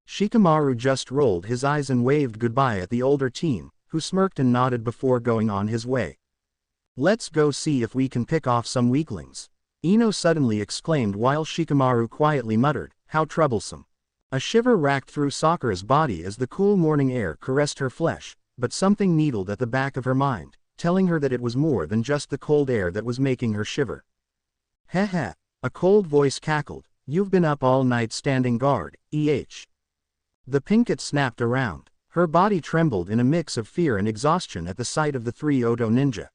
Shikamaru just rolled his eyes and waved goodbye at the older teen, who smirked and nodded before going on his way. Let's go see if we can pick off some weaklings. Ino suddenly exclaimed while Shikamaru quietly muttered, how troublesome. A shiver racked through Sakura's body as the cool morning air caressed her flesh, but something needled at the back of her mind, telling her that it was more than just the cold air that was making her shiver. Heh heh, a cold voice cackled, you've been up all night standing guard, eh? The pinkett snapped around, her body trembled in a mix of fear and exhaustion at the sight of the 3 Oto ninja.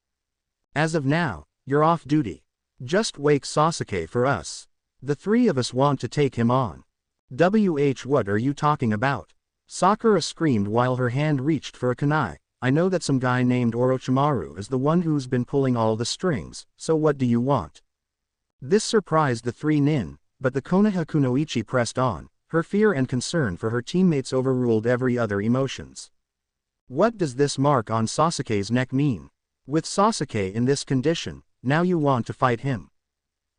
As of now, you're off duty. Just wake Sasuke for us. The 3 of us want to take him on. What are you talking about? Sakura screamed while her hand reached for a kunai. I know that some guy named Orochimaru is the one who's been pulling all the strings, so what do you want? This surprised the 3 nin, but the Konoha Kunoichi pressed on, her fear and concern for her teammates overruled every other emotions. What does this mark on Sasuke's neck mean? With Sasuke in this condition, now you want to fight him?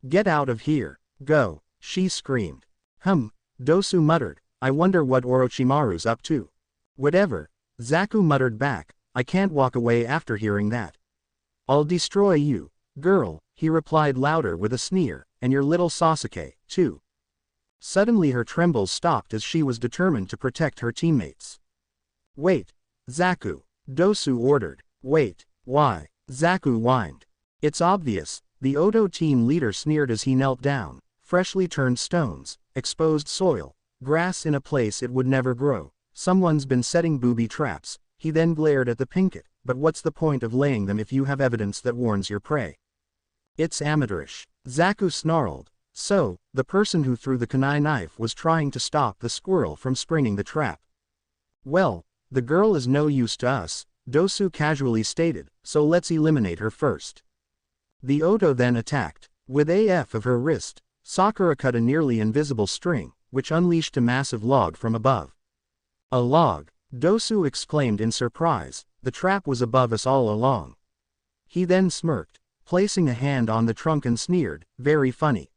Get out of here, go, she screamed. Dosu muttered, I wonder what Orochimaru's up to. Whatever, Zaku muttered back, I can't walk away after hearing that. I'll destroy you, girl, he replied louder with a sneer, and your little Sasuke, too. Suddenly her trembles stopped as she was determined to protect her teammates. Wait, Zaku, Dosu ordered. Wait, why? Zaku whined. It's obvious, the Odo team leader sneered as he knelt down. Freshly turned stones, exposed soil, grass in a place it would never grow. Someone's been setting booby traps. He then glared at the Pinkett, but what's the point of laying them if you have evidence that warns your prey? It's amateurish. Zaku snarled. So, the person who threw the kunai knife was trying to stop the squirrel from springing the trap. Well, the girl is no use to us, Dosu casually stated, so let's eliminate her first. The Odo then attacked. With AF of her wrist, Sakura cut a nearly invisible string, which unleashed a massive log from above. A log, Dosu exclaimed in surprise, the trap was above us all along. He then smirked, placing a hand on the trunk and sneered, very funny.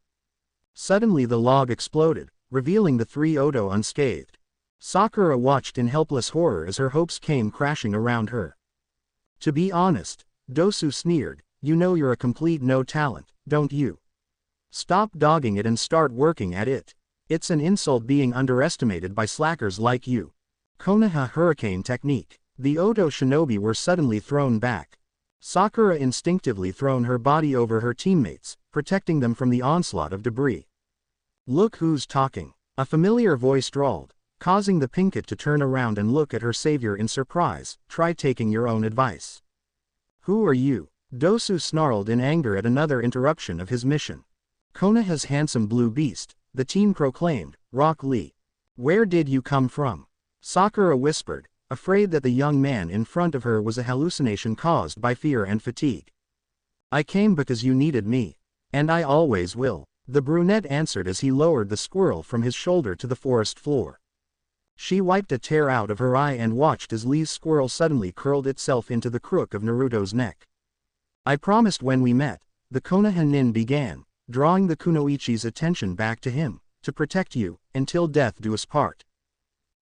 Suddenly the log exploded, revealing the three Odo unscathed. Sakura watched in helpless horror as her hopes came crashing around her. To be honest, Dosu sneered, you know you're a complete no talent, don't you? Stop dogging it and start working at it. It's an insult being underestimated by slackers like you. Konoha Hurricane Technique. The Odo shinobi were suddenly thrown back. Sakura instinctively thrown her body over her teammates, protecting them from the onslaught of debris. Look who's talking. A familiar voice drawled, causing the Pinkett to turn around and look at her savior in surprise. Try taking your own advice. Who are you? Dosu snarled in anger at another interruption of his mission. Konoha's handsome blue beast, the teen proclaimed, Rock Lee. Where did you come from? Sakura whispered, afraid that the young man in front of her was a hallucination caused by fear and fatigue. I came because you needed me. And I always will, the brunette answered as he lowered the squirrel from his shoulder to the forest floor. She wiped a tear out of her eye and watched as Lee's squirrel suddenly curled itself into the crook of Naruto's neck. I promised when we met, the Konoha nin began, drawing the kunoichi's attention back to him, to protect you, until death do us part.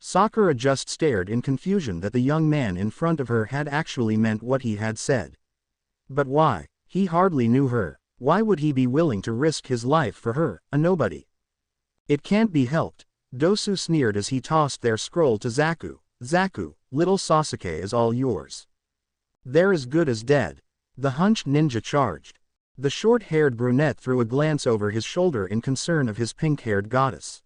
Sakura just stared in confusion that the young man in front of her had actually meant what he had said. But why? He hardly knew her. Why would he be willing to risk his life for her, a nobody? It can't be helped, Dosu sneered as he tossed their scroll to Zaku. Zaku, little Sasuke is all yours. They're as good as dead. The hunched ninja charged. The short-haired brunette threw a glance over his shoulder in concern of his pink-haired goddess.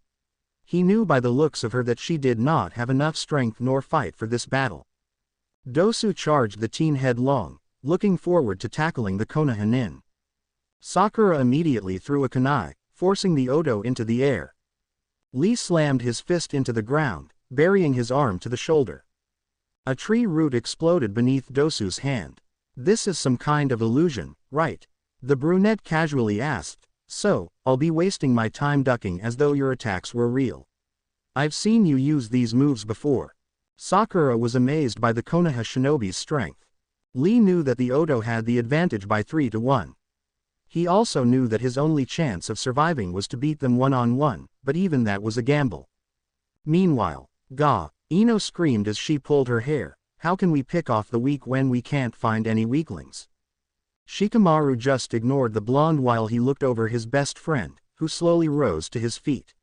He knew by the looks of her that she did not have enough strength nor fight for this battle. Dosu charged the teen headlong, looking forward to tackling the Konoha nin. Sakura immediately threw a kunai, forcing the Odo into the air. Lee slammed his fist into the ground, burying his arm to the shoulder. A tree root exploded beneath Dosu's hand. This is some kind of illusion, right? The brunette casually asked. So, I'll be wasting my time ducking as though your attacks were real. I've seen you use these moves before. Sakura was amazed by the Konoha shinobi's strength. Lee knew that the Odo had the advantage by 3-1. He also knew that his only chance of surviving was to beat them one-on-one, but even that was a gamble. Meanwhile, Ino screamed as she pulled her hair, how can we pick off the weak when we can't find any weaklings? Shikamaru just ignored the blonde while he looked over his best friend, who slowly rose to his feet.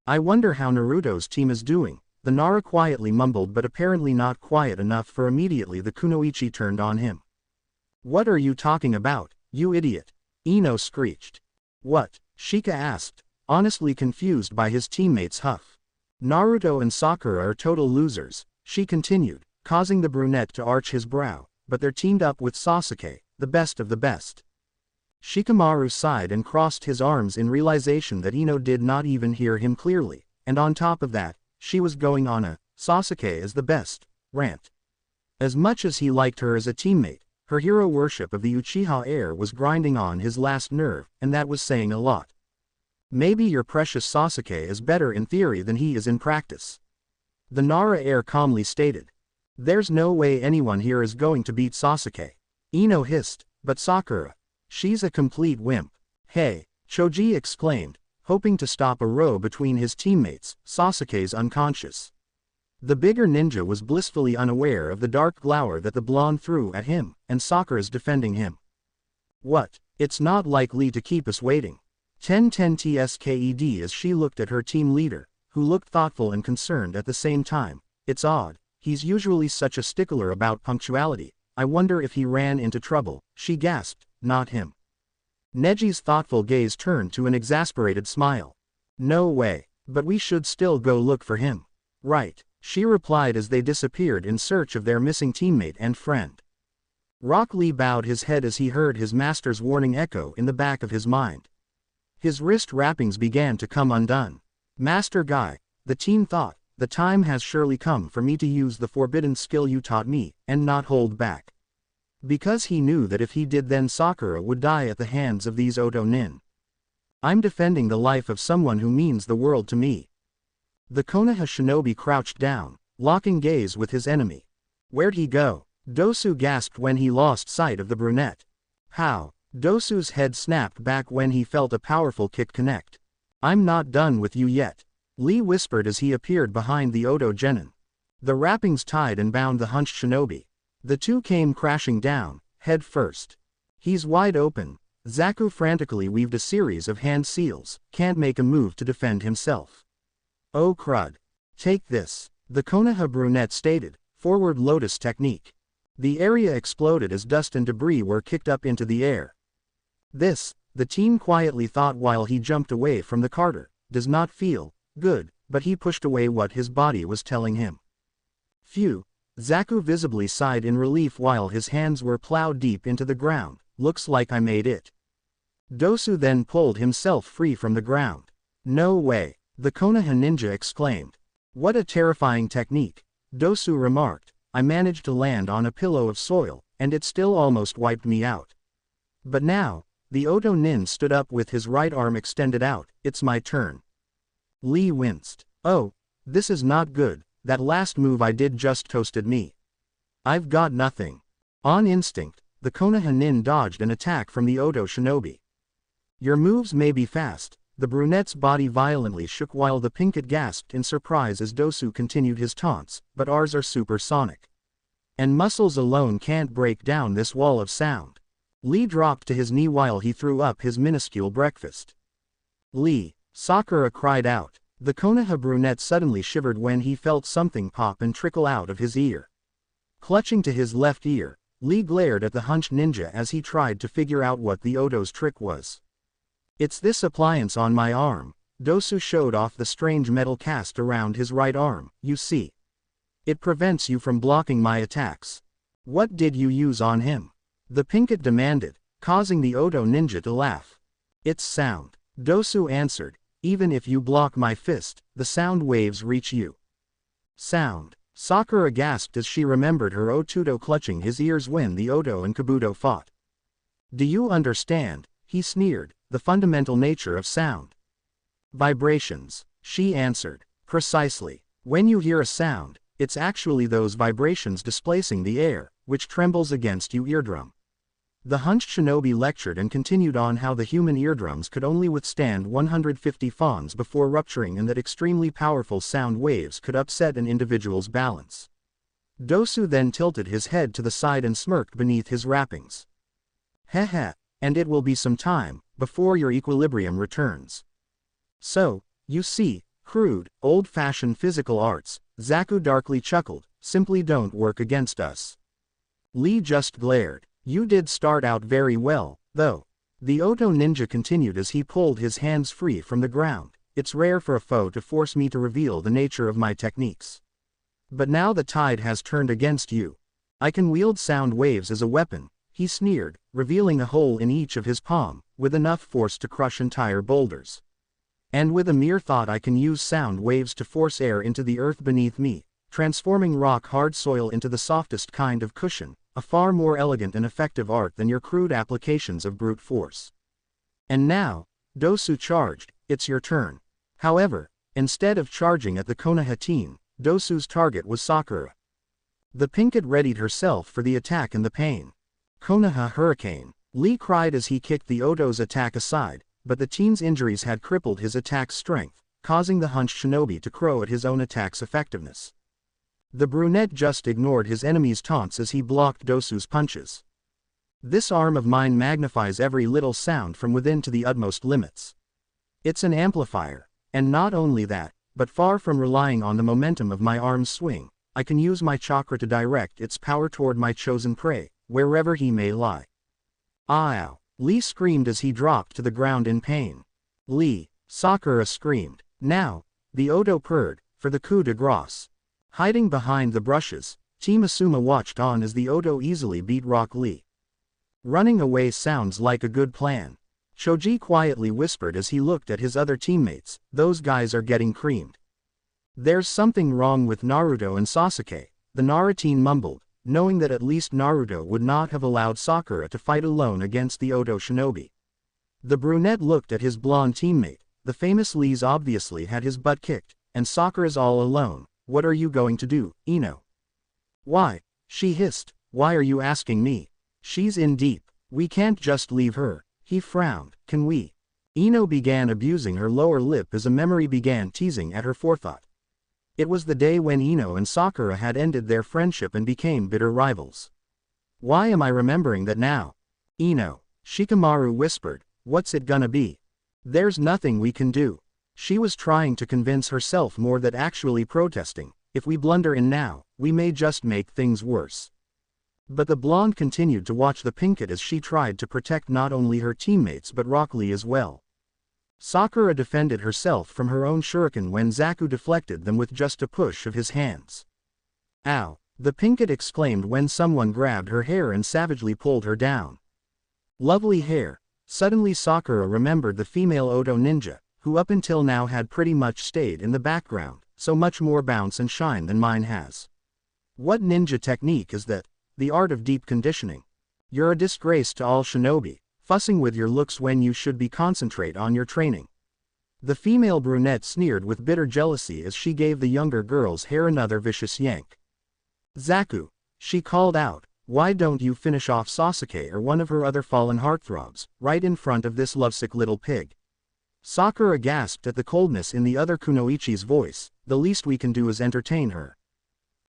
I wonder how Naruto's team is doing, the Nara quietly mumbled, but apparently not quiet enough for immediately the kunoichi turned on him. What are you talking about, you idiot? Ino screeched. What? Shika asked, honestly confused by his teammate's huff. Naruto and Sakura are total losers, she continued, causing the brunette to arch his brow, but they're teamed up with Sasuke, the best of the best. Shikamaru sighed and crossed his arms in realization that Ino did not even hear him clearly, and on top of that, she was going on a Sasuke is the best rant. As much as he liked her as a teammate, her hero worship of the Uchiha heir was grinding on his last nerve, and that was saying a lot. Maybe your precious Sasuke is better in theory than he is in practice. The Nara heir calmly stated. There's no way anyone here is going to beat Sasuke. Ino hissed, but Sakura. She's a complete wimp. Hey, Choji exclaimed, hoping to stop a row between his teammates. Sasuke's unconscious. The bigger ninja was blissfully unaware of the dark glower that the blonde threw at him, and Sakura's defending him. What? It's not likely to keep us waiting. 10-10 TSKED as she looked at her team leader, who looked thoughtful and concerned at the same time. It's odd, he's usually such a stickler about punctuality. I wonder if he ran into trouble, she gasped. Not him. Neji's thoughtful gaze turned to an exasperated smile. No way, but we should still go look for him. Right, she replied as they disappeared in search of their missing teammate and friend. Rock Lee bowed his head as he heard his master's warning echo in the back of his mind. His wrist wrappings began to come undone. Master Guy, the team thought, the time has surely come for me to use the forbidden skill you taught me, and not hold back. Because he knew that if he did then Sakura would die at the hands of these Oto Nin. I'm defending the life of someone who means the world to me. The Konoha shinobi crouched down, locking gaze with his enemy. Where'd he go? Dosu gasped when he lost sight of the brunette. How? Dosu's head snapped back when he felt a powerful kick connect. I'm not done with you yet. Lee whispered as he appeared behind the Oto genin. The wrappings tied and bound the hunched shinobi. The two came crashing down, head first. He's wide open. Zaku frantically weaved a series of hand seals, can't make a move to defend himself. Oh crud. Take this, the Konoha brunette stated, forward lotus technique. The area exploded as dust and debris were kicked up into the air. This, the team quietly thought while he jumped away from the Carter, does not feel good, but he pushed away what his body was telling him. Phew. Zaku visibly sighed in relief while his hands were plowed deep into the ground. Looks like I made it. Dosu then pulled himself free from the ground. No way, the Konoha ninja exclaimed. What a terrifying technique, Dosu remarked. I managed to land on a pillow of soil, and it still almost wiped me out. But now, the Oto Nin stood up with his right arm extended out. It's my turn. Lee winced. Oh, this is not good. That last move I did just toasted me. I've got nothing. On instinct, the Konoha Nin dodged an attack from the Oto shinobi. Your moves may be fast. The brunette's body violently shook while the pinkett gasped in surprise as Dosu continued his taunts, but ours are supersonic. And muscles alone can't break down this wall of sound. Lee dropped to his knee while he threw up his minuscule breakfast. Lee, Sakura cried out. The Konoha brunette suddenly shivered when he felt something pop and trickle out of his ear. Clutching to his left ear, Lee glared at the hunched ninja as he tried to figure out what the Oto's trick was. It's this appliance on my arm. Dosu showed off the strange metal cast around his right arm. You see. It prevents you from blocking my attacks. What did you use on him? The pinkett demanded, causing the Oto ninja to laugh. It's sound. Dosu answered. Even if you block my fist, the sound waves reach you. Sound. Sakura gasped as she remembered her Otuto clutching his ears when the Oto and Kabuto fought. Do you understand? He sneered, the fundamental nature of sound. Vibrations, she answered. Precisely. When you hear a sound, it's actually those vibrations displacing the air, which trembles against your eardrum. The hunched shinobi lectured and continued on how the human eardrums could only withstand 150 fons before rupturing and that extremely powerful sound waves could upset an individual's balance. Dosu then tilted his head to the side and smirked beneath his wrappings. Heh, and it will be some time before your equilibrium returns. So, you see, crude, old-fashioned physical arts, Zaku darkly chuckled, simply don't work against us. Lee just glared. You did start out very well, though. The Oto ninja continued as he pulled his hands free from the ground. It's rare for a foe to force me to reveal the nature of my techniques. But now the tide has turned against you. I can wield sound waves as a weapon, he sneered, revealing a hole in each of his palm, with enough force to crush entire boulders. And with a mere thought I can use sound waves to force air into the earth beneath me, transforming rock-hard soil into the softest kind of cushion. A far more elegant and effective art than your crude applications of brute force. And now, Dosu charged. It's your turn. However, instead of charging at the Konoha team, Dosu's target was Sakura. The pinkett readied herself for the attack and the pain. Konoha Hurricane. Lee cried as he kicked the Oto's attack aside, but the team's injuries had crippled his attack strength, causing the hunched shinobi to crow at his own attack's effectiveness. The brunette just ignored his enemy's taunts as he blocked Dosu's punches. This arm of mine magnifies every little sound from within to the utmost limits. It's an amplifier, and not only that, but far from relying on the momentum of my arm's swing, I can use my chakra to direct its power toward my chosen prey, wherever he may lie. Ow! Lee screamed as he dropped to the ground in pain. Lee, Sakura screamed. Now, the Odo purred, for the coup de grace. Hiding behind the brushes, Team Asuma watched on as the Odo easily beat Rock Lee. Running away sounds like a good plan. Shoji quietly whispered as he looked at his other teammates, those guys are getting creamed. There's something wrong with Naruto and Sasuke, the Naruto mumbled, knowing that at least Naruto would not have allowed Sakura to fight alone against the Odo shinobi. The brunette looked at his blonde teammate, the famous Lee's obviously had his butt kicked, and Sakura's all alone. What are you going to do, Ino? Why? She hissed, why are you asking me? She's in deep. We can't just leave her. He frowned, can we? Ino began abusing her lower lip as a memory began teasing at her forethought. It was the day when Ino and Sakura had ended their friendship and became bitter rivals. Why am I remembering that now? Ino, Shikamaru whispered, what's it gonna be? There's nothing we can do. She was trying to convince herself more that actually protesting, if we blunder in now, we may just make things worse. But the blonde continued to watch the Pinkett as she tried to protect not only her teammates but Rock Lee as well. Sakura defended herself from her own shuriken when Zaku deflected them with just a push of his hands. Ow! The Pinkett exclaimed when someone grabbed her hair and savagely pulled her down. Lovely hair. Suddenly Sakura remembered the female Odo ninja, who up until now had pretty much stayed in the background, so much more bounce and shine than mine has. What ninja technique is that? The art of deep conditioning. You're a disgrace to all shinobi, fussing with your looks when you should be concentrate on your training. The female brunette sneered with bitter jealousy as she gave the younger girl's hair another vicious yank. Zaku, she called out, why don't you finish off Sasuke or one of her other fallen heartthrobs, right in front of this lovesick little pig? Sakura gasped at the coldness in the other kunoichi's voice, the least we can do is entertain her.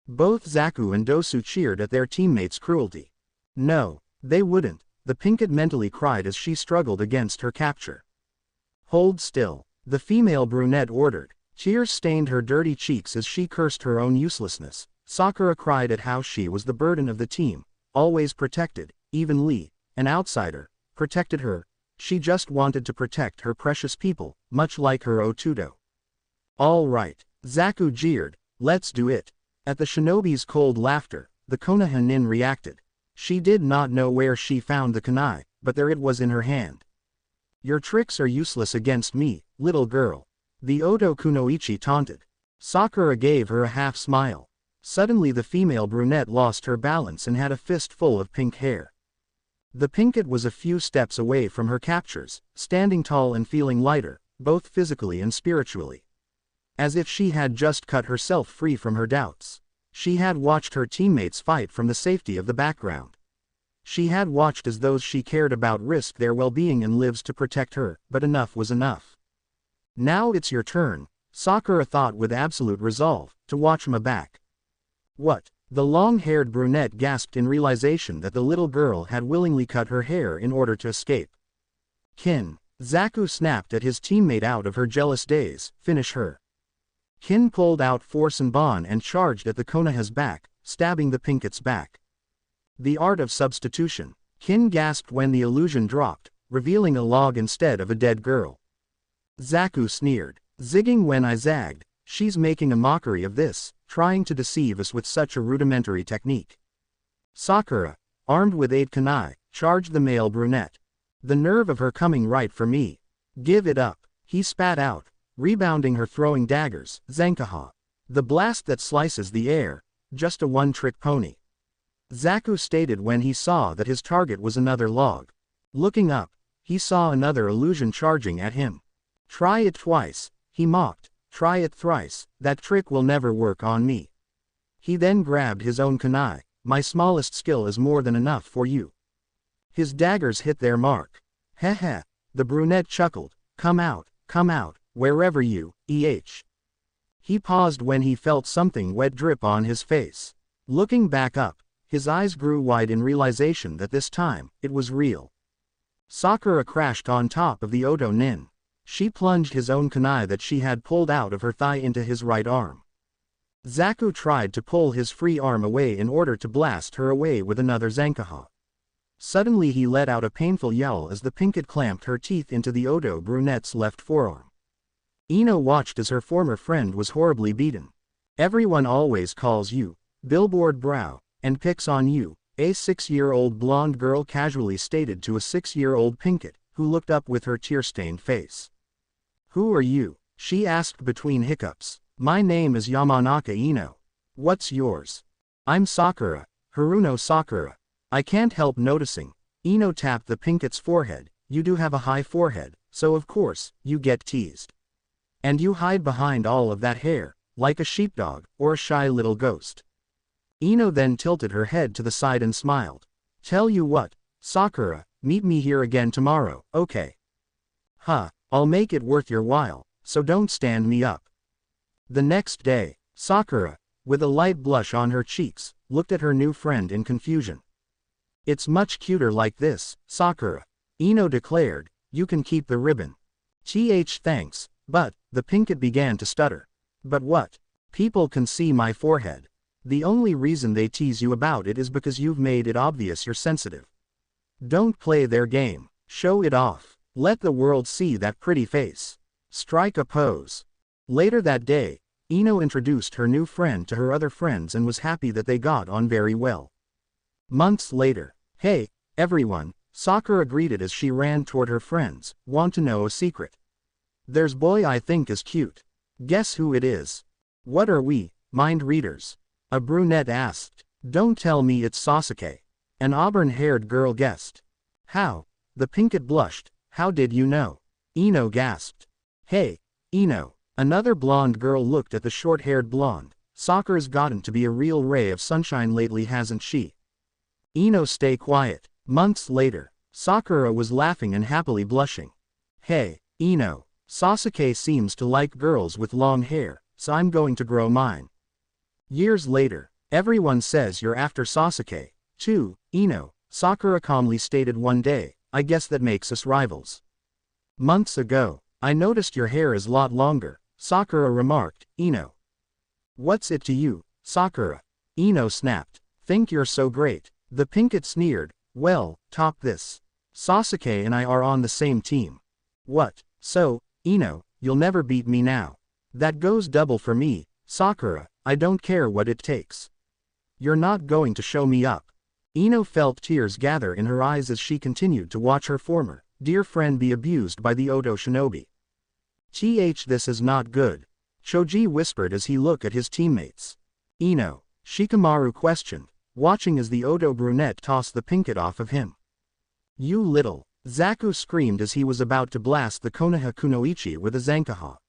Both Zaku and Dosu cheered at their teammates' cruelty. No, they wouldn't, the Pinkett mentally cried as she struggled against her capture. Hold still, the female brunette ordered. Tears stained her dirty cheeks as she cursed her own uselessness. Sakura cried at how she was the burden of the team, always protected, even Lee, an outsider, protected her. She just wanted to protect her precious people, much like her Otudo. All right, Zaku jeered, let's do it. At the shinobi's cold laughter, the Konoha nin reacted. She did not know where she found the kunai, but there it was in her hand. Your tricks are useless against me, little girl. The Odo kunoichi taunted. Sakura gave her a half smile. Suddenly the female brunette lost her balance and had a fistful of pink hair. The Pinkett was a few steps away from her captures, standing tall and feeling lighter, both physically and spiritually. As if she had just cut herself free from her doubts. She had watched her teammates fight from the safety of the background. She had watched as those she cared about risked their well-being and lives to protect her, but enough was enough. Now it's your turn, Sakura thought with absolute resolve, to watch me back. What? The long-haired brunette gasped in realization that the little girl had willingly cut her hair in order to escape. Kin. Zaku snapped at his teammate out of her jealous daze, finish her. Kin pulled out Force and Bon and charged at the Konoha's back, stabbing the Pinkett's back. The art of substitution. Kin gasped when the illusion dropped, revealing a log instead of a dead girl. Zaku sneered, zigging when I zagged, she's making a mockery of this, trying to deceive us with such a rudimentary technique. Sakura, armed with 8 kunai, charged the male brunette. The nerve of her coming right for me. Give it up, he spat out, rebounding her throwing daggers, Zenkaha. The blast that slices the air, just a one-trick pony. Zaku stated when he saw that his target was another log. Looking up, he saw another illusion charging at him. Try it twice, he mocked. Try it thrice, that trick will never work on me. He then grabbed his own kunai, my smallest skill is more than enough for you. His daggers hit their mark. Heh heh, the brunette chuckled, come out, wherever you, eh. He paused when he felt something wet drip on his face. Looking back up, his eyes grew wide in realization that this time, it was real. Sakura crashed on top of the Odo Nin. She plunged his own kunai that she had pulled out of her thigh into his right arm. Zaku tried to pull his free arm away in order to blast her away with another Zankaha. Suddenly he let out a painful yell as the Pinkett clamped her teeth into the Odo brunette's left forearm. Ino watched as her former friend was horribly beaten. "Everyone always calls you Billboard Brow, and picks on you," a 6-year-old blonde girl casually stated to a 6-year-old Pinkett, who looked up with her tear-stained face. "Who are you?" she asked between hiccups. "My name is Yamanaka Ino. What's yours?" "I'm Sakura, Haruno Sakura." "I can't help noticing." Ino tapped the Pinkett's forehead. "You do have a high forehead, so of course, you get teased. And you hide behind all of that hair, like a sheepdog, or a shy little ghost." Ino then tilted her head to the side and smiled. "Tell you what, Sakura, meet me here again tomorrow, okay? Huh, I'll make it worth your while, so don't stand me up." The next day, Sakura, with a light blush on her cheeks, looked at her new friend in confusion. "It's much cuter like this, Sakura," Ino declared. "You can keep the ribbon." Thanks, but," the Pinkett began to stutter. "But what? People can see my forehead. The only reason they tease you about it is because you've made it obvious you're sensitive. Don't play their game. Show it off. Let the world see that pretty face. Strike a pose." Later that day, Ino introduced her new friend to her other friends and was happy that they got on very well. Months later, "Hey, everyone," Sakura greeted as she ran toward her friends. "Want to know a secret? There's boy I think is cute. Guess who it is?" "What are we, mind readers?" a brunette asked. "Don't tell me it's Sasuke," an auburn-haired girl guessed. "How?" the Pinkett blushed. "How did you know?" Ino gasped. "Hey, Ino," another blonde girl looked at the short-haired blonde. "Sakura's gotten to be a real ray of sunshine lately, hasn't she?" Ino, stay quiet. Months later, Sakura was laughing and happily blushing. "Hey, Ino, Sasuke seems to like girls with long hair, so I'm going to grow mine." Years later, "Everyone says you're after Sasuke, too, Ino," Sakura calmly stated one day. "I guess that makes us rivals." Months ago, "I noticed your hair is a lot longer," Sakura remarked. "Ino, what's it to you, Sakura?" Ino snapped. "Think you're so great." The Pinkett sneered. "Well, top this. Sasuke and I are on the same team." "What? So, Ino, you'll never beat me now." "That goes double for me, Sakura. I don't care what it takes." "You're not going to show me up." Ino felt tears gather in her eyes as she continued to watch her former, dear friend be abused by the Odo shinobi. This is not good," Choji whispered as he looked at his teammates. "Ino," Shikamaru questioned, watching as the Odo brunette tossed the Pinkett off of him. "You little," Zaku screamed as he was about to blast the Konoha Kunoichi with a Zankaha.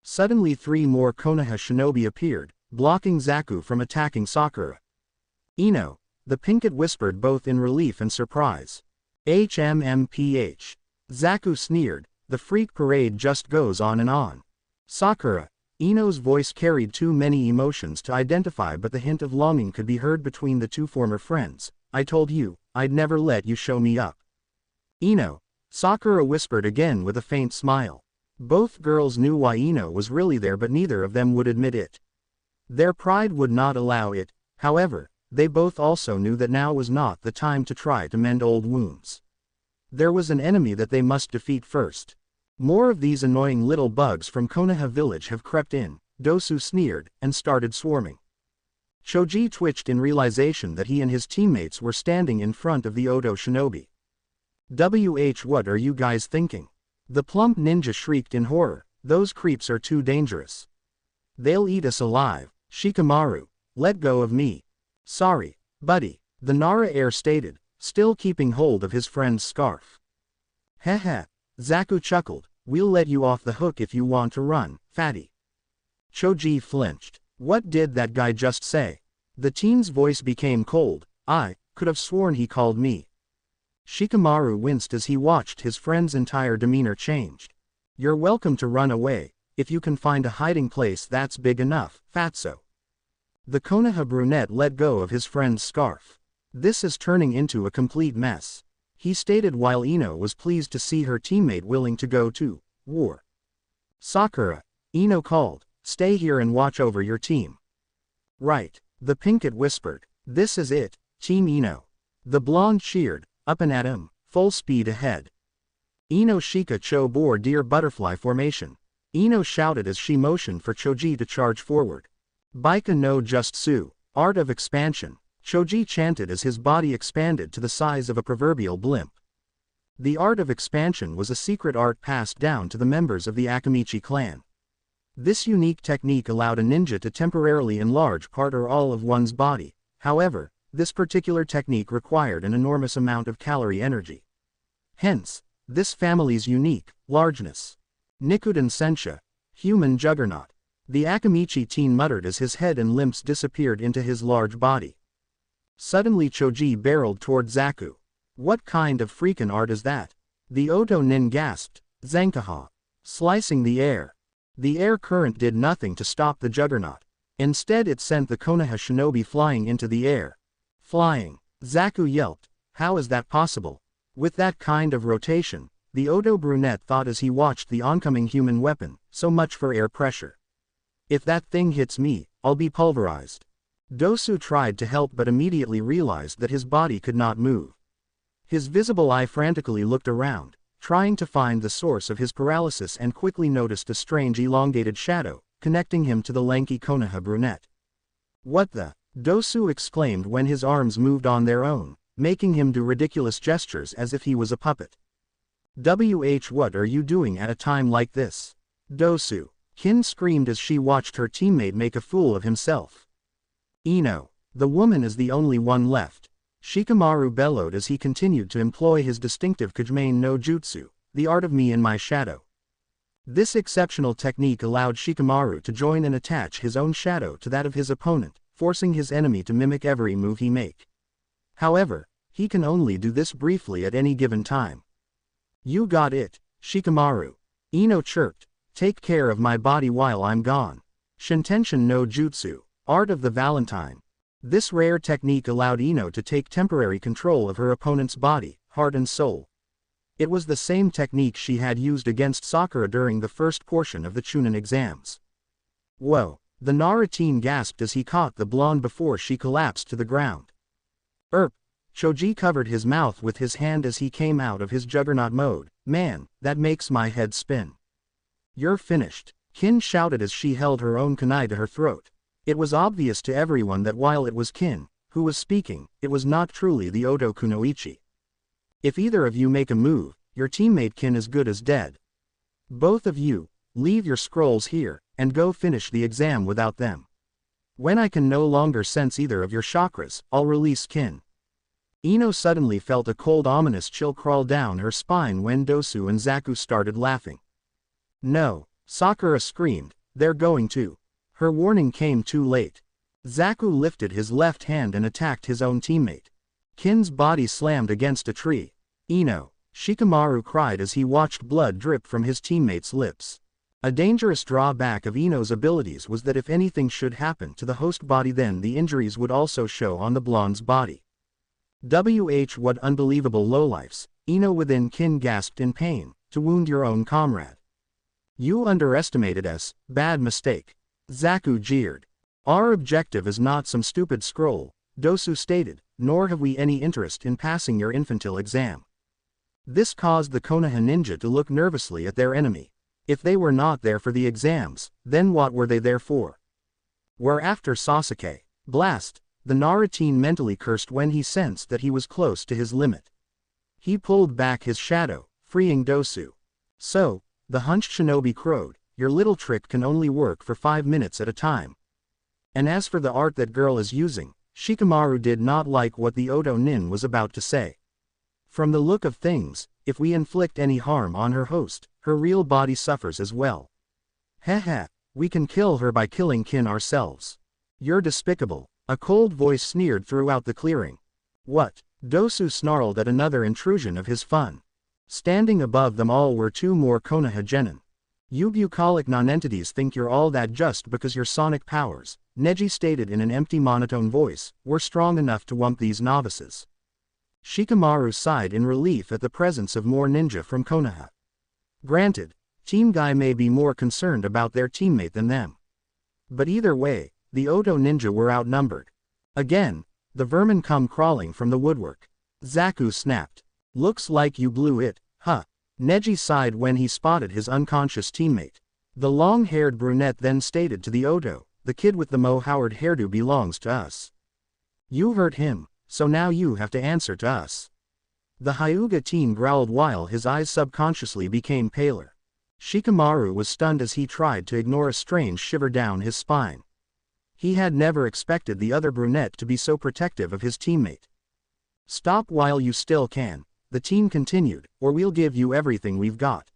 Suddenly 3 more Konoha shinobi appeared, blocking Zaku from attacking Sakura. "Ino," the Pinkett whispered both in relief and surprise. "HMMPH. Zaku sneered, "The freak parade just goes on and on." "Sakura." Ino's voice carried too many emotions to identify, but the hint of longing could be heard between the two former friends. "I told you, I'd never let you show me up." "Ino," Sakura whispered again with a faint smile. Both girls knew why Ino was really there, but neither of them would admit it. Their pride would not allow it. However, they both also knew that now was not the time to try to mend old wounds. There was an enemy that they must defeat first. "More of these annoying little bugs from Konoha village have crept in," Dosu sneered, and started swarming. Choji twitched in realization that he and his teammates were standing in front of the Odo shinobi. What are you guys thinking?" The plump ninja shrieked in horror. "Those creeps are too dangerous. They'll eat us alive." "Shikamaru, let go of me." "Sorry, buddy," the Nara heir stated, still keeping hold of his friend's scarf. "Heh. Zaku chuckled. "We'll let you off the hook if you want to run, fatty." Choji flinched. What did that guy just say? The teen's voice became cold. "I could have sworn he called me." Shikamaru winced as he watched his friend's entire demeanor change. "You're welcome to run away, if you can find a hiding place that's big enough, fatso. The Konoha brunette let go of his friend's scarf. This is turning into a complete mess, he stated while Ino was pleased to see her teammate willing to go to war. Sakura, Ino called, stay here and watch over your team. Right, the pinkett whispered. This is it, Team Ino. The blonde cheered, up and at him, full speed ahead. Ino Shika Cho bore deer butterfly formation. Ino shouted as she motioned for Choji to charge forward. Baika no Justsu, art of expansion, Choji chanted as his body expanded to the size of a proverbial blimp. The art of expansion was a secret art passed down to the members of the Akamichi clan. This unique technique allowed a ninja to temporarily enlarge part or all of one's body. However, this particular technique required an enormous amount of calorie energy. Hence, this family's unique largeness. Nikuden Sensha, human juggernaut. The Akamichi teen muttered as his head and limbs disappeared into his large body. Suddenly Choji barreled toward Zaku. What kind of freakin' art is that? The Oto Nin gasped, Zankaha. Slicing the air. The air current did nothing to stop the juggernaut. Instead it sent the Konoha shinobi flying into the air. Flying. Zaku yelped, how is that possible? With that kind of rotation, the Oto brunette thought as he watched the oncoming human weapon, so much for air pressure. If that thing hits me, I'll be pulverized. Dosu tried to help but immediately realized that his body could not move. His visible eye frantically looked around, trying to find the source of his paralysis and quickly noticed a strange elongated shadow, connecting him to the lanky Konoha brunette. What the? Dosu exclaimed when his arms moved on their own, making him do ridiculous gestures as if he was a puppet. What are you doing at a time like this? Dosu. Kin screamed as she watched her teammate make a fool of himself. Ino. The woman is the only one left. Shikamaru bellowed as he continued to employ his distinctive Kajimane no Jutsu, the art of me in my shadow. This exceptional technique allowed Shikamaru to join and attach his own shadow to that of his opponent, forcing his enemy to mimic every move he make. However, he can only do this briefly at any given time. You got it, Shikamaru. Ino chirped, take care of my body while I'm gone. Shintenshin no Jutsu, art of the Valentine. This rare technique allowed Ino to take temporary control of her opponent's body, heart and soul. It was the same technique she had used against Sakura during the first portion of the Chuunin exams. Whoa, the Naruto gasped as he caught the blonde before she collapsed to the ground. Choji covered his mouth with his hand as he came out of his juggernaut mode. Man, that makes my head spin. You're finished, Kin shouted as she held her own kunai to her throat. It was obvious to everyone that while it was Kin who was speaking, it was not truly the Oto Kunoichi. If either of you make a move, your teammate Kin is good as dead. Both of you, leave your scrolls here, and go finish the exam without them. When I can no longer sense either of your chakras, I'll release Kin. Ino suddenly felt a cold ominous chill crawl down her spine when Dosu and Zaku started laughing. No, Sakura screamed, they're going to. Her warning came too late. Zaku lifted his left hand and attacked his own teammate. Kin's body slammed against a tree. Ino, Shikamaru cried as he watched blood drip from his teammate's lips. A dangerous drawback of Ino's abilities was that if anything should happen to the host body then the injuries would also show on the blonde's body. What unbelievable lowlifes, Ino within Kin gasped in pain, to wound your own comrade. You underestimated us, bad mistake. Zaku jeered. Our objective is not some stupid scroll, Dosu stated, nor have we any interest in passing your infantile exam. This caused the Konoha ninja to look nervously at their enemy. If they were not there for the exams, then what were they there for? We're after Sasuke. Blast, the Naruto mentally cursed when he sensed that he was close to his limit. He pulled back his shadow, freeing Dosu. So, the hunched shinobi crowed, your little trick can only work for 5 minutes at a time. And as for the art that girl is using, Shikamaru did not like what the Oto Nin was about to say. From the look of things, if we inflict any harm on her host, her real body suffers as well. Heh, we can kill her by killing Kin ourselves. You're despicable, a cold voice sneered throughout the clearing. What? Dosu snarled at another intrusion of his fun. Standing above them all were 2 more Konoha genin. You bucolic nonentities think you're all that just because your sonic powers, Neji stated in an empty monotone voice, were strong enough to wump these novices. Shikamaru sighed in relief at the presence of more ninja from Konoha. Granted, Team Guy may be more concerned about their teammate than them. But either way, the Oto ninja were outnumbered. Again, the vermin come crawling from the woodwork. Zaku snapped. Looks like you blew it, huh? Neji sighed when he spotted his unconscious teammate. The long-haired brunette then stated to the Oto, the kid with the Mo Howard hairdo belongs to us. You hurt him, so now you have to answer to us. The Hyuga teen growled while his eyes subconsciously became paler. Shikamaru was stunned as he tried to ignore a strange shiver down his spine. He had never expected the other brunette to be so protective of his teammate. Stop while you still can, the teen continued, or we'll give you everything we've got.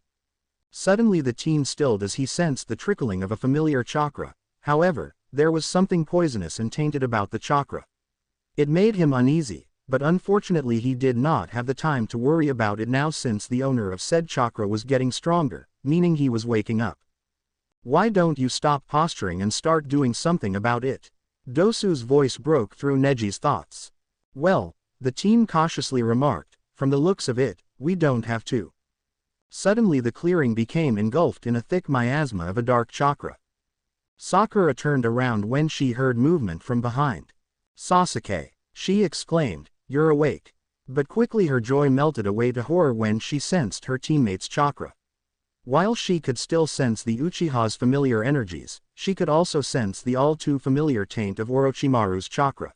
Suddenly the teen stilled as he sensed the trickling of a familiar chakra. However, there was something poisonous and tainted about the chakra. It made him uneasy, but unfortunately he did not have the time to worry about it now since the owner of said chakra was getting stronger, meaning he was waking up. Why don't you stop posturing and start doing something about it? Dosu's voice broke through Neji's thoughts. Well, the teen cautiously remarked, from the looks of it, we don't have to. Suddenly the clearing became engulfed in a thick miasma of a dark chakra. Sakura turned around when she heard movement from behind. Sasuke, she exclaimed, you're awake. But quickly her joy melted away to horror when she sensed her teammate's chakra. While she could still sense the Uchiha's familiar energies, she could also sense the all-too-familiar taint of Orochimaru's chakra.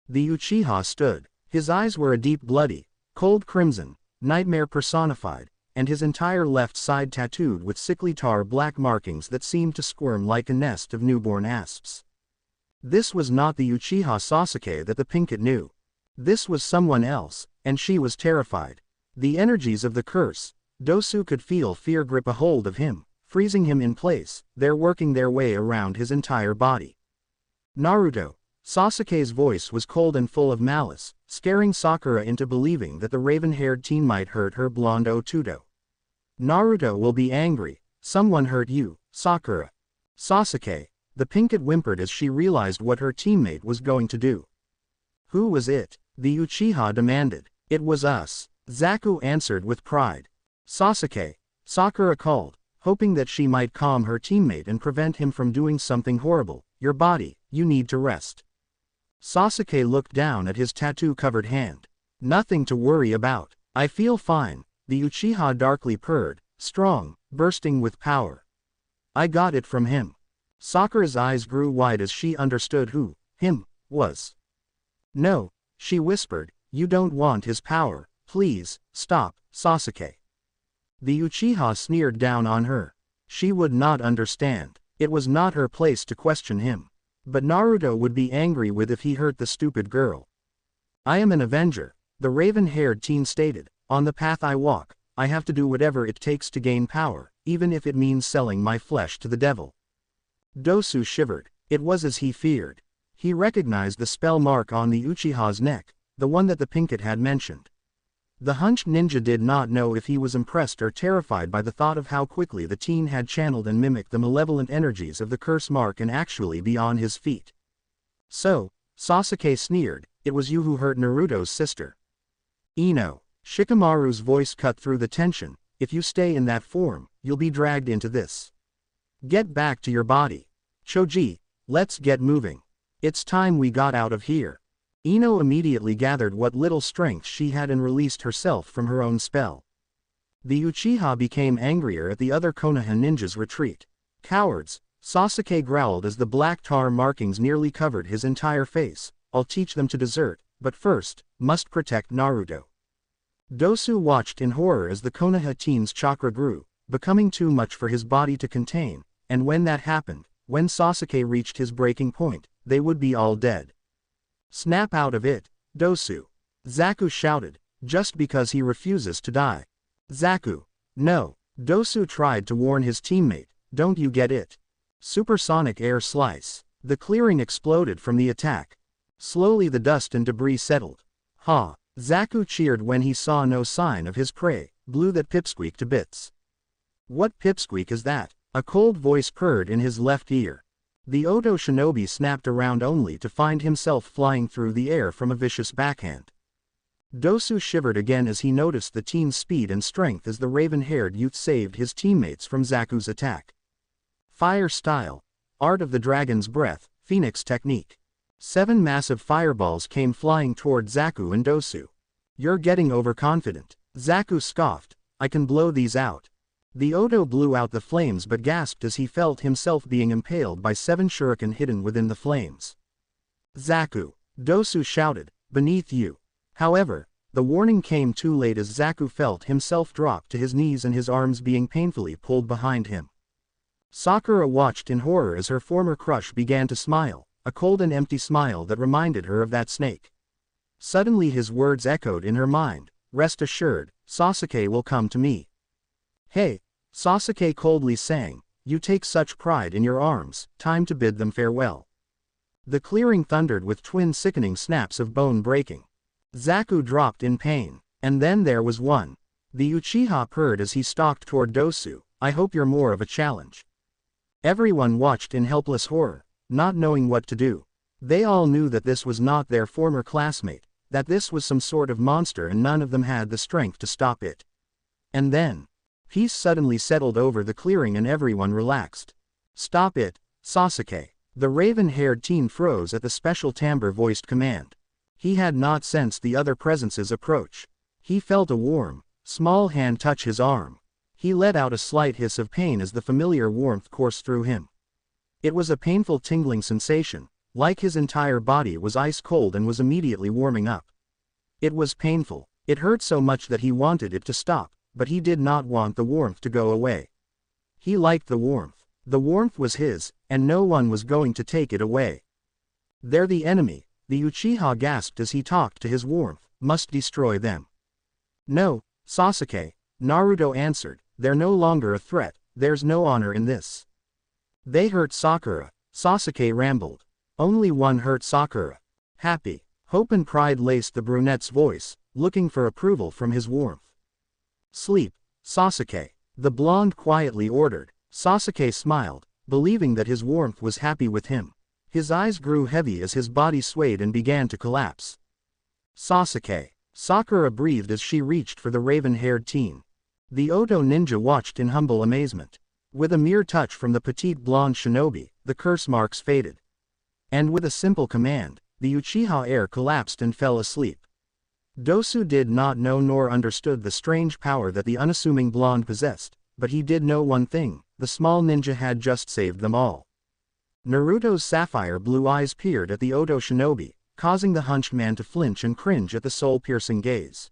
The Uchiha stood. His eyes were a deep bloody, cold crimson, nightmare personified, and his entire left side tattooed with sickly tar black markings that seemed to squirm like a nest of newborn asps. This was not the Uchiha Sasuke that the Pinkett knew. This was someone else, and she was terrified. The energies of the curse, Dosu could feel fear grip a hold of him, freezing him in place. They're working their way around his entire body. Naruto. Sasuke's voice was cold and full of malice, scaring Sakura into believing that the raven-haired teen might hurt her blonde Otudo. Naruto will be angry. Someone hurt you, Sakura. Sasuke. The Pinkett whimpered as she realized what her teammate was going to do. Who was it? The Uchiha demanded. It was us. Zaku answered with pride. Sasuke. Sakura called, hoping that she might calm her teammate and prevent him from doing something horrible. Your body, you need to rest. Sasuke looked down at his tattoo-covered hand. Nothing to worry about. I feel fine, the Uchiha darkly purred, strong, bursting with power. I got it from him. Sakura's eyes grew wide as she understood who him was. No, she whispered, you don't want his power, please, stop, Sasuke. The Uchiha sneered down on her. She would not understand. It was not her place to question him. But Naruto would be angry with if he hurt the stupid girl. I am an avenger, the raven-haired teen stated. On the path I walk, I have to do whatever it takes to gain power, even if it means selling my flesh to the devil. Dosu shivered. It was as he feared. He recognized the spell mark on the Uchiha's neck, the one that the Pinkett had mentioned. The hunched ninja did not know if he was impressed or terrified by the thought of how quickly the teen had channeled and mimicked the malevolent energies of the curse mark and actually be on his feet. So, Sasuke sneered, it was you who hurt Naruto's sister. Ino. Shikamaru's voice cut through the tension, if you stay in that form, you'll be dragged into this. Get back to your body. Choji, let's get moving. It's time we got out of here. Ino immediately gathered what little strength she had and released herself from her own spell. The Uchiha became angrier at the other Konoha ninjas' retreat. Cowards, Sasuke growled as the black tar markings nearly covered his entire face. I'll teach them to desert, but first, must protect Naruto. Dosu watched in horror as the Konoha teen's chakra grew, becoming too much for his body to contain, and when that happened, when Sasuke reached his breaking point, they would be all dead. Snap out of it, Dosu. Zaku shouted, just because he refuses to die. Zaku. No. Dosu tried to warn his teammate, don't you get it? Supersonic air slice. The clearing exploded from the attack. Slowly the dust and debris settled. Ha! Zaku cheered when he saw no sign of his prey, blew that pipsqueak to bits. What pipsqueak is that? A cold voice purred in his left ear. The Odo shinobi snapped around only to find himself flying through the air from a vicious backhand. Dosu shivered again as he noticed the teen's speed and strength as the raven-haired youth saved his teammates from Zaku's attack. Fire style. Art of the Dragon's Breath, Phoenix technique. 7 massive fireballs came flying toward Zaku and Dosu. You're getting overconfident. Zaku scoffed. I can blow these out. The Odo blew out the flames but gasped as he felt himself being impaled by 7 shuriken hidden within the flames. Zaku! Dosu shouted, beneath you. However, the warning came too late as Zaku felt himself drop to his knees and his arms being painfully pulled behind him. Sakura watched in horror as her former crush began to smile, a cold and empty smile that reminded her of that snake. Suddenly his words echoed in her mind, rest assured, Sasuke will come to me. Hey, Sasuke coldly sang, you take such pride in your arms, time to bid them farewell. The clearing thundered with twin sickening snaps of bone breaking. Zaku dropped in pain, and then there was one. The Uchiha purred as he stalked toward Dosu, I hope you're more of a challenge. Everyone watched in helpless horror, not knowing what to do. They all knew that this was not their former classmate, that this was some sort of monster and none of them had the strength to stop it. And then, peace suddenly settled over the clearing and everyone relaxed. Stop it, Sasuke. The raven-haired teen froze at the special timbre-voiced command. He had not sensed the other presence's approach. He felt a warm, small hand touch his arm. He let out a slight hiss of pain as the familiar warmth coursed through him. It was a painful tingling sensation, like his entire body was ice cold and was immediately warming up. It was painful. It hurt so much that he wanted it to stop, but he did not want the warmth to go away. He liked the warmth. The warmth was his, and no one was going to take it away. They're the enemy, the Uchiha gasped as he talked to his warmth, must destroy them. No, Sasuke, Naruto answered, they're no longer a threat, there's no honor in this. They hurt Sakura, Sasuke rambled. Only one hurt Sakura. Happy, hope and pride laced the brunette's voice, looking for approval from his warmth. Sleep, Sasuke, the blonde quietly ordered. Sasuke smiled, believing that his warmth was happy with him. His eyes grew heavy as his body swayed and began to collapse. Sasuke, Sakura breathed as she reached for the raven-haired teen. The Odo ninja watched in humble amazement. With a mere touch from the petite blonde shinobi, the curse marks faded. And with a simple command, the Uchiha heir collapsed and fell asleep. Dosu did not know nor understood the strange power that the unassuming blonde possessed, but he did know one thing, the small ninja had just saved them all. Naruto's sapphire blue eyes peered at the Odo shinobi, causing the hunched man to flinch and cringe at the soul-piercing gaze.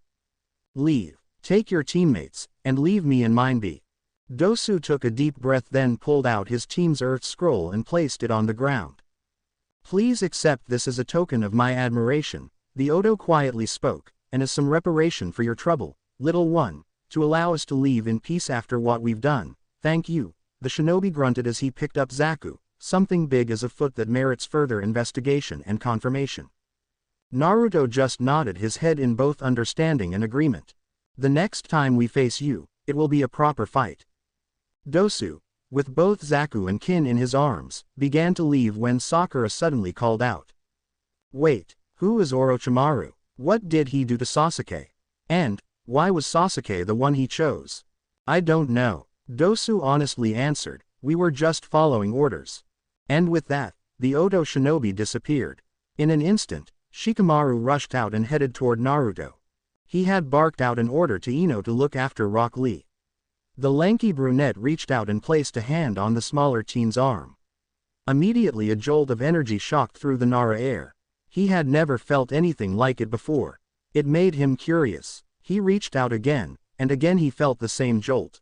Leave. Take your teammates, and leave me and mine be. Dosu took a deep breath then pulled out his team's earth scroll and placed it on the ground. Please accept this as a token of my admiration, the Odo quietly spoke, and as some reparation for your trouble, little one, to allow us to leave in peace after what we've done, thank you, the shinobi grunted as he picked up Zaku, something big as a foot that merits further investigation and confirmation. Naruto just nodded his head in both understanding and agreement. The next time we face you, it will be a proper fight. Dosu, with both Zaku and Kin in his arms, began to leave when Sakura suddenly called out. Wait, who is Orochimaru? What did he do to Sasuke? And, why was Sasuke the one he chose? I don't know, Dosu honestly answered, we were just following orders. And with that, the Odo shinobi disappeared. In an instant, Shikamaru rushed out and headed toward Naruto. He had barked out an order to Ino to look after Rock Lee. The lanky brunette reached out and placed a hand on the smaller teen's arm. Immediately a jolt of energy shocked through the Nara air. He had never felt anything like it before. It made him curious. He reached out again, and again he felt the same jolt.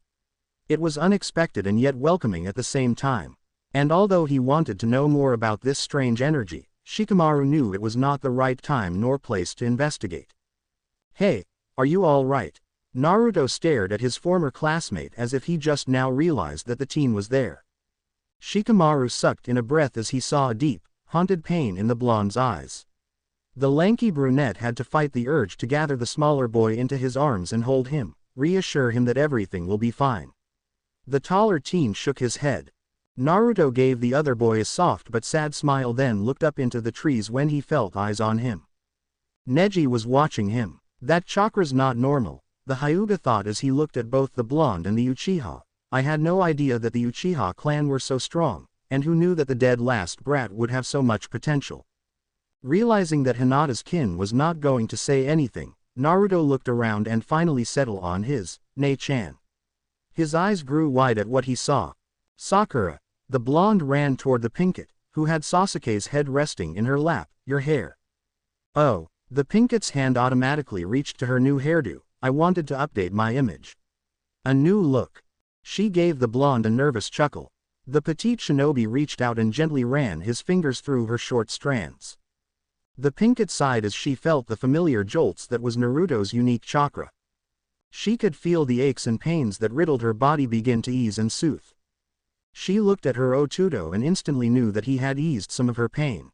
It was unexpected and yet welcoming at the same time. And although he wanted to know more about this strange energy, Shikamaru knew it was not the right time nor place to investigate. Hey, are you all right? Naruto stared at his former classmate as if he just now realized that the teen was there. Shikamaru sucked in a breath as he saw a deep, haunted pain in the blonde's eyes. The lanky brunette had to fight the urge to gather the smaller boy into his arms and hold him, reassure him that everything will be fine. The taller teen shook his head. Naruto gave the other boy a soft but sad smile, then looked up into the trees when he felt eyes on him. Neji was watching him. That chakra's not normal, the Hyuga thought as he looked at both the blonde and the Uchiha. I had no idea that the Uchiha clan were so strong, and who knew that the dead last brat would have so much potential. Realizing that Hinata's kin was not going to say anything, Naruto looked around and finally settled on his Ne-chan. His eyes grew wide at what he saw. Sakura, the blonde, ran toward the Pinkett, who had Sasuke's head resting in her lap. Your hair. Oh, the Pinkett's hand automatically reached to her new hairdo. I wanted to update my image. A new look. She gave the blonde a nervous chuckle. The petite shinobi reached out and gently ran his fingers through her short strands. The Pinkett sighed as she felt the familiar jolts that was Naruto's unique chakra. She could feel the aches and pains that riddled her body begin to ease and soothe. She looked at her Otudo and instantly knew that he had eased some of her pain.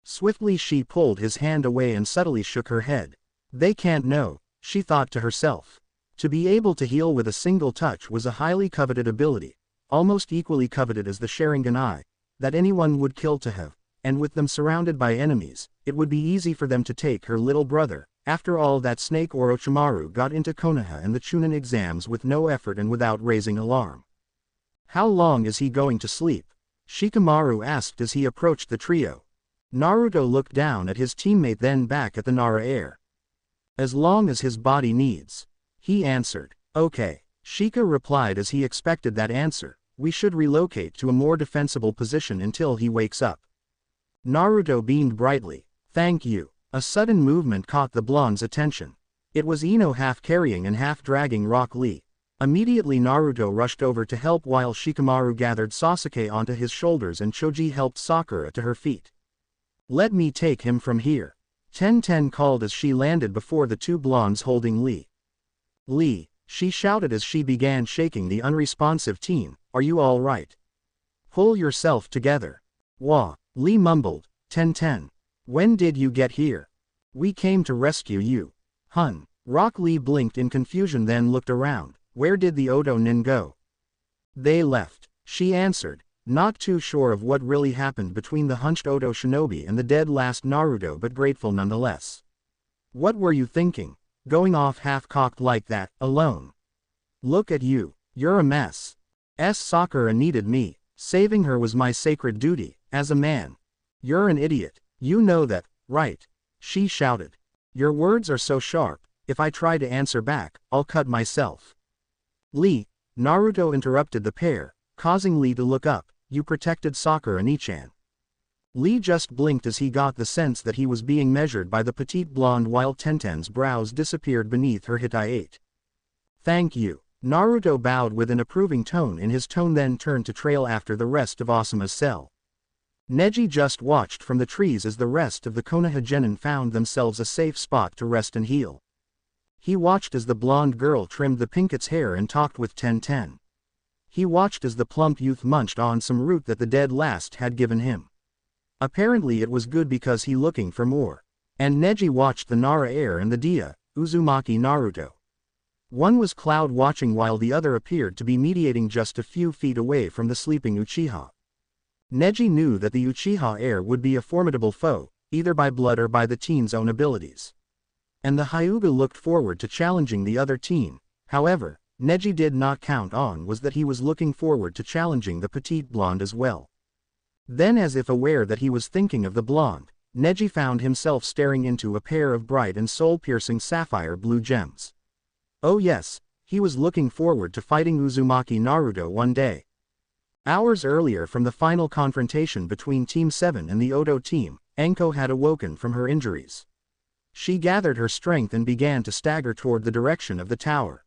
Swiftly she pulled his hand away and subtly shook her head. They can't know, she thought to herself. To be able to heal with a single touch was a highly coveted ability, almost equally coveted as the Sharingan that anyone would kill to have, and with them surrounded by enemies, it would be easy for them to take her little brother. After all, that snake Orochimaru got into Konoha and the Chuunin exams with no effort and without raising alarm. How long is he going to sleep? Shikamaru asked as he approached the trio. Naruto looked down at his teammate, then back at the Nara heir. As long as his body needs. He answered. Okay. Shika replied as he expected that answer. We should relocate to a more defensible position until he wakes up. Naruto beamed brightly. Thank you. A sudden movement caught the blonde's attention. It was Ino half carrying and half dragging Rock Lee. Immediately Naruto rushed over to help while Shikamaru gathered Sasuke onto his shoulders and Choji helped Sakura to her feet. Let me take him from here. Ten called as she landed before the two blondes holding Lee. Lee, she shouted as she began shaking the unresponsive teen, are you all right? Pull yourself together. Wah, Lee mumbled. Ten. When did you get here? We came to rescue you. Hun. Rock Lee blinked in confusion then looked around. Where did the Odo Nin go? They left, she answered, not too sure of what really happened between the hunched Odo shinobi and the dead last Naruto, but grateful nonetheless. What were you thinking? Going off half-cocked like that, alone? Look at you, you're a mess. Sakura needed me. Saving her was my sacred duty, as a man. You're an idiot. You know that, right? She shouted. Your words are so sharp, if I try to answer back, I'll cut myself. Lee, Naruto interrupted the pair, causing Lee to look up. You protected Sakura Nichan. Lee just blinked as he got the sense that he was being measured by the petite blonde while Tenten's brows disappeared beneath her Hittite. Thank you. Naruto bowed with an approving tone in his tone, then turned to trail after the rest of Asuma's cell. Neji just watched from the trees as the rest of the Konoha genin found themselves a safe spot to rest and heal. He watched as the blonde girl trimmed the Pinkett's hair and talked with Ten. He watched as the plump youth munched on some root that the dead last had given him. Apparently it was good because he looking for more. And Neji watched the Nara heir and the Dia, Uzumaki Naruto. One was Cloud watching while the other appeared to be mediating just a few feet away from the sleeping Uchiha. Neji knew that the Uchiha heir would be a formidable foe, either by blood or by the teen's own abilities. And the Hyuga looked forward to challenging the other teen. However, Neji did not count on was that he was looking forward to challenging the petite blonde as well. Then, as if aware that he was thinking of the blonde, Neji found himself staring into a pair of bright and soul-piercing sapphire blue gems. Oh yes, he was looking forward to fighting Uzumaki Naruto one day. Hours earlier, from the final confrontation between Team 7 and the Odo team, Anko had awoken from her injuries. She gathered her strength and began to stagger toward the direction of the tower.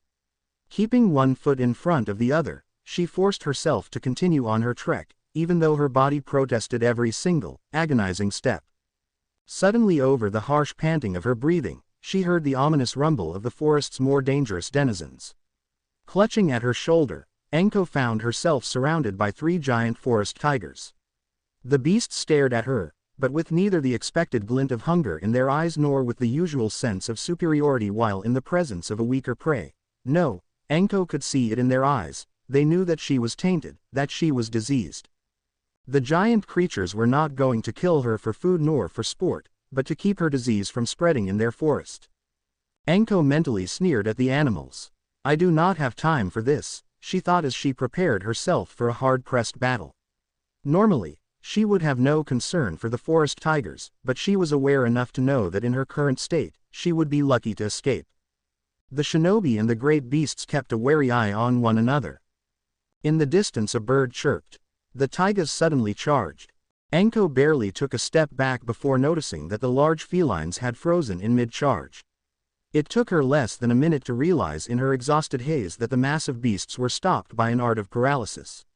Keeping one foot in front of the other, she forced herself to continue on her trek, even though her body protested every single, agonizing step. Suddenly, over the harsh panting of her breathing, she heard the ominous rumble of the forest's more dangerous denizens. Clutching at her shoulder, Anko found herself surrounded by 3 giant forest tigers. The beasts stared at her, but with neither the expected glint of hunger in their eyes nor with the usual sense of superiority while in the presence of a weaker prey. No, Anko could see it in their eyes. They knew that she was tainted, that she was diseased. The giant creatures were not going to kill her for food nor for sport, but to keep her disease from spreading in their forest. Anko mentally sneered at the animals. I do not have time for this, she thought as she prepared herself for a hard-pressed battle. Normally, she would have no concern for the forest tigers, but she was aware enough to know that in her current state, she would be lucky to escape. The shinobi and the great beasts kept a wary eye on one another. In the distance a bird chirped. The tigers suddenly charged. Anko barely took a step back before noticing that the large felines had frozen in mid-charge. It took her less than a minute to realize in her exhausted haze that the massive beasts were stopped by an art of paralysis.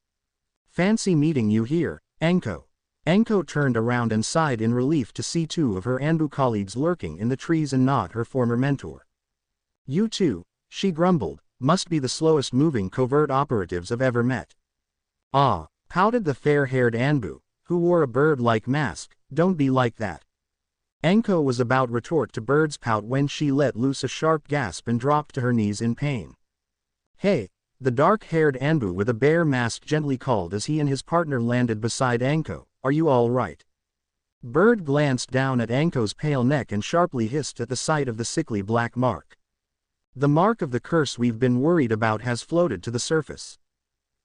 Fancy meeting you here, Anko. Anko turned around and sighed in relief to see two of her Anbu colleagues lurking in the trees and not her former mentor. You two, she grumbled, must be the slowest moving covert operatives I've ever met. Ah, pouted the fair-haired Anbu, who wore a bird-like mask, don't be like that. Anko was about retort to Bird's pout when she let loose a sharp gasp and dropped to her knees in pain. Hey, the dark-haired Anbu with a bear mask gently called as he and his partner landed beside Anko, are you all right? Bird glanced down at Anko's pale neck and sharply hissed at the sight of the sickly black mark. The mark of the curse we've been worried about has floated to the surface.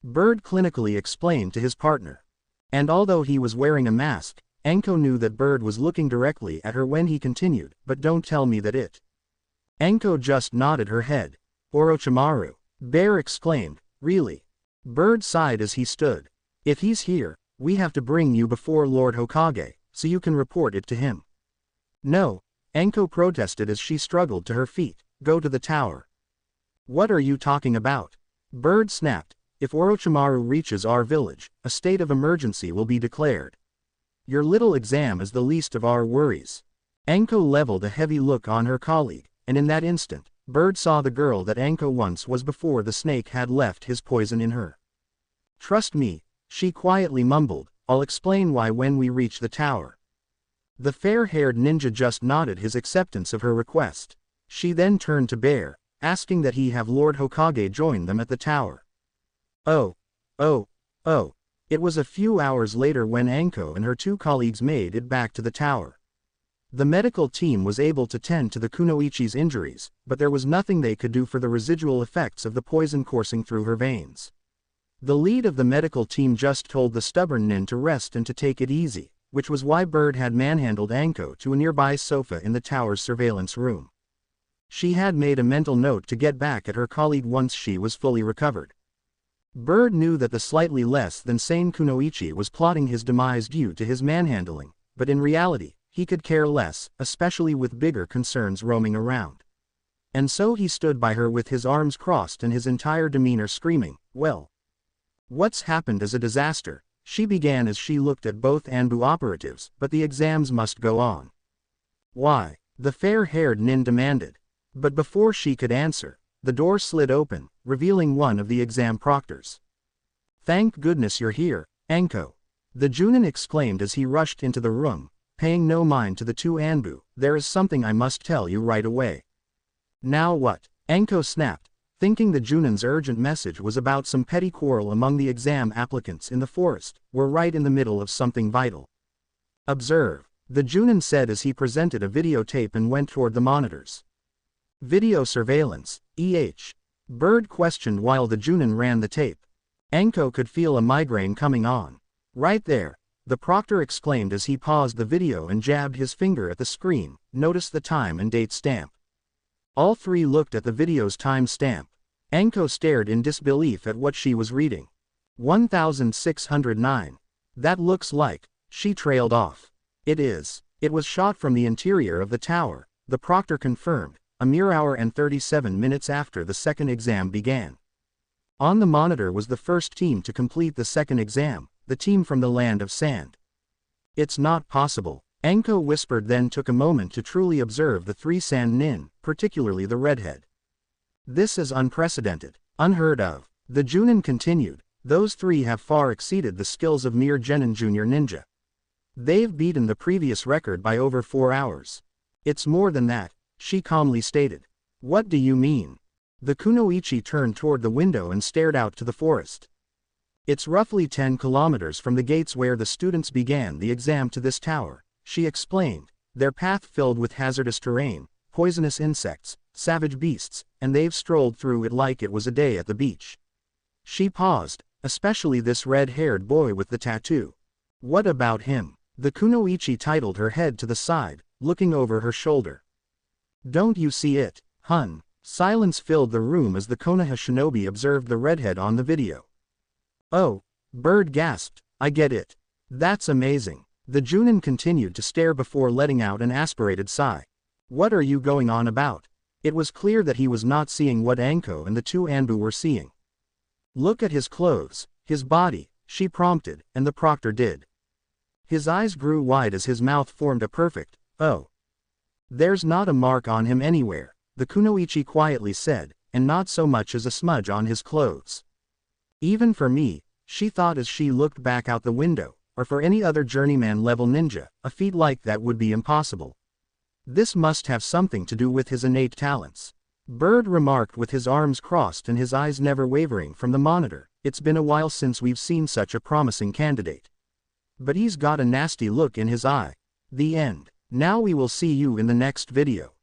Bird clinically explained to his partner. And although he was wearing a mask, Anko knew that Bird was looking directly at her when he continued, but don't tell me that it. Anko just nodded her head. Orochimaru. Bear exclaimed, really? Bird sighed as he stood. If he's here, we have to bring you before Lord Hokage, so you can report it to him. No, Anko protested as she struggled to her feet, go to the tower. What are you talking about? Bird snapped, if Orochimaru reaches our village, a state of emergency will be declared. Your little exam is the least of our worries. Anko leveled a heavy look on her colleague, and in that instant, Bird saw the girl that Anko once was before the snake had left his poison in her. Trust me, she quietly mumbled, I'll explain why when we reach the tower. The fair-haired ninja just nodded his acceptance of her request. She then turned to Bear, asking that he have Lord Hokage join them at the tower. Oh. It was a few hours later when Anko and her two colleagues made it back to the tower. The medical team was able to tend to the kunoichi's injuries, but there was nothing they could do for the residual effects of the poison coursing through her veins. The lead of the medical team just told the stubborn nin to rest and to take it easy, which was why Bird had manhandled Anko to a nearby sofa in the tower's surveillance room. She had made a mental note to get back at her colleague once she was fully recovered. Bird knew that the slightly less than sane kunoichi was plotting his demise due to his manhandling, but in reality, he could care less, especially with bigger concerns roaming around. And so he stood by her with his arms crossed and his entire demeanor screaming, well. What's happened is a disaster, she began as she looked at both Anbu operatives, but the exams must go on. Why? The fair-haired nin demanded. But before she could answer, the door slid open, revealing one of the exam proctors. Thank goodness you're here, Anko. The Chuunin exclaimed as he rushed into the room, paying no mind to the two Anbu, there is something I must tell you right away. Now what? Anko snapped, thinking the Chuunin's urgent message was about some petty quarrel among the exam applicants in the forest, we're right in the middle of something vital. Observe, the Chuunin said as he presented a videotape and went toward the monitors. Video surveillance, EH. Bird questioned while the Chuunin ran the tape. Anko could feel a migraine coming on. Right there, the proctor exclaimed as he paused the video and jabbed his finger at the screen, notice the time and date stamp. All three looked at the video's time stamp. Anko stared in disbelief at what she was reading. 1609. That looks like, she trailed off. It is. It was shot from the interior of the tower, the proctor confirmed, a mere hour and 37 minutes after the second exam began. On the monitor was the first team to complete the second exam, the team from the land of sand. It's not possible, Anko whispered, then took a moment to truly observe the three sand nin, particularly the redhead. This is unprecedented, unheard of, the Chuunin continued, those three have far exceeded the skills of mere genin junior ninja. They've beaten the previous record by over 4 hours. It's more than that, she calmly stated. What do you mean? The kunoichi turned toward the window and stared out to the forest. It's roughly 10 kilometers from the gates where the students began the exam to this tower, she explained, their path filled with hazardous terrain, poisonous insects, savage beasts, and they've strolled through it like it was a day at the beach. She paused, especially this red-haired boy with the tattoo. What about him? The kunoichi titled her head to the side, looking over her shoulder. Don't you see it, hun? Silence filled the room as the Konoha shinobi observed the redhead on the video. Oh, Bird gasped, I get it. That's amazing. The Chuunin continued to stare before letting out an aspirated sigh. What are you going on about? It was clear that he was not seeing what Anko and the two Anbu were seeing. Look at his clothes, his body, she prompted, and the proctor did. His eyes grew wide as his mouth formed a perfect, oh. There's not a mark on him anywhere, the kunoichi quietly said, and not so much as a smudge on his clothes. Even for me, she thought as she looked back out the window, or for any other journeyman-level ninja, a feat like that would be impossible. This must have something to do with his innate talents. Bird remarked with his arms crossed and his eyes never wavering from the monitor, it's been a while since we've seen such a promising candidate. But he's got a nasty look in his eye. The end. Now we will see you in the next video.